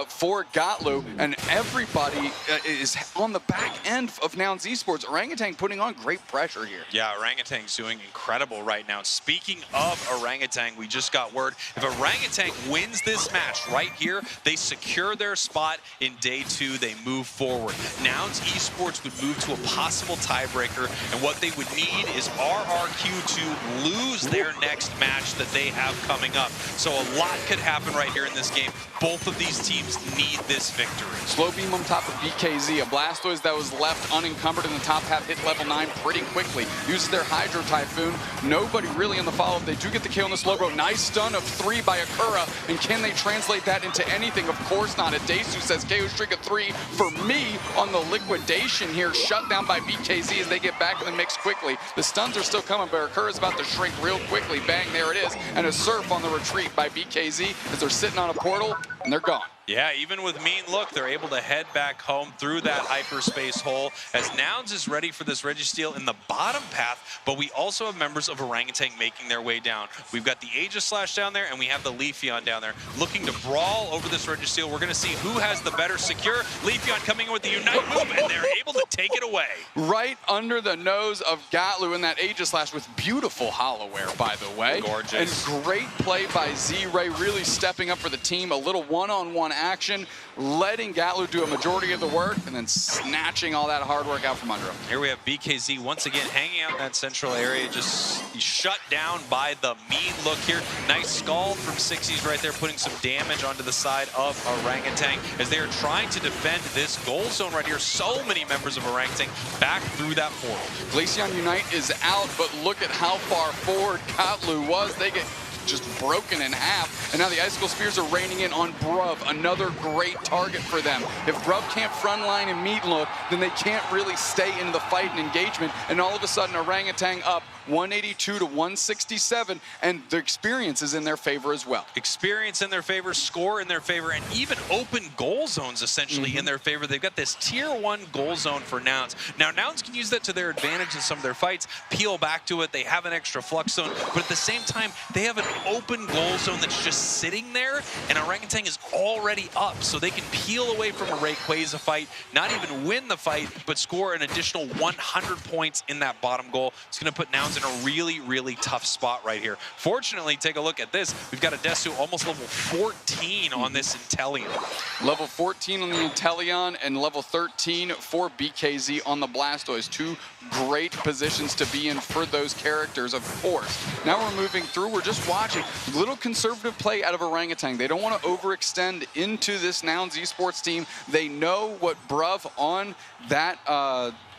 for Gatlu, and everybody is on the back end of Nouns Esports. Orangutan putting on great pressure here. Yeah, Orangutan's doing incredible right now. Speaking of Orangutan, we just got word, if Orangutan wins this match right here, they secure their spot in day 2, they move forward. Nouns Esports would move to a possible tiebreaker, and what they would need is RRQ to lose their next match that they have coming up. So a lot could happen right here in this game. Both of these teams need this victory. Slow beam on top of BKZ, a Blastoise that was left unencumbered in the top half, hit level 9 pretty quickly. Uses their Hydro Typhoon. Nobody really in the follow-up. They do get the kill on the Slowbro. Nice stun of 3 by Akura, and can they translate that into anything? Of course not. Adesu says KO streak of 3 for me on the liquidation here. Shut down by BKZ as they get back in the mix quickly. The stuns are still coming, but Akura's about to shrink real quickly. Bang, there it is. And a surf on the retreat by BKZ as they're sitting on a portal, and they're gone. Yeah, even with Mean Look, they're able to head back home through that hyperspace hole as Nouns is ready for this Registeel in the bottom path, but we also have members of Orangutan making their way down. We've got the Aegislash down there, and we have the Leafeon down there looking to brawl over this Registeel. We're going to see who has the better secure. Leafeon coming in with the Unite move, and they're able to take it away. Right under the nose of Gatlu in that Aegislash with beautiful Hollowware, by the way. Gorgeous. And great play by Z-Ray, really stepping up for the team. A little one-on-one action, letting Gatlu do a majority of the work, and then snatching all that hard work out from under him. Here we have BKZ once again hanging out in that central area, just shut down by the Mean Look here. Nice scald from Sixies right there, putting some damage onto the side of Orangutan as they are trying to defend this goal zone right here. So many members of Orangutan back through that portal. Glaceon Unite is out, but look at how far forward Gatlu was. They get just broken in half, and now the Icicle Spears are raining in on Bruv, another great target for them. If Bruv can't frontline and Meat Look, then they can't really stay in the fight and engagement, and all of a sudden Orangutan up 182 to 167, and the experience is in their favor as well. Experience in their favor, score in their favor, and even open goal zones essentially in their favor. They've got this tier 1 goal zone for Nouns. Now Nouns can use that to their advantage in some of their fights, peel back to it. They have an extra flux zone, but at the same time they have an open goal zone that's just sitting there, and Orangutan is already up, so they can peel away from a Rayquaza fight, not even win the fight, but score an additional 100 points in that bottom goal. It's going to put Nouns in a really, really tough spot right here. Fortunately, take a look at this. We've got Adesu almost level 14 on this Inteleon. Level 14 on the Inteleon and level 13 for BKZ on the Blastoise. Two great positions to be in for those characters, of course. Now we're moving through. We're just watching. Little conservative play out of Orangutan. They don't want to overextend into this Nouns Esports team. They know what Bruv on that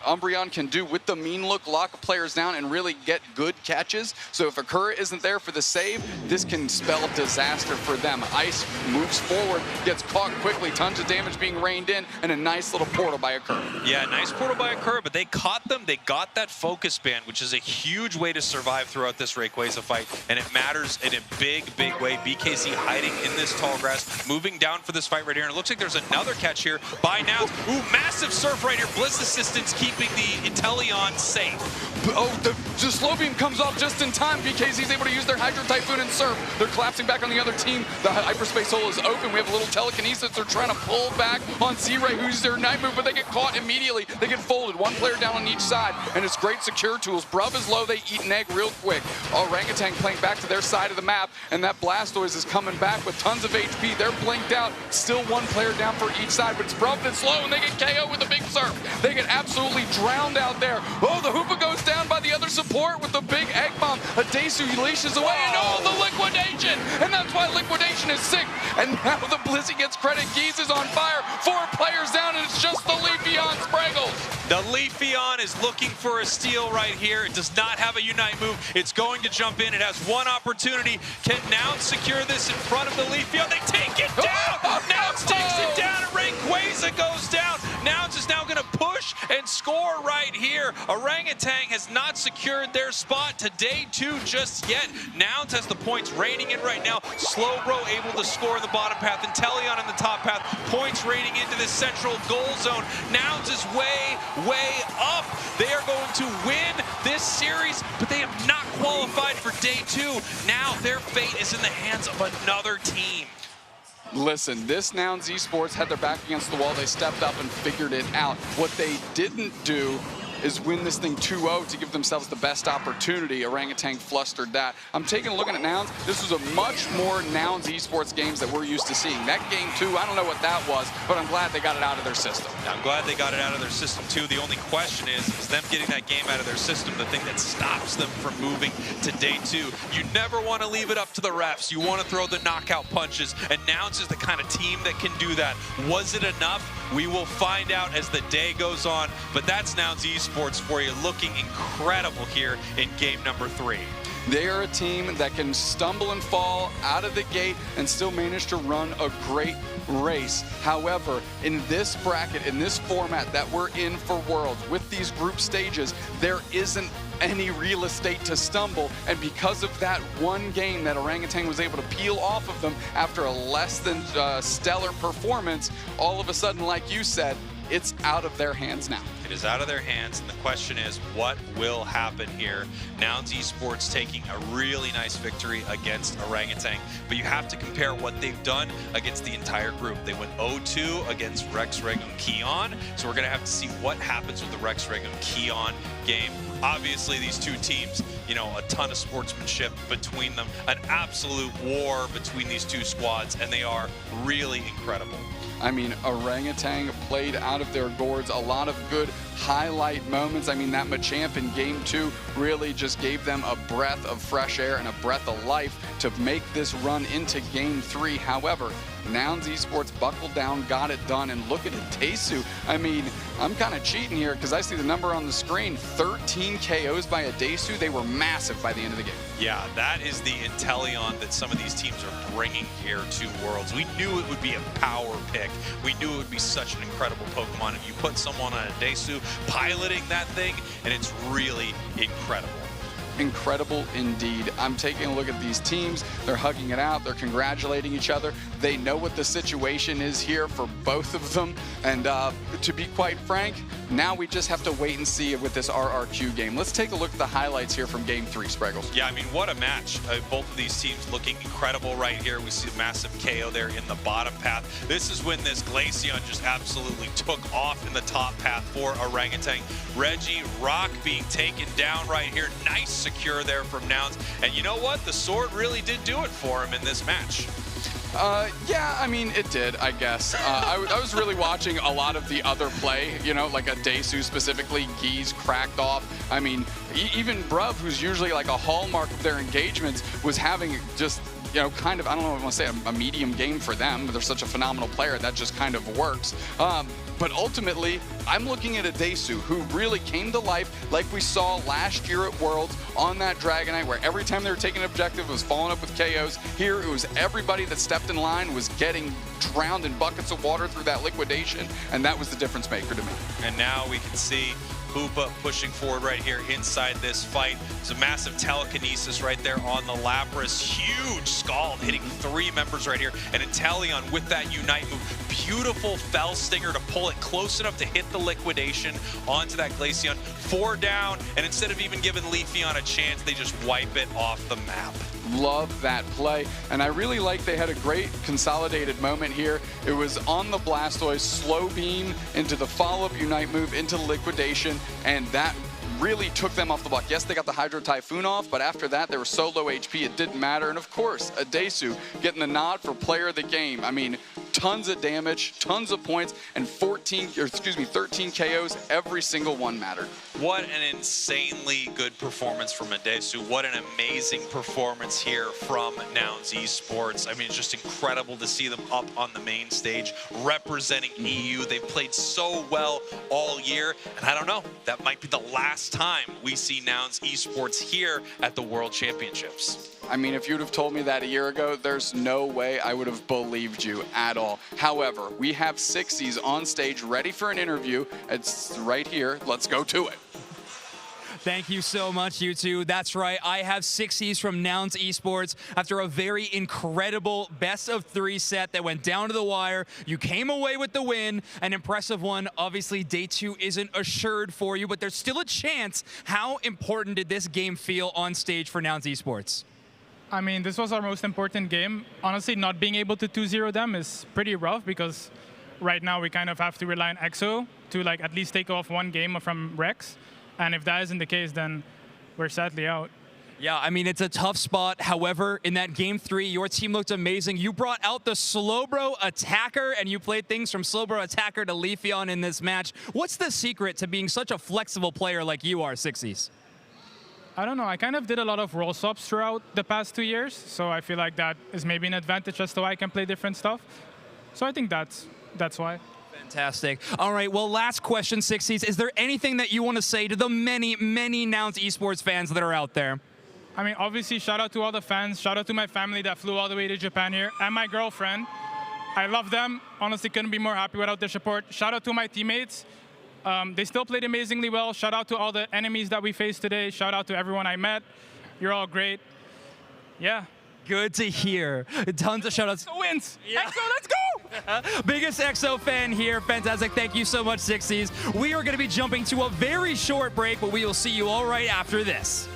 Umbreon can do with the Mean Look, lock players down and really get good catches. So if Akura isn't there for the save, this can spell disaster for them. Ice moves forward, gets caught quickly, tons of damage being rained in, and a nice little portal by Akura. Yeah, nice portal by Akura, but they caught them. They got that focus band, which is a huge way to survive throughout this Rayquaza fight, and it matters in a big, big way. BKZ hiding in this tall grass, moving down for this fight right here, and it looks like there's another catch here by Nouns. Ooh, massive surf right here. Blizz assistance keeping the Inteleon safe. Oh, the slow beam comes off just in time. BKZ is able to use their Hydro Typhoon and Surf. They're collapsing back on the other team. The hyperspace hole is open. We have a little telekinesis. They're trying to pull back on Z-Ray, who's their night move, but they get caught immediately. They get folded. One player down on each side, and it's great secure tools. Bruv is low. They eat an egg real quick. Orangutan playing back to their side of the map, and that Blastoise is coming back with tons of HP. They're blinked out. Still one player down for each side, but it's Bruv that's low, and they get KO with a big Surf. They get absolutely drowned out there. Oh, the Hoopa goes down by the other support with the big Egg Bomb. Adesu leashes away, and oh, the liquidation! And that's why liquidation is sick. And now the Blizzy gets credit. Geese is on fire. 4 players down, and it's just the Leafeon Spraggles. The Leafeon is looking for a steal right here. It does not have a Unite move. It's going to jump in. It has one opportunity. Can Nouns secure this in front of the Leafeon? They take it down! Nouns takes it down, and Rayquaza goes down. Nouns is now going to push and score right here. Orangutan has not secured their spot to day 2 just yet. Nouns has the points raining in right now. Slowbro able to score in the bottom path, and Teleon in the top path. Points raining into this central goal zone. Nouns is way, way up. They are going to win this series, but they have not qualified for day 2. Now their fate is in the hands of another team. Listen, this Nouns Esports had their back against the wall. They stepped up and figured it out. What they didn't do is win this thing 2-0 to give themselves the best opportunity. Orangutan flustered that. I'm taking a look at Nouns. This was a much more Nouns Esports games that we're used to seeing. That game 2, I don't know what that was, but I'm glad they got it out of their system. I'm glad they got it out of their system too. The only question is them getting that game out of their system the thing that stops them from moving to day 2. You never want to leave it up to the refs. You want to throw the knockout punches, and Nouns is the kind of team that can do that. Was it enough? We will find out as the day goes on, but that's Nouns Esports for you, looking incredible here in game number 3. They are a team that can stumble and fall out of the gate and still manage to run a great race. However, in this bracket, in this format that we're in for Worlds, with these group stages, there isn't any real estate to stumble, and because of that one game that Orangutan was able to peel off of them after a less than stellar performance, all of a sudden, like you said, it's out of their hands now. It is out of their hands, and the question is, what will happen here? Nouns Esports taking a really nice victory against Orangutan, but you have to compare what they've done against the entire group. They went 0-2 against Rex Regum Keon, so we're going to have to see what happens with the Rex Regum Keon game. Obviously, these two teams, you know, a ton of sportsmanship between them, an absolute war between these two squads, and they are really incredible. I mean, Orangutan played out of their gourds, a lot of good highlight moments. I mean, that Machamp in game 2 really just gave them a breath of fresh air and a breath of life to make this run into game 3. However, Nouns Esports buckled down, got it done, and look at Adesu. I mean, I'm kind of cheating here because I see the number on the screen, 13 KOs by Adesu. They were massive by the end of the game. Yeah, that is the Inteleon that some of these teams are bringing here to Worlds. We knew it would be a power pick. We knew it would be such an incredible Pokemon. If you put someone on Adesu piloting that thing, and it's really incredible. Incredible indeed. I'm taking a look at these teams. They're hugging it out. They're congratulating each other. They know what the situation is here for both of them. And to be quite frank, now we just have to wait and see with this RRQ game. Let's take a look at the highlights here from game 3, Spreggles. Yeah, I mean, what a match. Both of these teams looking incredible right here. We see a massive KO there in the bottom path. This is when this Glaceon just absolutely took off in the top path for Orangutan. Reggie Rock being taken down right here. Nice secure there from Nouns. And you know what? The sword really did do it for him in this match. Yeah, I mean, it did, I guess. I was really watching a lot of the other play, you know, like Adesu specifically, Geese cracked off. I mean, even Bruv, who's usually like a hallmark of their engagements, was having just, you know, kind of, I don't know if I want to say a medium game for them, but they're such a phenomenal player, that just kind of works. But ultimately, I'm looking at Adesu, who really came to life like we saw last year at Worlds on that Dragonite, where every time they were taking an objective, it was following up with KOs. Here, it was everybody that stepped in line was getting drowned in buckets of water through that liquidation, and that was the difference maker to me. And now we can see Hoopa pushing forward right here inside this fight. There's a massive telekinesis right there on the Lapras. Huge Scald hitting 3 members right here. And Inteleon with that Unite move. Beautiful Fell Stinger to pull it close enough to hit the liquidation onto that Glaceon. 4 down, and instead of even giving Leafeon a chance, they just wipe it off the map. Love that play, and I really like they had a great consolidated moment here. It was on the Blastoise, slow beam into the follow-up Unite move into liquidation, and that really took them off the block. Yes, they got the Hydro Typhoon off, but after that, they were so low HP, it didn't matter. And of course, Adesu getting the nod for player of the game. I mean, tons of damage, tons of points, and 13 KOs, every single one mattered. What an insanely good performance from Adesu. What an amazing performance here from Nouns Esports. I mean, it's just incredible to see them up on the main stage representing EU. They've played so well all year, and I don't know, that might be the last time we see Nouns Esports here at the World Championships. I mean, if you'd have told me that a year ago, there's no way I would have believed you at all. However, we have Sixties on stage ready for an interview. It's right here. Let's go to it. Thank you so much, you two. That's right. I have Sixties from Nouns Esports after a very incredible best-of-3 set that went down to the wire. You came away with the win, an impressive one. Obviously, day 2 isn't assured for you, but there's still a chance. How important did this game feel on stage for Nouns Esports? I mean, this was our most important game. Honestly, not being able to 2-0 them is pretty rough because right now we kind of have to rely on EXO to like at least take off one game from Rex. And if that isn't the case, then we're sadly out. Yeah, I mean, it's a tough spot. However, in that game 3, your team looked amazing. You brought out the Slowbro Attacker, and you played things from Slowbro Attacker to Leafeon in this match. What's the secret to being such a flexible player like you are, Sixties? I don't know. I kind of did a lot of roll swaps throughout the past 2 years, so I feel like that is maybe an advantage as to why I can play different stuff. So I think that's why. Fantastic. All right, well, last question, Sixties. Is there anything that you want to say to the many, many Nouns Esports fans that are out there? I mean, obviously, shout out to all the fans. Shout out to my family that flew all the way to Japan here, and my girlfriend. I love them. Honestly, couldn't be more happy without their support. Shout out to my teammates. They still played amazingly well. Shout out to all the enemies that we faced today. Shout out to everyone I met. You're all great. Yeah. Good to hear. Tons of shout-outs. EXO wins. Yeah. EXO, let's go! Biggest EXO fan here. Fantastic. Thank you so much, Sixties. We are going to be jumping to a very short break, but we will see you all right after this.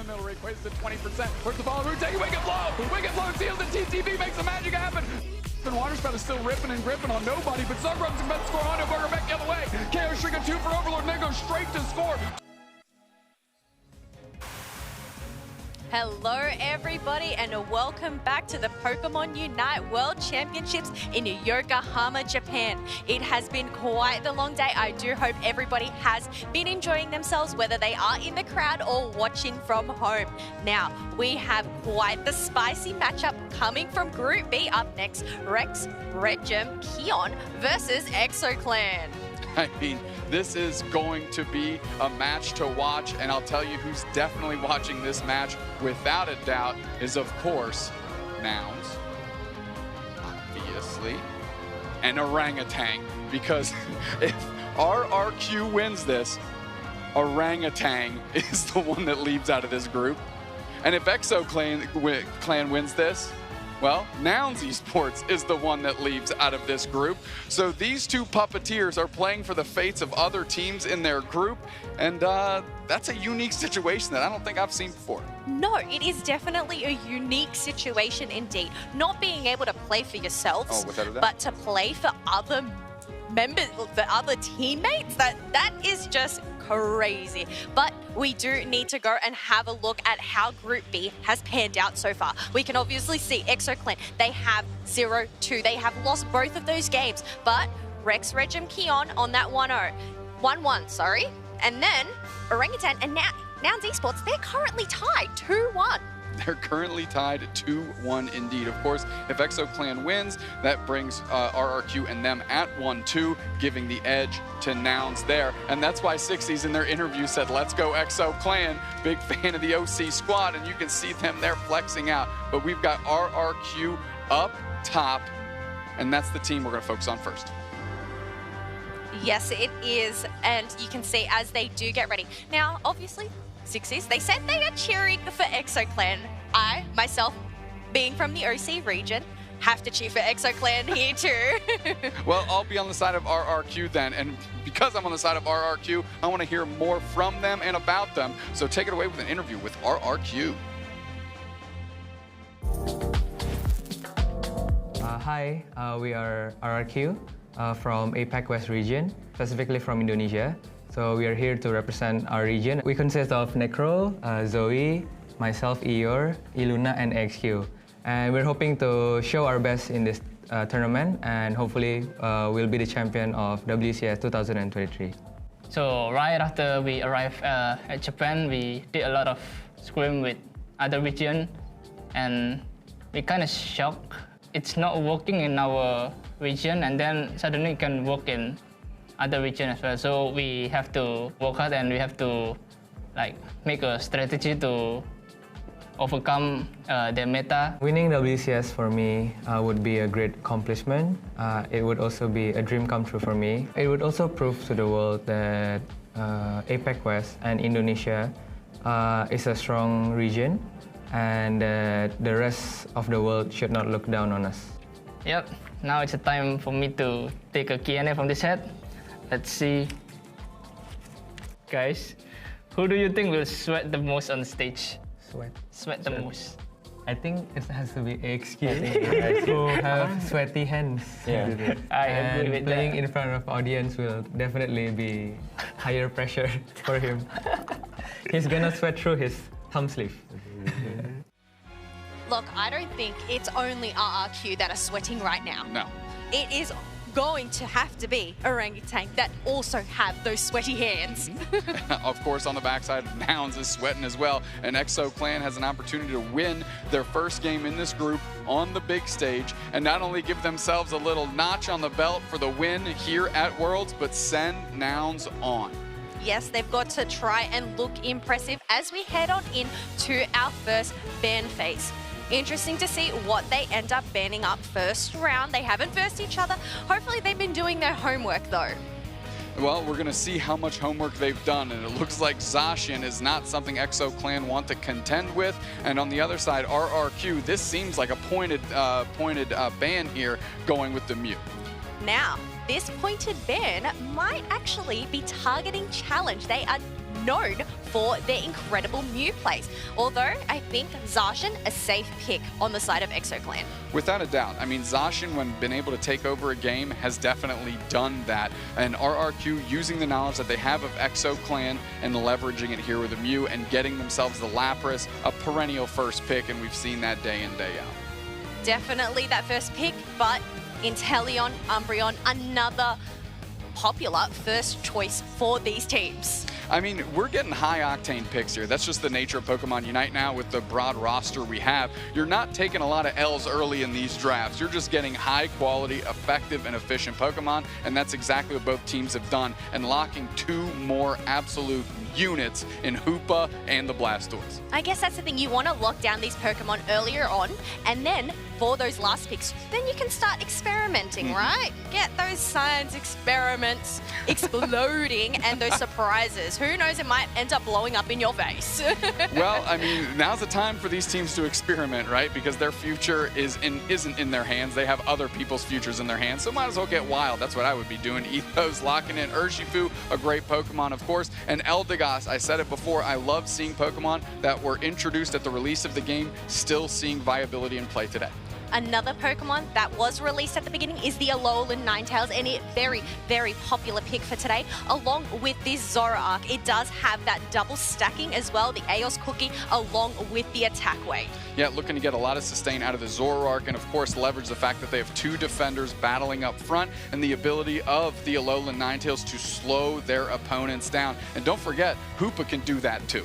middle, equates to 20%. Where's the ball? Root taking Wicked Blow! Wicked Blow seals and TTV makes the magic happen! And Waterspout is still ripping and gripping on nobody, but Sunrub's about to score on Burger back the other way. KO String a 2 for Overlord, and then goes straight to score. Hello everybody and welcome back to the Pokemon Unite World Championships in Yokohama, Japan. It has been quite the long day. I do hope everybody has been enjoying themselves, whether they are in the crowd or watching from home. Now, we have quite the spicy matchup coming from Group B. Up next, Rex, Regem, Keon versus ExoClan. I mean, this is going to be a match to watch, and I'll tell you who's definitely watching this match without a doubt is, of course, Nouns, obviously, and Orangutan, because if RRQ wins this, Orangutan is the one that leaves out of this group. And if ExoClan wins this, well, Nouns Esports is the one that leaves out of this group. So these two puppeteers are playing for the fates of other teams in their group, and that's a unique situation that I don't think I've seen before. No, it is definitely a unique situation indeed. Not being able to play for yourselves, but to play for other members, for other teammates, that is just crazy. But we do need to go and have a look at how Group B has panned out so far. We can obviously see ExoClan, they have 0-2. They have lost both of those games, but Rex, Regem, Keon on that 1-1, sorry. And then Orangutan and Nouns Esports, they're currently tied 2-1. They're currently tied 2-1 indeed. Of course, if ExoClan wins, that brings RRQ and them at 1-2, giving the edge to Nouns there. And that's why 60s in their interview said, let's go ExoClan. Big fan of the OC squad, and you can see them there flexing out. But we've got RRQ up top, and that's the team we're going to focus on first. Yes, it is. And you can see as they do get ready. Now, obviously, 60s, they said they are cheering for ExoClan. I, myself, being from the OC region, have to cheer for ExoClan here too. Well, I'll be on the side of RRQ then, and because I'm on the side of RRQ, I want to hear more from them and about them. So take it away with an interview with RRQ. Hi, we are RRQ from APAC West region, specifically from Indonesia. So we are here to represent our region. We consist of Necro, Zoe, myself, Eeyore, Iluna, and XQ. And we're hoping to show our best in this tournament, and hopefully we'll be the champion of WCS 2023. So right after we arrived at Japan, we did a lot of scrim with other region, and we kind of shocked. It's not working in our region, and then suddenly it can work in other region as well. So we have to work hard, and we have to make a strategy to overcome the meta. Winning WCS for me would be a great accomplishment. It would also be a dream come true for me. It would also prove to the world that APAC West and Indonesia is a strong region, and the rest of the world should not look down on us. Yep, now it's a time for me to take a Q&A from this set. Let's see. Guys, who do you think will sweat the most on stage? Sweat the most. I think it has to be XQ, who have sweaty hands. Yeah. I agree with playing that. in front of audience will definitely be higher pressure for him. He's gonna sweat through his thumb sleeve. Look, I don't think it's only RRQ that are sweating right now. No. It is going to have to be Orangutan that also have those sweaty hands. Of course, on the backside, Nouns is sweating as well, and ExoClan has an opportunity to win their first game in this group on the big stage, and not only give themselves a little notch on the belt for the win here at Worlds, but send Nouns on. Yes, they've got to try and look impressive as we head on in to our first ban phase. Interesting to see what they end up banning up first round. They haven't versed each other. Hopefully they've been doing their homework though. Well, we're going to see how much homework they've done, and it looks like Zacian is not something ExoClan want to contend with. And on the other side, RRQ, this seems like a pointed ban here, going with the Mew. Now, this pointed ban might actually be targeting Challenge. They are known for their incredible Mew plays. Although, I think Zacian, a safe pick on the side of ExoClan. Without a doubt. I mean, Zacian, when been able to take over a game, has definitely done that. And RRQ using the knowledge that they have of ExoClan and leveraging it here with a Mew and getting themselves the Lapras, a perennial first pick, and we've seen that day in, day out. Definitely that first pick, but Inteleon, Umbreon, another popular first choice for these teams. I mean, we're getting high-octane picks here. That's just the nature of Pokemon Unite now with the broad roster we have. You're not taking a lot of L's early in these drafts. You're just getting high-quality, effective, and efficient Pokemon, and that's exactly what both teams have done, and locking 2 more absolute units in Hoopa and the Blastoise. I guess that's the thing. You want to lock down these Pokemon earlier on, and then for those last picks, then you can start experimenting, right? Get those science experiments exploding and those surprises. Who knows, it might end up blowing up in your face. Well, I mean, now's the time for these teams to experiment, right? Because their future isn't in their hands. They have other people's futures in their hands, so might as well get wild. That's what I would be doing. Ethos, locking in Urshifu, a great Pokemon, of course, and Eldegoss. I said it before, I love seeing Pokemon that were introduced at the release of the game still seeing viability in play today. Another Pokemon that was released at the beginning is the Alolan Ninetales, and a very, very popular pick for today. Along with this Zoroark, it does have that double stacking as well, the Eos Cookie, along with the attack weight. Yeah, looking to get a lot of sustain out of the Zoroark, and of course leverage the fact that they have 2 defenders battling up front, and the ability of the Alolan Ninetales to slow their opponents down. And don't forget, Hoopa can do that too.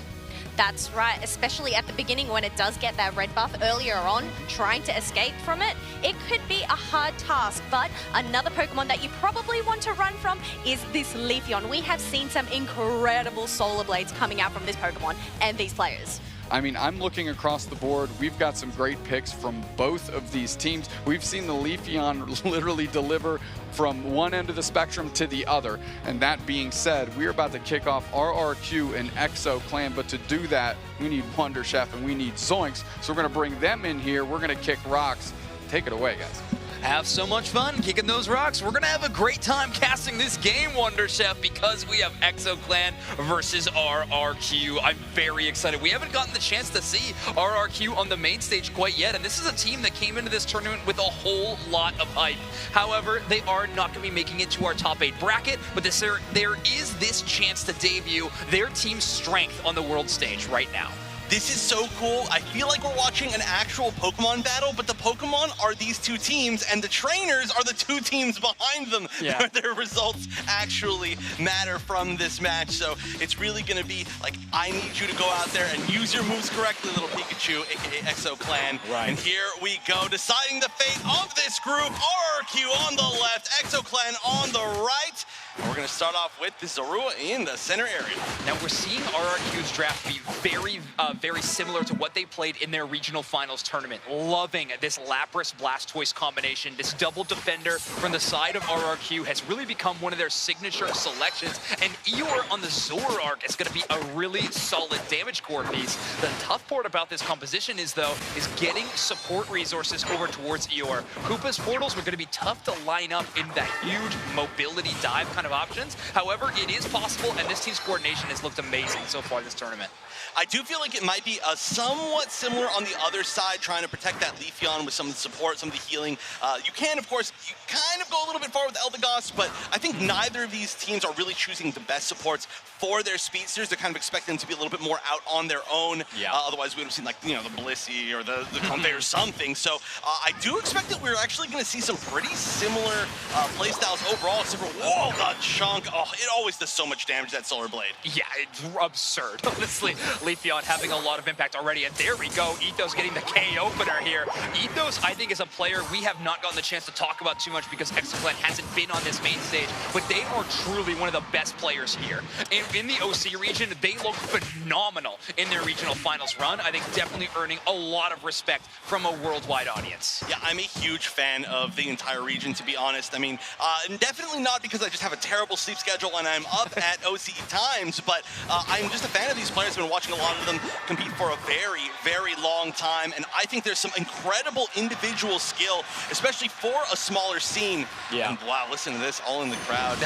That's right, especially at the beginning when it does get that red buff earlier on, trying to escape from it, it could be a hard task. But another Pokemon that you probably want to run from is this Leafeon. We have seen some incredible Solar Blades coming out from this Pokemon and these players. I mean, I'm looking across the board. We've got some great picks from both of these teams. We've seen the Leafeon literally deliver from one end of the spectrum to the other. And that being said, we're about to kick off RRQ and ExoClan, but to do that, we need Wonder Chef and we need Zoinks. So we're gonna bring them in here. We're gonna kick rocks. Take it away, guys. Have so much fun kicking those rocks. We're gonna have a great time casting this game, Wonder Chef, because we have ExoClan versus RRQ. I'm very excited. We haven't gotten the chance to see RRQ on the main stage quite yet, and this is a team that came into this tournament with a whole lot of hype. However, they are not gonna be making it to our top 8 bracket, but there is this chance to debut their team's strength on the world stage right now. This is so cool. I feel like we're watching an actual Pokemon battle, but the Pokemon are these 2 teams, and the trainers are the 2 teams behind them. Yeah. Their results actually matter from this match, so it's really going to be like, I need you to go out there and use your moves correctly, little Pikachu, aka ExoClan. Right. And here we go, deciding the fate of this group. RRQ on the left, ExoClan on the right. And we're going to start off with the Zorua in the center area. Now we're seeing RRQ's draft be very similar to what they played in their regional finals tournament. Loving this Lapras Blastoise combination. This double defender from the side of RRQ has really become one of their signature selections. And Eeyore on the Zoroark is going to be a really solid damage core piece. The tough part about this composition is getting support resources over towards Eeyore. Koopa's portals are going to be tough to line up in that huge mobility dive kind of options. However, it is possible, and this team's coordination has looked amazing so far this tournament. I do feel like it might be somewhat similar on the other side, trying to protect that Leafeon with some of the support, some of the healing. You can, of course, you kind of go a little bit far with Eldegoss, but I think neither of these teams are really choosing the best supports for their speedsters. They're kind of expecting them to be a little bit more out on their own. Yeah. Otherwise, we would have seen, like, you know, the Blissey or the Convey or something. So I do expect that we're actually going to see some pretty similar playstyles overall, except for, whoa, the chunk. Oh, it always does so much damage, that Solar Blade. Yeah, it's absurd. Honestly, Leafeon having a lot of impact already, and there we go. Ethos getting the K opener here. Ethos, I think, is a player we have not gotten the chance to talk about too much because ExoClan hasn't been on this main stage, but they are truly one of the best players here. In the OC region, they look phenomenal in their regional finals run. I think definitely earning a lot of respect from a worldwide audience. Yeah, I'm a huge fan of the entire region, to be honest. I mean, definitely not because I just have a terrible sleep schedule when I'm up at OCE times, but I'm just a fan of these players. I've been watching a lot of them compete for a very, very long time, and I think there's some incredible individual skill, especially for a smaller scene. Yeah. And wow, listen to this, all in the crowd.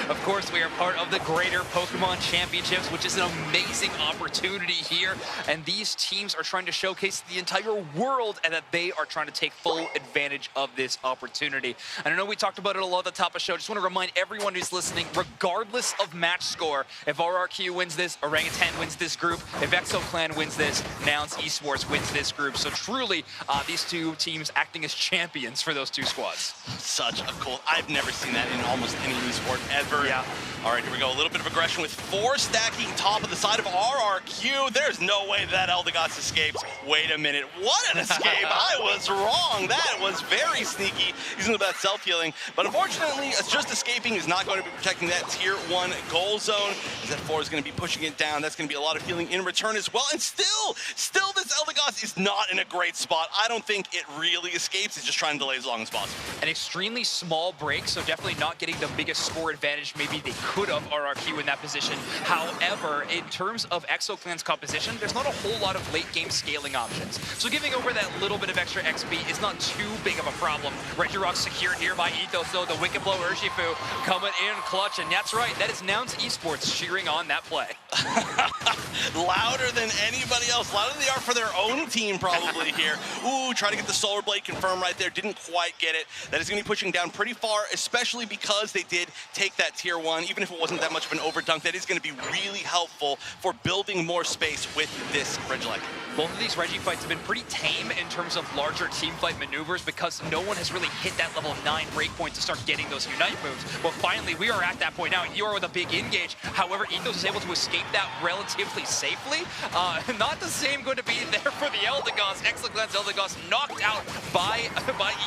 Of course, we are part of the Greater Pokemon Championships, which is an amazing opportunity here, and these teams are trying to showcase the entire world and that they are trying to take full advantage of this opportunity. And I know we talked about it a lot at the top of the show. Just want to remind everyone who's listening, regardless of match score, if RRQ wins this, Orangutan wins this group, if ExoClan wins this, Nouns Esports wins this group. So truly, these two teams acting as champions for those two squads. Such a cool, I've never seen that in almost any esport ever. Yeah. All right, here we go. A little bit of aggression with 4 stacking top of the side of RRQ. There's no way that Eldegoss escapes. Wait a minute, what an escape. I was wrong. That was very sneaky, using the best self-healing. But unfortunately, just escaping is not going to be protecting that tier 1 goal zone, as that 4 is going to be pushing it down. That's going to be a lot of healing in return as well. And still this Eldegoss is not in a great spot. I don't think it really escapes. It's just trying to delay as long as possible. An extremely small break, so definitely not getting the biggest score advantage maybe they could have, RRQ in that position. However, in terms of ExoClan's composition, there's not a whole lot of late game scaling options. So giving over that little bit of extra XP is not too big of a problem. Regirock secured here by Ethos, though. The Wicked Blow Urshifu coming in clutch, and that's right, that is Nouns Esports cheering on that play. Louder than anybody else, louder than they are for their own team probably here. Ooh, try to get the Solar Blade confirmed right there, didn't quite get it. That is going to be pushing down pretty far, especially because they did take that tier 1, even if it wasn't that much of an overdunk. That is going to be really helpful for building more space with this Regieleki. Both of these Reggie fights have been pretty tame in terms of larger team fight maneuvers because no one has really hit that level 9 breakpoint to start getting those Unite moves. But finally, we are at that point now. You are with a big engage. However, Ethos is able to escape that relatively safely. Not the same going to be there for the Eldegoss. ExoClan's Eldegoss knocked out by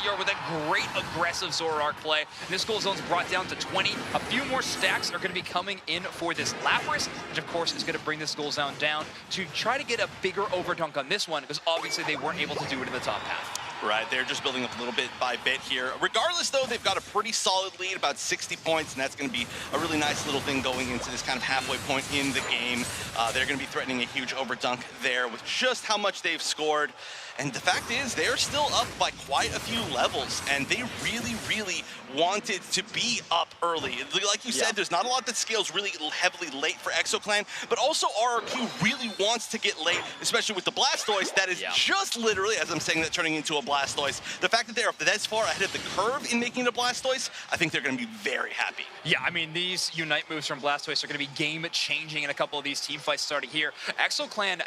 ER with a great aggressive Zoroark play. And this goal zone's brought down to 20. A few more stacks are going to be coming in for this Lapras, which of course is going to bring this goal zone down to try to get a bigger overdunk on this one, because obviously they weren't able to do it in the top half. Right, they're just building up a little bit by bit here. Regardless, though, they've got a pretty solid lead, about 60 points, and that's going to be a really nice little thing going into this kind of halfway point in the game. They're going to be threatening a huge overdunk there with just how much they've scored. And the fact is, they're still up by quite a few levels, and they really, really wanted to be up early. Like you said, there's not a lot that scales really heavily late for ExoClan, but also RRQ really wants to get late, especially with the Blastoise that is just literally, as I'm saying that, turning into a Blastoise. The fact that they're this far ahead of the curve in making it a Blastoise, I think they're going to be very happy. Yeah, I mean, these Unite moves from Blastoise are going to be game-changing in a couple of these team fights starting here. ExoClan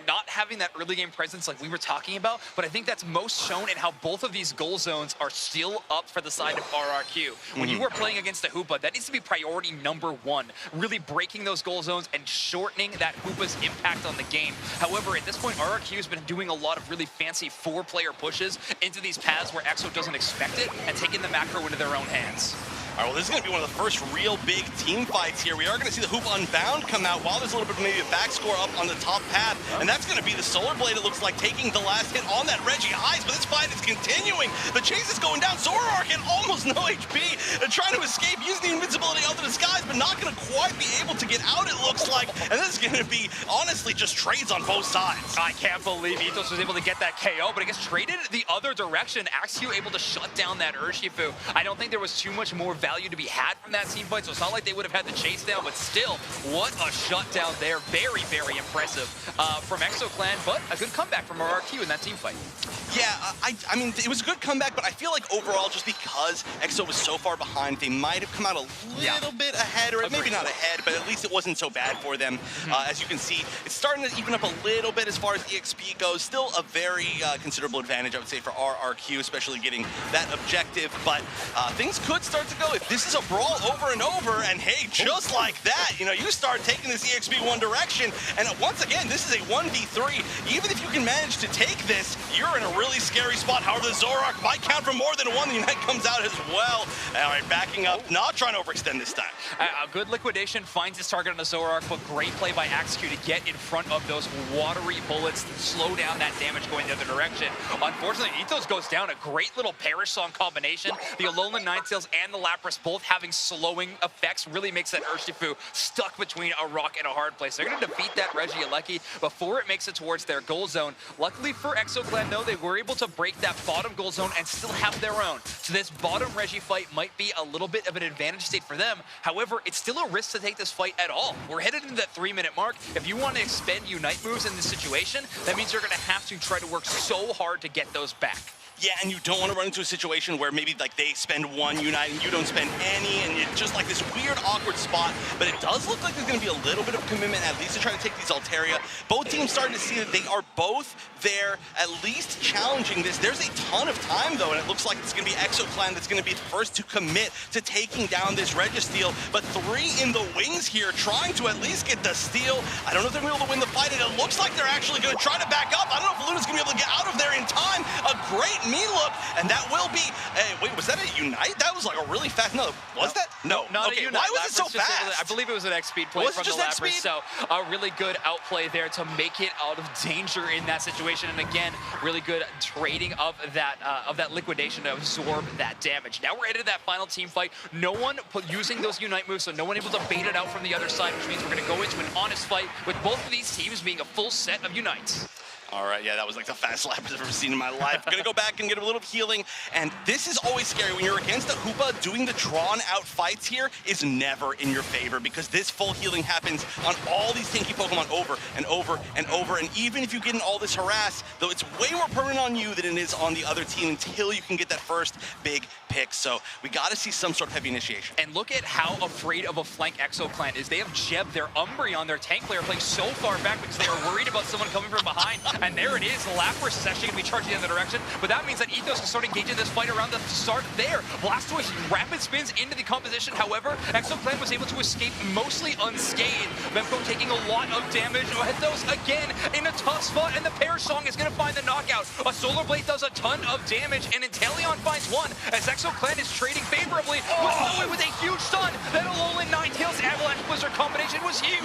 not having that early game presence like we were talking about, but I think that's most shown in how both of these goal zones are still up for the side of RRQ. When you are playing against a Hoopa, that needs to be priority #1, really breaking those goal zones and shortening that Hoopa's impact on the game. However, at this point, RRQ has been doing a lot of really fancy 4-player pushes into these paths where Exo doesn't expect it and taking the macro into their own hands. All right, well, this is going to be one of the first real big team fights here. We are going to see the Hoop Unbound come out while there's a little bit of maybe a back score up on the top path, and that's going to be the Solar Blade, it looks like, taking the last hit on that Reggie Eyes, but this fight is continuing. The chase is going down. Zoroark at almost no HP, trying to escape using the invincibility of the disguise, but not going to quite be able to get out, it looks like, and this is going to be, honestly, just trades on both sides. I can't believe Ethos was able to get that KO, but it gets traded the other direction. Axio able to shut down that Urshifu. I don't think there was too much more value to be had from that team fight, so it's not like they would have had the chase down, but still, what a shutdown there. Very, very impressive from ExoClan, but a good comeback from RRQ in that team fight. Yeah, I mean, it was a good comeback, but I feel like overall, just because Exo was so far behind, they might have come out a little bit ahead, or maybe not ahead, but at least it wasn't so bad for them. As you can see, it's starting to even up a little bit as far as EXP goes. Still a very considerable advantage, I would say, for RRQ, especially getting that objective, but things could start to go. If this is a brawl over and over, and hey, just like that, you know, you start taking this EXP one direction, and once again, this is a 1v3. Even if you can manage to take this, you're in a really scary spot. However, the Zoroark might count for more than one. The Unite comes out as well. All right, backing up, not trying to overextend this time. A good liquidation finds his target on the Zoroark, but great play by Axeq to get in front of those watery bullets to slow down that damage going the other direction. Unfortunately, Ethos goes down. A great little Perish Song combination. The Alolan Ninetales and the Lapras both having slowing effects really makes that Urshifu stuck between a rock and a hard place. They're going to defeat that Regieleki before it makes it towards their goal zone. Luckily for ExoClan, though, they were able to break that bottom goal zone and still have their own. So this bottom Regi fight might be a little bit of an advantage state for them. However, it's still a risk to take this fight at all. We're headed into that 3-minute mark. If you want to expend Unite moves in this situation, that means you're going to have to try to work so hard to get those back. Yeah, and you don't want to run into a situation where maybe like they spend one Unite and you don't spend any, and it's just like this weird, awkward spot. But it does look like there's going to be a little bit of commitment, at least to try to take these Altaria. Both teams starting to see that they are both there, at least challenging this. There's a ton of time, though, and it looks like it's going to be ExoClan that's going to be the first to commit to taking down this Registeel. But 3 in the wings here, trying to at least get the steal. I don't know if they're going to be able to win the fight, and it looks like they're actually going to try to back up. I don't know if Luna's going to be able to get out of there in time. A great me look, and that will be, wait, was that a Unite? That was like a really fast, no, was that? No, not okay, a Unite. why was it so fast? I believe it was an X-Speed play from the Lapras, so a really good outplay there to make it out of danger in that situation, and again, really good trading of that liquidation to absorb that damage. Now we're into that final team fight. No one using those Unite moves, so no one able to bait it out from the other side, which means we're going to go into an honest fight with both of these teams being a full set of Unites. All right, yeah, that was like the fastest lap I've ever seen in my life. Gonna go back and get a little healing, and this is always scary. When you're against a Hoopa, doing the drawn-out fights here is never in your favor, because this full healing happens on all these tanky Pokemon over and over and over, and even if you get in all this harass, though it's way more permanent on you than it is on the other team until you can get that first big pick. So we gotta see some sort of heavy initiation. And look at how afraid of a flank ExoClan is. They have Jeb, their Umbreon, their tank player, playing so far back because they are worried about someone coming from behind. And there it is. Lapras is actually going to be charging in the direction, but that means that Ethos can start engaging this fight around the start there. Blastoise rapid spins into the composition. However, ExoClan was able to escape mostly unscathed. Vemco taking a lot of damage. Ethos again in a tough spot, and the Perish Song is going to find the knockout. A Solar Blade does a ton of damage, and Inteleon finds one as ExoClan is trading favorably with a huge stun. That Alolan Ninetales Avalanche Blizzard combination was huge.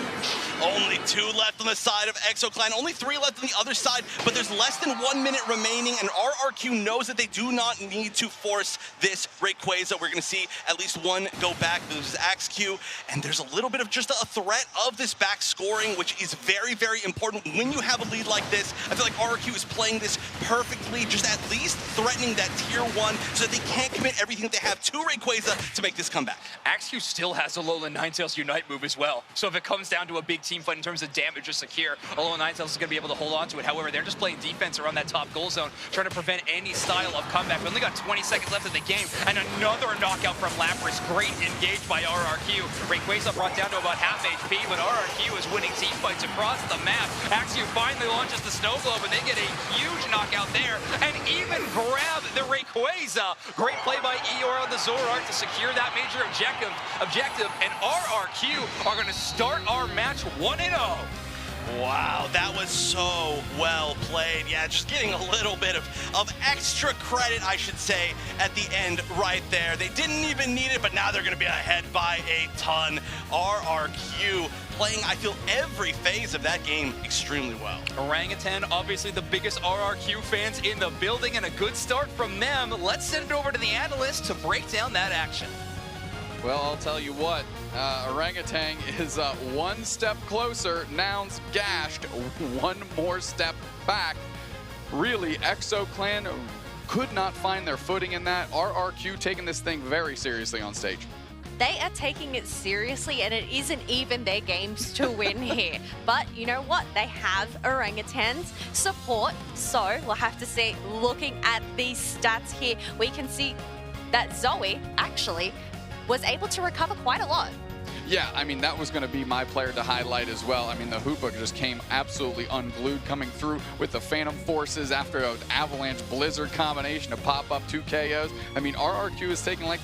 Only 2 left on the side of ExoClan, only 3 left on the other side, but there's less than 1 minute remaining, and RRQ knows that they do not need to force this Rayquaza. We're going to see at least one go back. This is Axeq, and there's a little bit of just a threat of this back scoring, which is very, very important. When you have a lead like this, I feel like RRQ is playing this perfectly, just at least threatening that tier 1 so that they can't commit everything that they have to Rayquaza to make this comeback. Axeq still has a Alolan Ninetales Unite move as well, so if it comes down to a big team fight in terms of damage or secure, Alolan Ninetales is going to be able to hold on to it. However, they're just playing defense around that top goal zone, trying to prevent any style of comeback. We only got 20 seconds left in the game, and another knockout from Lapras. Great engaged by RRQ. Rayquaza brought down to about half HP, but RRQ is winning team fights across the map. Axeq finally launches the Snow Globe, and they get a huge knockout there, and even grab the Rayquaza. Great play by Eeyore on the Zoroark to secure that major objective, and RRQ are going to start our match 1-0. Wow, that was so well played. Yeah, just getting a little bit of extra credit, I should say, at the end right there. They didn't even need it, but now they're going to be ahead by a ton. RRQ playing, I feel, every phase of that game extremely well. Orangutan, obviously the biggest RRQ fans in the building, and a good start from them. Let's send it over to the analyst to break down that action. Well, I'll tell you what, Orangutan is 1 step closer. Nouns gashed, 1 more step back. Really, ExoClan could not find their footing in that. RRQ taking this thing very seriously on stage. They are taking it seriously, and it isn't even their games to win here. But you know what? They have Orangutan's support, so we'll have to see. Looking at these stats here, we can see that Zoe actually was able to recover quite a lot. Yeah, I mean, that was going to be my player to highlight as well. I mean, the Hoopa just came absolutely unglued, coming through with the Phantom Forces after an Avalanche Blizzard combination to pop up 2 KOs. I mean, RRQ is taking, like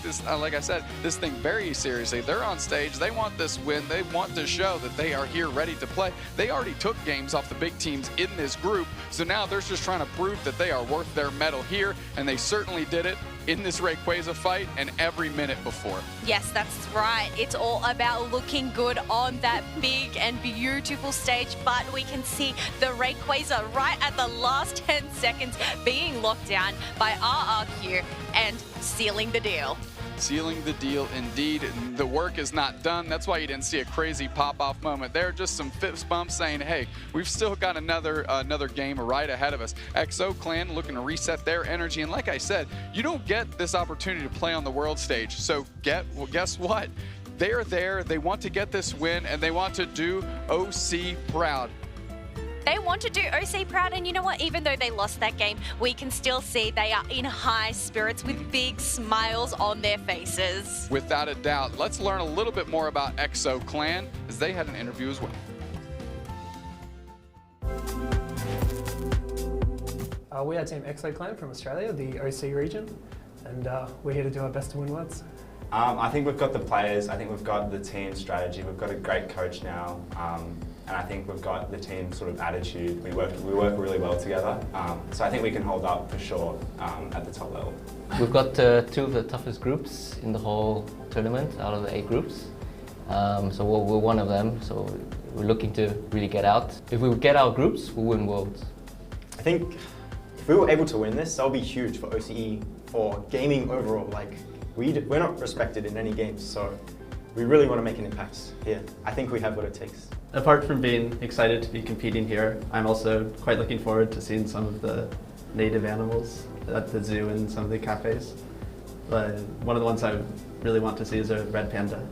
I said, this thing very seriously. They're on stage. They want this win. They want to show that they are here ready to play. They already took games off the big teams in this group, so now they're just trying to prove that they are worth their medal here, and they certainly did it in this Rayquaza fight and every minute before. Yes, that's right. It's all about looking good on that big and beautiful stage, but we can see the Rayquaza right at the last 10 seconds being locked down by RRQ and sealing the deal. Sealing the deal indeed. The work is not done. That's why you didn't see a crazy pop-off moment there. Just some fist bumps saying, hey, we've still got another game right ahead of us. XO Clan looking to reset their energy. And like I said, you don't get this opportunity to play on the world stage. So guess what? They're there. They want to get this win, and they want to do OC proud. They want to do OC proud, and you know what? Even though they lost that game, we can still see they are in high spirits with big smiles on their faces. Without a doubt. Let's learn a little bit more about XO Clan, as they had an interview as well. We are Team XO Clan from Australia, the OC region, and we're here to do our best to win Worlds. I think we've got the players, I think we've got the team strategy, we've got a great coach now, and I think we've got the team sort of attitude. We work really well together, so I think we can hold up for sure at the top level. We've got 2 of the toughest groups in the whole tournament out of the 8 groups, so we're one of them, so we're looking to really get out. If we get our groups, we'll win Worlds. I think if we were able to win this, that would be huge for OCE, for gaming overall. Like, we're not respected in any games, so we really want to make an impact here. I think we have what it takes. Apart from being excited to be competing here, I'm also quite looking forward to seeing some of the native animals at the zoo and some of the cafes. But one of the ones I really want to see is a red panda.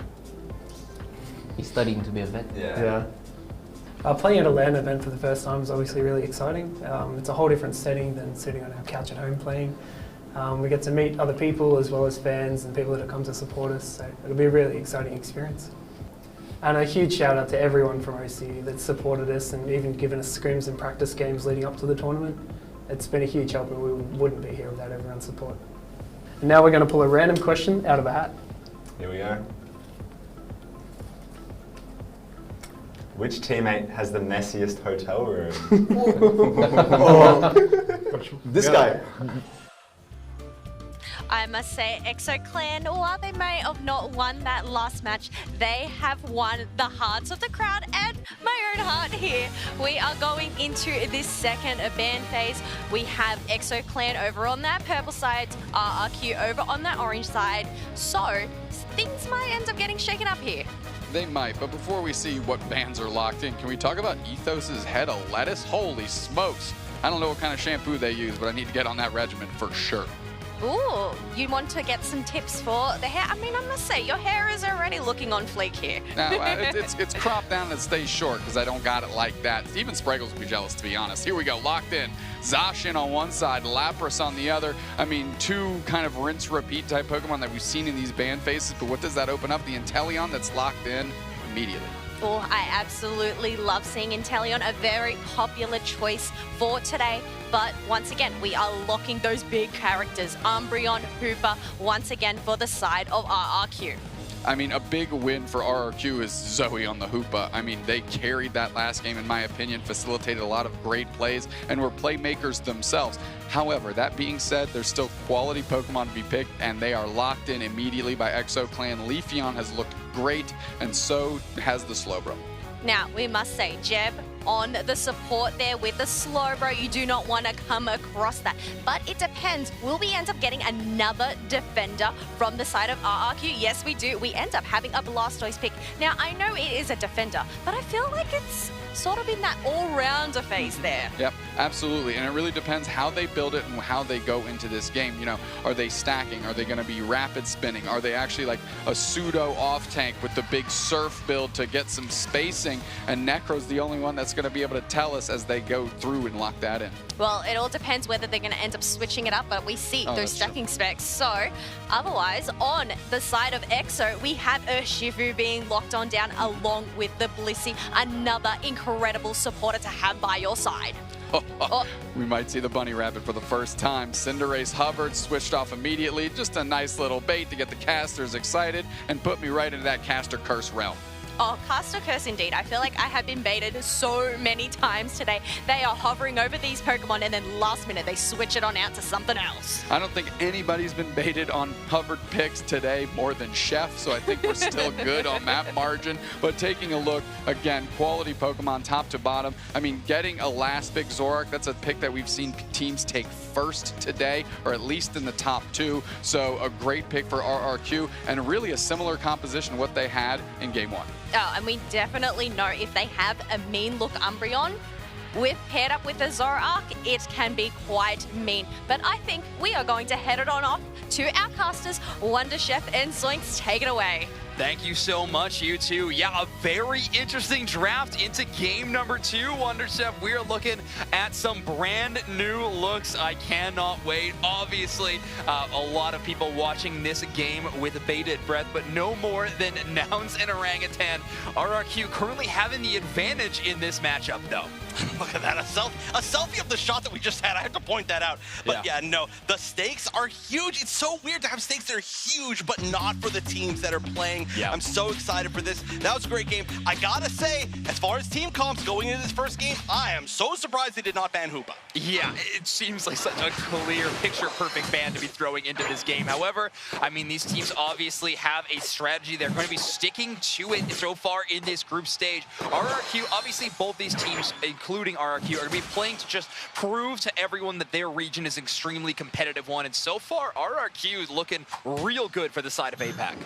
He's studying to be a vet. Yeah. Playing at a LAN event for the first time is obviously really exciting. It's a whole different setting than sitting on our couch at home playing. We get to meet other people as well as fans and people that have come to support us, so it'll be a really exciting experience. And a huge shout out to everyone from OC that supported us and even given us scrims and practice games leading up to the tournament. It's been a huge help, and we wouldn't be here without everyone's support. And now we're going to pull a random question out of a hat. Here we go. Which teammate has the messiest hotel room? This guy. I must say, XO Clan, while they may have not won that last match, they have won the hearts of the crowd and my own heart here. We are going into this second ban phase. We have XO Clan over on that purple side, RRQ over on that orange side. So things might end up getting shaken up here. They might, but before we see what bans are locked in, can we talk about Ethos's head of lettuce? Holy smokes. I don't know what kind of shampoo they use, but I need to get on that regimen for sure. Ooh, you want to get some tips for the hair? I mean, I must say, your hair is already looking on fleek here. Now, it's cropped down and it stays short because I don't got it like that. Even Spraggles would be jealous, to be honest. Here we go, locked in. Zacian on one side, Lapras on the other. I mean, 2 kind of rinse-repeat type Pokemon that we've seen in these ban phases, but what does that open up? The Inteleon that's locked in immediately. Oh, I absolutely love seeing Inteleon, a very popular choice for today. But once again, we are locking those big characters, Umbreon, Hoopa, once again for the side of RRQ. I mean, a big win for RRQ is Zoe on the Hoopa. I mean, they carried that last game, in my opinion, facilitated a lot of great plays, and were playmakers themselves. However, that being said, there's still quality Pokemon to be picked, and they are locked in immediately by XO Clan. Leafeon has looked great, and so has the Slowbro. Now, we must say, Jeb, on the support there with the Slowbro, you do not want to come across that. But it depends. Will we end up getting another defender from the side of RRQ? Yes, we do. We end up having a Blastoise pick. Now, I know it is a defender, but I feel like it's sort of in that all-rounder phase there. Yep, absolutely. And it really depends how they build it and how they go into this game. You know, are they stacking? Are they going to be rapid spinning? Are they actually like a pseudo off tank with the big surf build to get some spacing? And Necro's the only one that's going to be able to tell us as they go through and lock that in. Well, it all depends whether they're going to end up switching it up, but we see those stacking specs. So, otherwise, on the side of EXO, we have Urshifu being locked on down along with the Blissey, another incredible supporter to have by your side. We might see the bunny rabbit for the first time. Cinderace hovered, switched off immediately. Just a nice little bait to get the casters excited and put me right into that caster curse realm. Oh, Caster Curse indeed. I feel like I have been baited so many times today. They are hovering over these Pokemon and then last minute they switch it on out to something else. I don't think anybody's been baited on hovered picks today more than Chef, so I think we're still good on that margin. But taking a look, again, quality Pokemon top to bottom. I mean, getting a last pick Zoroark, that's a pick that we've seen teams take first today, or at least in the top 2. So a great pick for RRQ, and really a similar composition to what they had in Game 1. Oh, and we definitely know if they have a mean look Umbreon, paired up with a Zoroark, it can be quite mean. But I think we are going to head it on off to our casters, Wonder Chef and Zoinks. Take it away. Thank you so much, you two. Yeah, a very interesting draft into game number 2, Wonder Chef. We're looking at some brand new looks. I cannot wait. Obviously, a lot of people watching this game with bated breath, but no more than Nouns and Orangutan. RRQ currently having the advantage in this matchup, though. Look at that, a selfie of the shot that we just had. I have to point that out. But yeah, no, the stakes are huge. It's so weird to have stakes that are huge, but not for the teams that are playing. Yeah. I'm so excited for this. That was a great game. I gotta say, as far as team comps going into this first game, I am so surprised they did not ban Hoopa. Yeah, it seems like such a clear, picture-perfect ban to be throwing into this game. However, I mean, these teams obviously have a strategy. They're going to be sticking to it so far in this group stage. RRQ, obviously both these teams, including RRQ, are going to be playing to just prove to everyone that their region is an extremely competitive one. And so far, RRQ is looking real good for the side of APAC.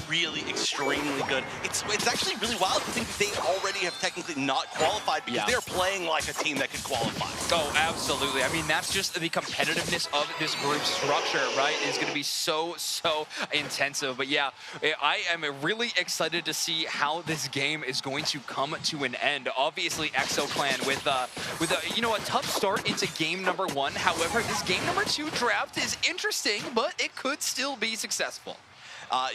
Really extremely good. It's actually really wild to think that they already have technically not qualified because they're playing like a team that could qualify. Oh, absolutely. I mean, that's just the competitiveness of this group structure, right? Is going to be so intensive. But yeah, I am really excited to see how this game is going to come to an end. Obviously, EXO Clan with a tough start into game number 1. However, this game number 2 draft is interesting, but it could still be successful.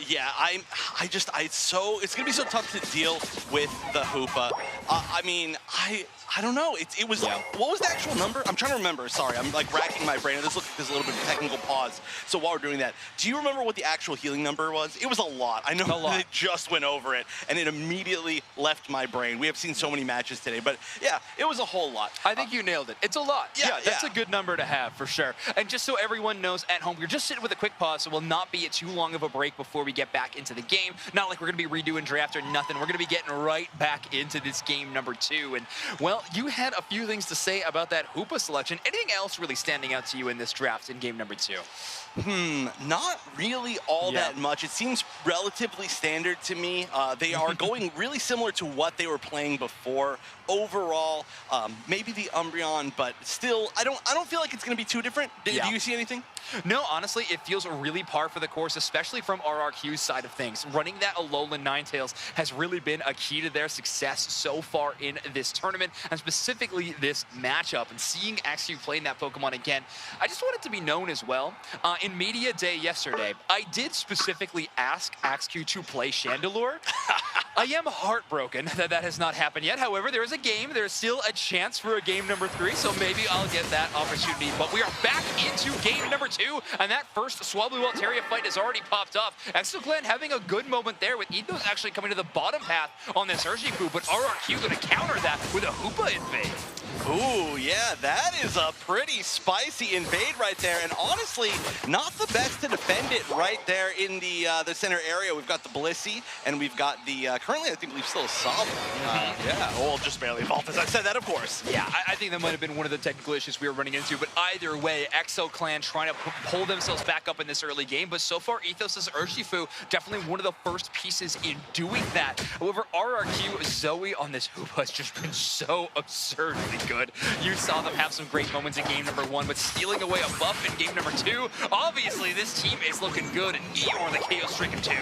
Yeah, it's gonna be so tough to deal with the Hoopa. I mean, I don't know. It was, what was the actual number? I'm trying to remember. Sorry, I'm like racking my brain. This looks like there's a little bit of technical pause. So while we're doing that, do you remember what the actual healing number was? It was a lot. I know they just went over it, and it immediately left my brain. We have seen so many matches today, but yeah, it was a whole lot. I think you nailed it. It's a lot. Yeah, that's a good number to have for sure. And just so everyone knows at home, we're just sitting with a quick pause, so we'll not be at too long of a break before we get back into the game. Not like we're going to be redoing draft or nothing. We're going to be getting right back into this game number 2. And, well, you had a few things to say about that Hoopa selection. Anything else really standing out to you in this draft in game number 2? Not really all that much. It seems relatively standard to me. They are going really similar to what they were playing before. Overall, maybe the Umbreon, but still, I don't feel like it's going to be too different. Do you see anything? No, honestly, it feels really par for the course, especially from RRQ's side of things. Running that Alolan Ninetales has really been a key to their success so far in this tournament, and specifically this matchup. And seeing XQ playing that Pokemon again, I just want it to be known as well. In Media Day yesterday, I did specifically ask XQ to play Chandelure. I am heartbroken that that has not happened yet. However, there is a game. There's still a chance for a game number 3, so maybe I'll get that opportunity. But we are back into game number 2, and that first Swablu Altaria fight has already popped off. EXO Clan having a good moment there with Ethos actually coming to the bottom path on this Urshifu, but RRQ going to counter that with a Hoopa invade. Ooh, yeah, that is a pretty spicy invade right there, and honestly, not the best to defend it right there in the center area. We've got the Blissey, and we've got the, currently I think we've still a Sob. Yeah, well, just barely evolved, as I said that, of course. Yeah, I think that might have been one of the technical issues we were running into, but either way, EXO Clan trying to pull themselves back up in this early game, but so far, Ethos' Urshifu, definitely one of the first pieces in doing that. However, RRQ, Zoe on this hoop has just been so absurdly good. You saw them have some great moments in game number 1, but stealing away a buff in game number 2, obviously this team is looking good, and Eeyore the KO Stricken too.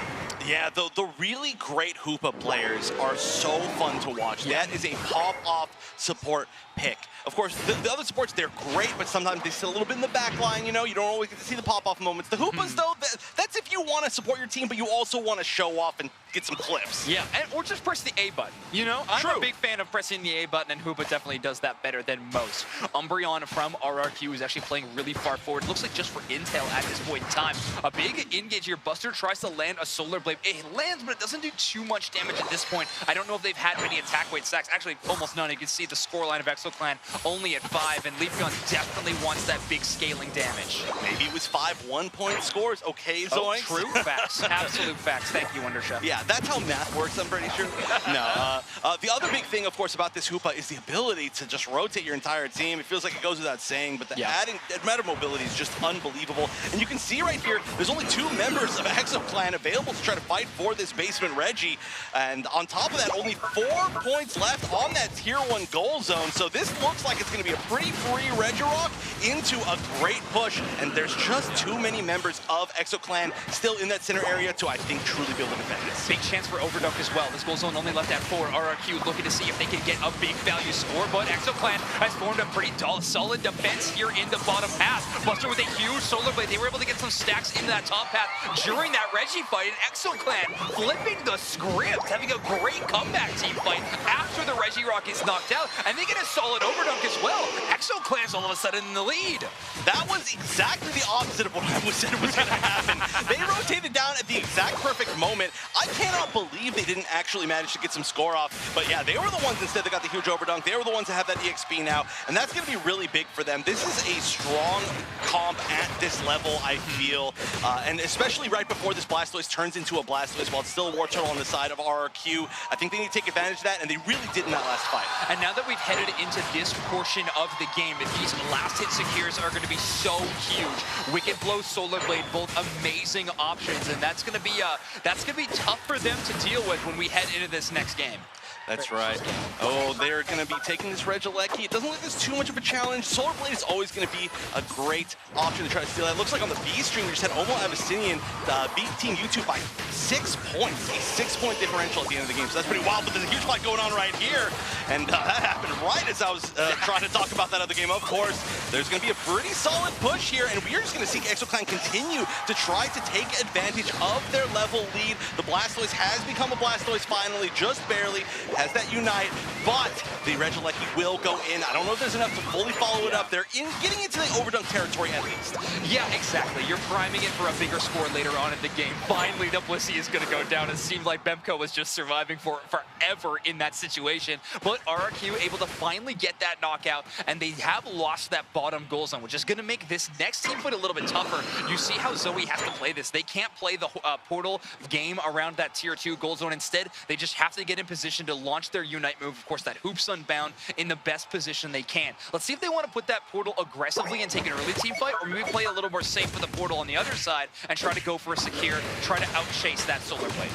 Yeah, the really great Hoopa players are so fun to watch. Yeah. That is a pop-off support pick. Of course, the other supports, they're great, but sometimes they sit a little bit in the back line, you know? You don't always get to see the pop-off moments. The Hoopas, though, that's if you want to support your team, but you also want to show off and get some clips. Yeah, or just press the A button, you know? I'm a big fan of pressing the A button, and Hoopa definitely does that better than most. Umbreon from RRQ is actually playing really far forward. Looks like just for intel at this point in time. A big engage here. Buster tries to land a Solar Blade. It lands, but it doesn't do too much damage at this point. I don't know if they've had many attack weight stacks. Actually, almost none. You can see the scoreline of EXO Clan only at 5, and Leafeon definitely wants that big scaling damage. Maybe it was 5 one-point scores. Okay, Zoinks. Oh, true facts. Absolute facts. Thank you, Wonderchef. Yeah, that's how math works, I'm pretty sure. No, the other big thing, of course, about this Hoopa is the ability to just rotate your entire team. It feels like it goes without saying, but the amount of mobility is just unbelievable. And you can see right here, there's only 2 members of EXO Clan available to try to fight for this basement Reggie. And on top of that, only 4 points left on that tier 1 goal zone. So this looks like it's going to be a pretty free Regirock into a great push. And there's just too many members of EXO Clan still in that center area to, I think, truly be able to defend this. Big chance for Overdunk as well. This goal zone only left at 4. RRQ looking to see if they can get a big value score, but EXO Clan has formed a pretty solid defense here in the bottom path. Buster with a huge Solar Blade. They were able to get some stacks into that top path during that Reggie fight, and EXO Clan flipping the script, having a great comeback team fight after the Regirock is knocked out, and they get a solid Overdunk as well. EXO Clan's all of a sudden in the lead. That was exactly the opposite of what I said was going to happen. They rotated down at the exact perfect moment. I cannot believe they didn't actually manage to get some score off, but yeah, they were the ones instead that got the huge Overdunk. They were the ones that have that EXP now, and that's going to be really big for them. This is a strong comp at this level, I feel, and especially right before this Blastoise turns into a Blastoise while it's still a War Turtle on the side of RRQ. I think they need to take advantage of that, and they really did in that last fight. And now that we've headed into this portion of the game, these last hit secures are going to be so huge. Wicked Blow, Solar Blade, both amazing options, and that's going to be tough for them to deal with when we head into this next game. That's right. Oh, they're going to be taking this Regieleki. It doesn't look like it's too much of a challenge. Solar Blade is always going to be a great option to try to steal that. It looks like on the B stream, we just had Omo Abyssinian beat Team YouTube by 6 points. A 6-point differential at the end of the game. So that's pretty wild, but there's a huge fight going on right here. And that happened right as I was trying to talk about that other game. Of course, there's going to be a pretty solid push here, and we're just going to see EXO Clan continue to try to take advantage of their level lead. The Blastoise has become a Blastoise finally, just barely. Has that Unite, but the Regieleki will go in. I don't know if there's enough to fully follow it up. They're getting into the Overdunk territory at least. Yeah, exactly. You're priming it for a bigger score later on in the game. Finally, the Blissey is going to go down. It seemed like Bemco was just surviving for forever in that situation, but RRQ able to finally get that knockout, and they have lost that bottom goal zone, which is going to make this next team fight a little bit tougher. You see how Zoe has to play this. They can't play the portal game around that tier 2 goal zone. Instead, they just have to get in position to launch their Unite move. Of course, that Hoops Unbound in the best position they can. Let's see if they want to put that portal aggressively and take an early team fight, or maybe play a little more safe with the portal on the other side and try to go for a secure, try to outchase that Solar Blade.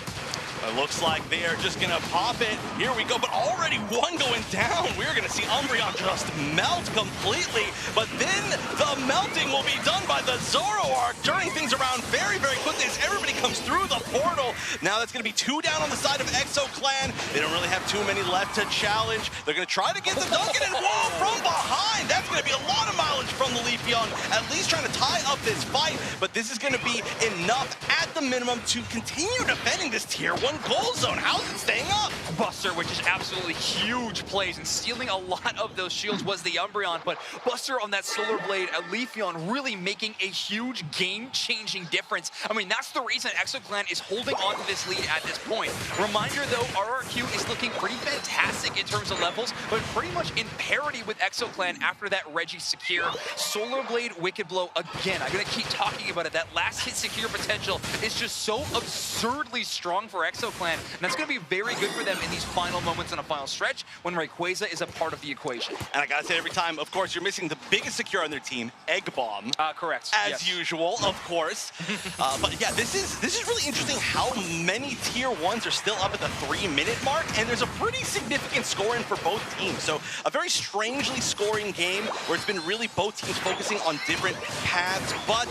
It looks like they are just going to pop it. Here we go, but already one going down. We're going to see Umbreon just melt completely, but then the melting will be done by the Zoroark, turning things around very, very quickly as everybody comes through the portal. Now that's going to be 2 down on the side of EXO Clan. They don't really have too many left to challenge. They're going to try to get the Duncan, and whoa, from behind. That's going to be a lot of mileage from the Leafeon, at least trying to tie up this fight, but this is going to be enough at the minimum to continue defending this tier 1 goal zone. How's it staying up? Buster, which is absolutely huge plays, and stealing a lot of those shields was the Umbreon, but Buster on that Solar Blade, Leafeon really making a huge game-changing difference. I mean, that's the reason EXO Clan is holding on to this lead at this point. Reminder though, RRQ is looking pretty fantastic in terms of levels, but pretty much in parity with Exo Clan after that Reggie Secure. Solar Blade, Wicked Blow, again, I'm gonna keep talking about it. That last hit Secure potential is just so absurdly strong for Exo Clan, and that's gonna be very good for them in these final moments in a final stretch when Rayquaza is a part of the equation. And I gotta say, every time, of course, you're missing the biggest Secure on their team, Egg Bomb. Correct. As usual, of course. But yeah, this is really interesting how many tier 1s are still up at the 3-minute mark, and there's a pretty significant scoring for both teams. So a very strangely scoring game where it's been really both teams focusing on different paths. But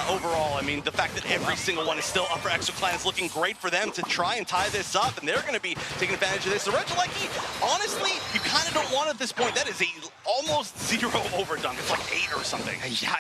overall, I mean, the fact that every single one is still up for Exo Clan is looking great for them to try and tie this up, and they're going to be taking advantage of this. So Regieleki, honestly, you kind of don't want at this point. That is a almost 0 overdunk. It's like 8 or something. Yeah,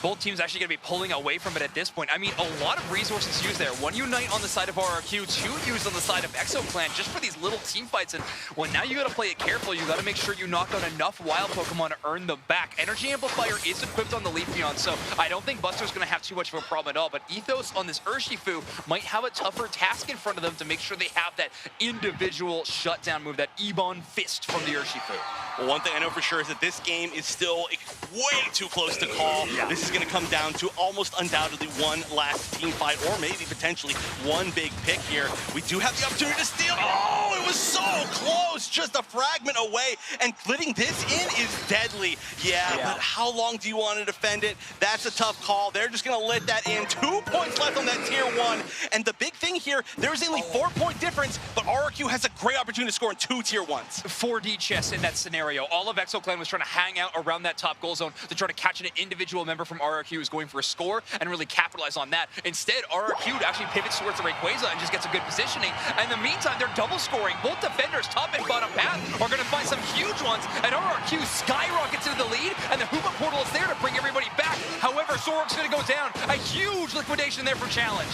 both teams actually going to be pulling away from it at this point. I mean, a lot of resources used there. 1 Unite on the side of RRQ, 2 used on the side of Exo Clan just for these little team fights. And well, now you got to play it careful. You got to make sure you knock out enough wild Pokemon to earn them back. Energy Amplifier is equipped on the Leafeon, so I don't think Buster's going to have too much of a problem at all. But Ethos on this Urshifu might have a tougher task in front of them to make sure they have that individual shutdown move, that Ebon Fist from the Urshifu. Well, one thing I know for sure is that this game is still way too close to call. Yeah. This is going to come down to almost undoubtedly one last team fight, or maybe potentially one big pick here. We do have the opportunity to steal. Oh, it was so close, just a fragment away, and letting this in is deadly. Yeah, but how long do you want to defend it? That's a tough call. They're just going to let that in. 2 points left on that tier 1, and the big thing here, there's only 4-point difference, but RRQ has a great opportunity to score in 2 tier 1s. 4D chess in that scenario. All of Exo Clan was trying to hang out around that top goal zone to try to catch an individual member from RRQ who's going for a score and really capitalize on that. Instead, RRQ actually pivots towards the Rayquaza and just gets a good positioning. And in the meantime, they're double scoring. Both defenders, top and bottom path, are going to find some huge ones, and RRQ skyrockets into the lead, and the Hoopa portal is there to bring everybody back. However, Zork's going to go down. A huge liquidation there for Challenge.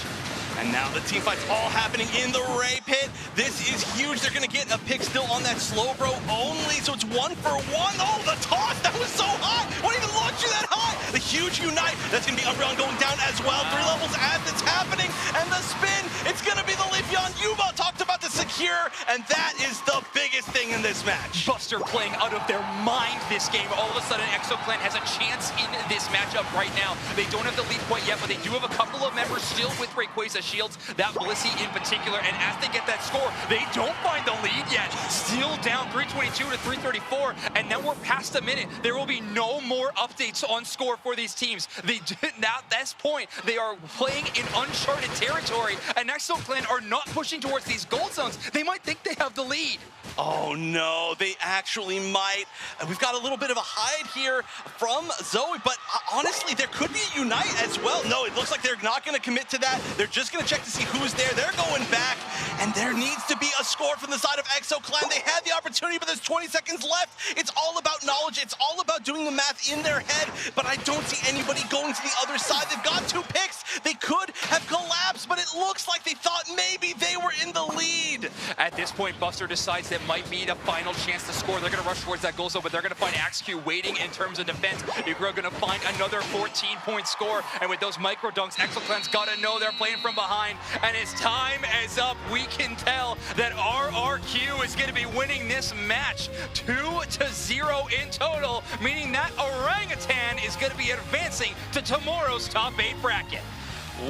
And now the team fight's all happening in the Ray Pit. This is huge. They're going to get a pick still on that Slowbro only, so it's 1 for 1. Oh, the toss! That was so high! What even launched you that high? The huge Unite. That's going to be Umbreon going down as well. 3 levels as it's happening. And the spin, it's going to be the Leafeon. Yuba talked about the Secure, and that is the biggest thing in this match. Buster playing out of their mind this game. All of a sudden, Exo Clan has a chance in this matchup right now. They don't have the lead quite yet, but they do have a couple of members still with Rayquaza shields, that Blissey in particular, and as they get that score, they don't find the lead yet. Still down 322 to 334, and now we're past a minute. There will be no more updates on score for these teams. At this point, they are playing in uncharted territory, and Exo Clan are not pushing towards these gold zones. They might think they have the lead. Oh no, they actually might. We've got a little bit of a hide here from Zoe, but honestly, there could be a Unite as well. No, it looks like they're not going to commit to that. They're just going to check to see who's there. They're going back, and there needs to be a score from the side of Exo Clan. They had the opportunity, but there's 20 seconds left. It's all about knowledge. It's all about doing the math in their head, but I don't see anybody going to the other side. They've got 2 picks. They could have collapsed, but it looks like they thought maybe they were in the lead. At this point, Buster decides that might be the final chance to score. They're going to rush towards that goal zone, but they're going to find AxeQ waiting in terms of defense. You're going to find another 14-point score, and with those micro dunks, Exo Clan's got to know they're playing from behind, and as time is up, we can tell that RRQ is going to be winning this match 2-0 in total, meaning that Orangutan is going to be advancing to tomorrow's top 8 bracket.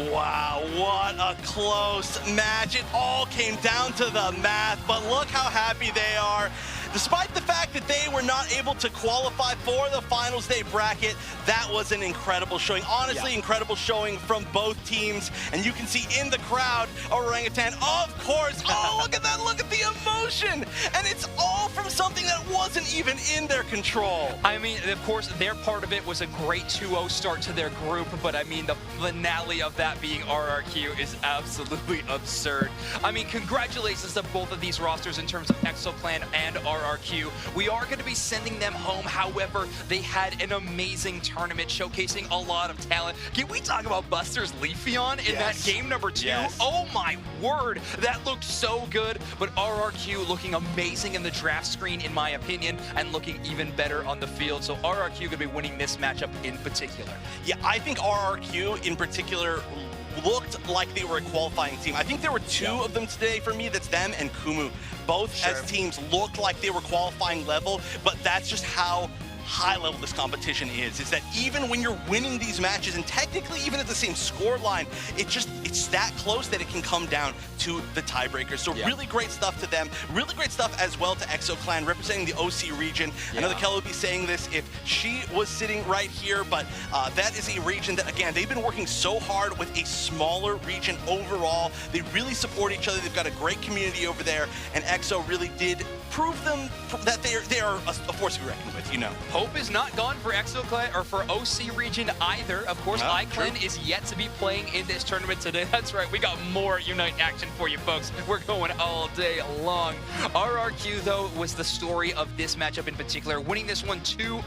Wow, what a close match. It all came down to the math, but look how happy they are. Despite the fact that they were not able to qualify for the finals day bracket, that was an incredible showing. Honestly, incredible showing from both teams. And you can see in the crowd, Orangutan, of course. Oh, look at that. Look at the emotion. And it's all from something that wasn't even in their control. I mean, of course, their part of it was a great 2-0 start to their group. But I mean, the finale of that being RRQ is absolutely absurd. I mean, congratulations to both of these rosters in terms of Exo Clan and RRQ. RRQ. We are going to be sending them home. However, they had an amazing tournament showcasing a lot of talent. Can we talk about Buster's Leafeon in that game number 2? Yes. Oh my word, that looked so good. But RRQ looking amazing in the draft screen, in my opinion, and looking even better on the field. So RRQ going to be winning this matchup in particular. Yeah, I think RRQ in particular looked like they were a qualifying team. I think there were two of them today for me. That's them and Kumu. Both as teams looked like they were qualifying level, but that's just how high level this competition is that even when you're winning these matches, and technically even at the same score line, it's that close that it can come down to the tiebreakers. So really great stuff to them. Really great stuff as well to ExoClan representing the OC region. I know that Kelly would be saying this if she was sitting right here, but that is a region that, again, they've been working so hard with a smaller region overall. They really support each other. They've got a great community over there, and Exo really did prove them that they are a force to be reckoned with, you know. Hope is not gone for ExoClan or for OC region either. Of course, iClan is yet to be playing in this tournament today. That's right, we got more Unite action for you folks. We're going all day long. RRQ, though, was the story of this matchup in particular, winning this one 2-0.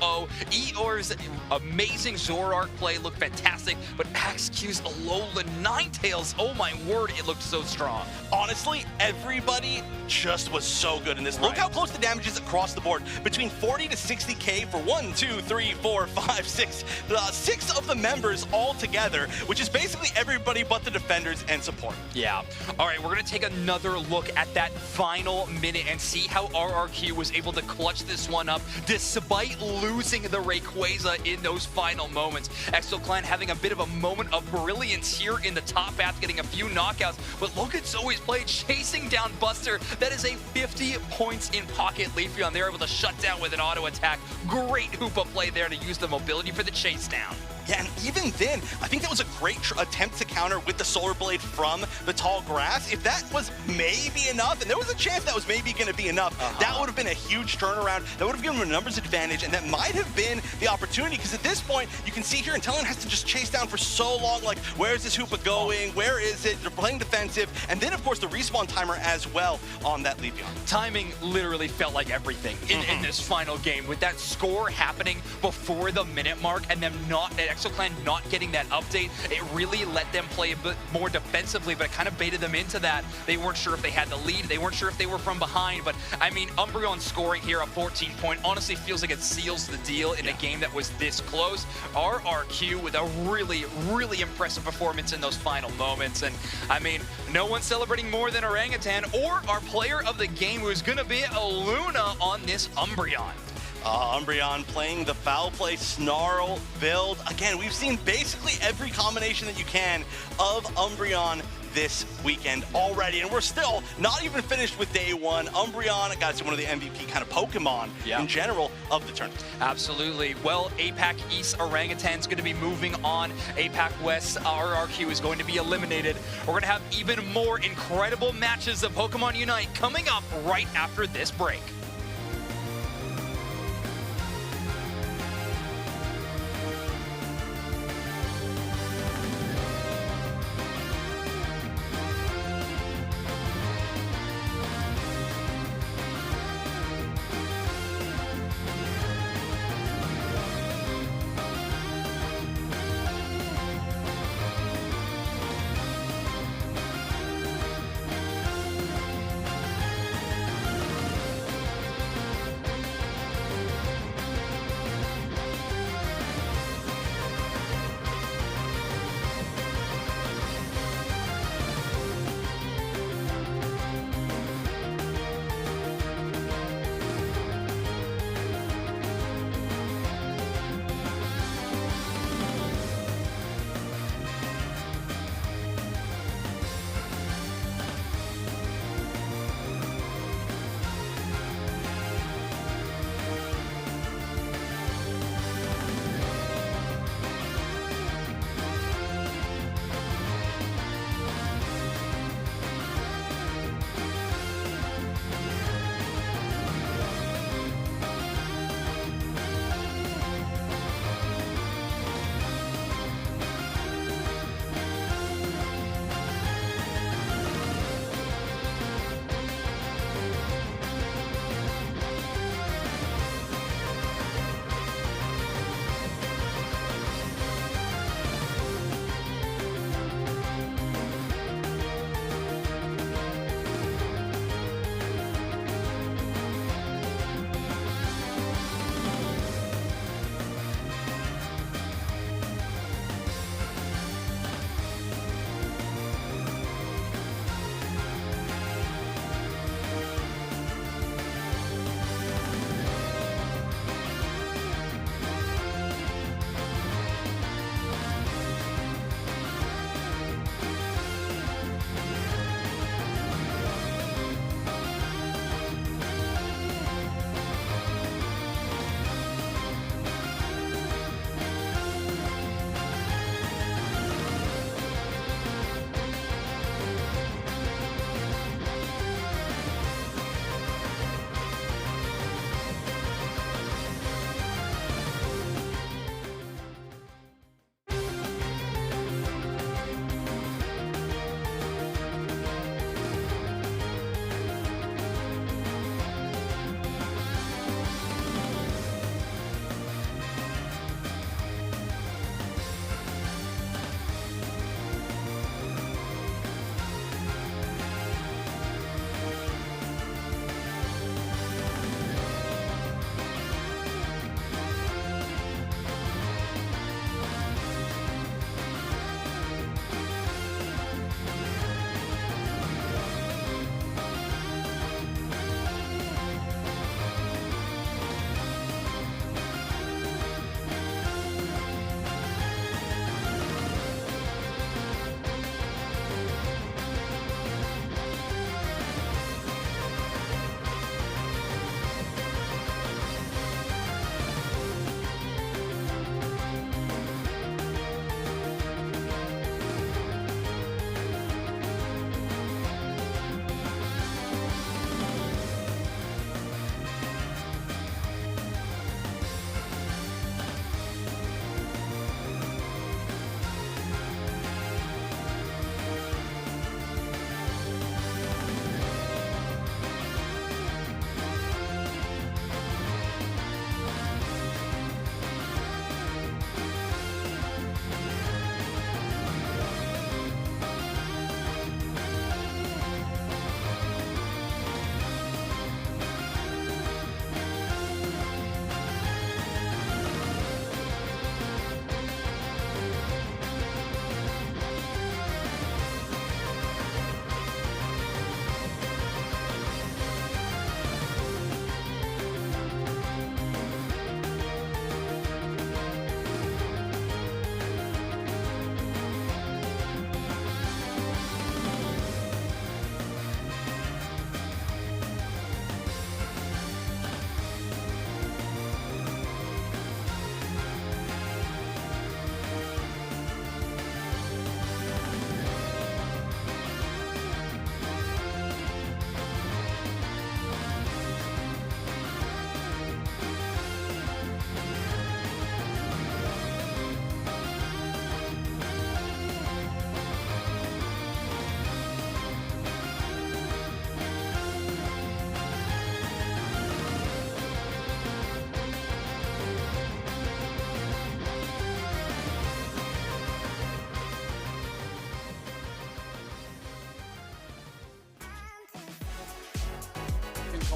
Eeyore's amazing Zoroark play looked fantastic, but AXQ's Alolan Ninetales, oh my word, it looked so strong. Honestly, everybody just was so good in this. Look how close the damage is across the board. Between 40 to 60k for 1, 2, 3, 4, 5, 6. 6 of the members all together, which is basically everybody but the defenders and support. Yeah. All right, we're going to take another look at that final minute and see how RRQ was able to clutch this one up despite losing the Rayquaza in those final moments. ExoClan having a bit of a moment of brilliance here in the top half, getting a few knockouts, but look at Zoe's play, chasing down Buster. That is a 50 points in pocket Leafeon. They're able to shut down with an auto attack. Great Hoopa play there to use the mobility for the chase down. Yeah, and even then, I think that was a great attempt to counter with the Solar Blade from the tall grass. If that was maybe enough, and there was a chance that was maybe going to be enough, that would have been a huge turnaround. That would have given him a numbers advantage, and that might have been the opportunity, because at this point, you can see here, Intellion has to just chase down for so long, like, where is this Hoopa going? Where is it? They're playing defensive, and then, of course, the respawn timer as well on that Leafeon. Timing literally felt like everything in this final game, with that score happening before the minute mark, and them ExoClan not getting that update. It really let them play a bit more defensively, but it kind of baited them into that. They weren't sure if they had the lead. They weren't sure if they were from behind, but I mean, Umbreon scoring here a 14-point honestly feels like it seals the deal in a game that was this close. RRQ with a really, really impressive performance in those final moments. And I mean, no one's celebrating more than Orangutan or our player of the game, who's going to be a Luna on this Umbreon. Umbreon playing the foul play snarl build. Again, we've seen basically every combination that you can of Umbreon this weekend already, and we're still not even finished with day one. Umbreon got to one of the MVP kind of Pokemon in general of the tournament. Absolutely. Well, APAC East Orangutan's going to be moving on. APAC West RRQ is going to be eliminated. We're going to have even more incredible matches of Pokemon Unite coming up right after this break.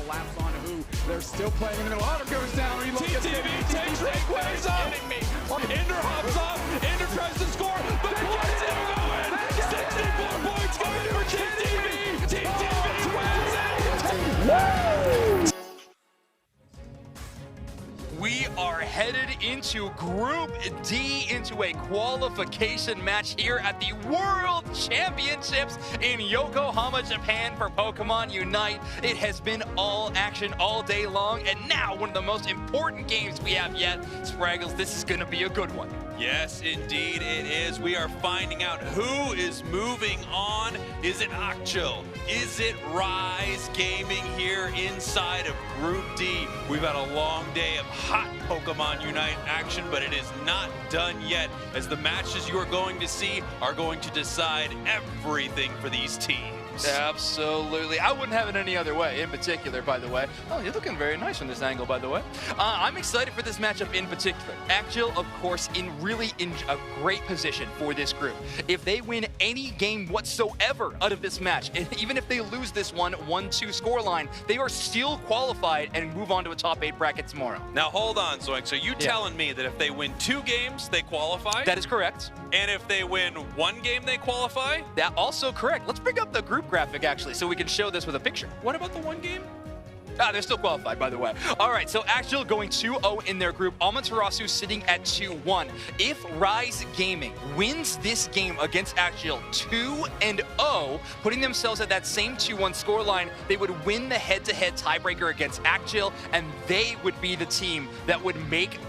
collapse on who. They're still playing in the middle. Otter goes down. He looks TTV takes Rick ways up. Ender hops off. Ender tries to score. The points are going. 64 points going for TTV. TTV wins it. We are headed into Group D, into a qualification match here at the World Championships in Yokohama, Japan for Pokemon Unite. It has been all action all day long, and now one of the most important games we have yet. Spraggles, this is going to be a good one. Yes, indeed it is. We are finding out who is moving on. Is it Akchil? Is it Rise Gaming here inside of Group D? We've had a long day of hot Pokemon Unite action, but it is not done yet, as the matches you are going to see are going to decide everything for these teams. Absolutely. I wouldn't have it any other way, in particular, by the way. Oh, you're looking very nice from this angle, by the way. I'm excited for this matchup in particular. Akchil, of course, in a great position for this group. If they win any game whatsoever out of this match, and even if they lose this one 1-2 scoreline, they are still qualified and move on to a top 8 bracket tomorrow. Now, hold on, Zoink. So you telling me that if they win 2 games, they qualify? That is correct. And if they win 1 game, they qualify? That also correct. Let's bring up the group graphic, actually, so we can show this with a picture. What about the 1 game? They're still qualified, by the way. All right, so Akchil going 2-0 in their group. Amaterasu sitting at 2-1. If Rise Gaming wins this game against Akchil 2-0, putting themselves at that same 2-1 scoreline, they would win the head-to-head tiebreaker against Akchil, and they would be the team that would make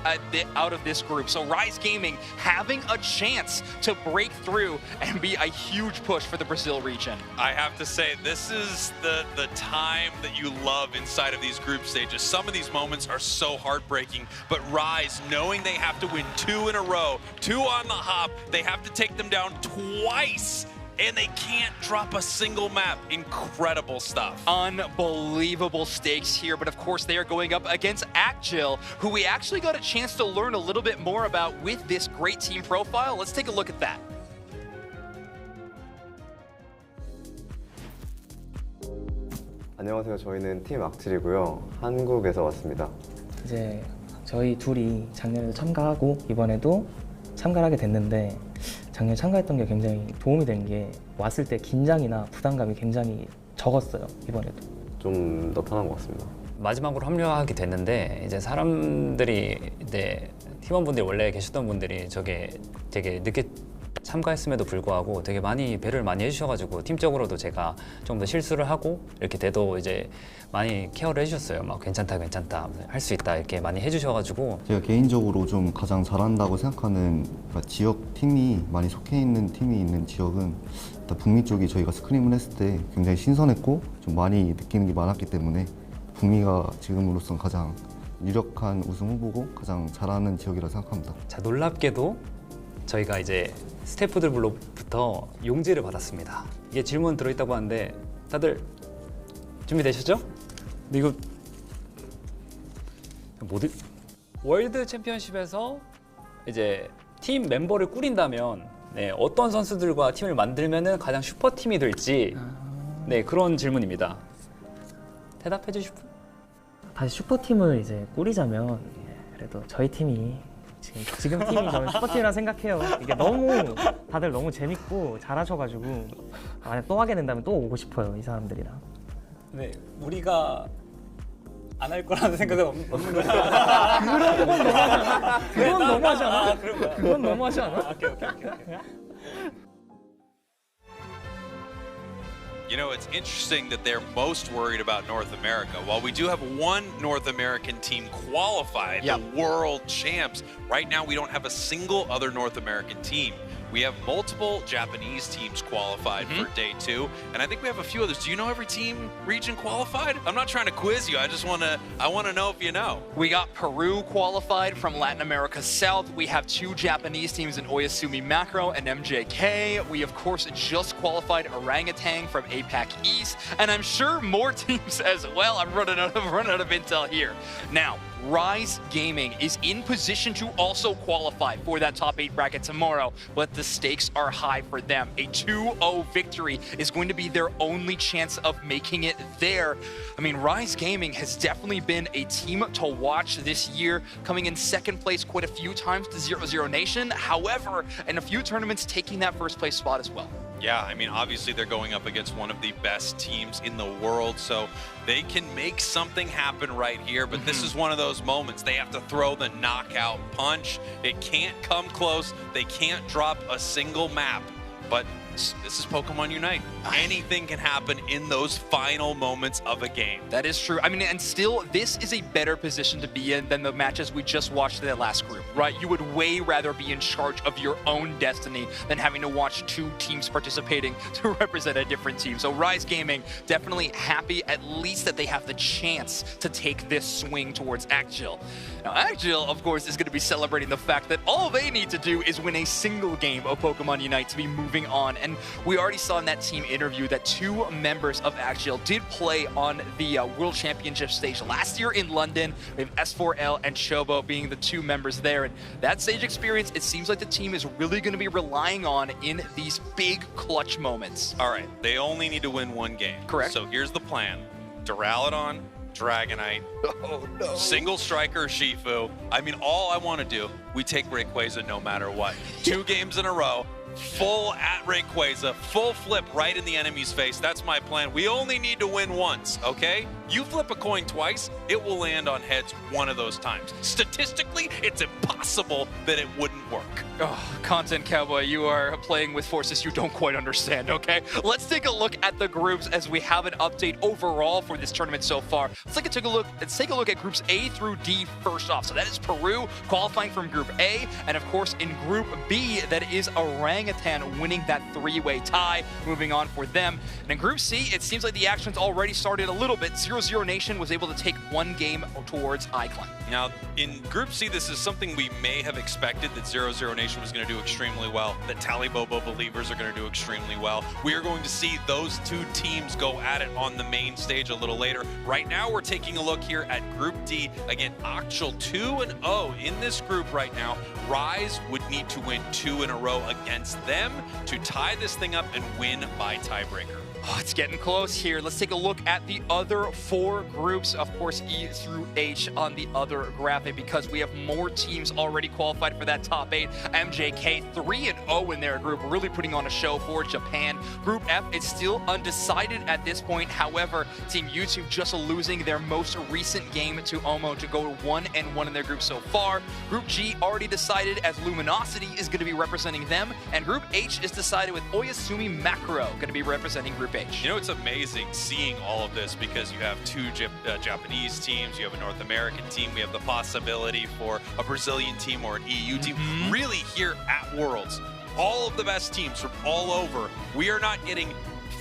out of this group. So Rise Gaming having a chance to break through and be a huge push for the Brazil region. I have to say, this is the time that you love inside of these group stages. Some of these moments are so heartbreaking, but Rise, knowing they have to win 2 in a row, 2 on the hop, they have to take them down twice, and they can't drop a single map. Incredible stuff. Unbelievable stakes here, but of course they are going up against Akchil, who we actually got a chance to learn a little bit more about with this great team profile. Let's take a look at that. 안녕하세요. 저희는 팀 악칠이고요. 한국에서 왔습니다. 이제 저희 둘이 작년에도 참가하고 이번에도 참가를 하게 됐는데, 작년에 참가했던 게 굉장히 도움이 된 게 왔을 때 긴장이나 부담감이 굉장히 적었어요. 이번에도 좀 더 편한 것 같습니다. 마지막으로 합류하게 됐는데 이제 사람들이 팀원분들이 원래 계셨던 분들이 저게 되게 늦게 참가했음에도 불구하고 되게 많이 배려를 많이 해주셔가지고 팀적으로도 제가 좀 더 실수를 하고 이렇게 돼도 이제 많이 케어를 해주셨어요. 막 괜찮다 할 수 있다 이렇게 많이 해주셔가지고 제가 개인적으로 좀 가장 잘한다고 생각하는 지역 팀이 많이 속해 있는 팀이 있는 지역은 일단 북미 쪽이 저희가 스크림을 했을 때 굉장히 신선했고 좀 많이 느끼는 게 많았기 때문에 북미가 지금으로선 가장 유력한 우승 후보고 가장 잘하는 지역이라고 생각합니다. 자, 놀랍게도 저희가 이제 스태프들로부터 용지를 받았습니다. 이게 질문 들어있다고 하는데 다들 준비되셨죠? 근데 이거 월드 챔피언십에서 이제 팀 멤버를 꾸린다면 어떤 선수들과 팀을 만들면은 가장 슈퍼팀이 될지 그런 질문입니다. 대답해 주실 분? 다시 슈퍼팀을 이제 꾸리자면 그래도 저희 팀이 지금 팀이 저는 슈퍼팀이라 생각해요. 이게 다들 너무 재밌고 잘하셔가지고 만약 또 하게 된다면 또 오고 싶어요, 이 사람들이랑. 네, 우리가 안 할 거라는 생각은 없는 거죠? 그건 너무하지 않아? 그건 너무하지 않아? 오케이. You know, it's interesting that they're most worried about North America. While we do have one North American team qualified, the world champs, right now we don't have a single other North American team. We have multiple Japanese teams qualified for day 2, and I think we have a few others. Do you know every team region qualified? I'm not trying to quiz you. I want to know if you know. We got Peru qualified from Latin America South. We have 2 Japanese teams in Oyasumi Macro and MJK. We of course just qualified Orangutan from APAC East, and I'm sure more teams as well. I'm running out of intel here. Now, Rise Gaming is in position to also qualify for that top 8 bracket tomorrow, but the stakes are high for them. A 2-0 victory is going to be their only chance of making it there. I mean, Rise Gaming has definitely been a team to watch this year, coming in second place quite a few times to 0-0 Nation. However, in a few tournaments, taking that first place spot as well. Yeah, I mean, obviously they're going up against one of the best teams in the world, so they can make something happen right here, but this is one of those moments. They have to throw the knockout punch. It can't come close. They can't drop a single map, but this is Pokemon Unite. Anything can happen in those final moments of a game. That is true. I mean, and still, this is a better position to be in than the matches we just watched in that last group, right? You would way rather be in charge of your own destiny than having to watch 2 teams participating to represent a different team. So Rise Gaming definitely happy at least that they have the chance to take this swing towards Actgil. Now, Actgil, of course, is going to be celebrating the fact that all they need to do is win a single game of Pokemon Unite to be moving on. And we already saw in that team interview that 2 members of Actgil did play on the World Championship stage last year in London. We have S4L and Chobo being the 2 members there. And that stage experience, it seems like the team is really going to be relying on in these big clutch moments. All right, they only need to win 1 game. Correct. So here's the plan. Duraludon, Dragonite, single striker Shifu. I mean, all I want to do, we take Rayquaza no matter what. 2 games in a row, full at Rayquaza, full flip right in the enemy's face. That's my plan. We only need to win once, okay? You flip a coin twice, it will land on heads one of those times. Statistically, it's impossible that it wouldn't work. Oh, Content Cowboy, you are playing with forces you don't quite understand, okay? Let's take a look at the groups as we have an update overall for this tournament so far. Let's take a look at groups A through D first off. So that is Peru qualifying from Group A, and of course in Group B, that is Orangutan winning that 3-way tie, moving on for them. And in Group C, it seems like the action's already started a little bit. 0-0 Nation was able to take 1 game towards iClimb. Now, in Group C, this is something we may have expected, that 0-0 Nation was going to do extremely well, that Talibobo Believers are going to do extremely well. We are going to see those 2 teams go at it on the main stage a little later. Right now, we're taking a look here at Group D. Again, Actgil 2-0 in this group right now. Rise would need to win 2 in a row against them to tie this thing up and win by tiebreaker. Oh, it's getting close here. Let's take a look at the other 4 groups, of course, E through H on the other graphic, because we have more teams already qualified for that top 8. MJK 3-0 in their group, really putting on a show for Japan. Group F, it's still undecided at this point. However, Team YouTube just losing their most recent game to Omo to go 1-1 in their group so far. Group G already decided, as Luminosity is going to be representing them, and Group H is decided with Oyasumi Macro going to be representing Group H. You know, it's amazing seeing all of this because you have 2 Japanese teams, you have a North American team, we have the possibility for a Brazilian team or an EU team. Really here at Worlds, all of the best teams from all over. We are not getting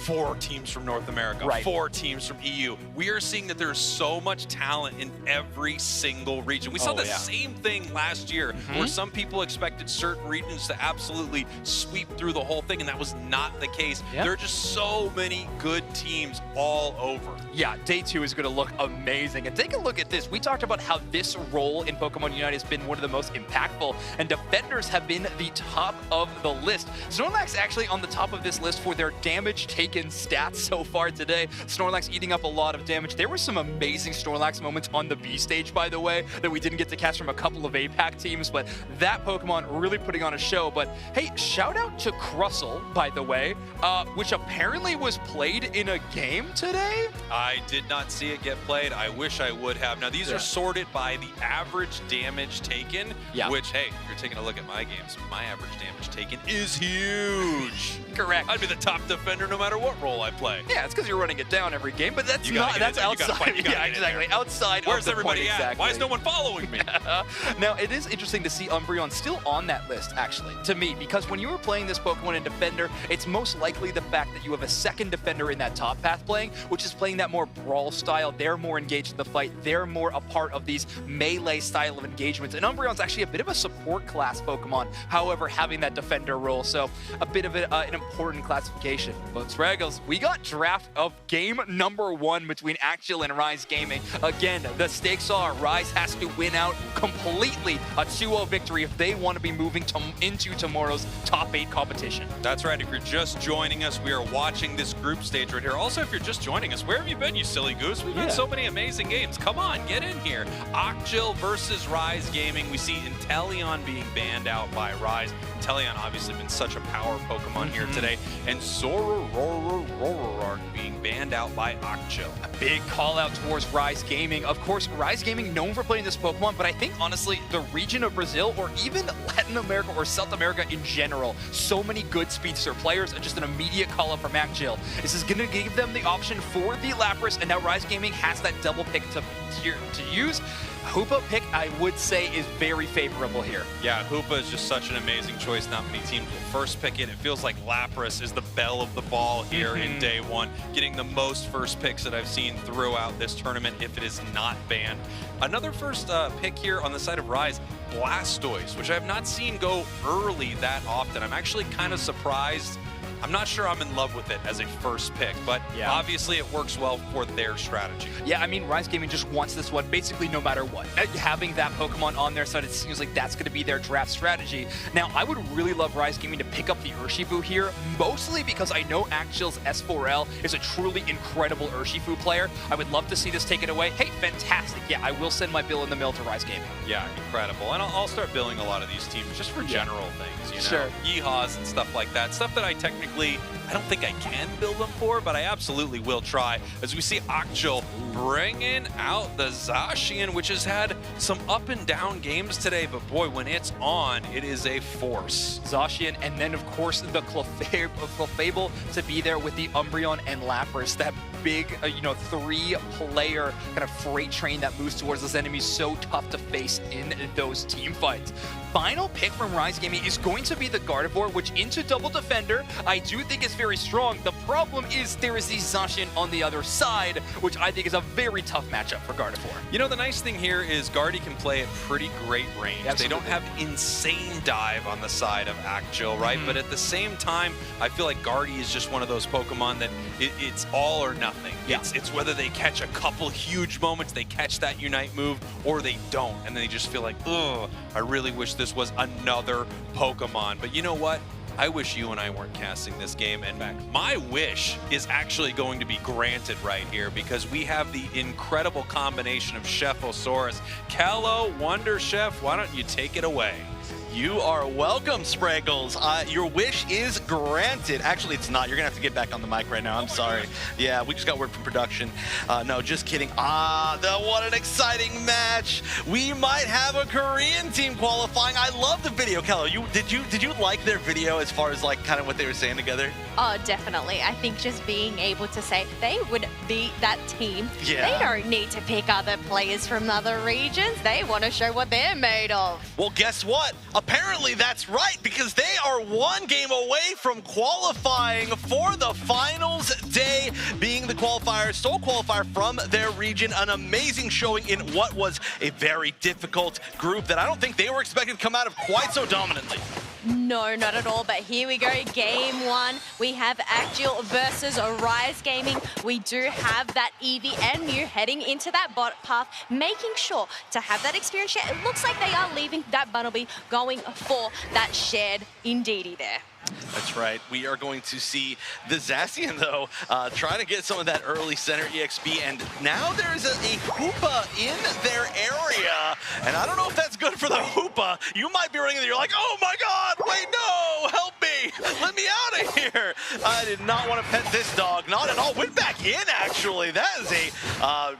4 teams from North America, 4 teams from EU. We are seeing that there's so much talent in every single region. We saw the same thing last year where some people expected certain regions to absolutely sweep through the whole thing, and that was not the case. There are just so many good teams all over. Yeah, day 2 is going to look amazing. And take a look at this. We talked about how this role in Pokemon Unite has been one of the most impactful, and defenders have been the top of the list. Snorlax actually on the top of this list for their damage taken stats so far today. Snorlax eating up a lot of damage. There were some amazing Snorlax moments on the B stage, by the way, that we didn't get to catch from a couple of APAC teams, but that Pokemon really putting on a show. But hey, shout out to Crustle, by the way, which apparently was played in a game today. I did not see it get played. I wish I would have. Now, these are sorted by the average damage taken, which, hey, if you're taking a look at my games, my average damage taken is huge. Correct. I'd be the top defender no matter what role I play. Yeah, it's because you're running it down every game, but that's outside. Yeah, exactly. Outside. Where's of the everybody point, at? exactly. Why is no one following me? Now, it is interesting to see Umbreon still on that list, actually, to me, because when you were playing this Pokemon in Defender, it's most likely the fact that you have a second defender in that top path playing, which is playing that more brawl style. They're more engaged in the fight. They're more a part of these melee style of engagements. And Umbreon's actually a bit of a support class Pokemon, however, having that defender role. So a bit of an important classification. But Sprague, Spriggles, we got draft of game number 1 between Axial and Rise Gaming. Again, the stakes are Rise has to win out completely a 2-0 victory if they want to be moving into tomorrow's top 8 competition. That's right. If you're just joining us, we are watching this group stage right here. Also, if you're just joining us, where have you been, you silly goose? We've had so many amazing games. Come on, get in here. Axial versus Rise Gaming. We see Inteleon being banned out by Rise. Inteleon obviously been such a power Pokemon here today. And Zorororororororor being banned out by Axial. A big call out towards Rise Gaming. Of course, Rise Gaming known for playing this Pokemon, but I think honestly, the region of Brazil or even Latin America or South America in general, so many good Speedster players, and just an immediate call up from Axial. This is going to give them the option for the Lapras, and now Rise Gaming has that double pick to use. Hoopa pick, I would say, is very favorable here. Yeah, Hoopa is just such an amazing choice. Not many teams will first pick it. It feels like Lapras is the belle of the ball here in day 1, getting the most first picks that I've seen throughout this tournament if it is not banned. Another first pick here on the side of Rise, Blastoise, which I have not seen go early that often. I'm actually kind of surprised. I'm not sure I'm in love with it as a first pick, but obviously it works well for their strategy. Yeah, I mean, Rise Gaming just wants this one basically no matter what. Having that Pokemon on their side, it seems like that's going to be their draft strategy. Now, I would really love Rise Gaming to pick up the Urshifu here, mostly because I know Axial's S4L is a truly incredible Urshifu player. I would love to see this taken away. Hey, fantastic. Yeah, I will send my bill in the mail to Rise Gaming. Yeah, incredible. And I'll start billing a lot of these teams just for general things, you know? Yeehaws and stuff like that. Stuff that I don't think I can build them for, but I absolutely will try. As we see Axial bringing out the Zacian, which has had some up and down games today, but boy, when it's on, it is a force. Zacian, and then of course the Clefable to be there with the Umbreon and Lapras. That big, 3-player kind of freight train that moves towards those enemies, so tough to face in those team fights. Final pick from Rise Gaming is going to be the Gardevoir, which into double defender, I do think is very strong. The problem is there is the Zacian on the other side, which I think is a very tough matchup for Gardevoir. You know, the nice thing here is Guardy can play at pretty great range. Absolutely. They don't have insane dive on the side of Axial, right? But at the same time, I feel like Guardy is just one of those Pokemon that it's all or nothing. Yeah. It's whether they catch a couple huge moments, they catch that Unite move, or they don't. And then they just feel like, ugh, I really wish this was another Pokemon. But you know what? I wish you and I weren't casting this game. And my wish is actually going to be granted right here because we have the incredible combination of Chefosaurus. Kello, Wonder Chef, why don't you take it away? You are welcome, Spraggles. Your wish is granted. Actually, it's not. You're going to have to get back on the mic right now. I'm sorry. Yeah, we just got word from production. No, just kidding. What an exciting match. We might have a Korean team qualifying. I love the video. Kello, did you like their video as far as like kind of what they were saying together? Oh, definitely. I think just being able to say they would beat that team. Yeah. They don't need to pick other players from other regions. They want to show what they're made of. Well, guess what? Apparently that's right, because they are one game away from qualifying for the finals day, being the sole qualifier from their region. An amazing showing in what was a very difficult group that I don't think they were expected to come out of quite so dominantly. No, not at all, but here we go, game 1. We have Axial versus Rise Gaming. We do have that Eevee and Mew heading into that bot path, making sure to have that experience share. It looks like they are leaving that Bunnelby, going for that shared Indeedee there. That's right. We are going to see the Zacian, though, trying to get some of that early center EXP, and now there's a Hoopa in their area, and I don't know if that's good for the Hoopa. You might be running in there, you're like, oh my god, wait, no, help me, let me out of here. I did not want to pet this dog, not at all. Went back in, actually. That is a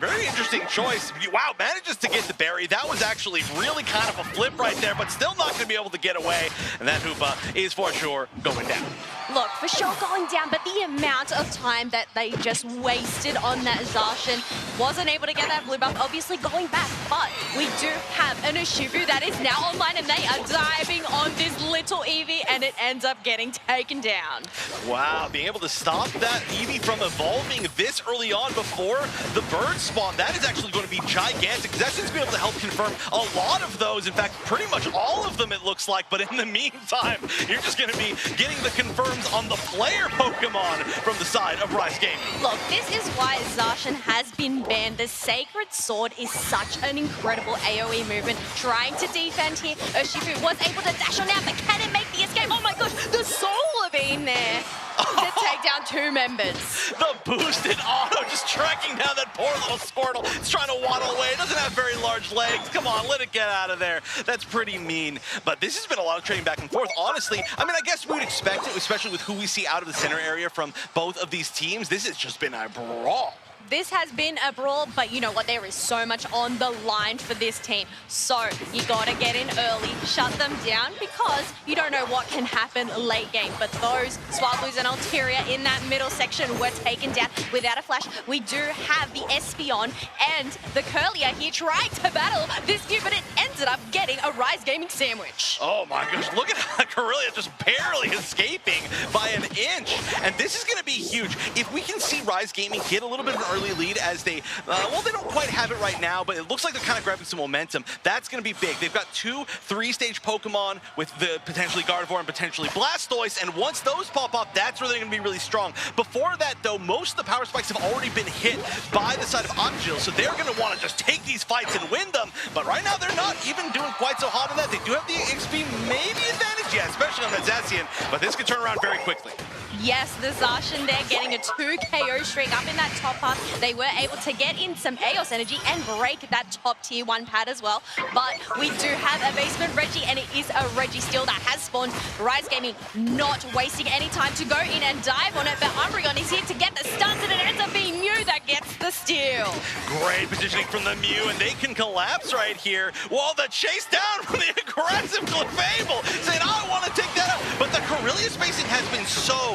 very interesting choice. Wow, manages to get the berry. That was actually really kind of a flip right there, but still not going to be able to get away, and that Hoopa is for sure going down. Look, for sure going down, but the amount of time that they just wasted on that Zacian, wasn't able to get that blue buff, obviously going back, but we do have an Urshifu that is now online, and they are diving on this little Eevee, and it ends up getting taken down. Wow, being able to stop that Eevee from evolving this early on before the bird spawn, that is actually going to be gigantic, because that's just going to be able to help confirm a lot of those, in fact, pretty much all of them it looks like, but in the meantime, you're just going to be getting the confirmed comes on the player Pokemon from the side of Rise Gaming. Look, this is why Zacian has been banned. The Sacred Sword is such an incredible AoE movement. Trying to defend here, Urshifu was able to dash on out, but can it make the escape? Oh my gosh, the Solar Beam there to take down 2 members. The boosted auto just tracking down that poor little Squirtle. It's trying to waddle away. It doesn't have very large legs. Come on, let it get out of there. That's pretty mean. But this has been a lot of trading back and forth. Honestly, I mean, I guess we would expect it, especially with who we see out of the center area from both of these teams. This has just been a brawl. This has been a brawl, but you know what? There is so much on the line for this team. So you gotta get in early, shut them down, because you don't know what can happen late game. But those Swablues and Altaria in that middle section were taken down without a flash. We do have the Espeon and the Curlier here trying to battle this view, but it ended up getting a Rise Gaming sandwich. Oh my gosh, look at how Corellia just barely escaping by an inch. And this is gonna be huge. If we can see Rise Gaming get a little bit of an early lead as they, well, they don't quite have it right now, but it looks like they're kind of grabbing some momentum. That's going to be big. They've got 2 3-stage Pokemon with the potentially Gardevoir and potentially Blastoise, and once those pop up, that's where they're going to be really strong. Before that, though, most of the power spikes have already been hit by the side of Akjil, so they're going to want to just take these fights and win them, but right now they're not even doing quite so hot on that. They do have the XP maybe advantage, yeah, especially on that Zacian, but this could turn around very quickly. Yes, the Zacian there getting a 2 KO streak up in that top path. They were able to get in some Eos energy and break that top tier 1 pad as well. But we do have a basement Reggie, and it is a Reggie steal that has spawned. Rise Gaming not wasting any time to go in and dive on it, but Umbreon is here to get the stuns, and it ends up being Mew that gets the steal. Great positioning from the Mew, and they can collapse right here. Well, the chase down from the aggressive Clefable, saying, I want to take that out. But the Corellia spacing has been so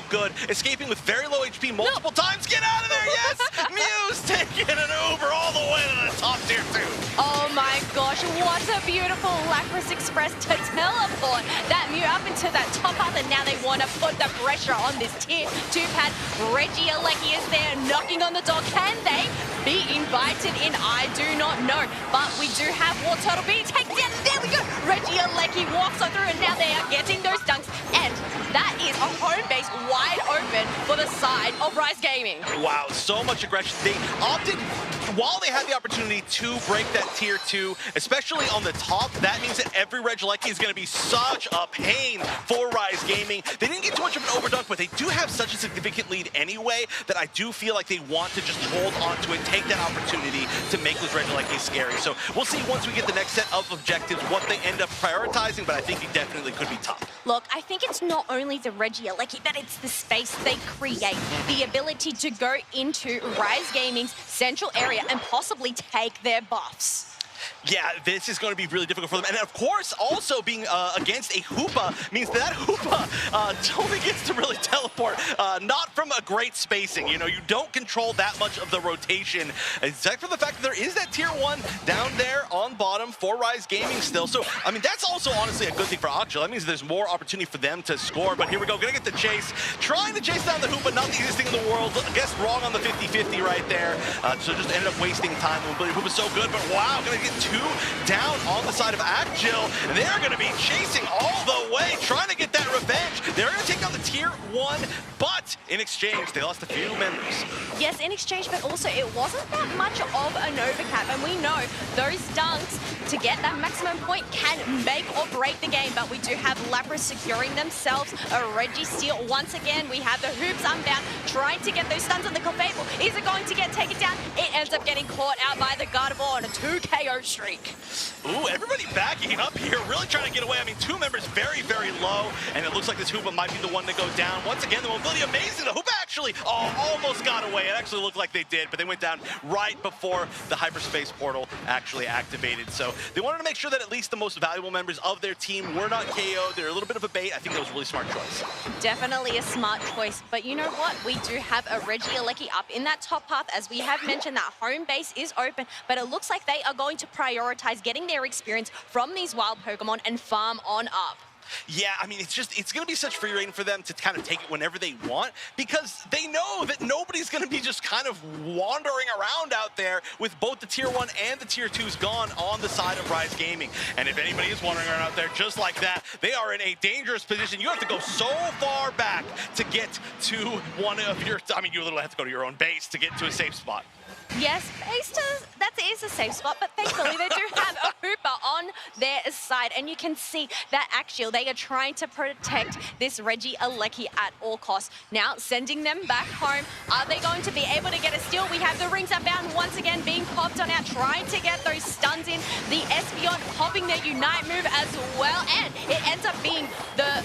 good. Escaping with very low HP multiple times. Get out of there, yes! Mew's taking an Uber all the way to the top tier 2. Oh my gosh, what a beautiful Lapras Express to teleport that Mew up into that top path, and now they want to put the pressure on this tier 2 pad. Reggie Alecki is there knocking on the door. Can they be invited in? I do not know, but we do have War Turtle being taken down. There we go. Reggie Alecki walks on through, and now they are getting those dunks, and that is a home base wide open for the side of Rise Gaming. Wow, so much aggression. They opted, while they had the opportunity to break that tier 2, especially on the top, that means that every Regieleki is going to be such a pain for Rise Gaming. They didn't get too much of an overdunk, but they do have such a significant lead anyway that I do feel like they want to just hold on to it, take that opportunity to make those Regieleki scary. So we'll see once we get the next set of objectives what they end up prioritizing, but I think it definitely could be tough. Look, I think it's not only the Regieleki, but it's the space they create. The ability to go into Rise Gaming's central area and possibly take their buffs. Yeah, this is going to be really difficult for them. And of course, also being against a Hoopa means that Hoopa only gets to really teleport, not from a great spacing. You know, you don't control that much of the rotation, except for the fact that there is that tier 1 down there on bottom for Rise Gaming still. So, I mean, that's also honestly a good thing for Akjil. That means there's more opportunity for them to score. But here we go, gonna get the chase. Trying to chase down the Hoopa, not the easiest thing in the world. I guess wrong on the 50-50 right there. So just ended up wasting time. The Hoopa's so good, but wow, gonna get 2 down on the side of Akjil. They're going to be chasing all the way, trying to get that revenge. They're going to take on the tier 1, but in exchange, they lost a few members. Yes, in exchange, but also it wasn't that much of an overcap, and we know those dunks to get that maximum point can make or break the game, but we do have Lapras securing themselves a Reggie steal. Once again, we have the Hoops unbound, trying to get those stuns on the Clefable. Is it going to get taken down? It ends up getting caught out by the Gardevoir on a 2 KO streak. Ooh, everybody backing up here, really trying to get away. I mean, 2 members very, very low, and it looks like this Hoopa might be the one to go down. Once again, the mobility amazing. The Hoopa actually almost got away. It actually looked like they did, but they went down right before the hyperspace portal actually activated. So they wanted to make sure that at least the most valuable members of their team were not KO'd. They're a little bit of a bait. I think that was a really smart choice. Definitely a smart choice, but you know what? We do have a Regieleki up in that top path. As we have mentioned, that home base is open, but it looks like they are going to prioritize getting their experience from these wild Pokemon and farm on up. Yeah, I mean, it's going to be such free reign for them to kind of take it whenever they want, because they know that nobody's going to be just kind of wandering around out there with both the Tier 1 and the Tier 2s gone on the side of Rise Gaming. And if anybody is wandering around out there just like that, they are in a dangerous position. You have to go so far back to get to one of your, I mean, you literally have to go to your own base to get to a safe spot. Yes, that is a safe spot, but thankfully they do have a Hooper on their side, and you can see that actually they are trying to protect this Reggie Alecki at all costs. Now, sending them back home. Are they going to be able to get a steal? We have the rings outbound once again being popped on out, trying to get those stuns in. The Espeon popping their Unite move as well, and it ends up being the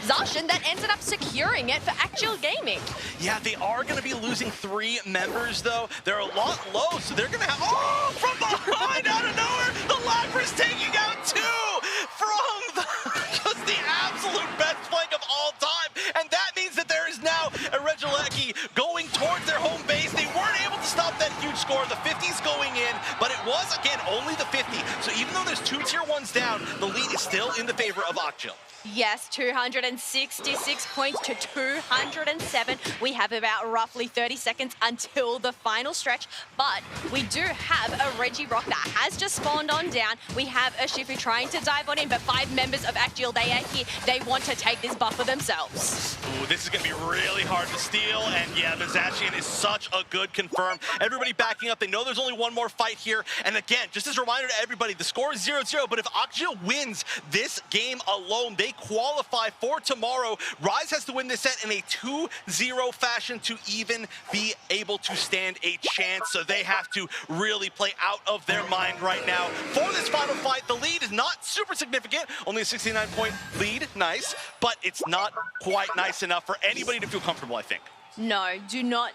Zacian that ended up securing it for Actual Gaming. Yeah, they are going to be losing 3 members, though. They're a lot low, so they're going to have... Oh, from behind, out of nowhere, the Lapras taking out 2 from just the absolute best flank of all time. And that means that there is now a Regieleki going towards their home base. They weren't able to stop that huge score. The 50's going in, but it was, again, only the 50. So even though there's 2 Tier 1s down, the lead is still in the favor of Akjil. Yes, 266 points to 207. We have about roughly 30 seconds until the final stretch, but we do have a Regirock that has just spawned on down. We have a Shifu trying to dive on in, but 5 members of Actual, they are here. They want to take this buff for themselves. Ooh, this is going to be really hard to steal, and yeah, the Zacian is such a good confirm. Everybody backing up. They know there's only one more fight here, and again, just as a reminder to everybody, the score is 0-0, but if Akjil wins this game alone, they qualify for tomorrow. Rise has to win this set in a 2-0 fashion to even be able to stand a chance, so they have to really play out of their mind right now. For this final fight, the lead is not super significant, only a 69-point lead, nice, but it's not quite nice enough for anybody to feel comfortable, I think. No, do not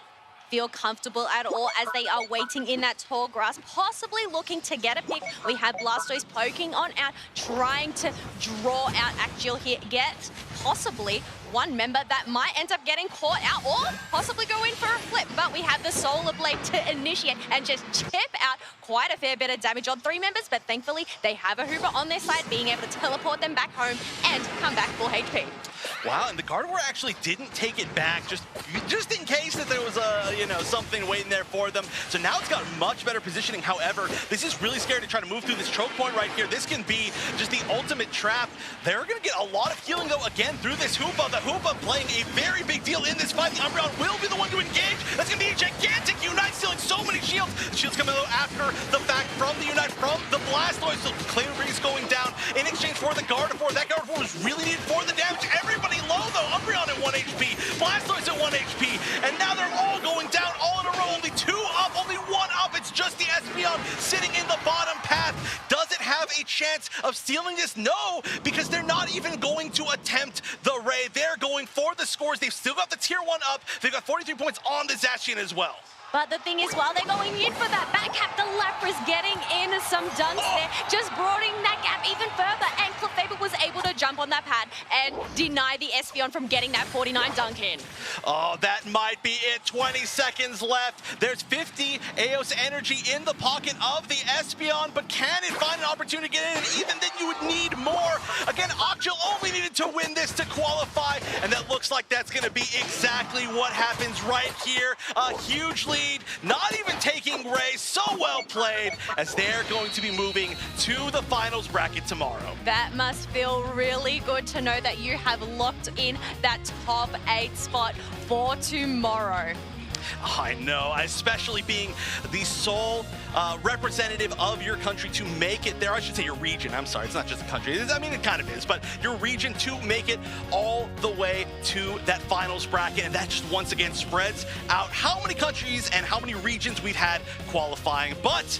feel comfortable at all as they are waiting in that tall grass, possibly looking to get a pick. We have Blastoise poking on out, trying to draw out Actual here, get possibly one member that might end up getting caught out or possibly go in for a flip. But we have the Solar Blade to initiate and just chip out quite a fair bit of damage on 3 members, but thankfully they have a Hoover on their side, being able to teleport them back home and come back full HP. Wow, and the Gardevoir actually didn't take it back, just in case that there was something waiting there for them. So now it's got much better positioning. However, this is really scary to try to move through this choke point right here. This can be just the ultimate trap. They're going to get a lot of healing, though, again, through this Hoopa. The Hoopa playing a very big deal in this fight. The Umbreon will be the one to engage. That's going to be a gigantic Unite, stealing so many shields. Shields coming out after the fact from the Unite, from the Blastoise. So Claim Breeze going down in exchange for the Gardevoir. That Gardevoir was really needed for the damage. Everybody low, though. Umbreon at 1 HP, Blastoise at 1 HP, and now they're all going down all in a row. Only 2 up, only 1 up. It's just the Espeon sitting in the bottom path. Does it have a chance of stealing this? No, because they're not even going to attempt the Ray. They're going for the scores. They've still got the Tier 1 up. They've got 43 points on the Zacian as well. But the thing is, while they're going in for that back cap, the Lapras getting in some dunks there, just broadening that gap even further, and Clefable was able to jump on that pad and deny the Espeon from getting that 49 dunk in. Oh, that might be it. 20 seconds left. There's 50 Eos energy in the pocket of the Espeon, but can it find an opportunity to get in? And even then, you would need more. Again, Akjil only needed to win this to qualify, and that looks like that's going to be exactly what happens right here. A huge lead. Not even taking Ray. So well played, as they're going to be moving to the finals bracket tomorrow. That must feel really good to know that you have locked in that top 8 spot for tomorrow. I know, especially being the sole representative of your country to make it there. I should say your region. I'm sorry, it's not just a country. I mean, it kind of is, but your region to make it all the way to that finals bracket. And that just once again spreads out how many countries and how many regions we've had qualifying. But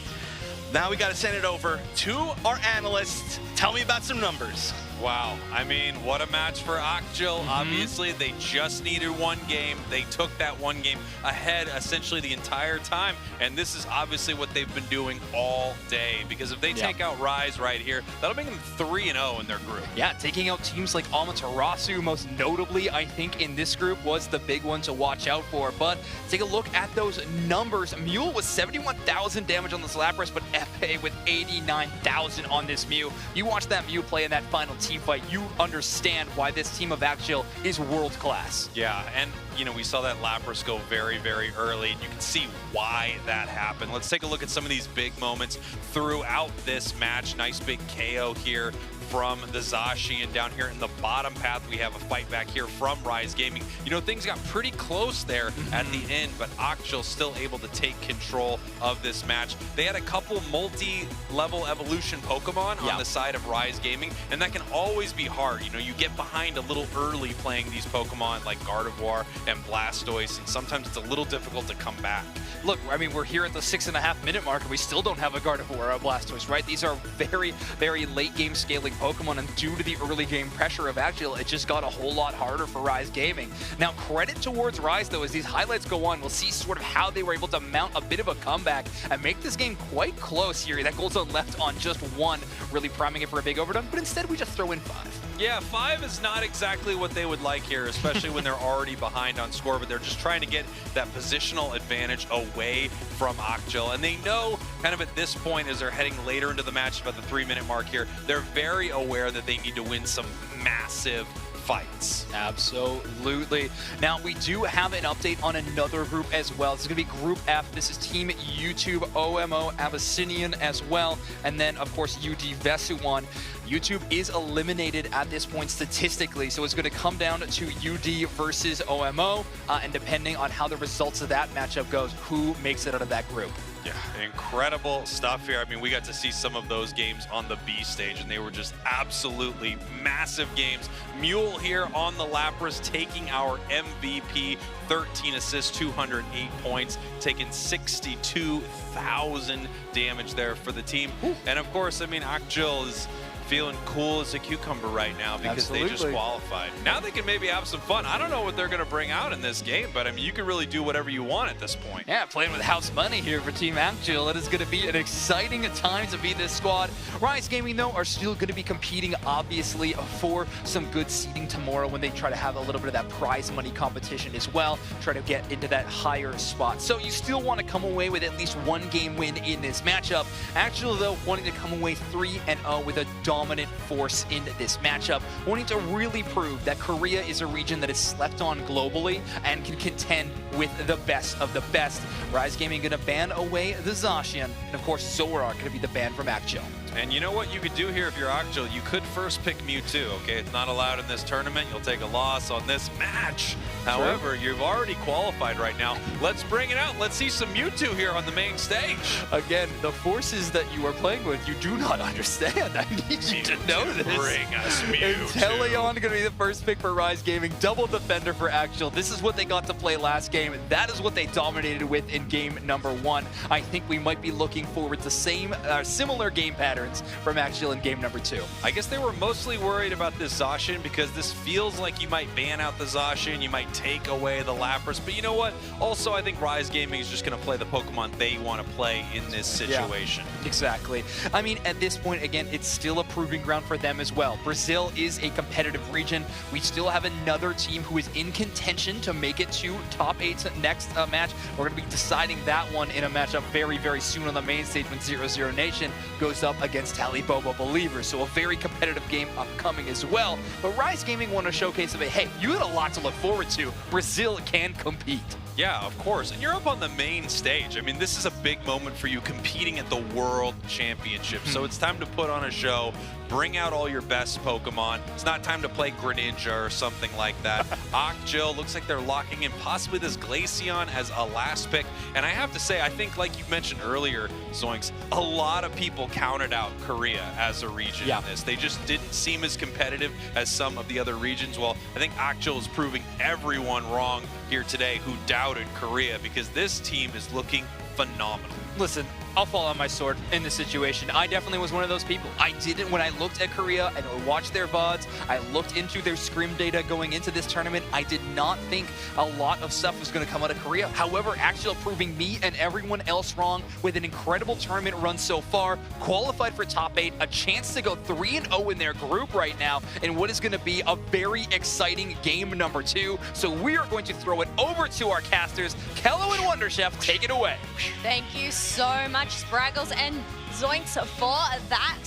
now we got to send it over to our analysts. Tell me about some numbers. Wow, I mean, what a match for Akjil. Obviously, they just needed 1 game. They took that 1 game ahead essentially the entire time, and this is obviously what they've been doing all day, because if they take out Rise right here, that'll make them 3-0 in their group. Yeah, taking out teams like Amaterasu, most notably, I think, in this group was the big one to watch out for. But take a look at those numbers. Mule was 71,000 damage on this Lapras, but Epe with 89,000 on this Mew. You watch that Mew play in that final team fight, you understand why this team of Axial is world class. Yeah, and you know, we saw that Lapras go very, very early, and you can see why that happened. Let's take a look at some of these big moments throughout this match. Nice big KO here from the Zashi, and down here in the bottom path we have a fight back here from Rise Gaming. You know, things got pretty close there at the end, but Axial still able to take control of this match. They had a couple multi-level evolution Pokemon on the side of Rise Gaming, and that can always be hard. You know, you get behind a little early playing these Pokemon like Gardevoir and Blastoise, and sometimes it's a little difficult to come back. Look, I mean, we're here at the 6.5 minute mark, and we still don't have a Gardevoir or a Blastoise, right? These are very, very late game scaling Pokemon, and due to the early game pressure of Axial, it just got a whole lot harder for Rise Gaming. Now, credit towards Rise, though, as these highlights go on, we'll see sort of how they were able to mount a bit of a comeback and make this game quite close here. That goal zone left on just 1, really priming it for a big overdone, but instead we just throw in 5. Yeah, 5 is not exactly what they would like here, especially when they're already behind on score, but they're just trying to get that positional advantage away from Axial. And they know kind of at this point, as they're heading later into the match, about the 3-minute mark here, they're very aware that they need to win some massive fights. Absolutely. Now, we do have an update on another group as well. This is going to be Group F. This is Team YouTube, OMO, Abyssinian as well, and then, of course, UD Vesuwan. YouTube is eliminated at this point statistically, so it's going to come down to UD versus OMO, and depending on how the results of that matchup goes, who makes it out of that group. Yeah, incredible stuff here. I mean, we got to see some of those games on the B stage, and they were just absolutely massive games. Mule here on the Lapras taking our MVP, 13 assists, 208 points, taking 62,000 damage there for the team. Ooh. And of course, I mean, Axial is feeling cool as a cucumber right now because they just qualified. Now they can maybe have some fun. I don't know what they're going to bring out in this game, but I mean, you can really do whatever you want at this point. Yeah, playing with house money here for Team Axial. It is going to be an exciting time to be this squad. Rise Gaming, though, are still going to be competing, obviously, for some good seeding tomorrow when they try to have a little bit of that prize money competition as well, try to get into that higher spot. So you still want to come away with at least 1 game win in this matchup. Axial, though, wanting to come away 3-0 with a dominant force in this matchup, wanting to really prove that Korea is a region that is slept on globally and can contend with the best of the best. Rise Gaming going to ban away the Zacian, and of course Zoroark going to be the ban from Axial. And you know what you could do here if you're Axial? You could first pick Mewtwo, okay? It's not allowed in this tournament. You'll take a loss on this match. However, you've already qualified right now. Let's bring it out. Let's see some Mewtwo here on the main stage. Again, the forces that you are playing with, you do not understand. I need you to know this. Bring us Mewtwo. Inteleon going to be the first pick for Rise Gaming. Double defender for Axial. This is what they got to play last game. That is what they dominated with in game number 1. I think we might be looking forward to similar game patterns from Axial in game number 2. I guess they were mostly worried about this Zacian because this feels like you might ban out the Zacian, you might take away the Lapras, but you know what? Also, I think Rise Gaming is just going to play the Pokemon they want to play in this situation. Yeah, exactly. I mean, at this point, again, it's still a proving ground for them as well. Brazil is a competitive region. We still have another team who is in contention to make it to top 8 next match. We're going to be deciding that one in a matchup very, very soon on the main stage when 0-0 Nation goes up against Talibobo Believers. So a very competitive game upcoming as well. But Rise Gaming want to showcase of it, hey, you had a lot to look forward to. Brazil can compete. Yeah, of course. And you're up on the main stage. I mean, this is a big moment for you competing at the World Championship. So it's time to put on a show, bring out all your best Pokemon. It's not time to play Greninja or something like that. Axial looks like they're locking in possibly this Glaceon as a last pick. And I have to say, I think like you mentioned earlier, Zoinks, a lot of people counted out Korea as a region in this. They just didn't seem as competitive as some of the other regions. Well, I think Axial is proving everyone wrong here today who doubted Korea, because this team is looking phenomenal. Listen, I'll fall on my sword in this situation. I definitely was one of those people. I didn't, when I looked at Korea and watched their VODs, I looked into their scrim data going into this tournament, I did not think a lot of stuff was going to come out of Korea. However, Axial proving me and everyone else wrong with an incredible tournament run so far, qualified for top 8, a chance to go 3-0 in their group right now, and what is going to be a very exciting game number 2. So we are going to throw it over to our casters. Kello and Wonder Chef, take it away. Thank you so much, Spraggles and Zoinks, for that.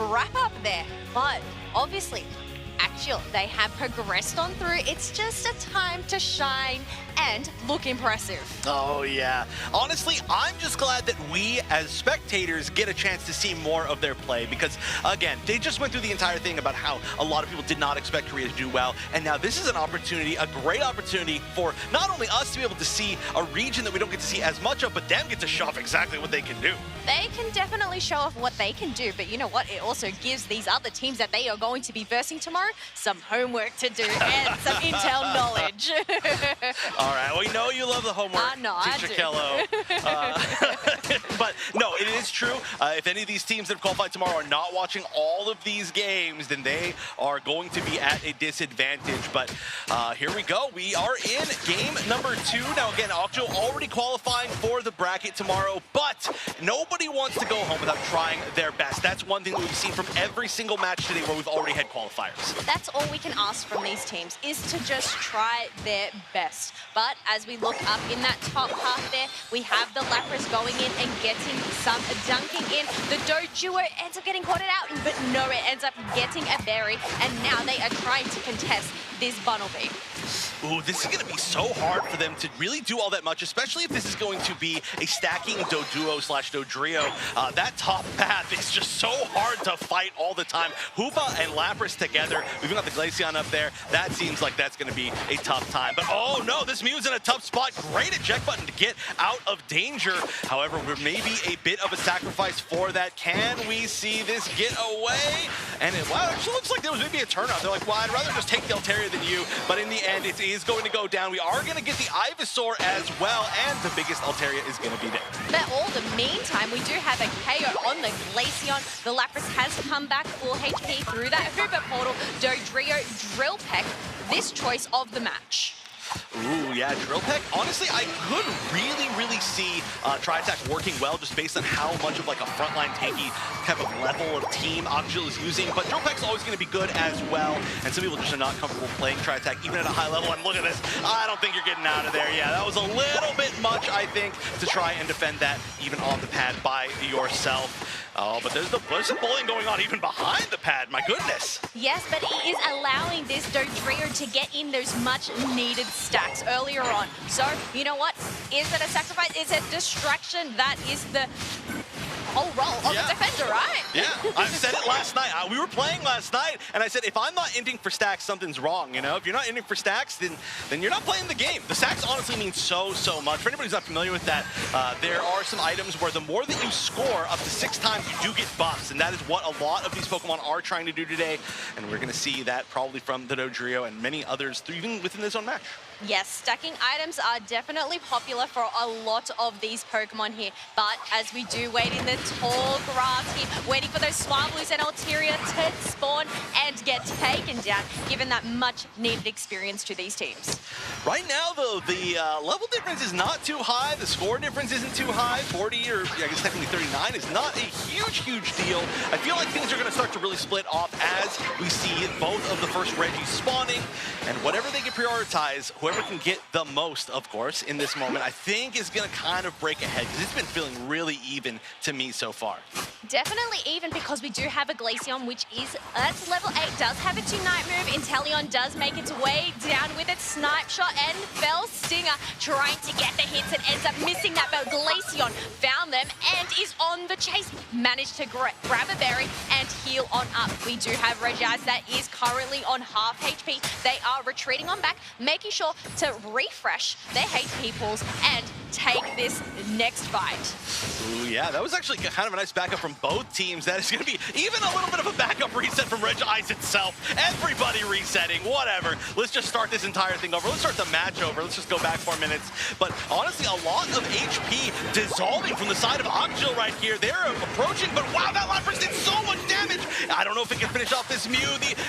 wrap up there. But obviously, Axial, they have progressed on through. It's just a time to shine and look impressive. Oh, yeah. Honestly, I'm just glad that we, as spectators, get a chance to see more of their play because, again, they just went through the entire thing about how a lot of people did not expect Korea to do well, and now this is an opportunity, a great opportunity for not only us to be able to see a region that we don't get to see as much of, but them get to show off exactly what they can do. They can definitely show off what they can do, but you know what? It also gives these other teams that they are going to be versing tomorrow some homework to do and some intel knowledge. All right, we know you love the homework, Teacher Kello. But no, it is true. If any of these teams that have qualified tomorrow are not watching all of these games, then they are going to be at a disadvantage. But here we go. We are in game number 2. Now, again, Octo already qualifying for the bracket tomorrow, but nobody wants to go home without trying their best. That's one thing that we've seen from every single match today where we've already had qualifiers. That's all we can ask from these teams, is to just try their best. But as we look up in that top half there, we have the Lapras going in and getting some dunking in. The Do duo ends up getting caught out, but no, it ends up getting a berry, and now they are trying to contest this Bunnelby. Ooh, this is going to be so hard for them to really do all that much, especially if this is going to be a stacking Doduo/Dodrio. That top path is just so hard to fight all the time. Hoopa and Lapras together. We've got the Glaceon up there. That seems like that's going to be a tough time. But oh no, this Mew's in a tough spot. Great eject button to get out of danger. However, we're maybe a bit of a sacrifice for that. Can we see this get away? And it, wow, it actually looks like there was maybe a turnout. They're like, well, I'd rather just take the Altaria than you. But in the end, it is going to go down. We are going to get the Ivysaur as well, and the biggest Altaria is going to be there. But all the meantime, we do have a KO on the Glaceon. The Lapras has come back full HP through that Hooper portal. Dodrio, Drill Peck, this choice of the match. Ooh, yeah, Drill Peck. Honestly, I could really see Tri-Attack working well just based on how much of like a frontline tanky type of level of team Octo is using. But Drill Peck's always going to be good as well. And some people just are not comfortable playing Tri-Attack even at a high level. And look at this. I don't think you're getting out of there. Yeah, that was a little bit much, I think, to try and defend that even on the pad by yourself. Oh, but there's some bullying going on even behind the pad. My goodness. Yes, but he is allowing this Dodrio to get in those much-needed stacks earlier on. So, you know what? Is it a sacrifice? Is it distraction? That is the whole role of the defender, right? Yeah, I said it last night. We were playing last night, and I said, if I'm not ending for stacks, something's wrong, you know? If you're not ending for stacks, then you're not playing the game. The stacks honestly mean so much. For anybody who's not familiar with that, there are some items where the more that you score, up to 6 times, you do get buffs, and that is what a lot of these Pokemon are trying to do today, and we're going to see that probably from the Dodrio and many others, even within this own match. Yes, stacking items are definitely popular for a lot of these Pokemon here, but as we do wait in the tall grass here, waiting for those Swablu's and Altaria to spawn and get taken down, given that much-needed experience to these teams. Right now, though, the level difference is not too high. The score difference isn't too high. 40, or I guess technically 39, is not a huge deal. I feel like things are going to start to really split off as we see both of the first Regis spawning, and whatever they get prioritized, whoever can get the most, of course, in this moment, I think is going to kind of break ahead, because it's been feeling really even to me so far. Definitely even, because we do have a Glaceon, which is, that's level 8, does have a 2-night move. Inteleon does make its way down with its Snipe Shot, and Fell Stinger trying to get the hits and ends up missing that, but Glaceon found them and is on the chase. Managed to grab a berry and heal on up. We do have Regis that is currently on half HP. They are retreating on back, making sure to refresh their HP pools and take this next fight. Ooh, yeah, that was actually kind of a nice backup from both teams. That is going to be even a little bit of a backup reset from Regis itself. Everybody resetting, whatever. Let's just start this entire thing over. Let's start the match over. Let's just go back 4 minutes. But honestly, a lot of HP dissolving from the side of Octo right here. They're approaching, but wow, that Lapras did so much damage. I don't know if it can finish off this Mew.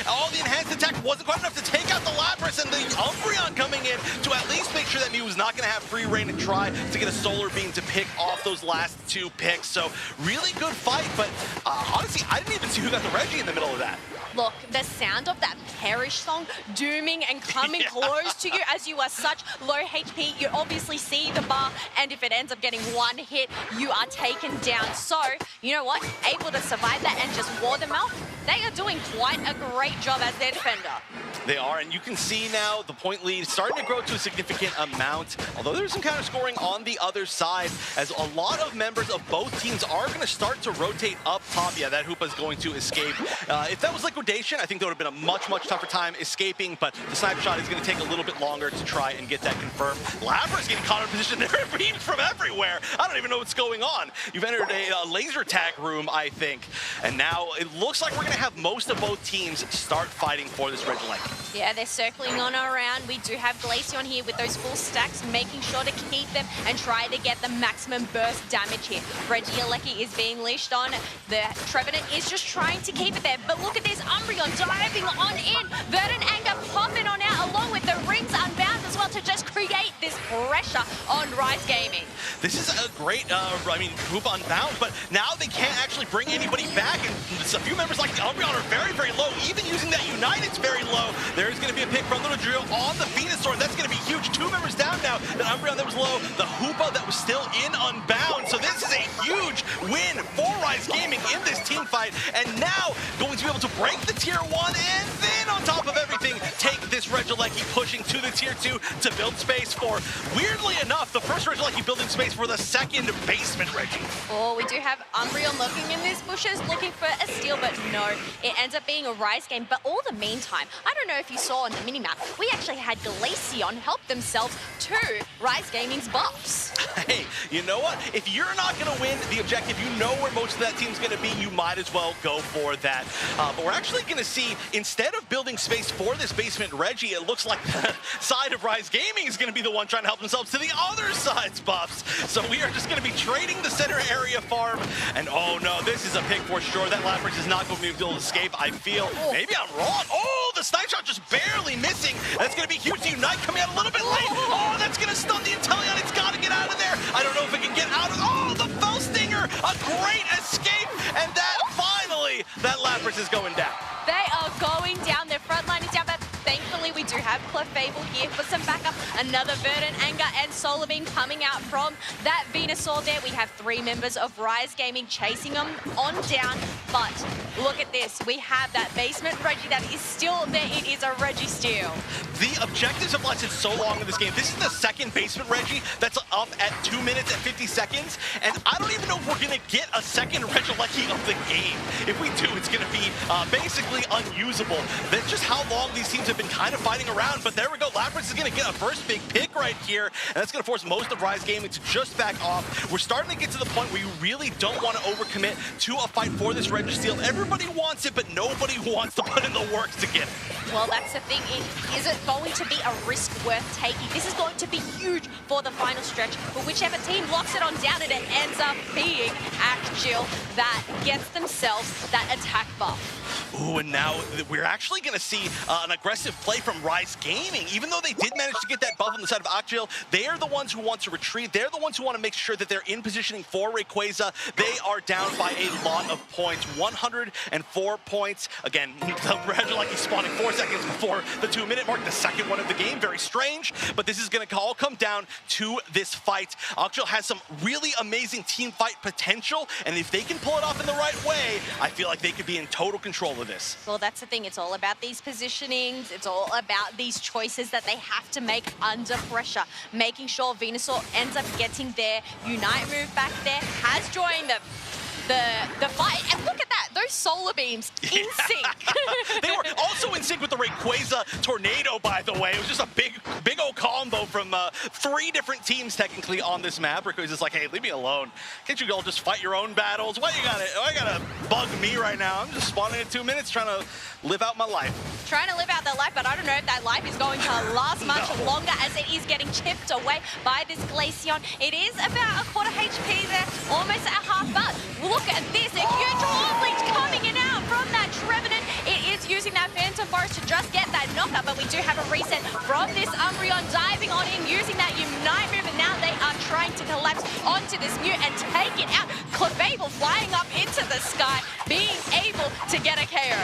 All the enhanced attack wasn't quite enough to take out the Lapras, and the Umbreon coming in to at least make sure that Mew he was not going to have free reign and try to get a solar beam to pick off those last 2 picks. So really good fight, but honestly, I didn't even see who got the Reggie in the middle of that. Look, the sound of that Perish song dooming and coming close to you as you are such low HP, you obviously see the bar, and if it ends up getting 1 hit, you are taken down. So, you know what? Able to survive that and just ward them out, they are doing quite a great job as their defender. They are, and you can see now the point lead starting to grow to a significant amount, although there's some counter scoring on the other side, as a lot of members of both teams are going to start to rotate up top. Yeah, that Hoopa is going to escape. If that was Liquidation, I think that would have been a much tougher time escaping, but the sniper shot is going to take a little bit longer to try and get that confirmed. Labra is getting caught in position. There are beams from everywhere. I don't even know what's going on. You've entered a laser tag room, I think, and now it looks like we're going to have most of both teams start fighting for this Red Lake. Yeah, they're circling on around. We do have Glaceon here with those full stacks, making sure to keep them and try to get the maximum burst damage here. Regieleki is being leashed on. The Trevenant is just trying to keep it there. But look at this, Umbreon diving on in. Verdant Anger popping on out along with the rings unbound as well to just create this pressure on Rise Gaming. This is a great, Hoopa unbound, but now they can't actually bring anybody back. And a few members like the Umbreon are very low. Even using that Unite, it's very low. There's going to be a pick from Little Drill on the Venusaur. That's going to be huge. 2 members down now. The Umbreon that was low, the Hoopa that was still in unbound. So this is a huge win for Rise Gaming in this team fight. And now going to be able to break the tier 1 and then on top of everything, take this Regieleki pushing to the tier 2 to build space for, weirdly enough, the first Regieleki building space for the second basement Reggie. Oh, we do have Umbreon looking in these bushes, looking for a steal, but no, it ends up being a Rise game. But all the meantime, I don't know if you saw on the minimap, we actually had Glaceon help themselves to Rise Gaming's buffs. Hey, you know what? If you're not going to win the objective, you know where most of that team's going to be, you might as well go for that. But we're actually going to see, instead of building space for this basement Reggie, it looks like the side of Rise Gaming is going to be the one trying to help themselves to the other side's buffs. So we are just going to be trading the center area farm. And oh no, this is a pick for sure. That Lapras is not going to be able to escape, I feel. Maybe I'm wrong. Oh, the snipe shot just barely missing. That's going to be huge. The Unite coming out a little bit late. Oh, that's going to stun the Inteleon. It's got to get out of there. I don't know if it can get out of... Oh, the Fell Stinger. A great escape. And that finally, that Lapras is going down. They are going down. Their front line is down, but thankfully we do have Clefable here for some backup. Another Verdant Anger and Solar Beam coming out from that Venusaur there. We have 3 members of Rise Gaming chasing them on down, but look at this. We have that basement Reggie that is still there. It is a Reggie steal. The objectives have lasted so long in this game. This is the second basement Reggie that's up at 2 minutes and 50 seconds, and I don't even know if we're going to get a second Regieleki of the game. If we do, it's going to be basically unusable. That's just how long these teams have been kind of fighting around, but there we go. Lapras is going to get a first big pick right here, and that's going to force most of Rise Gaming to just back off. We're starting to get to the point where you really don't want to overcommit to a fight for this Reggie steal. Everybody wants it, but nobody wants to put in the work to get it. Well, that's the thing. Is it going to be a risk worth taking? This is going to be huge for the final stretch, but whichever team locks it on down, and it ends up being Actual that gets themselves that attack buff. Ooh, and now we're actually going to see an aggressive play from Rise Gaming. Even though they did manage to get that buff on the side of Actual, they are the ones who want to retreat. They're the ones who want to make sure that they're in positioning for Rayquaza. They are down by a lot of points, 104 points. Again, the Regieleki spawning 4 seconds before the 2-minute mark, the second one of the game. Very strange, but this is going to all come down to this fight. Actual has some really amazing team fight potential, and if they can pull it off in the right way, I feel like they could be in total control of this. Well, that's the thing. It's all about these positionings. It's all about these choices that they have to make under pressure. Making sure Venusaur ends up getting their Unite move back there, has joined the fight. And look at that, those solar beams in sync. They were also in sync with the Rayquaza tornado, by the way. It was just a big old combo from 3 different teams technically on this map. Rayquaza's like, hey, leave me alone. Can't you all just fight your own battles? Why you gotta bug me right now? I'm just spawning in 2 minutes trying to live out my life. Trying to live out their life, but I don't know if that life is going to last much longer, as it is getting chipped away by this Glaceon. It is about a quarter HP there, almost at half, but look at this, a huge Wallbleach coming in out from that Trevenant. It is using that Phantom Forest to just get that knockup, but we do have a reset from this Umbreon diving on in, using that collapse onto this mute and take it out. Clefable flying up into the sky, being able to get a KO.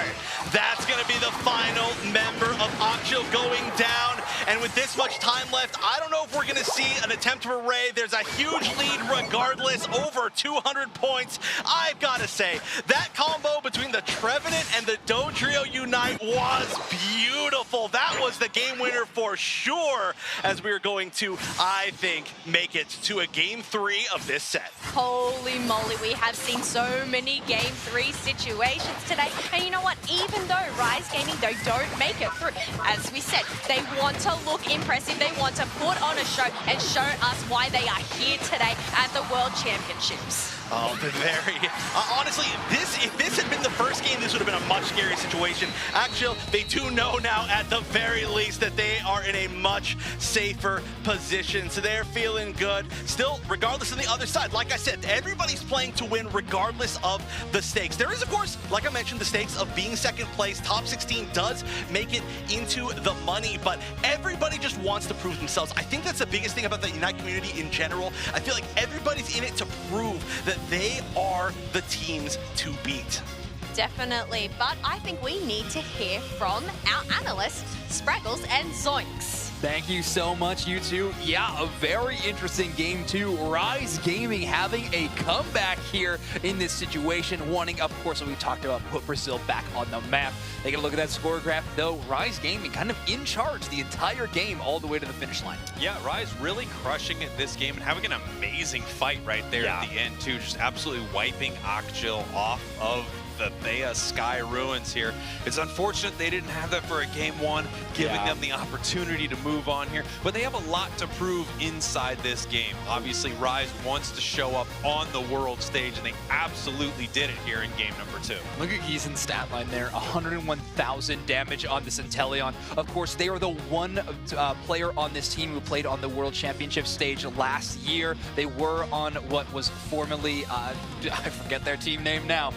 That's going to be the final member of Occhio going down. And with this much time left, I don't know if we're going to see an attempt for Ray. There's a huge lead regardless, over 200 points. I've got to say, that combo between the Trevenant and the Dodrio Unite was beautiful. That was the game winner for sure, as we are going to, I think, make it to a game 3 of this set. Holy moly, we have seen so many game 3 situations today. And you know what? Even though Rise Gaming, though, don't make it through, as we said, they want to look impressive. They want to put on a show and show us why they are here today at the World Championships. Oh, honestly, if this had been the first game, this would have been a much scarier situation. Actually, they do know now at the very least that they are in a much safer position, so they're feeling good. Still, regardless of the other side, like I said, everybody's playing to win regardless of the stakes. There is, of course, like I mentioned, the stakes of being second place. Top 16 does make it into the money, but everybody just wants to prove themselves. I think that's the biggest thing about the Unite community in general. I feel like everybody's in it to prove that they are the teams to beat. Definitely, but I think we need to hear from our analysts, Spraggles and Zoinks. Thank you so much, you two. Yeah, a very interesting game too. Rise Gaming having a comeback here in this situation, wanting, of course, what we talked about, put Brazil back on the map. They get a look at that score graph, though. Rise Gaming kind of in charge the entire game all the way to the finish line. Yeah, Rise really crushing it this game and having an amazing fight right there at the end too, just absolutely wiping Occhio off of the Thea Sky Ruins here. It's unfortunate they didn't have that for a game 1, giving them the opportunity to move on here, but they have a lot to prove inside this game. Obviously, Rise wants to show up on the world stage, and they absolutely did it here in game number 2. Look at Gizen's stat line there, 101,000 damage on this Inteleon. Of course, they are the one player on this team who played on the World Championship stage last year. They were on what was formerly, I forget their team name now,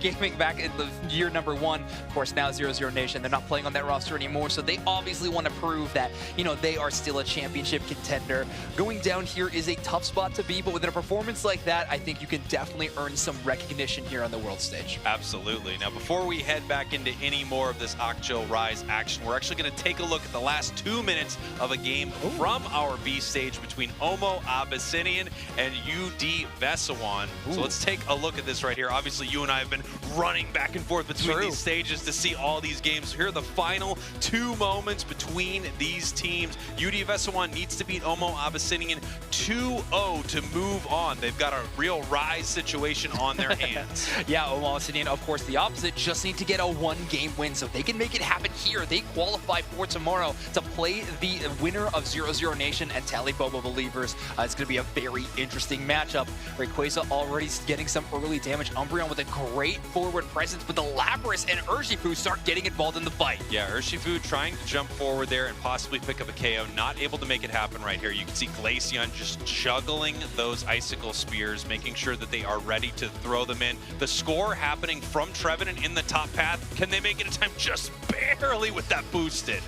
Gaming back in the year number 1. Of course, now 00 Nation. They're not playing on that roster anymore, so they obviously want to prove that, you know, they are still a championship contender. Going down here is a tough spot to be, but with a performance like that, I think you can definitely earn some recognition here on the world stage. Absolutely. Now, before we head back into any more of this Occhio Rise action, we're actually going to take a look at the last 2 minutes of a game from our B stage between Omo Abyssinian and UD Vesawan. So let's take a look at this right here. Obviously, you and I have been running back and forth between these stages to see all these games. Here are the final 2 moments between these teams. UD Vesawan needs to beat Omo Abyssinian 2-0 to move on. They've got a real Rise situation on their hands. Yeah, Omo Abyssinian, of course, the opposite, just need to get a 1-game win, so they can make it happen here. They qualify for tomorrow to play the winner of 00 Nation and Talibobo Believers. It's going to be a very interesting matchup. Rayquaza already getting some early damage. Umbreon with a great forward presence, but the Lapras and Urshifu start getting involved in the fight. Yeah, Urshifu trying to jump forward there and possibly pick up a KO, not able to make it happen right here. You can see Glaceon just juggling those Icicle Spears, making sure that they are ready to throw them in. The score happening from Trevenant in the top path. Can they make it in time? Just barely with that boosted.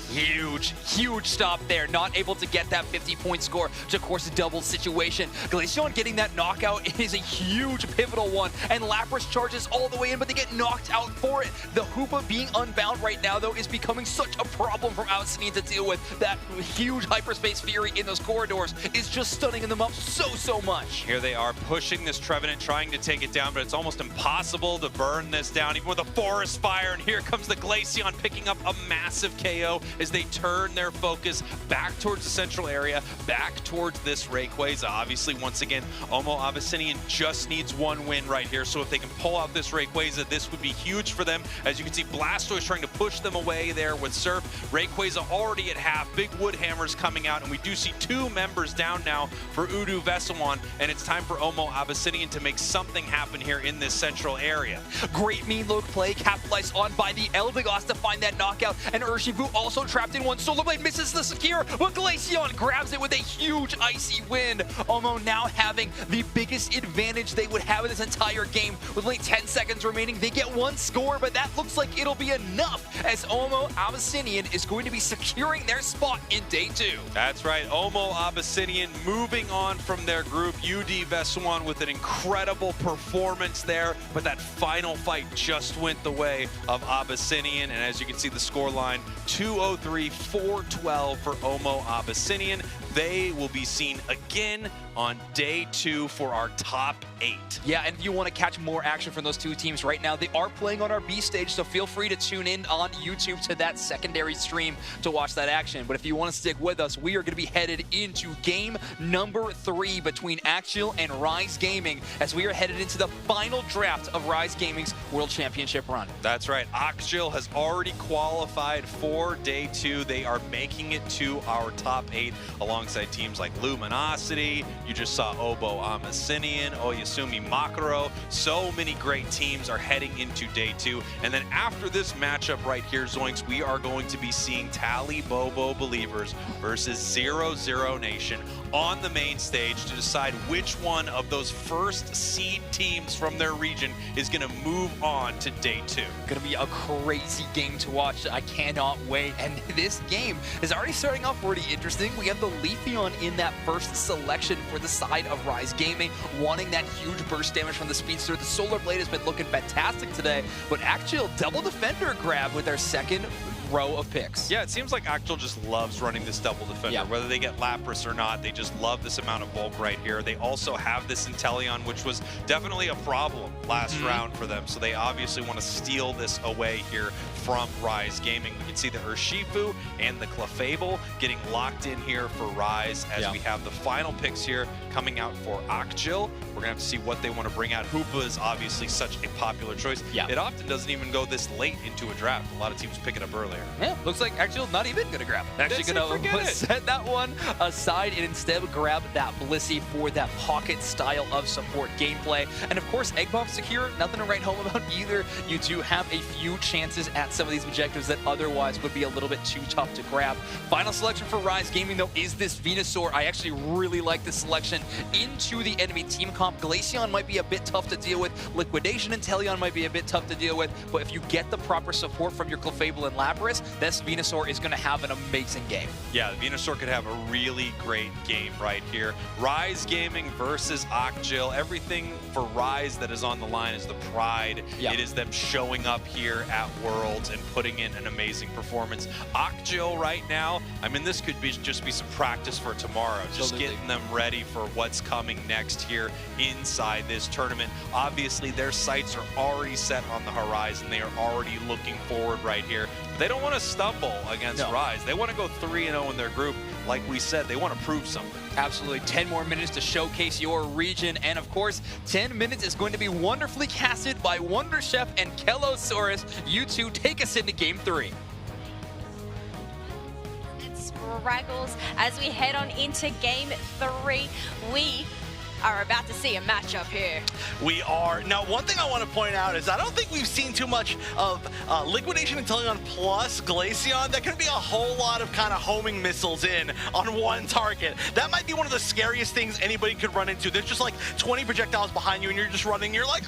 Huge stop there. Not able to get that 50-point score, which of course a double situation. Glaceon getting that knockout is a huge pivotal one, and Lapras charges all the way in, but they get knocked out for it. The Hoopa being unbound right now, though, is becoming such a problem for Abyssinian to deal with. That huge Hyperspace Fury in those corridors is just stunning them up so much. Here they are pushing this Trevenant, trying to take it down, but it's almost impossible to burn this down, even with a Forest Fire, and here comes the Glaceon picking up a massive KO as they turn their focus back towards the central area, back towards this Rayquaza. Obviously, once again, Omo Abyssinian just needs 1 win right here, so if they can pull out this Rayquaza, this would be huge for them. As you can see, Blastoise trying to push them away there with Surf. Rayquaza already at half, big Wood Hammers coming out, and we do see 2 members down now for UD Vesawan, and it's time for Omo Abyssinian to make something happen here in this central area. Great mean look play, capitalized on by the Eldegoss to find that knockout, and Urshifu also Omo trapped in one. Solar Blade misses the secure, but Glaceon grabs it with a huge icy wind. Omo now having the biggest advantage they would have in this entire game. With only 10 seconds remaining, they get one score, but that looks like it'll be enough as Omo Abyssinian is going to be securing their spot in day 2. That's right, Omo Abyssinian moving on from their group. UD Vesuan with an incredible performance there, but that final fight just went the way of Abyssinian, and as you can see the scoreline, 203-412 for Omo Abyssinian. They will be seen again on day 2 for our top 8. Yeah, and if you want to catch more action from those two teams right now, they are playing on our B stage, so feel free to tune in on YouTube to that secondary stream to watch that action. But if you want to stick with us, we are going to be headed into game number 3 between Axial and Rise Gaming as we are headed into the final draft of Rise Gaming's World Championship run. That's right, Axial has already qualified for day 2. They are making it to our top 8 alongside teams like Luminosity. You just saw Obo Abyssinian, Oyasumi Makaro. So many great teams are heading into day 2. And then after this matchup right here, Zoinks, we are going to be seeing Tally Bobo Believers versus 0-0 Nation on the main stage to decide which one of those first seed teams from their region is going to move on to day 2. Going to be a crazy game to watch. I cannot wait. And this game is already starting off pretty interesting. We have the Leafeon in that first selection for the side of Rise Gaming, wanting that huge burst damage from the Speedster. The Solar Blade has been looking fantastic today, but Axial double defender grab with their second row of picks. Yeah, it seems like Axial just loves running this double defender. Yeah. Whether they get Lapras or not, they just love this amount of bulk right here. They also have this Inteleon, which was definitely a problem last round for them, so they obviously want to steal this away here from Rise Gaming. We can see the Urshifu and the Clefable getting locked in here for Rise as we have the final picks here coming out for Axial. We're going to have to see what they want to bring out. Hoopa is obviously such a popular choice. Yeah. It often doesn't even go this late into a draft. A lot of teams pick it up earlier. Yeah, looks like Axial not even going to grab it. Actually going to set that one aside and instead grab that Blissey for that pocket style of support gameplay. And of course, Egg Bomb secure, nothing to write home about either. You do have a few chances at some of these objectives that otherwise would be a little bit too tough to grab. Final selection for Rise Gaming, though, is this Venusaur. I actually really like this selection into the enemy team comp. Glaceon might be a bit tough to deal with. Liquidation and Inteleon might be a bit tough to deal with. But if you get the proper support from your Clefable and Lapras, this Venusaur is going to have an amazing game. Yeah, the Venusaur could have a really great game right here. Rise Gaming versus Axial. Everything for Rise that is on the line is the pride. Yeah. It is them showing up here at Worlds and putting in an amazing performance. Axial right now, I mean, this could be just be some practice for tomorrow. Just getting them ready for what's coming next here inside this tournament. Obviously, their sights are already set on the horizon. They are already looking forward right here. They don't want to stumble against Rise. They want to go 3-0 in their group. Like we said, they want to prove something. Absolutely. 10 more minutes to showcase your region. And of course, 10 minutes is going to be wonderfully casted by Wonder Chef and Kelosaurus. You two take us into game 3. Spraggles as we head on into game 3. We are about to see a matchup here. We are. Now, one thing I want to point out is I don't think we've seen too much of Liquidation Inteleon plus Glaceon. That could be a whole lot of kind of homing missiles in on one target. That might be one of the scariest things anybody could run into. There's just like 20 projectiles behind you and you're just running. You're like,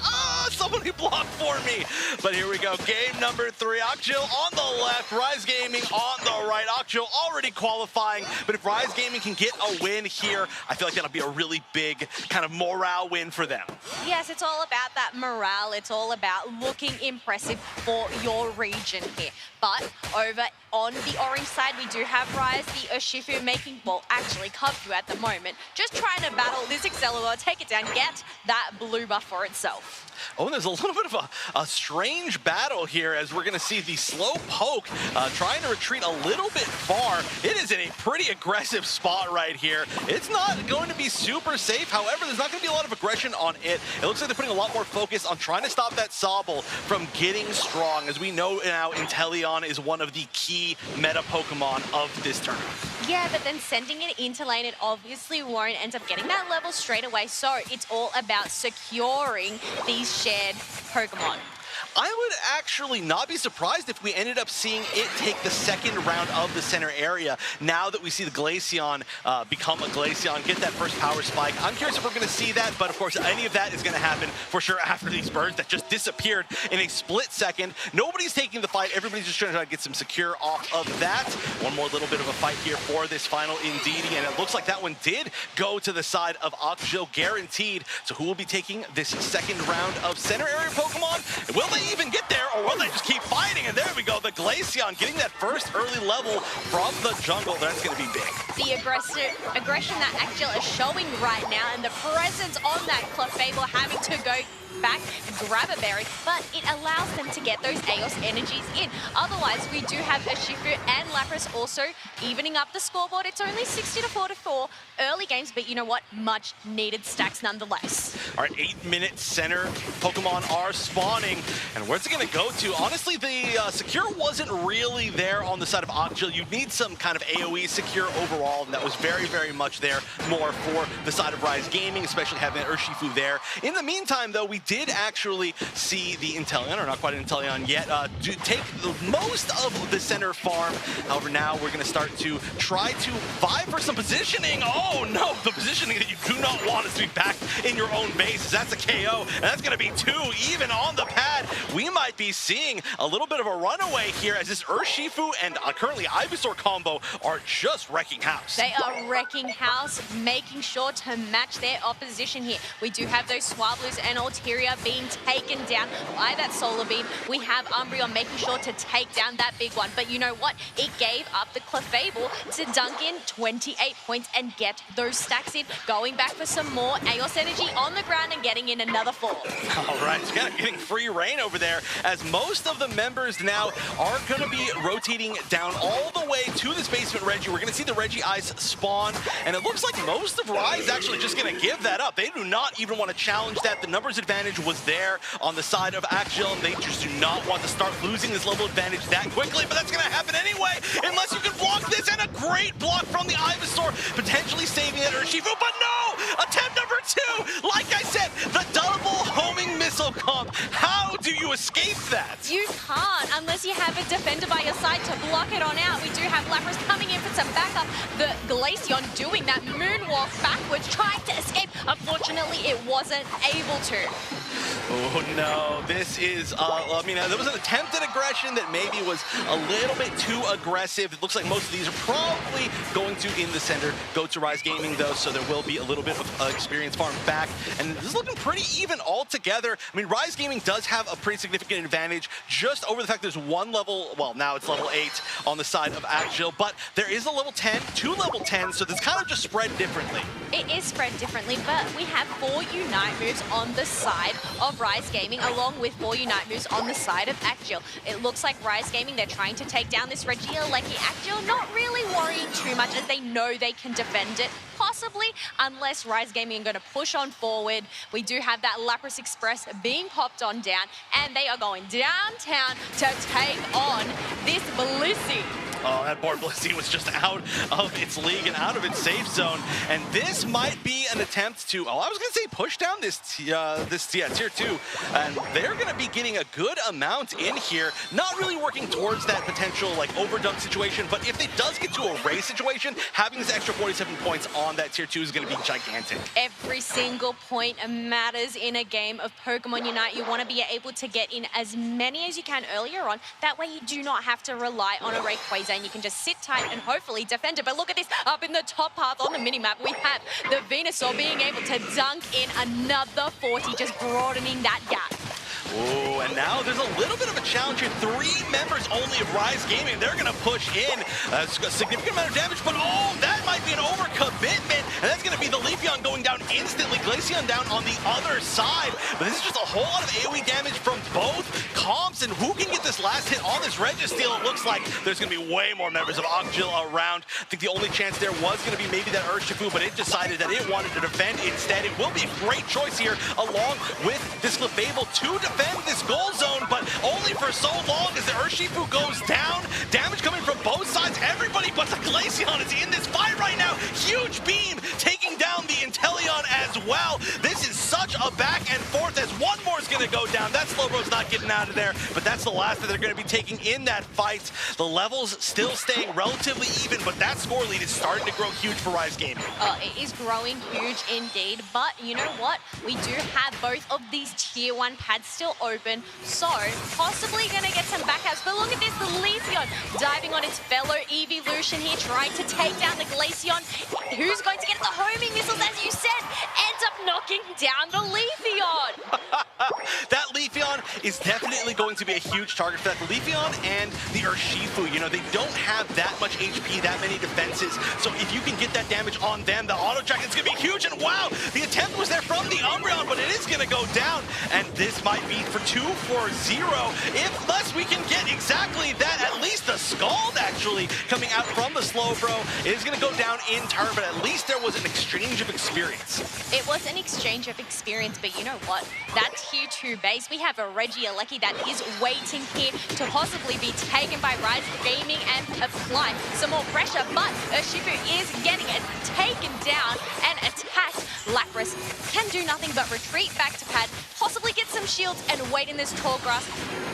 somebody blocked for me. But here we go. Game number 3. Axial on the left, Rise Gaming on the right. Axial already qualifying, but if Rise Gaming can get a win here, I feel like that'll be a really big kind of morale win for them. Yes, it's all about that morale. It's all about looking impressive for your region here. But over on the orange side, we do have Rise, the Urshifu making, well, actually Cubfu at the moment, just trying to battle this Excalibur, take it down, get that blue buff for itself. Oh, and there's a little bit of a strange battle here as we're going to see the slow poke trying to retreat a little bit far. It is in a pretty aggressive spot right here. It's not going to be super safe. However, there's not going to be a lot of aggression on it. It looks like they're putting a lot more focus on trying to stop that Sobble from getting strong. As we know now, Inteleon is one of the key meta Pokemon of this tournament. Yeah, but then sending it into lane, it obviously won't end up getting that level straight away. So it's all about securing these shared Pokemon. I would actually not be surprised if we ended up seeing it take the second round of the center area now that we see the Glaceon become a Glaceon, get that first power spike. I'm curious if we're going to see that, but of course any of that is going to happen for sure after these birds that just disappeared in a split second. Nobody's taking the fight. Everybody's just trying to get some secure off of that. One more little bit of a fight here for this final Indeedee, and it looks like that one did go to the side of Akjil, guaranteed. So who will be taking this second round of center area Pokemon? Will they even get there, or will they just keep fighting? And there we go, the Glaceon getting that first early level from the jungle. That's going to be big. The aggression that Akjil is showing right now, and the presence on that Clefable having to go back and grab a berry, but it allows them to get those Aeos energies in. Otherwise, we do have Urshifu and Lapras also evening up the scoreboard. It's only 60-44 early games, but you know what? Much needed stacks nonetheless. All right, 8-minute center. Pokemon are spawning, and where's it going to go to? Honestly, the secure wasn't really there on the side of Akjil. You need some kind of AoE secure overall, and that was very, very much there more for the side of Rise Gaming, especially having Urshifu there. In the meantime, though, we did actually see the Inteleon, or not quite an Inteleon yet, take most of the center farm. However, now we're going to start to try to vie for some positioning. Oh no, the positioning that you do not want is to be back in your own base. That's a KO, and that's going to be 2 even on the pad. We might be seeing a little bit of a runaway here as this Urshifu and currently Ivysaur combo are just wrecking house. They are wrecking house, making sure to match their opposition here. We do have those Swablu's and Altaria being taken down by that Solar Beam. We have Umbreon making sure to take down that big one, but you know what? It gave up the Clefable to dunk in 28 points and get those stacks in, going back for some more Aeos energy on the ground and getting in another 4. All right, it's kind of getting free reign over there as most of the members now are going to be rotating down all the way to this basement Reggie. We're going to see the Reggie Ice spawn, and it looks like most of Rise actually just going to give that up. They do not even want to challenge that. The numbers advantage was there on the side of Akjil, and they just do not want to start losing this level advantage that quickly, but that's going to happen anyway, unless you can block this, and a great block from the Ivysaur, potentially saving that Urshifu, but no! Attempt number 2! Like I said, the double homing missile comp. How do you escape that? You can't unless you have a defender by your side to block it on out. We do have Lapras coming in for some backup. The Glaceon doing that moonwalk backwards, trying to escape. Unfortunately, it wasn't able to. Oh no, this is, I mean, there was an attempted aggression that maybe was a little bit too aggressive. It looks like most of these are probably going to, in the center, go to Rise Gaming though, so there will be a little bit of experience farm back. And this is looking pretty even altogether. I mean, Rise Gaming does have a pretty significant advantage just over the fact there's one level, well, now it's level 8 on the side of Akjil, but there is a level 10, 2 level 10, so it's kind of just spread differently. It is spread differently, but we have 4 Unite moves on the side of Rise Gaming, along with 4 Unite moves on the side of Akjil. It looks like Rise Gaming, they're trying to take down this Regieleki. Akjil not really worrying too much as they know they can defend it, possibly, unless Rise Gaming are going to push on forward. We do have that Lapras Express being popped on down, and they are going downtown to take on this Blissey. Oh, that poor Blissey was just out of its league and out of its safe zone. And this might be an attempt to, I was going to say push down this tier 2. And they're going to be getting a good amount in here. Not really working towards that potential like overdunk situation, but if it does get to a race situation, having this extra 47 points on that tier 2 is going to be gigantic. Every single point matters in a game of Pokemon Unite. You want to be able to get in as many as you can earlier on. That way you do not have to rely on a Rayquaza, and you can just sit tight and hopefully defend it. But look at this, up in the top half on the minimap, we have the Venusaur being able to dunk in another 40, just broadening that gap. Oh, and now there's a little bit of a challenge here. 3 members only of Rise Gaming. They're going to push in a significant amount of damage, but oh, that might be an overcommitment, and that's going to be the Leafeon going down instantly. Glaceon down on the other side, but this is just a whole lot of AoE damage from both comps, and who can get this last hit on this Registeel? It looks like there's going to be way more members of Akjil around. I think the only chance there was going to be maybe that Urshifu, but it decided that it wanted to defend instead. It will be a great choice here, along with this Clefable to defend this goal zone, but only for so long as the Urshifu goes down. Damage coming from both sides. Everybody but the Glaceon is in this fight right now. Huge beam taking down the Inteleon as well. This is such a back and forth as one more is going going to go down. That Slowbro's not getting out of there, but that's the last that they're going to be taking in that fight. The levels still staying relatively even, but that score lead is starting to grow huge for Rise Gaming. It is growing huge indeed, but you know what? We do have both of these tier 1 pads still open, so possibly going to get some backups. But look at this, the Leafeon diving on its fellow Evolution here, trying to take down the Glaceon. Who's going to get the homing missiles, as you said, ends up knocking down the Leafeon. That Leafeon is definitely going to be a huge target for that. The Leafeon and the Urshifu, you know, they don't have that much HP, that many defenses. So if you can get that damage on them, the auto track is going to be huge. And wow, the attempt was there from the Umbreon, but it is going to go down. And this might be for 2-0. Unless we can get exactly that, at least the Scald actually coming out from the Slowbro. It is going to go down in turn, but at least there was an exchange of experience. It was an exchange of experience, but you know what? That tier 2 base, we have a Regieleki that is waiting here to possibly be taken by Rise Gaming and apply some more pressure, but Urshifu is getting it taken down and attacked. Lapras can do nothing but retreat back to pad, possibly get some shields and wait in this tall grass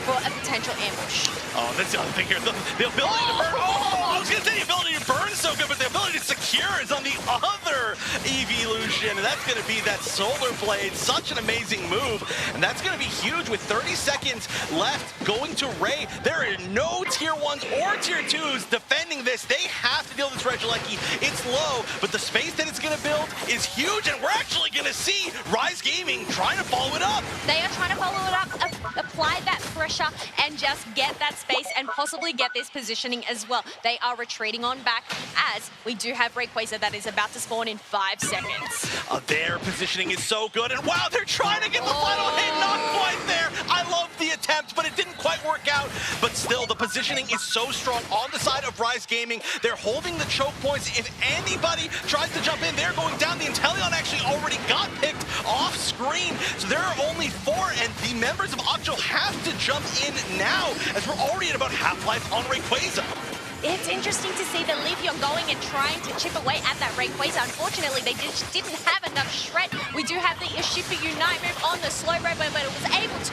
for a potential ambush. Oh, that's the other thing here. The ability to burn. Oh, I was going to say the ability to burn is so good, but the ability to secure is on the other Evolution. And that's going to be that Solar Blade. Such an amazing move. And that's going to be huge with 30 seconds left going to Ray. There are no tier 1s or tier 2s defending this. They have to deal with this Regieleki. It's low, but the space that it's going to build is huge. And we're actually going to see Rise Gaming trying to follow it up. They are trying to follow it up, apply that pressure, and just get that space and possibly get this positioning as well. They are retreating on back as we do have Rayquaza that is about to spawn in 5 seconds. Their positioning is so good, and wow, they're trying to get the final hit, not quite there. I love the attempt, but it didn't quite work out. But still, the positioning is so strong on the side of Rise Gaming. They're holding the choke points. If anybody tries to jump in, they're going down. The Inteleon actually already got picked off screen, so there are only 4, and the members of Octo have to jump in now, as we're already at about half-life on Rayquaza. It's interesting to see the Leafeon going and trying to chip away at that Rayquaza. Unfortunately, they just didn't have enough shred. We do have the Urshifu Unite move on the Slowbro, but it was able to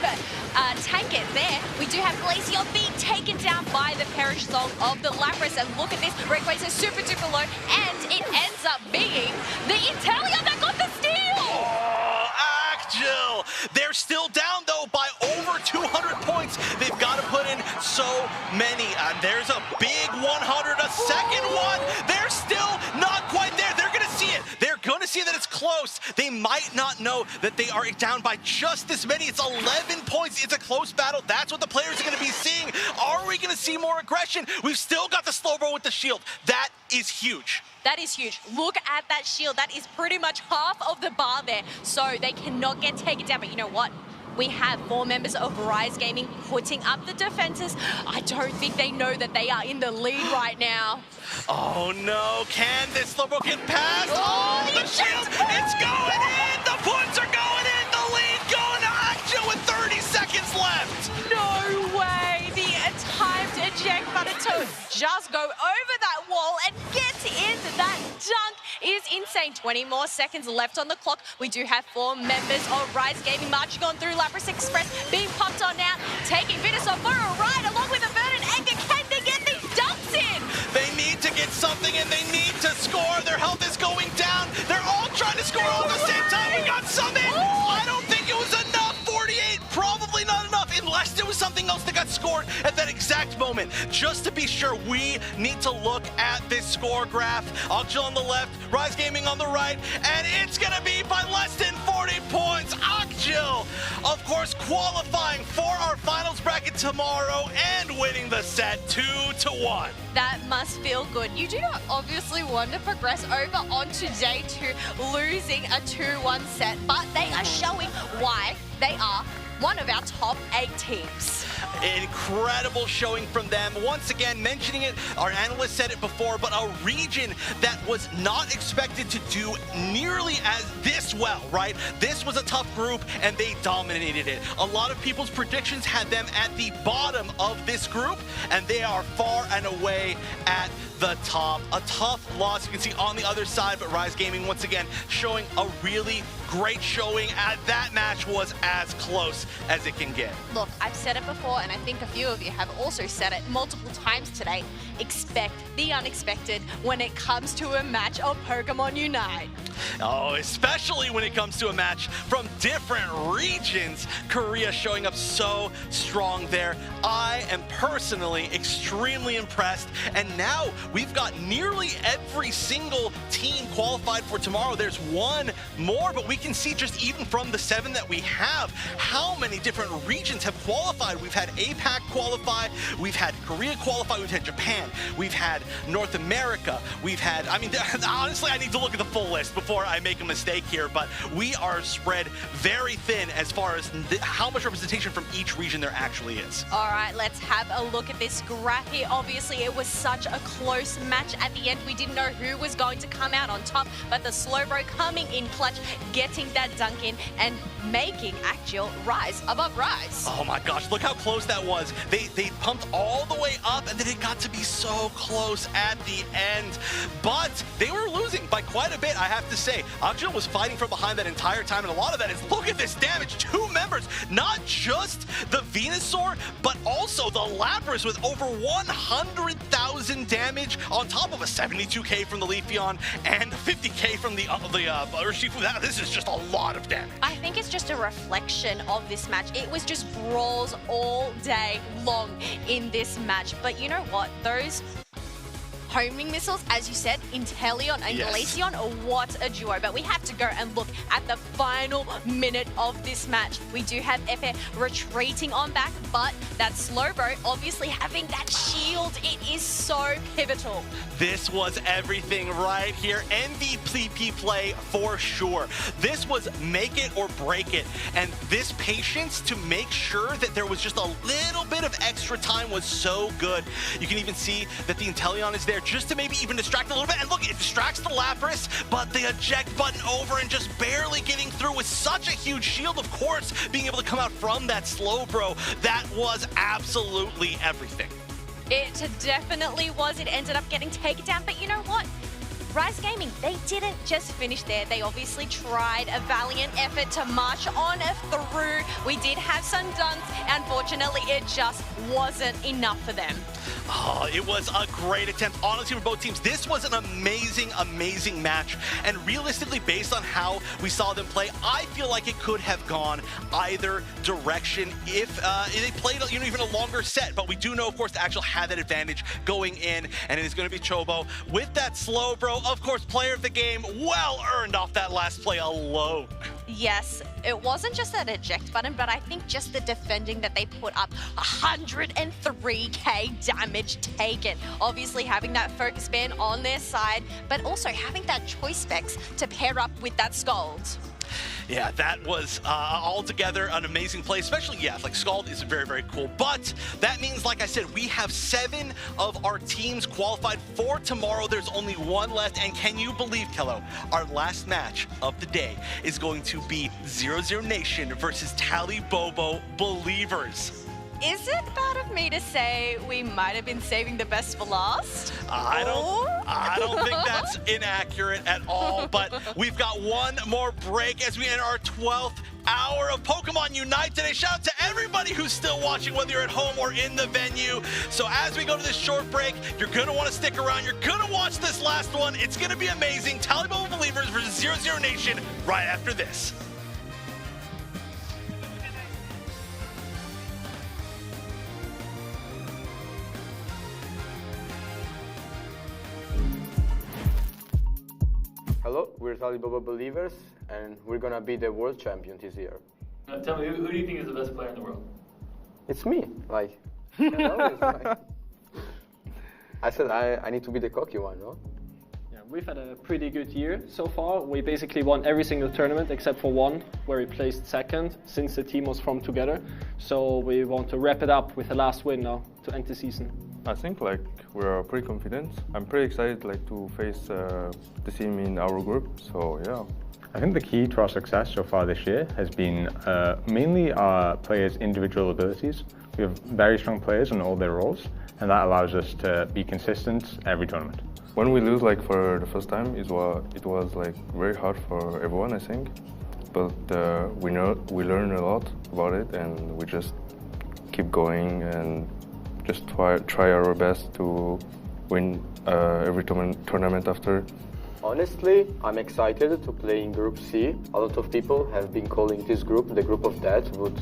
tank it there. We do have Glaceon being taken down by the Perish Song of the Lapras. And look at this, Rayquaza super duper low, and it ends up being the Inteleon that got the steal! Oh, Jill. They're still down, though, by over 200 points. They've got to put in so many. There's a big 100, a second one. They're still not quite there. They're going to see it. They're going to see that it's close. They might not know that they are down by just this many. It's 11 points. It's a close battle. That's what the players are going to be seeing. Are we going to see more aggression? We've still got the Slowbro with the shield. That is huge. That is huge. Look at that shield. That is pretty much half of the bar there. So they cannot get taken down. But you know what? We have 4 members of Rise Gaming putting up the defenses. I don't think they know that they are in the lead right now. Oh no, can this Slowbro get past? Oh, the shield! It's going in! The points are going in! The lead going to Actio with 30 seconds left! No way! The timed eject button to just go over that wall and get into that dunk is insane. 20 more seconds left on the clock. We do have 4 members of Rise Gaming marching on through. Lapras Express being popped on now, taking Venusaur for a ride along with a Verdant Anger. Can they get these dunks in? They need to get something and they need to score. Their health is going down. They're all trying to score all at the same time. We got some in. I don't think it was enough. 48, probably not enough, unless there was something else that got scored at that exact moment. Just to be sure, we need to look at this score graph. Occhil on the left, Rise Gaming on the right, and it's gonna be by less than 40 points. Occhil, of course, qualifying for our finals bracket tomorrow and winning the set 2-1. That must feel good. You do not obviously want to progress over onto day 2, losing a 2-1 set, but they are showing why they are one of our top 8 teams. Incredible showing from them. Once again, mentioning it, our analyst said it before, but a region that was not expected to do nearly as this well, right? This was a tough group, and they dominated it. A lot of people's predictions had them at the bottom of this group, and they are far and away at the top. A tough loss you can see on the other side, but Rise Gaming once again showing a really great showing. That match was as close as it can get. Look, I've said it before, and I think a few of you have also said it multiple times today. Expect the unexpected when it comes to a match of Pokémon Unite. Oh, especially when it comes to a match from different regions. Korea showing up so strong there. I am personally extremely impressed. And now we've got nearly every single team qualified for tomorrow. There's one more, but we can see just even from the 7 that we have, how many different regions have qualified. We've had APAC qualify, we've had Korea qualify, we've had Japan, we've had North America, we've had, I mean, honestly, I need to look at the full list before I make a mistake here, but we are spread very thin as far as how much representation from each region there actually is. All right, let's have a look at this graph here. Obviously, it was such a close match at the end. We didn't know who was going to come out on top, but the Slowbro coming in clutch, getting that dunk in, and making actual Rise above Rise. Oh my gosh, look how close that was. They pumped all the way up, and then it got to be so close at the end. But they were losing by quite a bit, I have to say. Akjul was fighting from behind that entire time, and a lot of that is, look at this damage. 2 members, not just the Venusaur, but also the Lapras with over 100,000 damage on top of a 72k from the Leafeon and 50k from the Urshifu. This is just a lot of damage. I think it's just a reflection of this match. It was just brawls all day long in this match. But you know what? Those homing missiles, as you said, Inteleon and Glaceon, what a duo. But we have to go and look at the final minute of this match. We do have Efe retreating on back, but that Slowbro obviously having that shield, it is so pivotal. This was everything right here. MVP play for sure. This was make it or break it. And this patience to make sure that there was just a little bit of extra time was so good. You can even see that the Inteleon is there just to maybe even distract a little bit. And look, it distracts the Lapras, but the eject button over and just barely getting through with such a huge shield, of course, being able to come out from that Slowbro. That was absolutely everything. It definitely was. It ended up getting taken down, but you know what? Rise Gaming, they didn't just finish there. They obviously tried a valiant effort to march on through. We did have some dunks. Unfortunately, it just wasn't enough for them. Oh, it was a great attempt, honestly, for both teams. This was an amazing, amazing match. And realistically, based on how we saw them play, I feel like it could have gone either direction if they played even a longer set. But we do know, of course, the actual had that advantage going in, and it is going to be Chobo with that Slowbro, of course, player of the game, well earned off that last play alone. Yes, it wasn't just that eject button, but I think just the defending that they put up, 103k damage taken. Obviously having that focus band on their side, but also having that choice specs to pair up with that Scald. Yeah, that was altogether an amazing play, especially, yeah, like Scald is very, very cool. But that means, like I said, we have 7 of our teams qualified for tomorrow. There's only 1 left. And can you believe, Kello, our last match of the day is going to be 0-0 Nation versus Tally Bobo Believers. Is it bad of me to say we might have been saving the best for last? I don't think that's inaccurate at all, but we've got one more break as we enter our 12th hour of Pokemon Unite today. Shout out to everybody who's still watching, whether you're at home or in the venue. So as we go to this short break, you're going to want to stick around. You're going to watch this last one. It's going to be amazing. Tally Bobo Believers versus 0-0 Nation right after this. Hello, we're Tally Bobo Believers, and we're gonna be the world champion this year. Tell me, who do you think is the best player in the world? It's me, like, I said I need to be the cocky one, no? Yeah, we've had a pretty good year so far. We basically won every single tournament except for one, where we placed second, since the team was from together. So we want to wrap it up with the last win now to end the season. I think we're pretty confident. I'm pretty excited to face the team in our group. So yeah. I think the key to our success so far this year has been mainly our players' individual abilities. We have very strong players on all their roles, and that allows us to be consistent every tournament. When we lose like for the first time, it was like very hard for everyone, I think. But we learn a lot about it, and we just keep going and just try our best to win every tournament after. Honestly, I'm excited to play in Group C. A lot of people have been calling this group the group of death, but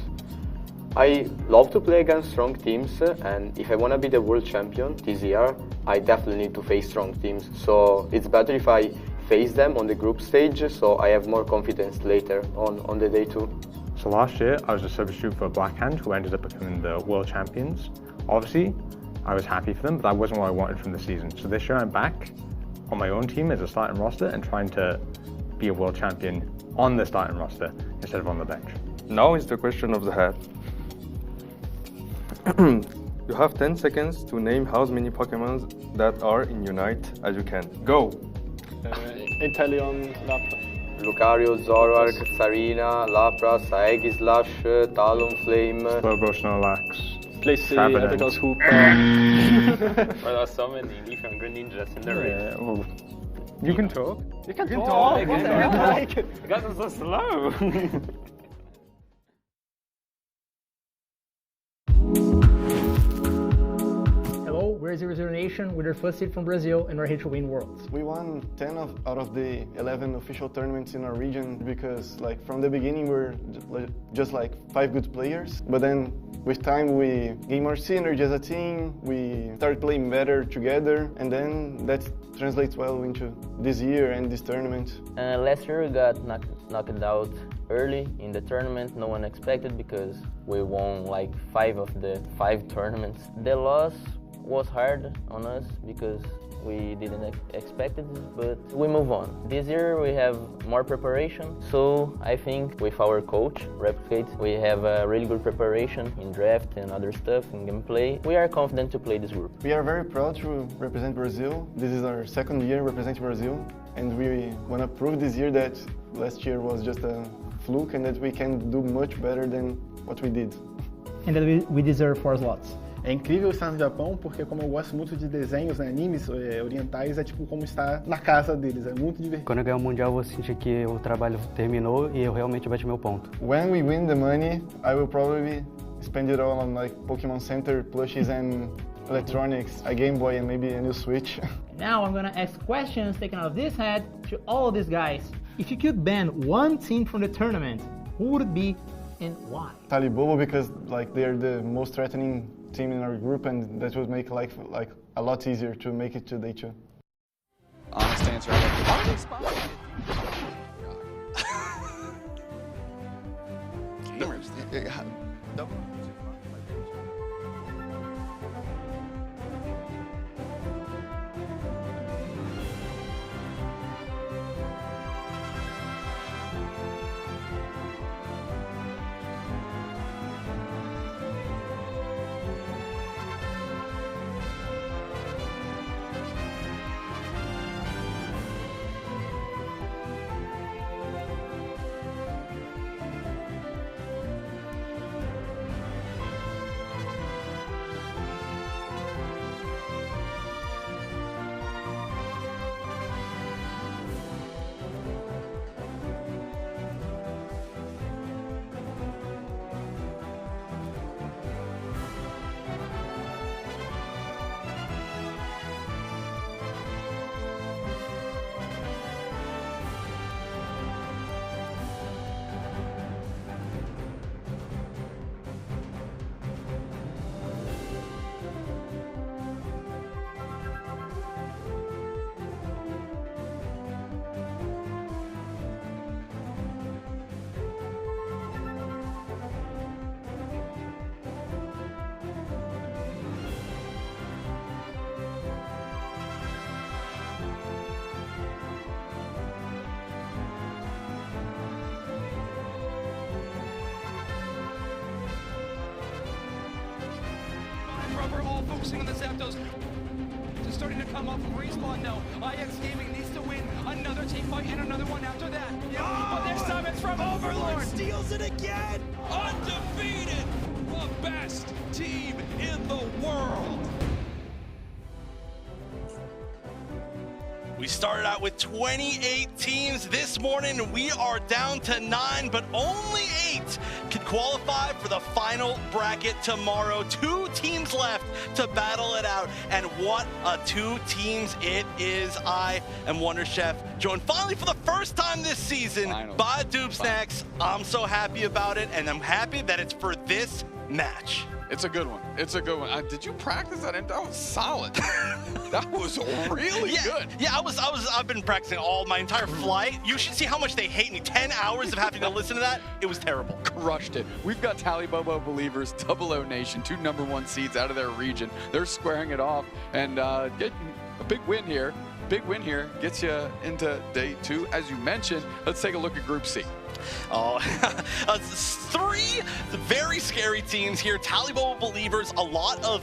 I love to play against strong teams, and if I want to be the world champion this year, I definitely need to face strong teams. So it's better if I face them on the group stage, so I have more confidence later on the day too. So last year, I was a substitute for Blackhand, who ended up becoming the world champions. Obviously, I was happy for them, but that wasn't what I wanted from the season. So this year I'm back on my own team as a starting roster and trying to be a world champion on the starting roster instead of on the bench. Now is the question of the hat. You have 10 seconds to name how many Pokémon that are in Unite as you can. Go! Inteleon, Lapras. Lucario, Zoroark, Sarina, Lapras, Aegislash, Talonflame, Slowbro, Snorlax, Blissey, Epic Hooper. There are so many different ninjas in the race. Yeah, well, you can talk. You can talk. talk. What the hell? You guys are so slow. Hello, we're 00 Nation with our first seed from Brazil and we're here to win Worlds. We won 10 out of the 11 official tournaments in our region because from the beginning we're just 5 good players, but then with time we gain more synergy as a team, we start playing better together, and then that translates well into this year and this tournament. Last year we got knocked out early in the tournament. No one expected because we won 5 of the 5 tournaments. The loss was hard on us because we didn't expect it, but we move on. This year we have more preparation, so I think with our coach, Replicate, we have a really good preparation in draft and other stuff, in gameplay. We are confident to play this group. We are very proud to represent Brazil. This is our 2nd year representing Brazil, and we want to prove this year that last year was just a fluke and that we can do much better than what we did. And that we deserve 4 slots. É incrível estar no Japão porque, como eu gosto muito de desenhos, animes orientais, é tipo como estar na casa deles, é muito divertido. Quando eu ganhar o Mundial, eu vou sentir que o trabalho terminou e eu realmente bati meu ponto. When we win the money, I will probably spend it all on Pokémon Center plushies and electronics, a Game Boy and maybe a new Switch. Now I'm gonna ask questions taken out of this hat to all of these guys. If you could ban one team from the tournament, who would it be and why? Talibobo, because they're the most threatening team in our group, and that would make life a lot easier to make it to day 2. Honest answer. Gamers. We're all focusing on the Zapdos. Just starting to come up from respawn now. IX Gaming needs to win. Another team fight and another one after that. But this time it's from Overlord. Steals it again. Undefeated. The best team in the world. We started out with 28 teams this morning. We are down to 9, but only 8 can qualify for the final bracket tomorrow. 2 teams left to battle it out, and what a 2 teams it is. I am Wonder Chef, joined finally for the first time this season by Doob Snacks. I'm so happy about it, and I'm happy that it's for this match. It's a good one. It's a good one. Did you practice that? That was solid. That was really good. Yeah, I've been practicing all my entire flight. You should see how much they hate me. 10 hours of having to listen to that. It was terrible. Crushed it. We've got Talibobo Believers, 00 Nation, 2 #1 seeds out of their region. They're squaring it off and getting a big win here. Big win here gets you into day 2. As you mentioned, let's take a look at Group C. Oh, 3 very scary teams here. Talibobo Believers, a lot of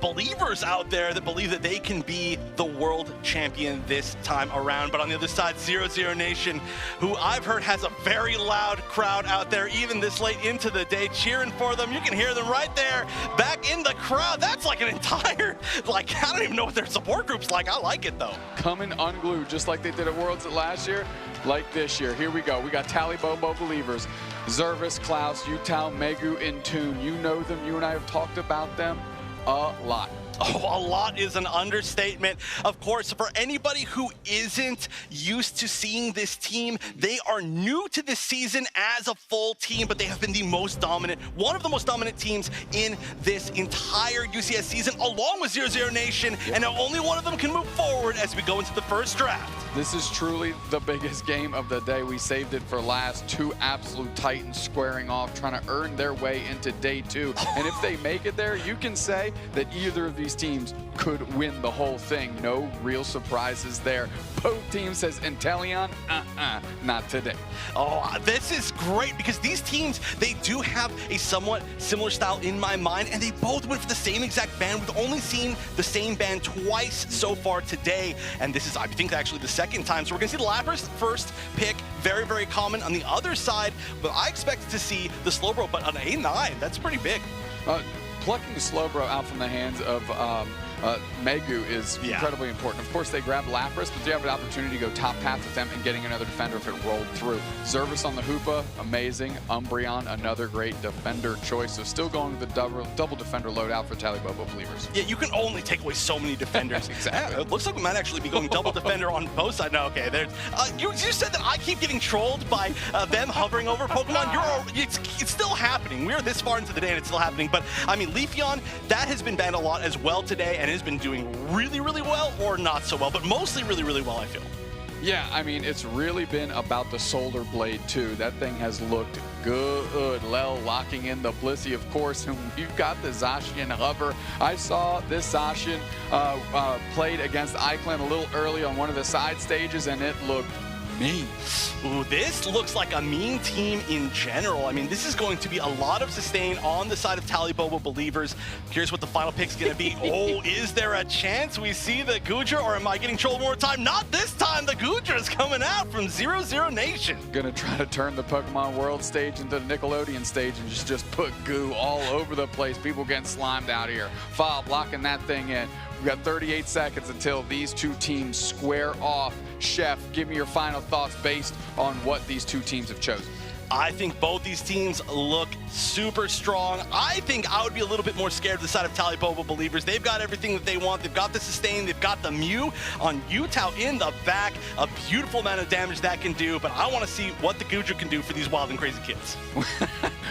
believers out there that believe that they can be the world champion this time around. But on the other side, 00 Nation, who I've heard has a very loud crowd out there, even this late into the day, cheering for them. You can hear them right there, back in the crowd. That's like an entire, I don't even know what their support group's like. I like it, though. Coming unglued, just like they did at Worlds last year, like this year. Here we go. We got Talibobo Believers, Zervis, Klaus, Utah, Megu, in tune. You know them. You and I have talked about them a lot. Oh, a lot is an understatement. Of course, for anybody who isn't used to seeing this team, they are new to this season as a full team, but they have been the most dominant, one of the most dominant teams in this entire UCS season, along with 00 Nation, and now only one of them can move forward as we go into the first draft. This is truly the biggest game of the day. We saved it for last. 2 absolute titans squaring off, trying to earn their way into day 2. And if they make it there, you can say that either of these teams could win the whole thing. No real surprises there. Both teams says Inteleon, not today. Oh, this is great because these teams, they do have a somewhat similar style in my mind, and they both went for the same exact band. We've only seen the same band twice so far today, and this is, I think, actually the second time. So we're going to see the Lapras first pick, very, very common on the other side, but I expect to see the Slowbro, but on A9, that's pretty big. Plucking the Slowbro out from the hands of Megu is incredibly important. Of course, they grabbed Lapras, but they have an opportunity to go top path with them and getting another defender if it rolled through. Zervis on the Hoopa, amazing. Umbreon, another great defender choice. So still going with the double defender loadout for Talibobo Believers. Yeah, you can only take away so many defenders. Exactly. Yeah, it looks like we might actually be going double defender on both sides. No, okay. There's, you said that I keep getting trolled by them hovering over Pokemon. It's still happening. We're this far into the day and it's still happening. But, I mean, Leafeon, that has been banned a lot as well today and has been doing really, really well or not so well, but mostly really, really well, I feel. Yeah, I mean, it's really been about the Solar Blade, too. That thing has looked good. Lel locking in the Blissey, of course, and you've got the Zacian hover. I saw this Zacian played against Iclan a little early on one of the side stages, and it looked mean. Ooh, this looks like a mean team in general. I mean, this is going to be a lot of sustain on the side of Talibobo Believers. Here's what the final pick's going to be. Oh, is there a chance we see the Goodra, or am I getting trolled one more time? Not this time. The Goodra is coming out from 00 Nation. Gonna try to turn the Pokemon World stage into the Nickelodeon stage and just put goo all over the place. People getting slimed out here. Foul blocking that thing in. We've got 38 seconds until these 2 teams square off. Chef, give me your final thoughts based on what these 2 teams have chosen. I think both these teams look super strong. I think I would be a little bit more scared of the side of Talibobo Believers. They've got everything that they want. They've got the sustain. They've got the Mew on Utah in the back. A beautiful amount of damage that can do, but I want to see what the Goodra can do for these wild and crazy kids.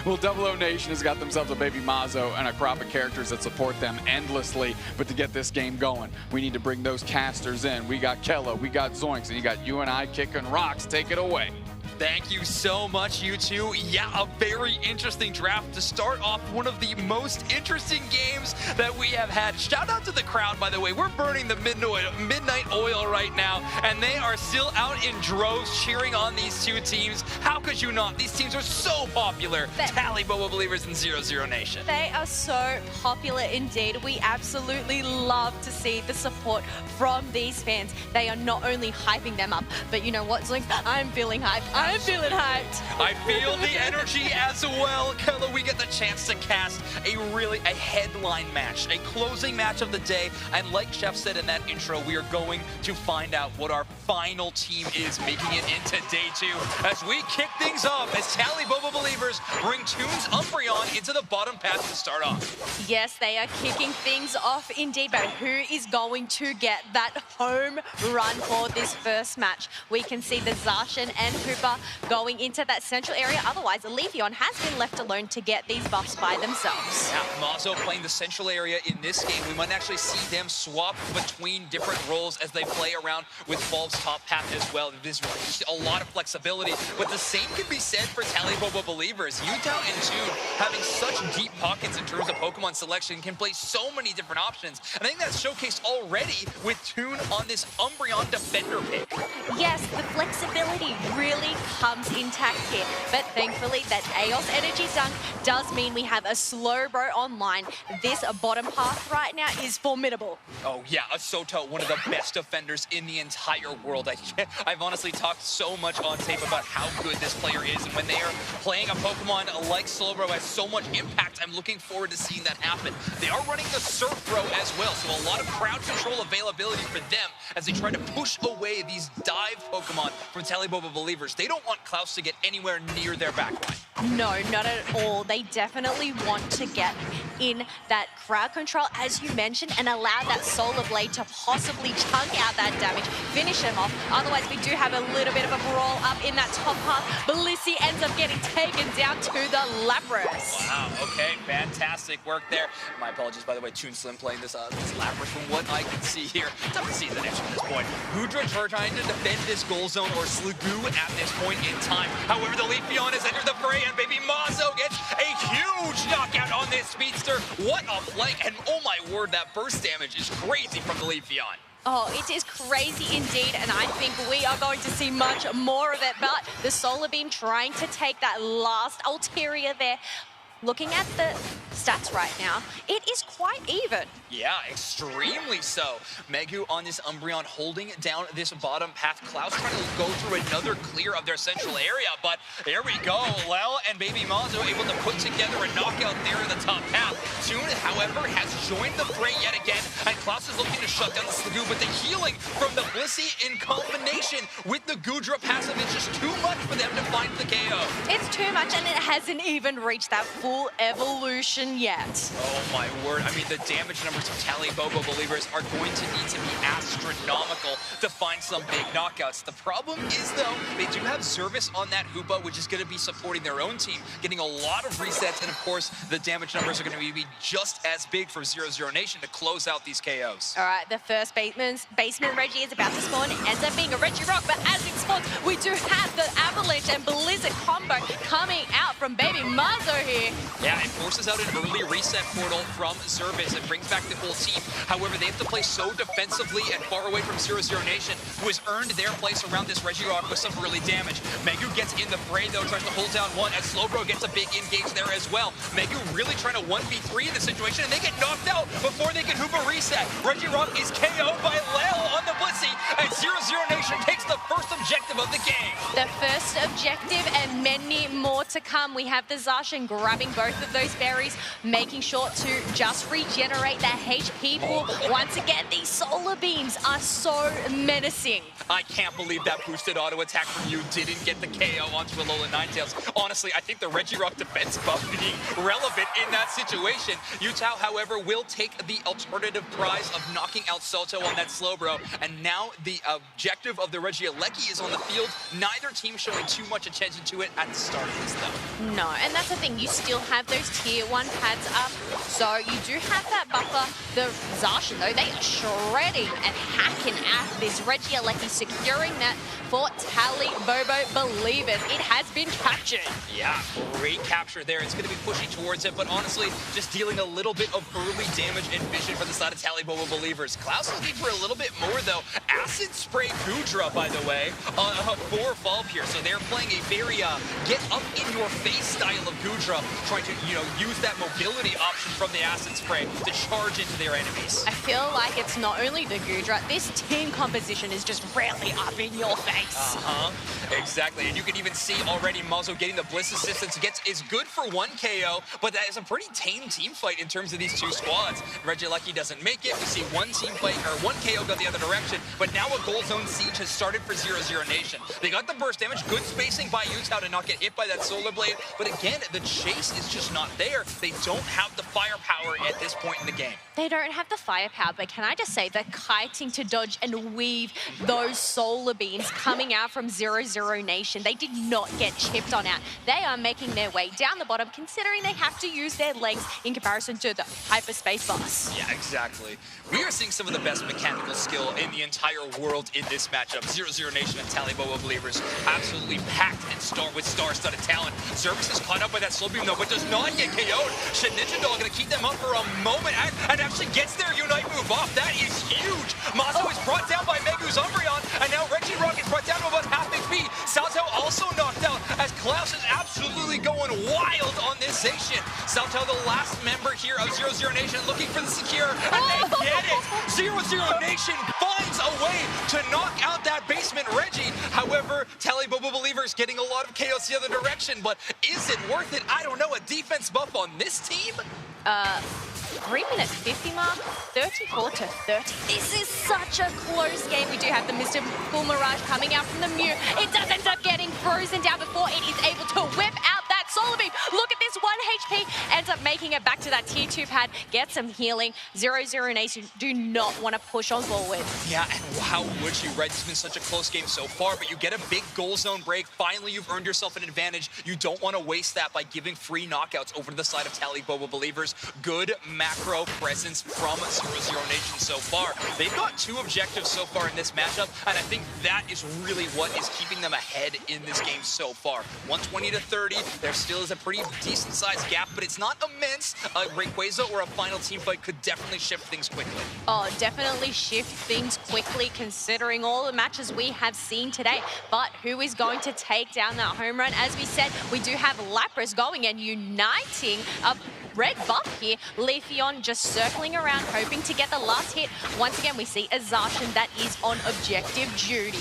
Well, 00 Nation has got themselves a baby Mazo and a crop of characters that support them endlessly, but to get this game going, we need to bring those casters in. We got Kella, we got Zoinks, and you got you and I kicking rocks. Take it away. Thank you so much, you two. Yeah, a very interesting draft to start off one of the most interesting games that we have had. Shout out to the crowd, by the way. We're burning the midnight oil right now, and they are still out in droves cheering on these two teams. How could you not? These teams are so popular. Tally Bobo Believers and 0-0 Nation. They are so popular indeed. We absolutely love to see the support from these fans. They are not only hyping them up, but you know what, Zlink? I'm feeling hyped. I'm feeling hyped. I feel the energy as well. Kella, we get the chance to cast a headline match, a closing match of the day. And like Chef said in that intro, we are going to find out what our final team is making it into day 2 as we kick things off as Tally Bobo Believers bring Toons Umbreon into the bottom path to start off. Yes, they are kicking things off indeed, but who is going to get that home run for this first match? We can see the Zacian and Hooper going into that central area. Otherwise, Leafeon has been left alone to get these buffs by themselves. Yeah, Mazo playing the central area in this game. We might actually see them swap between different roles as they play around with Valve's top path as well. There's a lot of flexibility, but the same can be said for Tally Bobo Believers. Utah and Toon having such deep pockets in terms of Pokemon selection can play so many different options. And I think that's showcased already with Toon on this Umbreon defender pick. Yes, the flexibility really comes intact here, but thankfully that Aeos Energy Dunk does mean we have a Slowbro online. This bottom path right now is formidable. Oh yeah, Asoto, one of the best defenders in the entire world. I've honestly talked so much on tape about how good this player is, and when they are playing a Pokemon like Slowbro has so much impact, I'm looking forward to seeing that happen. They are running the Surf Bro as well, so a lot of crowd control availability for them as they try to push away these dive Pokemon from Tally Bobo Believers. They don't want Klaus to get anywhere near their backline. No, not at all. They definitely want to get in that crowd control, as you mentioned, and allow that Solar Blade to possibly chunk out that damage, finish him off. Otherwise, we do have a little bit of a brawl up in that top path. Blissey ends up getting taken down to the Lapras. Wow, okay, fantastic work there. My apologies, by the way, Toon Slim playing this Lapras. From what I can see here, tough to see the next at this point. Goodra trying to defend this goal zone, or Sligoo at this point in time. However, the Leafeon has entered the fray, and Baby Mazo gets a huge knockout on this speedster. What a flank, and oh my word, that burst damage is crazy from the Leafeon. Oh, it is crazy indeed, and I think we are going to see much more of it, but the Solar Beam trying to take that last ulterior there. Looking at the stats right now, it is quite even. Yeah, extremely so. Megu on this Umbreon holding down this bottom path. Klaus trying to go through another clear of their central area, but there we go. Lel and Baby Mazo able to put together a knockout there in the top path. Toon, however, has joined the fray yet again, and Klaus is looking to shut down the Sligoo, but the healing from the Blissey in combination with the Goodra passive is just too much for them to find the KO. It's too much, and it hasn't even reached that full evolution yet. Oh my word, I mean the damage numbers of Tally Bobo Believers are going to need to be astronomical to find some big knockouts. The problem is though, they do have service on that Hoopa, which is going to be supporting their own team, getting a lot of resets, and of course the damage numbers are going to be just as big for 0-0 Nation to close out these KOs. All right, the first basement Reggie is about to spawn. It ends up being a Reggie Rock, but as it spawns, we do have the Avalanche and Blizzard combo coming out from Baby Mazo here. Yeah, it forces out an early reset portal from Zervis. It brings back the whole team. However, they have to play so defensively and far away from 0-0 Nation, who has earned their place around this Regirock with some early damage. Megu gets in the fray, though, tries to hold down one, as Slowbro gets a big engage there as well. Megu really trying to 1v3 in the situation, and they get knocked out before they can Hoopa reset. Regirock is KO'd by Lel on the Blissey, and 0-0 Nation takes the first objective of the game. The first objective, and many more to come. We have the Zacian grabbing both of those berries, making sure to just regenerate that HP pool. Once again, these solar beams are so menacing. I can't believe that boosted auto attack from you didn't get the KO onto Alola Ninetales. Honestly, I think the Regirock defense buff being relevant in that situation. Utah, however, will take the alternative prize of knocking out Soto on that Slowbro, and now the objective of the Regieleki is on the field. Neither team showing too much attention to it at the start of this, though. No, and that's the thing. You still have those tier 1 pads up. So you do have that buffer. The Zacian, though, they are shredding and hacking at this. Regieleki securing that for Tally Bobo Believers. It has been captured. Yeah, great capture there. It's going to be pushing towards it, but honestly, just dealing a little bit of early damage and vision for the side of Tally Bobo Believers. Klaus looking for a little bit more, though. Acid Spray Gudra, by the way, for Valve here. So they're playing a very get up in your face style of Gudra, trying to, use that mobility option from the Acid Spray to charge into their enemies. I feel like it's not only the Gudra, this team composition is just really up in your face. Exactly, and you can even see already Muzzo getting the Bliss assistance. Is good for 1 KO, but that is a pretty tame team fight in terms of these two squads. Regieleki doesn't make it. We see 1 team fight, or 1 KO go the other direction, but now a gold zone siege has started for 0-0 Nation. They got the burst damage, good spacing by Utah to not get hit by that Solar Blade, but again, the chase is just not there. They don't have the firepower at this point in the game. They don't have the firepower, but can I just say the kiting to dodge and weave those solar beams coming out from 0-0 Nation. They did not get chipped on out. They are making their way down the bottom, considering they have to use their legs in comparison to the hyperspace bus. Yeah, exactly. We are seeing some of the best mechanical skill in the entire world in this matchup. 0-0 Nation and Tally Bobo Believers absolutely packed and with star-studded talent. Service is caught up by that slow beam, though, but does not get KO'd. Shin Ninja Doll going to keep them up for a moment and actually gets their Unite move off. That is huge. Mazo is brought down by Megu's Umbreon, and now Reggie Rock is brought down to about half HP. Salto also knocked out as Klaus is absolutely going wild on this Zacian. Salto, the last member here of 0-0 Nation, looking for the secure, and they get it. 0-0 Nation finds a way to knock out that basement Reggie. However, Tally Bobo Believers getting a lot of chaos the other direction, but is it worth it? I don't know. A defense buff on this team? 3 minutes 50 mark, 34-30. This is such a close game. We do have the Mr. Cool Mirage coming out from the Mew. It does end up getting frozen down before it is able to whip out that Solar Beam. Look at this 1 HP. Ends up making it back to that tier 2 pad. Get some healing. 0-0 Nation do not want to push on forward. Yeah, and how would you, right? It's been such a close game so far, but you get a big goal zone break. Finally, you've earned yourself an advantage. You don't want to waste that by giving free knockouts over to the side of Tally Bobo Believers. Good macro presence from 0-0 Nation so far. They've got 2 objectives so far in this matchup, and I think that is really what is keeping them ahead in this game so far. 120-30, there still is a pretty decent-sized gap, but it's not immense. Rayquaza or a final team fight could definitely shift things quickly. Oh, definitely shift things quickly considering all the matches we have seen today. But who is going to take down that home run? As we said, we do have Lapras going and uniting a red buff here. Leafeon just circling around, hoping to get the last hit. Once again, we see a Zacian that is on objective duty.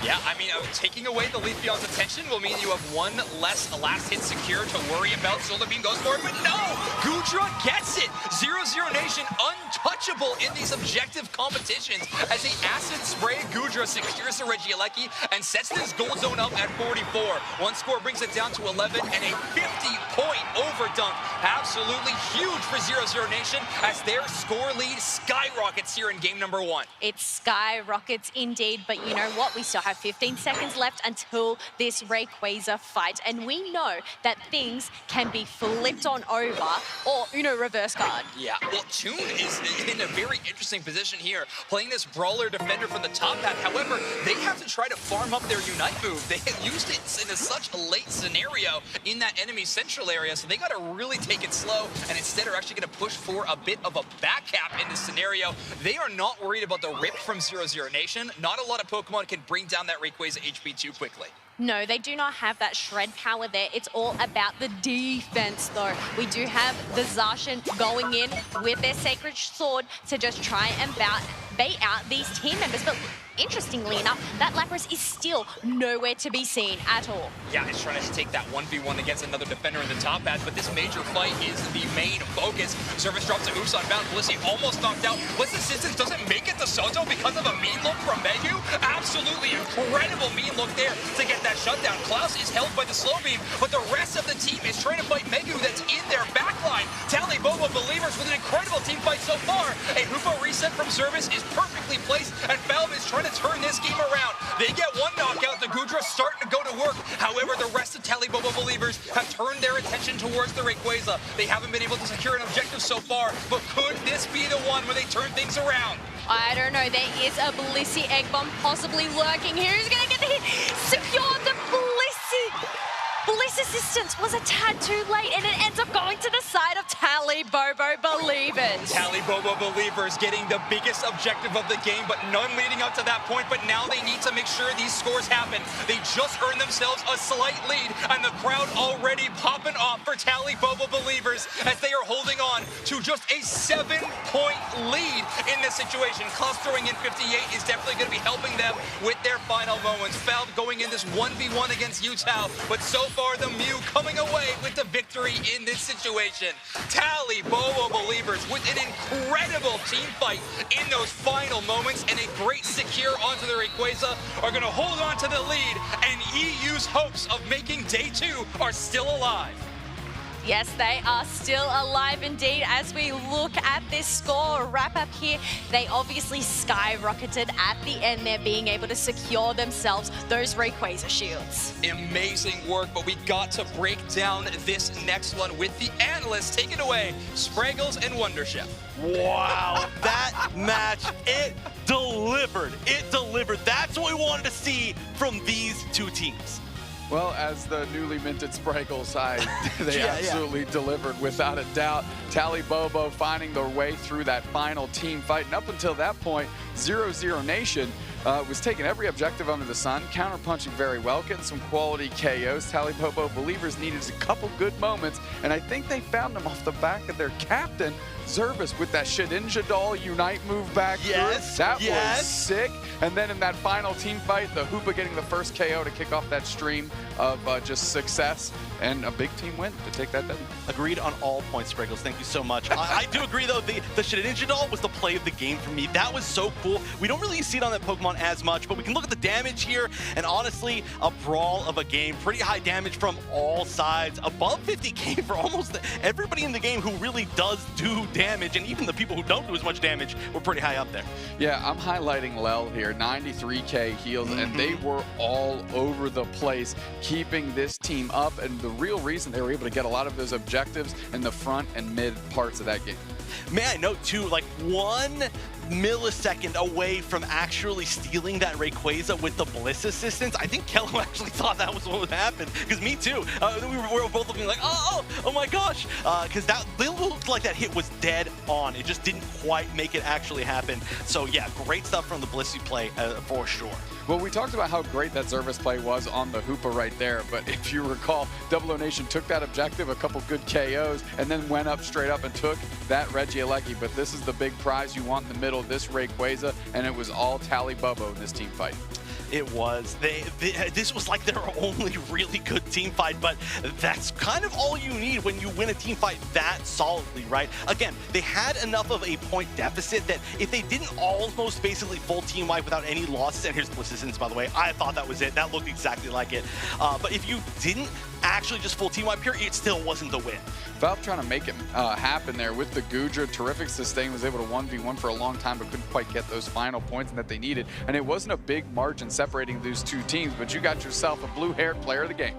Yeah, I mean, taking away the Leafeon's attention will mean you have 1 less last hit secure to worry about. Solar Beam goes for it, but no! Gudra gets it! 0-0 Nation untouchable in these objective competitions as the Acid Spray Gudra secures the Regieleki and sets this gold zone up at 44. One score brings it down to 11 and a 50-point overdunk. Absolutely huge for 0-0 Nation as their score lead skyrockets here in game number 1. It skyrockets indeed, but you know what? We still have 15 seconds left until this Rayquaza fight, and we know that things can be flipped on over or reverse card. Yeah, well, Toon is in a very interesting position here, playing this brawler defender from the top half. However, they have to try to farm up their Unite move. They used it in such a late scenario in that enemy central area, so they got to really take it slow, and instead are actually going to push for a bit of a back cap in this scenario. They are not worried about the rip from 0-0 Nation. Not a lot of Pokemon can bring down that Rayquaza HP too quickly. No, they do not have that shred power there. It's all about the defense, though. We do have the Zacian going in with their Sacred Sword to just try and bait out these team members. But interestingly enough, that Lapras is still nowhere to be seen at all. Yeah, it's trying to take that 1v1 against another defender in the top half, but this major fight is the main focus. Service drops to Usopp bound. Blissey almost knocked out. Bliss assistance doesn't make it to Soto because of a mean look from Megu. Absolutely incredible mean look there to get that shutdown. Klaus is held by the slow beam, but the rest of the team is trying to fight Megu that's in their backline. Tally Bobo Believers with an incredible team fight so far. A Hoopa reset from Service is perfectly placed, and Valve is trying to turn this game around. They get 1 knockout. The Gudra starting to go to work. However, the rest of Tally Bobo Believers have turned their attention towards the Rayquaza. They haven't been able to secure an objective so far, but could this be the one where they turn things around? I don't know. There is a Blissey Egg Bomb possibly lurking. Who's going to get the hit? Secure the Blissey. Bliss assistance was a tad too late, and it ends up going to the side of Tally Bobo Believers. Tally Bobo Believers getting the biggest objective of the game, but none leading up to that point. But now they need to make sure these scores happen. They just earned themselves a slight lead, and the crowd already popping off for Tally Bobo Believers as they are holding on to just a 7-point lead in this situation. Clubs throwing in 58 is definitely going to be helping them with their final moments. Feld going in this 1v1 against Utah, but so far the Mew coming away with the victory in this situation. Tally Bobo Believers with an incredible team fight in those final moments and a great secure onto the Rayquaza are going to hold on to the lead, and EU's hopes of making day 2 are still alive. Yes, they are still alive indeed. As we look at this score wrap up here, they obviously skyrocketed at the end there, being able to secure themselves those Rayquaza shields. Amazing work, but we got to break down this next one with the analysts. Take it away, Spraggles and Wonderchef. Wow, that match, it delivered. It delivered. That's what we wanted to see from these two teams. Well, as the newly minted Spraggles, they absolutely delivered without a doubt. Tally Bobo finding their way through that final team fight. And up until that point, 0-0 Nation was taking every objective under the sun, counterpunching very well, getting some quality KOs. Tally Bobo Believers needed a couple good moments, and I think they found them off the back of their captain, Zervis, with that Shedinja Doll Unite move back. Yes, that was sick. And then in that final team fight, the Hoopa getting the first KO to kick off that stream of just success, and a big team win to take that W. Agreed on all points, Spriggles. Thank you so much. I do agree, though, the Shedinja Doll was the play of the game for me. That was so cool. We don't really see it on that Pokemon as much, but we can look at the damage here, and honestly, a brawl of a game. Pretty high damage from all sides. Above 50k for almost everybody in the game who really does do damage, and even the people who don't do as much damage were pretty high up there. Yeah, I'm highlighting Lel here, 93k heals, and they were all over the place, keeping this team up, and the real reason they were able to get a lot of those objectives in the front and mid parts of that game. May I note, too, like 1 millisecond away from actually stealing that Rayquaza with the Bliss assistance. I think Kello actually thought that was what would happen, because me too. We were both looking like, oh my gosh, because that looked like that hit was dead on. It just didn't quite make it actually happen. So yeah, great stuff from the Blissey play for sure. Well, we talked about how great that Zervis play was on the Hoopa right there, but if you recall, 0-0 Nation took that objective, a couple good KOs, and then went up straight up and took that Regieleki. But this is the big prize you want in the middle, this Rayquaza, and it was all Tally Bobo in this team fight. It was. This was like their only really good team fight, but that's kind of all you need when you win a team fight that solidly, right? Again, they had enough of a point deficit that if they didn't almost basically full team wipe without any losses, and here's Bliss Assistance, by the way, I thought that was it. That looked exactly like it. But if you didn't actually just full team wipe here, it still wasn't the win. Valve trying to make it happen there with the Goodra. Terrific sustain, was able to 1v1 for a long time, but couldn't quite get those final points that they needed. And it wasn't a big margin separating those two teams, but you got yourself a blue-haired player of the game.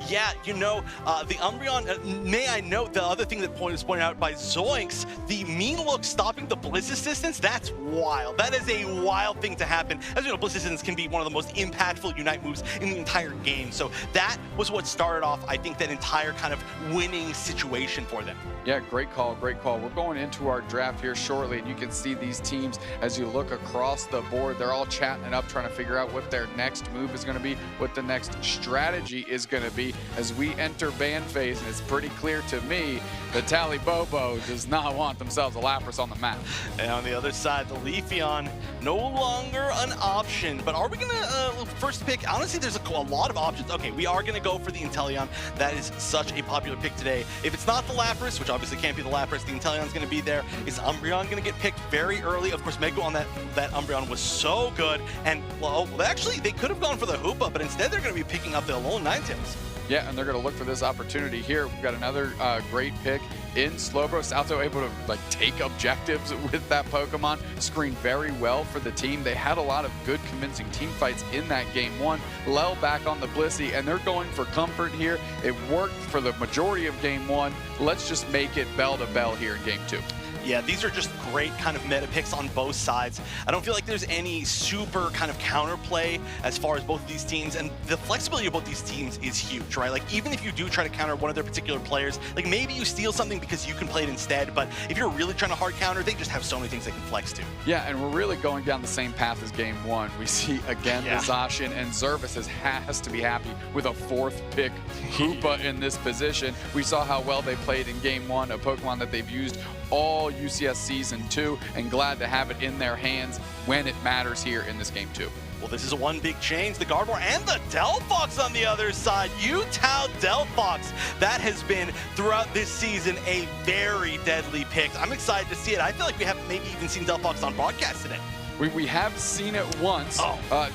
Yeah, you know, the Umbreon, may I note the other thing that was pointed out by Zoinks, the mean look stopping the Bliss Assistance, that's wild. That is a wild thing to happen. As you know, Bliss Assistance can be one of the most impactful Unite moves in the entire game. So that was what started off, I think, that entire kind of winning situation for them. Yeah, great call, great call. We're going into our draft here shortly, and you can see these teams as you look across the board. They're all chatting it up, trying to figure out what their next move is going to be, what the next strategy is going to be as we enter ban phase, and it's pretty clear to me that Tally Bobo does not want themselves a Lapras on the map. And on the other side, the Leafeon, no longer an option. But are we going to first pick? Honestly, there's a lot of options. Okay, we are going to go for the Inteleon. That is such a popular pick today. If it's not the Lapras, which obviously can't be the Lapras, the Inteleon's going to be there. Is Umbreon going to get picked very early? Of course, Mego on that Umbreon was so good. And, well, actually, they could have gone for the Hoopa, but instead they're going to be picking up the Alolan Ninetales. Yeah, and they're going to look for this opportunity here. We've got another great pick in Slowbro. Salto able to take objectives with that Pokemon, screened very well for the team. They had a lot of good convincing team fights in that game 1. Lel back on the Blissey, and they're going for comfort here. It worked for the majority of game 1. Let's just make it bell to bell here in game 2. Yeah, these are just great kind of meta picks on both sides. I don't feel like there's any super kind of counterplay as far as both of these teams, and the flexibility of both these teams is huge, right? Like, even if you do try to counter one of their particular players, like maybe you steal something because you can play it instead, but if you're really trying to hard counter, they just have so many things they can flex to. Yeah, and we're really going down the same path as game 1. We see, again, the Zacian, and Zervis has to be happy with a 4th pick Hoopa in this position. We saw how well they played in game 1, a Pokemon that they've used all UCS Season 2, and glad to have it in their hands when it matters here in this game 2. Well, this is a one big change. The Gardevoir and the Delphox on the other side. Utah Delphox. That has been, throughout this season, a very deadly pick. I'm excited to see it. I feel like we haven't maybe even seen Delphox on broadcast today. We have seen it once,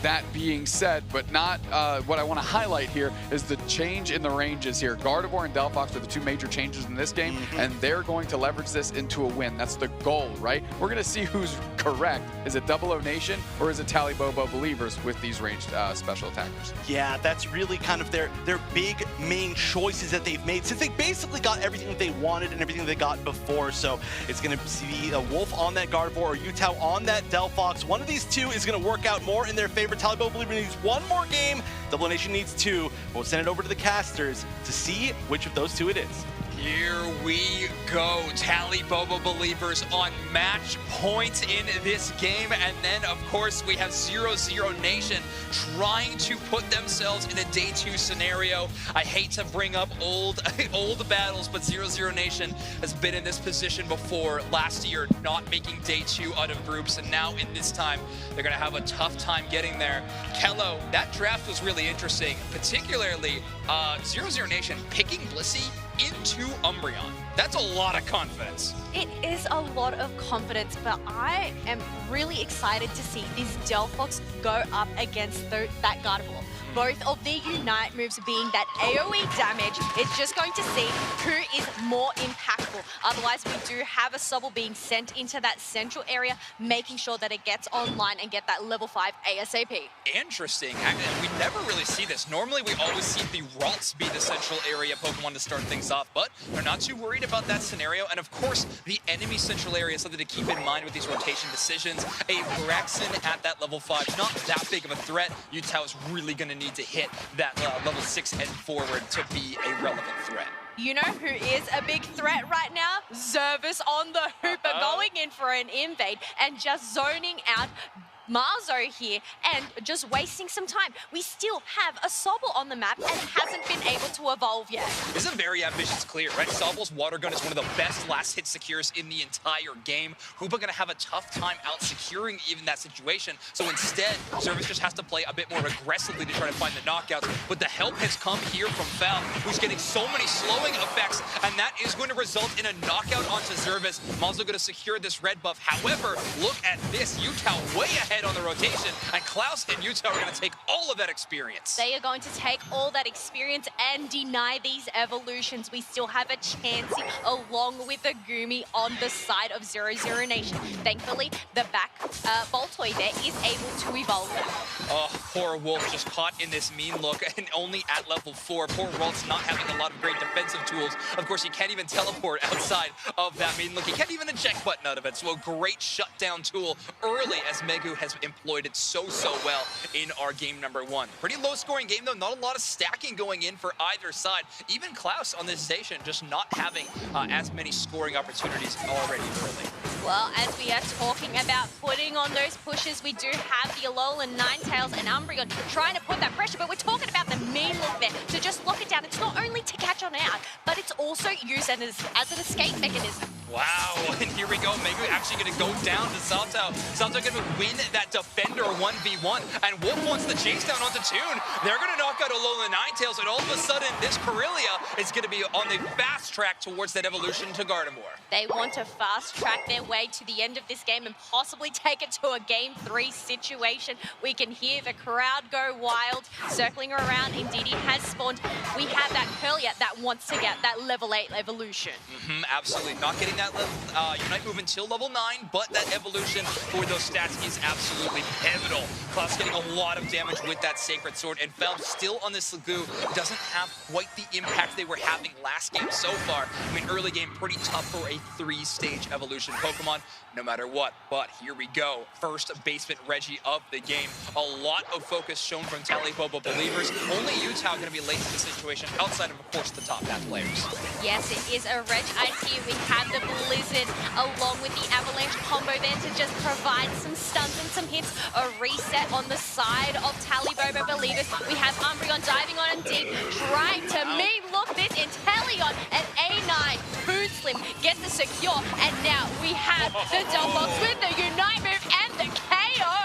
that being said, but not what I want to highlight here is the change in the ranges here. Gardevoir and Delphox are the 2 major changes in this game, and they're going to leverage this into a win. That's the goal, right? We're going to see who's correct. Is it Double O Nation or is it Talibobo Believers with these ranged special attackers? Yeah, that's really kind of their big main choices that they've made, since they basically got everything that they wanted and everything they got before. So it's going to be a Wolf on that Gardevoir or Utah on that Delphox. One of these 2 is going to work out more in their favor. Talibo Believer needs 1 more game. Double Nation needs 2. We'll send it over to the casters to see which of those 2 it is. Here we go. Talibobo Believers on match point in this game. And then, of course, we have 0-0 Nation trying to put themselves in a day 2 scenario. I hate to bring up old battles, but 0-0 Nation has been in this position before last year, not making day 2 out of groups. And now in this time, they're going to have a tough time getting there. Kello, that draft was really interesting, particularly 0-0 Nation picking Blissey into Umbreon. That's a lot of confidence. It is a lot of confidence, but I am really excited to see this Delphox go up against that Gardevoir. Both of their Unite moves being that AoE damage, it's just going to see who is more impactful. Otherwise, we do have a Sobble being sent into that central area, making sure that it gets online and get that level 5 ASAP. Interesting. We never really see this. Normally, we always see the Ralts be the central area Pokemon to start things off, but they're not too worried about that scenario. And of course, the enemy central area is something to keep in mind with these rotation decisions. A Braxton at that level 5, not that big of a threat. Utah is really going to need to hit that level 6 and forward to be a relevant threat. You know who is a big threat right now? Zervis on the Hooper, going in for an invade and just zoning out Marzo here and just wasting some time. We still have a Sobble on the map and hasn't been able to evolve yet. This is a very ambitious clear, right? Sobble's Water Gun is one of the best last hit secures in the entire game. Hoopa gonna have a tough time out securing even that situation. So instead, Zervis just has to play a bit more aggressively to try to find the knockouts. But the help has come here from Fel, who's getting so many slowing effects, and that is going to result in a knockout onto Zervis. Malzo gonna secure this red buff. However, look at this, Utah way ahead on the rotation, and Klaus and Utah are going to take all of that experience. They are going to take all that experience and deny these evolutions. We still have a Chansey along with a Gumi on the side of 0-0 Nation. Thankfully, the back Boltoy there is able to evolve them. Oh, poor Wolf just caught in this mean look and only at level 4. Poor Wolf's not having a lot of great defensive tools. Of course, he can't even teleport outside of that mean look. He can't even eject button out of it. So a great shutdown tool early as Megu has employed it so well in our game number 1. Pretty low scoring game though, not a lot of stacking going in for either side. Even Klaus on this station just not having as many scoring opportunities already early. Well, as we are talking about putting on those pushes, we do have the Alolan Ninetales and Umbreon trying to put that pressure, but we're talking about the mean look there. So just lock it down. It's not only to catch on out, but it's also used as an escape mechanism. Wow, and here we go. Megu actually going to go down to Salto. Salto going to win that defender 1v1, and Wolf wants the chase down onto Toon. They're going to knock out Alolan Ninetales, and all of a sudden, this Corellia is going to be on the fast track towards that evolution to Gardevoir. They want to fast track their way to the end of this game and possibly take it to a Game 3 situation. We can hear the crowd go wild, circling around. Indeed, he has spawned. We have that Corellia that wants to get that level 8 evolution. Absolutely. Not getting that Unite move until level 9, but that evolution for those stats is absolutely pivotal. Klaus getting a lot of damage with that Sacred Sword, and Valve still on this Lagoo doesn't have quite the impact they were having last game so far. I mean, early game pretty tough for a 3-stage evolution Pokemon, no matter what. But here we go. First basement Reggie of the game. A lot of focus shown from Talibobo believers. Only Utah going to be late to the situation, outside of course, the top path players. Yes, it is a Reg Ice here. We have the Blizzard along with the Avalanche combo there to just provide some stuns and some hits. A reset on the side of Talibobo believers. We have Umbreon diving on and deep, trying to look this Inteleon at A9. Slim gets the secure, and now we have the Delphox with the Unite move and the KO.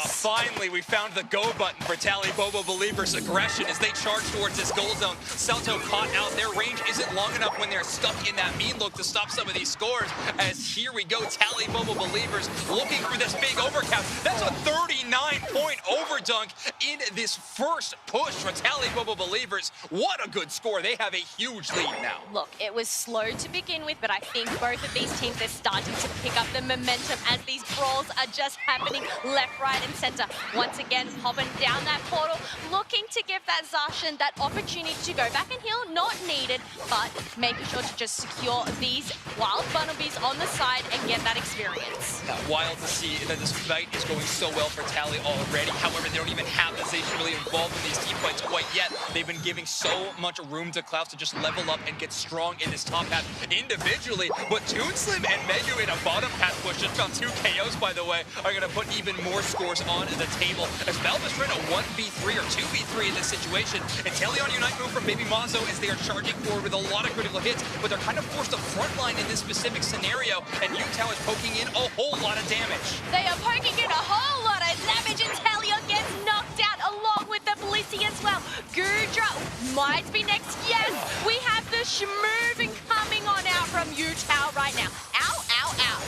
Finally, we found the go button for Talibobo believers' aggression as they charge towards this goal zone. Salto caught out. Their range isn't long enough when they're stuck in that mean look to stop some of these scores. As here we go, Talibobo believers looking for this big overcap. That's a 39-point overdunk in this first push for Talibobo believers. What a good score. They have a huge lead now. Look, it was slow to begin with, but I think both of these teams are starting to pick up the momentum as these brawls are just happening left, right, and center. Once again, popping down that portal, looking to give that Zacian that opportunity to go back and heal, not needed, but making sure to just secure these wild Bunnelbees on the side and get that experience. Wild to see that this fight is going so well for Tally already. However, they don't even have Zacian really involved in these team fights quite yet. They've been giving so much room to Klaus to just level up and get strong in this top half individually. But Toonslim and Megu in a bottom half push, just found 2 KOs, by the way, are going to put even more scores on the table. As Valve is trying a 1v3 or 2v3 in this situation. Inteleon Unite move from Baby Mazo as they are charging forward with a lot of critical hits, but they're kind of forced to frontline in this specific scenario, and Utah is poking in a whole lot of damage. They are poking in a whole lot of damage, and Inteleon gets knocked out along with the Blissey as well. Goodra might be next. Yes, we have the Schmoovin coming on out from Utah right now. Ow, ow, ow.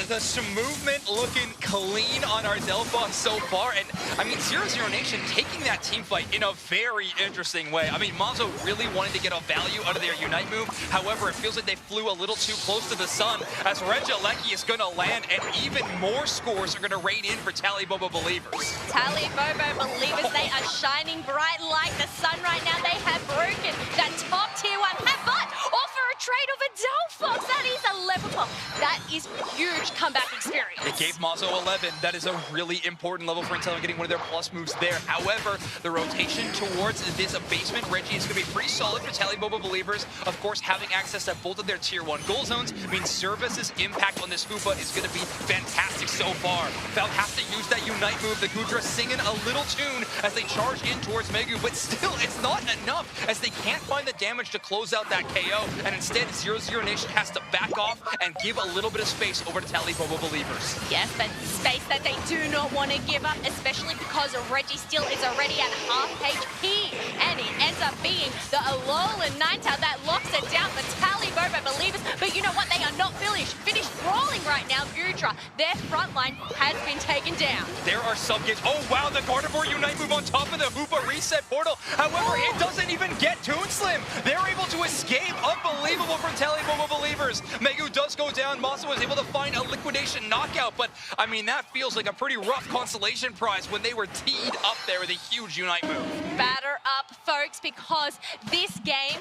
The movement looking clean on our Delphox so far, and I mean, 0-0 Nation taking that team fight in a very interesting way. I mean, Mazo really wanted to get a value out of their Unite move. However, it feels like they flew a little too close to the sun as Regieleki is going to land, and even more scores are going to rain in for Talibobo believers. Talibobo believers, they are shining bright like the sun right now. They have broken that top tier 1, but offer a trade of a Delphox. That is a level top. That is huge comeback experience. It gave Mazo 11. That is a really important level for Inteleon, getting one of their plus moves there. However, the rotation towards this basement Reggie is going to be pretty solid for Talibobo believers. Of course, having access to both of their tier 1 goal zones means Service's impact on this Hoopa is going to be fantastic so far. Valve has to use that Unite move. The Goodra singing a little tune as they charge in towards Megu, but still, it's not enough as they can't find the damage to close out that KO, and instead, 0-0 Nation has to back off and give a little bit of space over to Talibobo believers. Yes, but space that they do not want to give up, especially because Reggie still is already at half HP, and it ends up being the Alolan Ninetale that locks it down for Talibobo believers. But you know what? They are not finished brawling right now. Goodra, their front line has been taken down. There are some games. Oh wow, the Gardevoir Unite move on top of the Hoopa reset portal. However, it doesn't even get Toonslim. They're able to escape. Unbelievable from Talibobo believers. Megu does go down. Masa was able to find a liquidation knockout, but I mean, that feels like a pretty rough consolation prize when they were teed up there with a huge Unite move. Batter up, folks, because this game,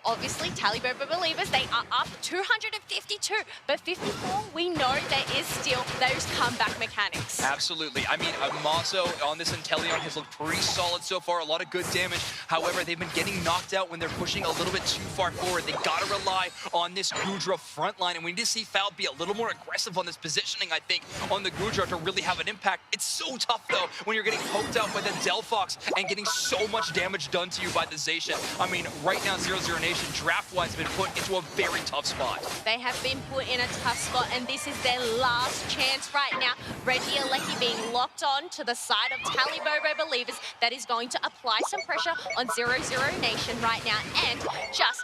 obviously, Talibobo believers, they are up 252, but 54, we know there is still those comeback mechanics. Absolutely. I mean, Mazo on this Inteleon has looked pretty solid so far, a lot of good damage. However, they've been getting knocked out when they're pushing a little bit too far forward. They gotta rely on this Goodra front line, and we need to see Foul be a little more aggressive on this positioning, I think, on the Goodra to really have an impact. It's so tough, though, when you're getting poked out by the Delphox and getting so much damage done to you by the Zacian. I mean, right now, 0-0 Nation Nation draft-wise have been put into a very tough spot. They have been put in a tough spot, and this is their last chance right now. Reggie Alecki being locked on to the side of Tally Bobo Believers. That is going to apply some pressure on 0-0 Nation right now and just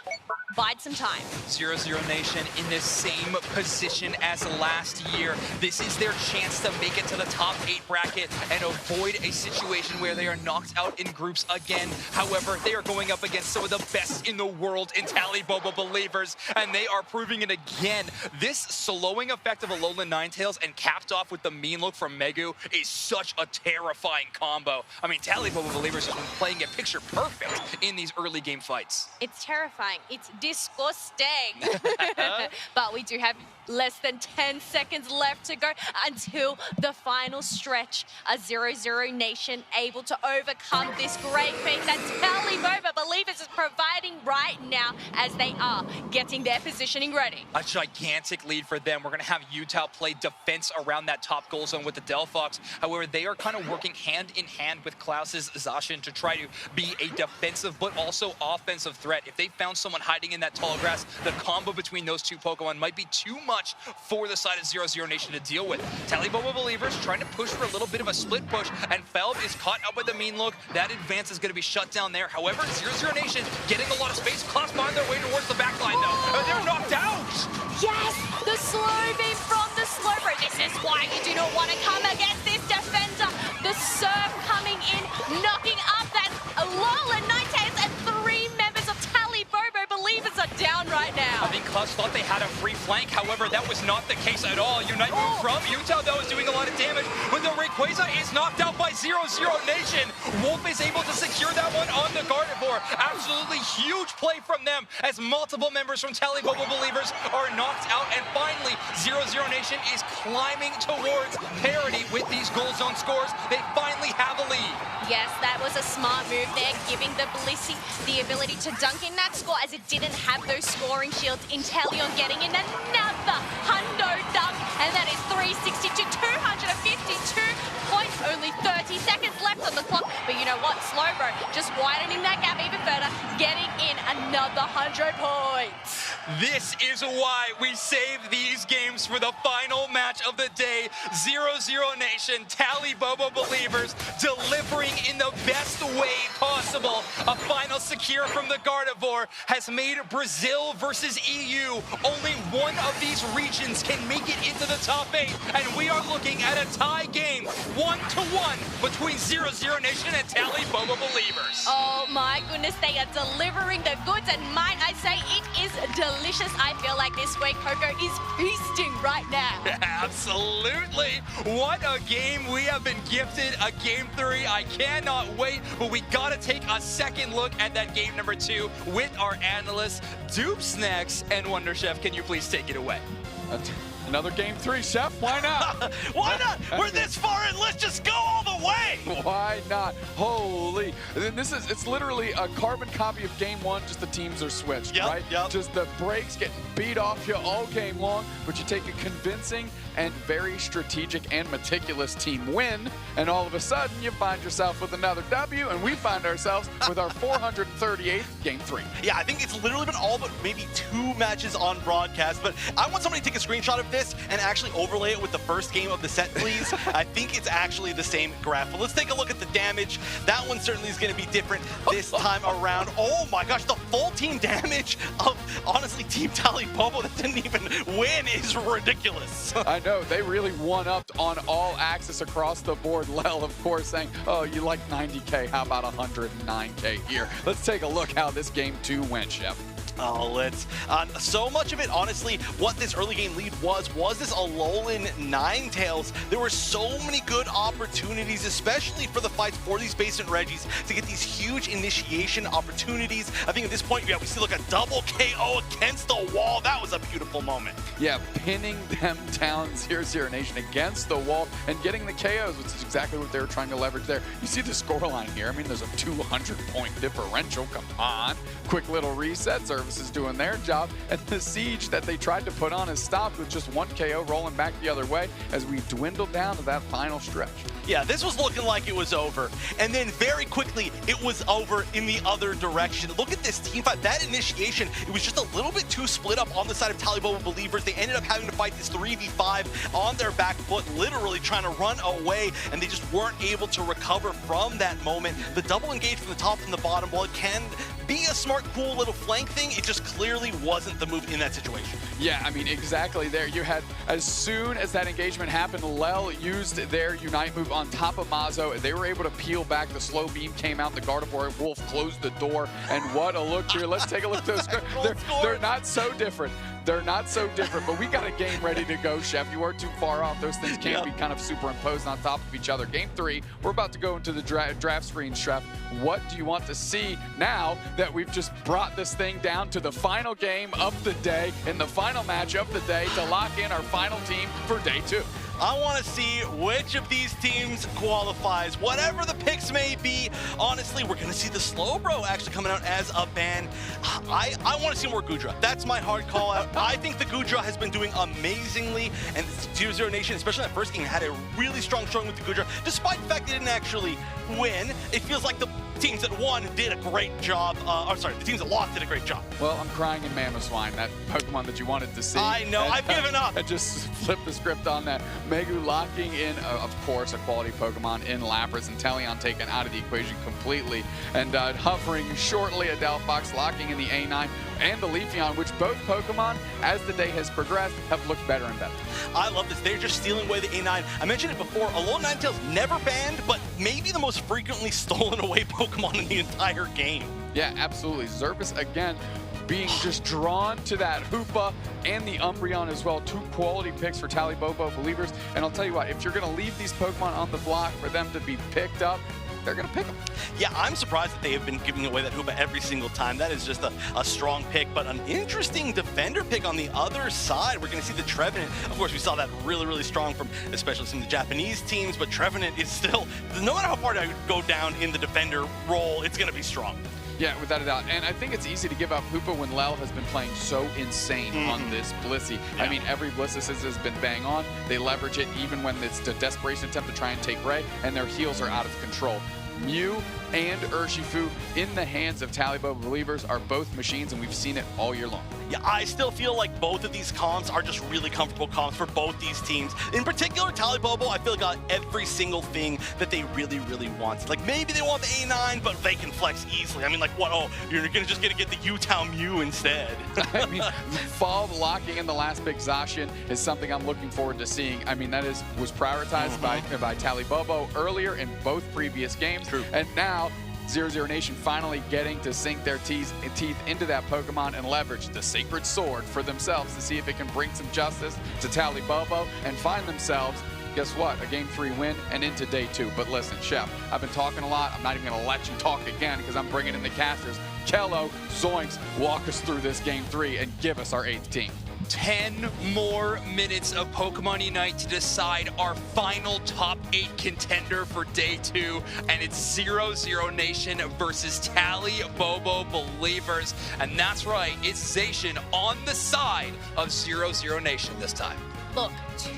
bide some time. 0-0 Nation in the same position as last year. This is their chance to make it to the top 8 bracket and avoid a situation where they are knocked out in groups again. However, they are going up against some of the best in the world in Tally Bobo Believers, and they are proving it again. This slowing effect of Alolan Ninetales and capped off with the mean look from Megu is such a terrifying combo. I mean, Tally Bobo Believers has been playing it picture perfect in these early game fights. It's terrifying. It's disgusting. But we do have less than 10 seconds left to go until the final stretch. A 0-0 Nation able to overcome this great feat that Tally Bobo Believers is providing right now as they are getting their positioning ready. A gigantic lead for them. We're going to have Utah play defense around that top goal zone with the Delphox. However, they are kind of working hand in hand with Klaus's Zacian to try to be a defensive but also offensive threat. If they found someone hiding in that tall grass, the combo between those two Pokemon might be too much for the side of 0-0 Nation to deal with. Tally Bobo Believers trying to push for a little bit of a split push, and Felb is caught up with the mean look. That advance is going to be shut down there. However, 0-0 Nation getting a lot of space. Klaus find their way towards the back line, though. They're knocked out! Yes! The slow beam from the Slowbro. This is why you do not want to come against this defender. The serve coming in, knocking up that Alolan Ninetales, and 3 members of Tally Bobo Believers are down right now. I think Klaus thought they had a free flank. However, that was not the case at all. Unite move from Utah, though, is doing a lot of damage. But the Rayquaza is knocked out by 0-0 Nation. Wolf is able to secure that one on the Gardevoir. Absolutely huge play from them as multiple members from Tally Bobo Believers are knocked out. And finally, 0-0 Nation is climbing towards parity with these goal zone scores. They finally have a lead. Yes, that was a smart move there, giving the Blissey the ability to dunk in that score as it didn't have those scoring shields. Inteleon getting in another hundo dunk, and that is 360 to 252 points. Only 30 seconds left on the clock, but you know what? Slowbro just widening that gap even further, getting in another 100 points. This is why we save these games for the final match of the day. 0-0 Nation, Tally Bobo Believers delivering in the best way possible. A final secure from the Gardevoir has made Brazil versus EU. Only one of these regions can make it into the top 8, and we are looking at a tie game, 1-1 between 0-0 Nation and Tally Bobo Believers. Oh my goodness, they are delivering the goods, and might I say it is delicious. I feel like this way Coco is feasting right now. Absolutely. What a game we have been gifted, a game 3. I cannot wait, but we gotta take a second look at that game number 2 with our analysts. Dupes next, and Wonder Chef, can you please take it away? Another game 3, Chef. Why not? Why not? We're this far in. Let's just go all the way. Why not? Holy. It's literally a carbon copy of game 1, just the teams are switched, right? Yep. Just the breaks getting beat off you all game long, but you take a convincing and very strategic and meticulous team win, and all of a sudden you find yourself with another W, and we find ourselves with our 438th game 3. Yeah, I think it's literally been all but maybe 2 matches on broadcast, but I want somebody to take a screenshot of this and actually overlay it with the first game of the set, please. I think it's actually the same graph. But let's take a look at the damage. That one certainly is going to be different this time around. Oh my gosh, the full team damage of, honestly, Team Tally Bobo that didn't even win is ridiculous. I know, they really one-upped on all axis across the board. Lel, of course, saying, oh, you like 90K, how about 109K here? Let's take a look how this game 2 went, Chef. Oh, let's. So much of it, honestly, what this early game lead was this Alolan Ninetales. There were so many good opportunities, especially for the fights for these basement Reggies, to get these huge initiation opportunities. I think at this point, yeah, we see like a double KO against the wall. That was a beautiful moment. Yeah, pinning them down 0-0 Nation against the wall and getting the KOs, which is exactly what they were trying to leverage there. You see the scoreline here. I mean, there's a 200-point differential. Come on. Quick little reset. Service services doing their job, and the siege that they tried to put on is stopped with just 1 KO rolling back the other way as we dwindle down to that final stretch. Yeah, this was looking like it was over. And then very quickly, it was over in the other direction. Look at this team fight. That initiation, it was just a little bit too split up on the side of Talibobo Believers. They ended up having to fight this 3v5 on their back foot, literally trying to run away, and they just weren't able to recover from that moment. The double engage from the top and the bottom, while it can be a smart, cool little flank thing, it just clearly wasn't the move in that situation. Yeah, I mean, exactly there. You had, as soon as that engagement happened, Lel used their Unite move on top of Mazo. They were able to peel back. The slow beam came out. The Gardevoir Wolf closed the door. And what a look here. Let's take a look at those. They're not so different. They're not so different, but we got a game ready to go, Chef. You weren't too far off. Those things can't be kind of superimposed on top of each other. Game 3, we're about to go into the draft screen, Chef. What do you want to see now that we've just brought this thing down to the final game of the day and the final match of the day to lock in our final team for day 2? I want to see which of these teams qualifies, whatever the picks may be. Honestly, we're going to see the Slowbro actually coming out as a ban. I want to see more Goodra. That's my hard call out. I think the Goodra has been doing amazingly, and 0-0 Nation, especially that first game, had a really strong showing with the Goodra. Despite the fact they didn't actually win, it feels like the teams that won did a great job. The teams that lost did a great job. Well, I'm crying in Mamoswine, that Pokemon that you wanted to see. I know, I've given up. I just flipped the script on that. Megu locking in, of course, a quality Pokemon in Lapras, and Teleon taken out of the equation completely. And hovering shortly, a Delphox locking in the A9 and the Leafeon, which both Pokemon, as the day has progressed, have looked better and better. I love this. They're just stealing away the A9. I mentioned it before, Alolan Ninetales never banned, but maybe the most frequently stolen away Pokemon in the entire game. Yeah, absolutely. Xerpes, again, being just drawn to that Hoopa and the Umbreon as well. 2 quality picks for Talibobo Believers. And I'll tell you what, if you're going to leave these Pokemon on the block for them to be picked up, they're going to pick them. Yeah, I'm surprised that they have been giving away that Hoopa every single time. That is just a strong pick, but an interesting defender pick on the other side. We're going to see the Trevenant. Of course, we saw that really strong from especially some of the Japanese teams, but Trevenant is still, no matter how far I go down in the defender role, it's going to be strong. Yeah, without a doubt. And I think it's easy to give up Hoopa when Lel has been playing so insane on this Blissey. Yeah. I mean, every Blisses has been bang on. They leverage it even when it's a desperation attempt to try and take Ray, and their heals are out of control. Mew and Urshifu in the hands of Talibobo Believers are both machines, and we've seen it all year long. Yeah, I still feel like both of these comps are just really comfortable comps for both these teams. In particular, Talibobo, I feel like got every single thing that they really want. Like, maybe they want the A9, but they can flex easily. I mean, like, what? Oh, you're just gonna get the U-Town Mew instead. I mean, fall locking in the last big Zacian is something I'm looking forward to seeing. I mean, that was prioritized by Talibobo earlier in both previous games. True. And now 0-0 Nation finally getting to sink their teeth into that Pokemon and leverage the Sacred Sword for themselves to see if it can bring some justice to Talibobo and find themselves, guess what, a Game 3 win and into day 2. But listen, Chef, I've been talking a lot. I'm not even going to let you talk again because I'm bringing in the casters. Kello, Zoinks, walk us through this Game 3 and give us our 8th team. 10 more minutes of Pokemon Unite to decide our final top 8 contender for day 2, and it's 0-0 Nation versus Talibobo Believers. And that's right, it's Zacian on the side of 0-0 Nation this time. Look, 2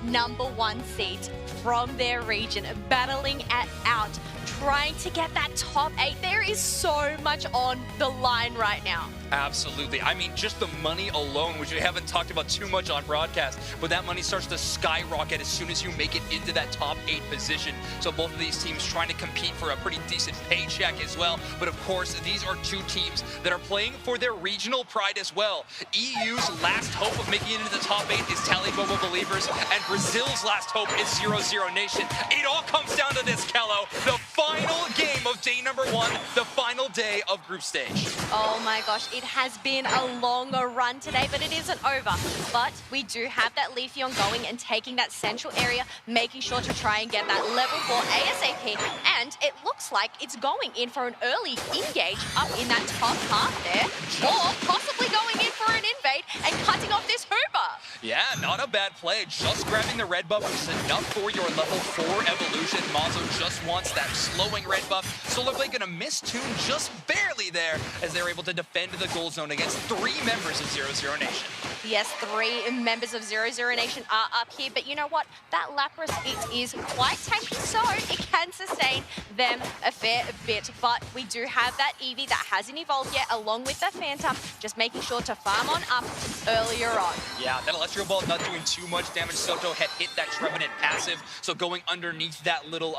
#1 seeds from their region battling it out, trying to get that top 8. There is so much on the line right now. Absolutely. I mean, just the money alone, which we haven't talked about too much on broadcast, but that money starts to skyrocket as soon as you make it into that top 8 position. So both of these teams trying to compete for a pretty decent paycheck as well. But of course, these are 2 teams that are playing for their regional pride as well. EU's last hope of making it into the top 8 is Talibobo Believers, and Brazil's last hope is 0-0 Nation. It all comes down to this, Kello. The final game of day #1, the final day of group stage. Oh my gosh. It has been a longer run today, but it isn't over. But we do have that Leafeon going and taking that central area, making sure to try and get that level 4 ASAP. And it looks like it's going in for an early engage up in that top half there, or possibly going in for an invade and cutting off this Hoopa. Yeah, not a bad play. Just grabbing the red buff, which is enough for your level 4 evolution. Mazo just wants that slowing red buff. Solar Blade gonna mistune just barely there as they're able to defend the goal zone against 3 members of 0-0 Nation. Yes, 3 members of 0-0 Nation are up here, but you know what? That Lapras, it is quite tanky, so it can sustain them a fair bit. But we do have that Eevee that hasn't evolved yet, along with the Phantom, just making sure to farm on up earlier on. Yeah, that Electro Ball not doing too much damage. Soto had hit that Trevenant passive, so going underneath that little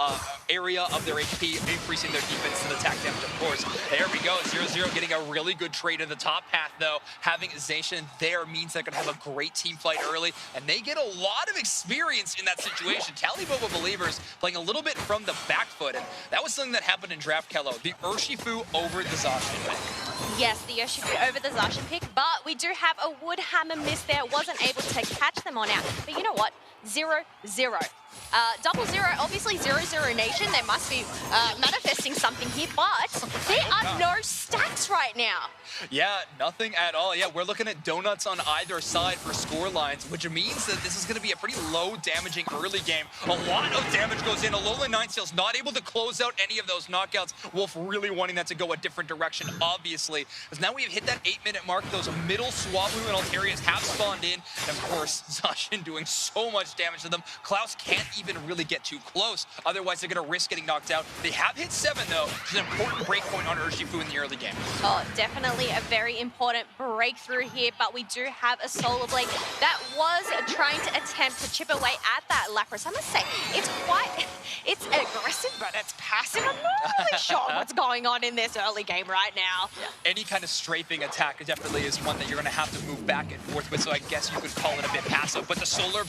area of their HP, increasing their defense and attack damage, of course. There we go, 0-0 getting a really good trade in the top path, though. Having Zacian there means they're going to have a great team fight early, and they get a lot of experience in that situation. Taliboba Believers playing a little bit from the back foot, and that was something that happened in Draft Kello. The Urshifu over the Zacian pick. Yes, the Urshifu over the Zacian pick, but we do have a Wood Hammer miss there. Wasn't able to catch them on out. But you know what? 0-0. 0-0, obviously 0-0 Nation. They must be manifesting something here, but there are no stacks right now. Yeah, nothing at all. Yeah, we're looking at donuts on either side for score lines, which means that this is going to be a pretty low damaging early game. A lot of damage goes in. Alolan Ninetales not able to close out any of those knockouts. Wolf really wanting that to go a different direction, obviously. Because now we've hit that 8-minute mark. Those middle Swablu and Altarias have spawned in. And of course, Zacian doing so much damage to them. Klaus can't even really get too close. Otherwise, they're going to risk getting knocked out. They have hit 7, though, which is an important breakpoint on Urshifu in the early game. Oh, definitely a very important breakthrough here, but we do have a Solar Blade that was trying to attempt to chip away at that Lapras. I must say, it's aggressive, but it's passive. I'm not really sure what's going on in this early game right now. Yeah. Any kind of strafing attack definitely is one that you're going to have to move back and forth with, so I guess you could call it a bit passive. But the Solar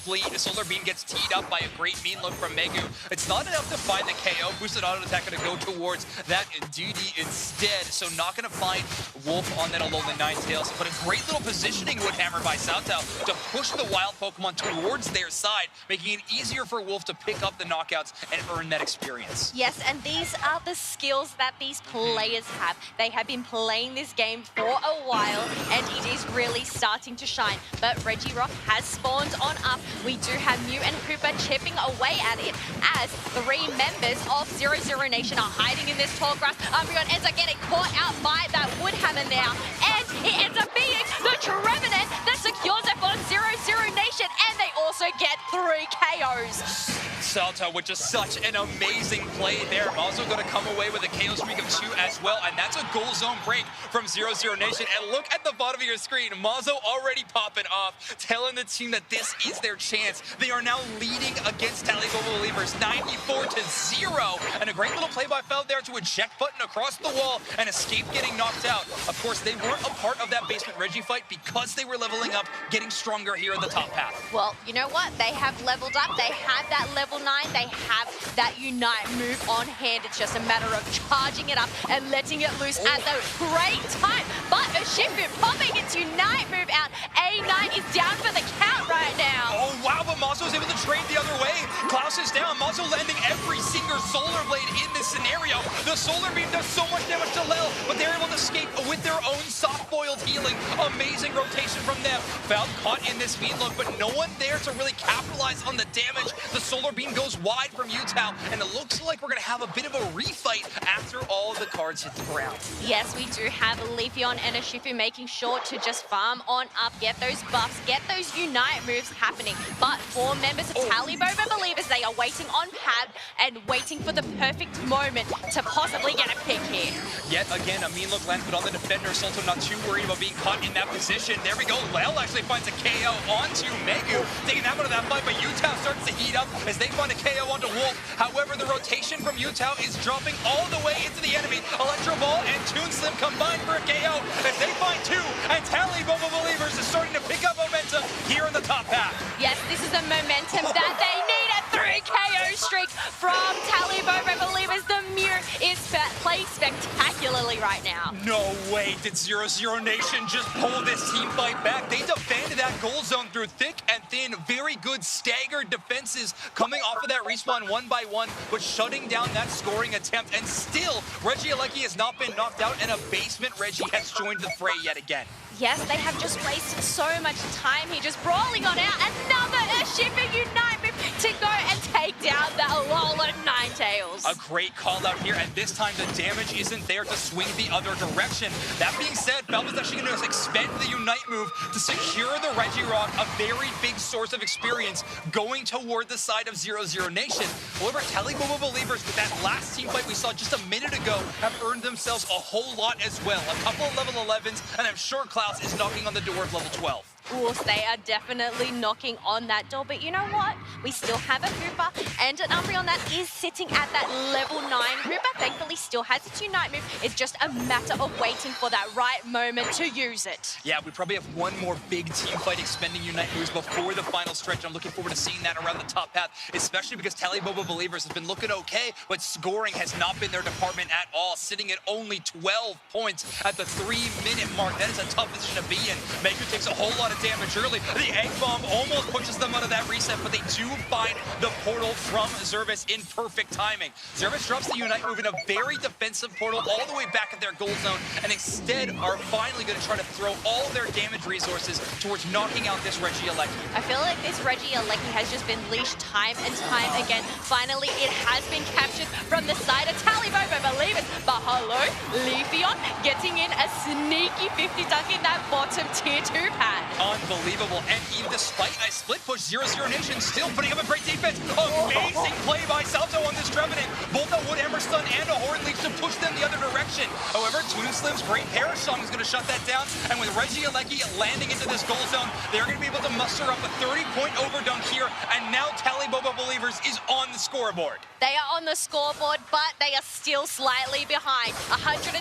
Beam gets teed up by a great mean look from Megu. It's not enough to find the KO. Boosted auto attack going to go towards that DD instead, so not going to find Wolf on that Alolan Ninetales, but a great little positioning Wood Hammer by Saotao to push the wild Pokemon towards their side, making it easier for Wolf to pick up the knockouts and earn that experience. Yes, and these are the skills that these players have. They have been playing this game for a while, and it is really starting to shine. But Regirock has spawned on up. We do have Mew and Hooper chipping away at it as 3 members of 0-0 Nation are hiding in this tall grass. Umbreon ends up getting caught out by that Wood Hammer now, and it ends up being the Trevenant that secures it for 0-0 Nation, and they also get 3 KOs. Salto with just such an amazing play there. Also going to come away with a KO streak of 2 as well, and that's a goal zone break from 0-0 Nation. And look at the bottom of your screen, Mazo already popping off, telling the team that this is their chance. They are now leading against Taliboba Believers 94-0, and a great little play by Fel there to eject button across the wall and escape getting knocked out. Of course, they weren't a part of that basement Reggie fight because they were leveling up, getting stronger here in the top path. Well, you know what? They have leveled up. They have that level 9. They have that Unite move on hand. It's just a matter of charging it up and letting it loose at the great time. But Urshifu popping its Unite move out. A9 is down for the count right now. Oh, wow, but Mazo's able to trade the other way. Klaus is down. Mazo landing every single Solar Blade in this scenario. The Solar Beam does so much damage to Lil, but they're able to escape with their own soft-boiled healing. Amazing rotation from them. Found caught in this mean look, but no one there to really capitalize on the damage. The Solar Beam goes wide from Utah, and it looks like we're going to have a bit of a refight after all of the cards hit the ground. Yes, we do have Leafeon and Urshifu making sure to just farm on up, get those buffs, get those Unite moves happening. But for members of Taliboba Believers, they are waiting on pad and waiting for the perfect moment to possibly get a pick here. Yet again, a mean look lands, but on the defender, Solto not too worried about being caught in that position. There we go. Lel actually finds a KO onto Megu, taking that one to that fight, but Utah starts to heat up as they find a KO onto Wolf. However, the rotation from Utah is dropping all the way into the enemy. Electro Ball and Toon Slim combined for a KO as they find 2, and Taliboba Believers is starting to pick up momentum here in the top half. Yes, this is the momentum that they need. A 3 KO streak from Taliboba Believers. The Mew is playing spectacular particularly right now. No way did 0-0 Nation just pull this team fight back. They defended that goal zone through thick and thin. Very good staggered defenses coming off of that respawn one by one, but shutting down that scoring attempt. And still, Reggie Alecki has not been knocked out, and a basement Reggie has joined the fray yet again. Yes, they have just wasted so much time here, just brawling on out. Another Earthshipping Unite move to go and take down that Alolan Ninetales. A great call out here, and this time the damage isn't there to swing the other direction. That being said, Valve is actually going to expend the Unite move to secure the Regirock, a very big source of experience going toward the side of 0-0 Nation. However, Tallybobo Believers, with that last team fight we saw just a minute ago, have earned themselves a whole lot as well. A couple of level 11s, and I'm sure Klaus is knocking on the door of level 12. Of course, they are definitely knocking on that door, but you know what? We still have a Hooper and an Umbreon that is sitting at that level 9. Hooper thankfully still has its Unite move. It's just a matter of waiting for that right moment to use it. Yeah, we probably have one more big team fight expending Unite moves before the final stretch. I'm looking forward to seeing that around the top path, especially because Tallybobo Believers has been looking okay, but scoring has not been their department at all, sitting at only 12 points at the 3-minute mark. That is a tough position to be in. Maker takes a whole lot of damage early. The Egg Bomb almost pushes them out of that reset, but they do find the portal from Zervis in perfect timing. Zervis drops the Unite move in a very defensive portal all the way back at their goal zone, and instead are finally going to try to throw all their damage resources towards knocking out this Reggie Alecki. I feel like this Reggie Alecki has just been leashed time and time again. Finally, it has been captured from the side of Tallybobo Believers. But hello, Leafeon getting in a sneaky 50 dunk in that bottom tier 2 pad. Unbelievable, and even despite a split push, 0-0 Nation still putting up a great defense. Amazing play by Salto on this Trevenant. Both a Woodhammer Stun and a Horn Leaf to push them the other direction. However, Toon Slim's great Perish Song is going to shut that down, and with Reggie Alecki landing into this goal zone, they're going to be able to muster up a 30-point overdunk here, and now Tallybobo Believers is on the scoreboard. They are on the scoreboard, but they are still slightly behind. 122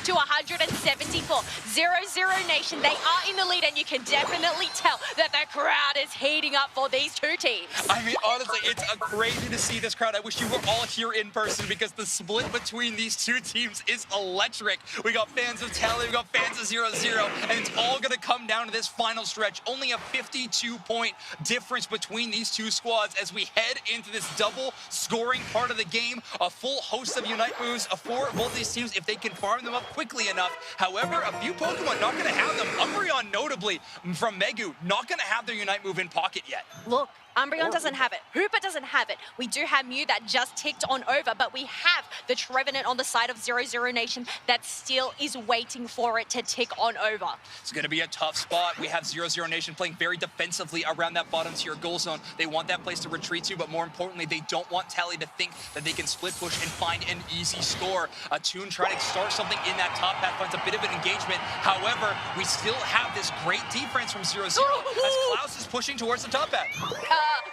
to 174. 0-0 Nation, they are in the lead, and you can definitely tell that the crowd is heating up for these two teams. I mean, honestly, it's crazy to see this crowd. I wish you were all here in person because the split between these two teams is electric. We got fans of Tally, we got fans of 0-0, and it's all going to come down to this final stretch. Only a 52-point difference between these two squads as we head into this double scoring part of the game. A full host of Unite moves for both these teams if they can farm them up quickly enough. However, a few Pokemon not going to have them. Umbreon, notably, from Megu, not going to have their Unite move in pocket yet. Look, Umbreon doesn't have it. Hooper doesn't have it. We do have Mew that just ticked on over, but we have the Trevenant on the side of 0-0 Nation that still is waiting for it to tick on over. It's going to be a tough spot. We have 0-0 Nation playing very defensively around that bottom tier goal zone. They want that place to retreat to, but more importantly, they don't want Tally to think that they can split push and find an easy score. A Toon trying to start something in that top path finds a bit of an engagement. However, we still have this great defense from 0-0 as Klaus is pushing towards the top path.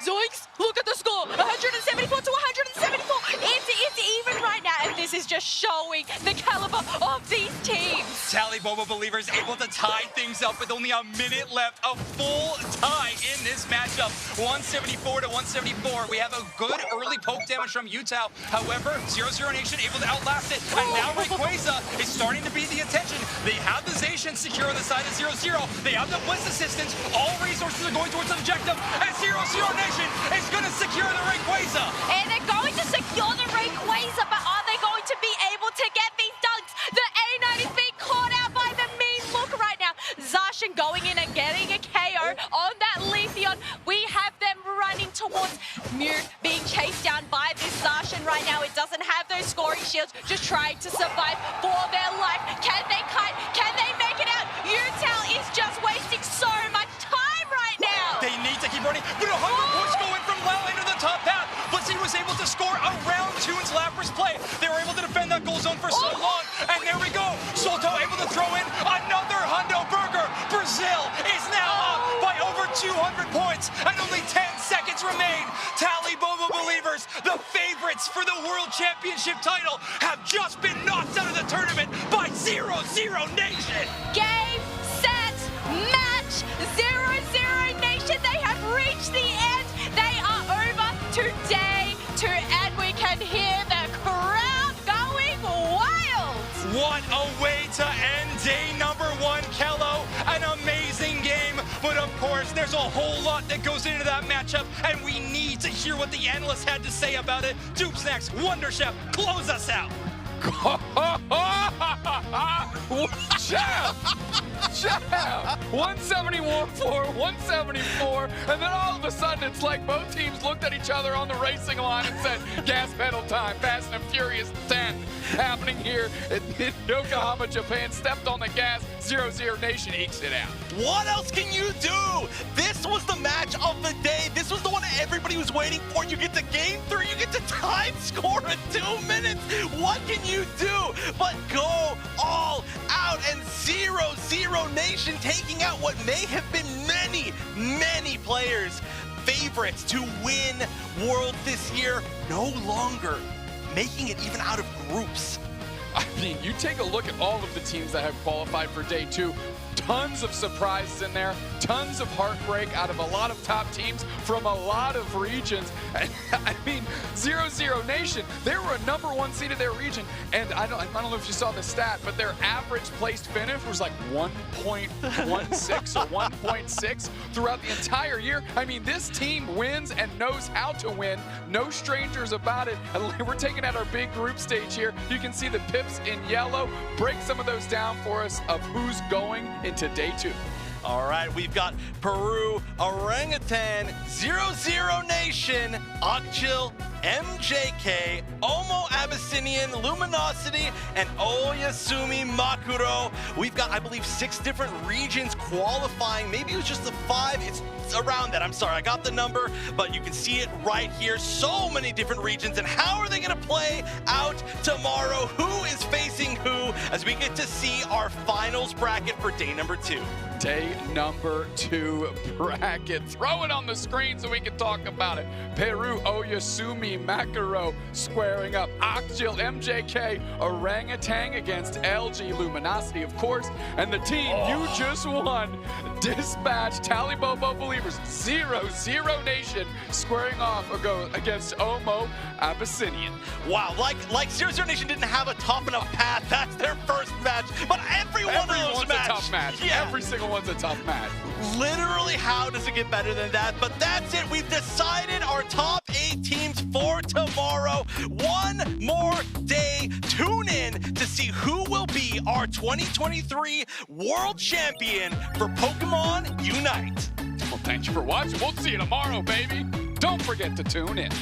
Zoinks! Look at the score! 174 to 174! It's even right now, and this is just showing the caliber of these teams. Tallybobo Believers able to tie things up with only a minute left. A full tie in this matchup. 174 to 174. We have a good early poke damage from Utah. However, 0-0 Nation able to outlast it. And now Rayquaza is starting to be the attention. They have the Zacian secure on the side of 0-0. They have the Blitz assistance. All resources are going towards the objective. And 0-0 Nation is going to secure the Rayquaza. And they're going to secure the Rayquaza, but are they going to be able to get these dunks? The A9 is being caught out by the mean look right now. Zacian going in and getting a KO on that Leafeon. We have them running towards Mew being chased down by this Zacian right now. It doesn't have those scoring shields, just trying to survive for their life. Can they kite? Can they make it out? Utah is just wasting so much time right now. They need to keep running, but a 100 push going from Lau into the top path. Blitzy was able to score around Toon's Lapras play. They were able to defend that goal zone for so long, and there we go. Solto able to throw in another Hundo Burger. Brazil is now up by over 200 points, and only 10 seconds remain. Tallybobo Believers, the favorites for the World Championship title, have just been knocked out of the tournament by 0-0 Nation. Game, set, match. 0-0 Nation, they have reached the end. They are over today, and we can hear the crowd going wild. way to end day number 1, Kello. An amazing game, but of course, there's a whole lot that goes into that matchup, and we need to hear what the analysts had to say about it. Dupe Snacks, Wonder Chef, close us out. Chef! 171-4, 174, and then all of a sudden it's like both teams looked at each other on the racing line and said, gas pedal time, Fast and Furious 10 happening here in Yokohama, Japan. Stepped on the gas, 0-0 Nation ekes it out. What else can you do? This was the match of the day. This was the one everybody was waiting for. You get to game 3, you get to time score in 2 minutes. What can you do but go all out? And 0-0 Nation taking out what may have been many players' favorites to win Worlds this year, no longer making it even out of groups. I mean, you take a look at all of the teams that have qualified for day 2. Tons of surprises in there, tons of heartbreak out of a lot of top teams from a lot of regions. And, I mean, 0-0 Nation, they were a #1 seed of their region, and I don't know if you saw the stat, but their average placed finish was like 1.16 or 1.6 throughout the entire year. I mean, this team wins and knows how to win. No strangers about it. And we're taking out our big group stage here. You can see the pips in yellow. Break some of those down for us of who's going into day 2. All right, we've got Peru, Orangutan, 0-0 Nation, Akjil, MJK, Omo Abyssinian, Luminosity, and Oyasumi Makuro. We've got, I believe, 6 different regions qualifying. Maybe it was just the 5. It's around that. I'm sorry, I got the number, but you can see it right here. So many different regions, and how are they going to play out tomorrow? Who is facing who as we get to see our finals bracket for day number 2? Day number 2 bracket. Throw it on the screen so we can talk about it. Peru, Oyasumi Makuro squaring up. Akjil, MJK, Orangutan against LG, Luminosity, of course. And the team you just won, Dispatch, Talibobo Believers, 0-0 Nation squaring off against Omo Abyssinian. Wow, like 0-0 Nation didn't have a tough enough path. That's their first match, but everyone's a tough match. Yeah. Every single one's a tough match. Literally, how does it get better than that? But that's it. We've decided our top 8 teams for tomorrow. One more day. Tune in to see who will be our 2023 World Champion for Pokemon Unite. Well, thank you for watching. We'll see you tomorrow, baby. Don't forget to tune in.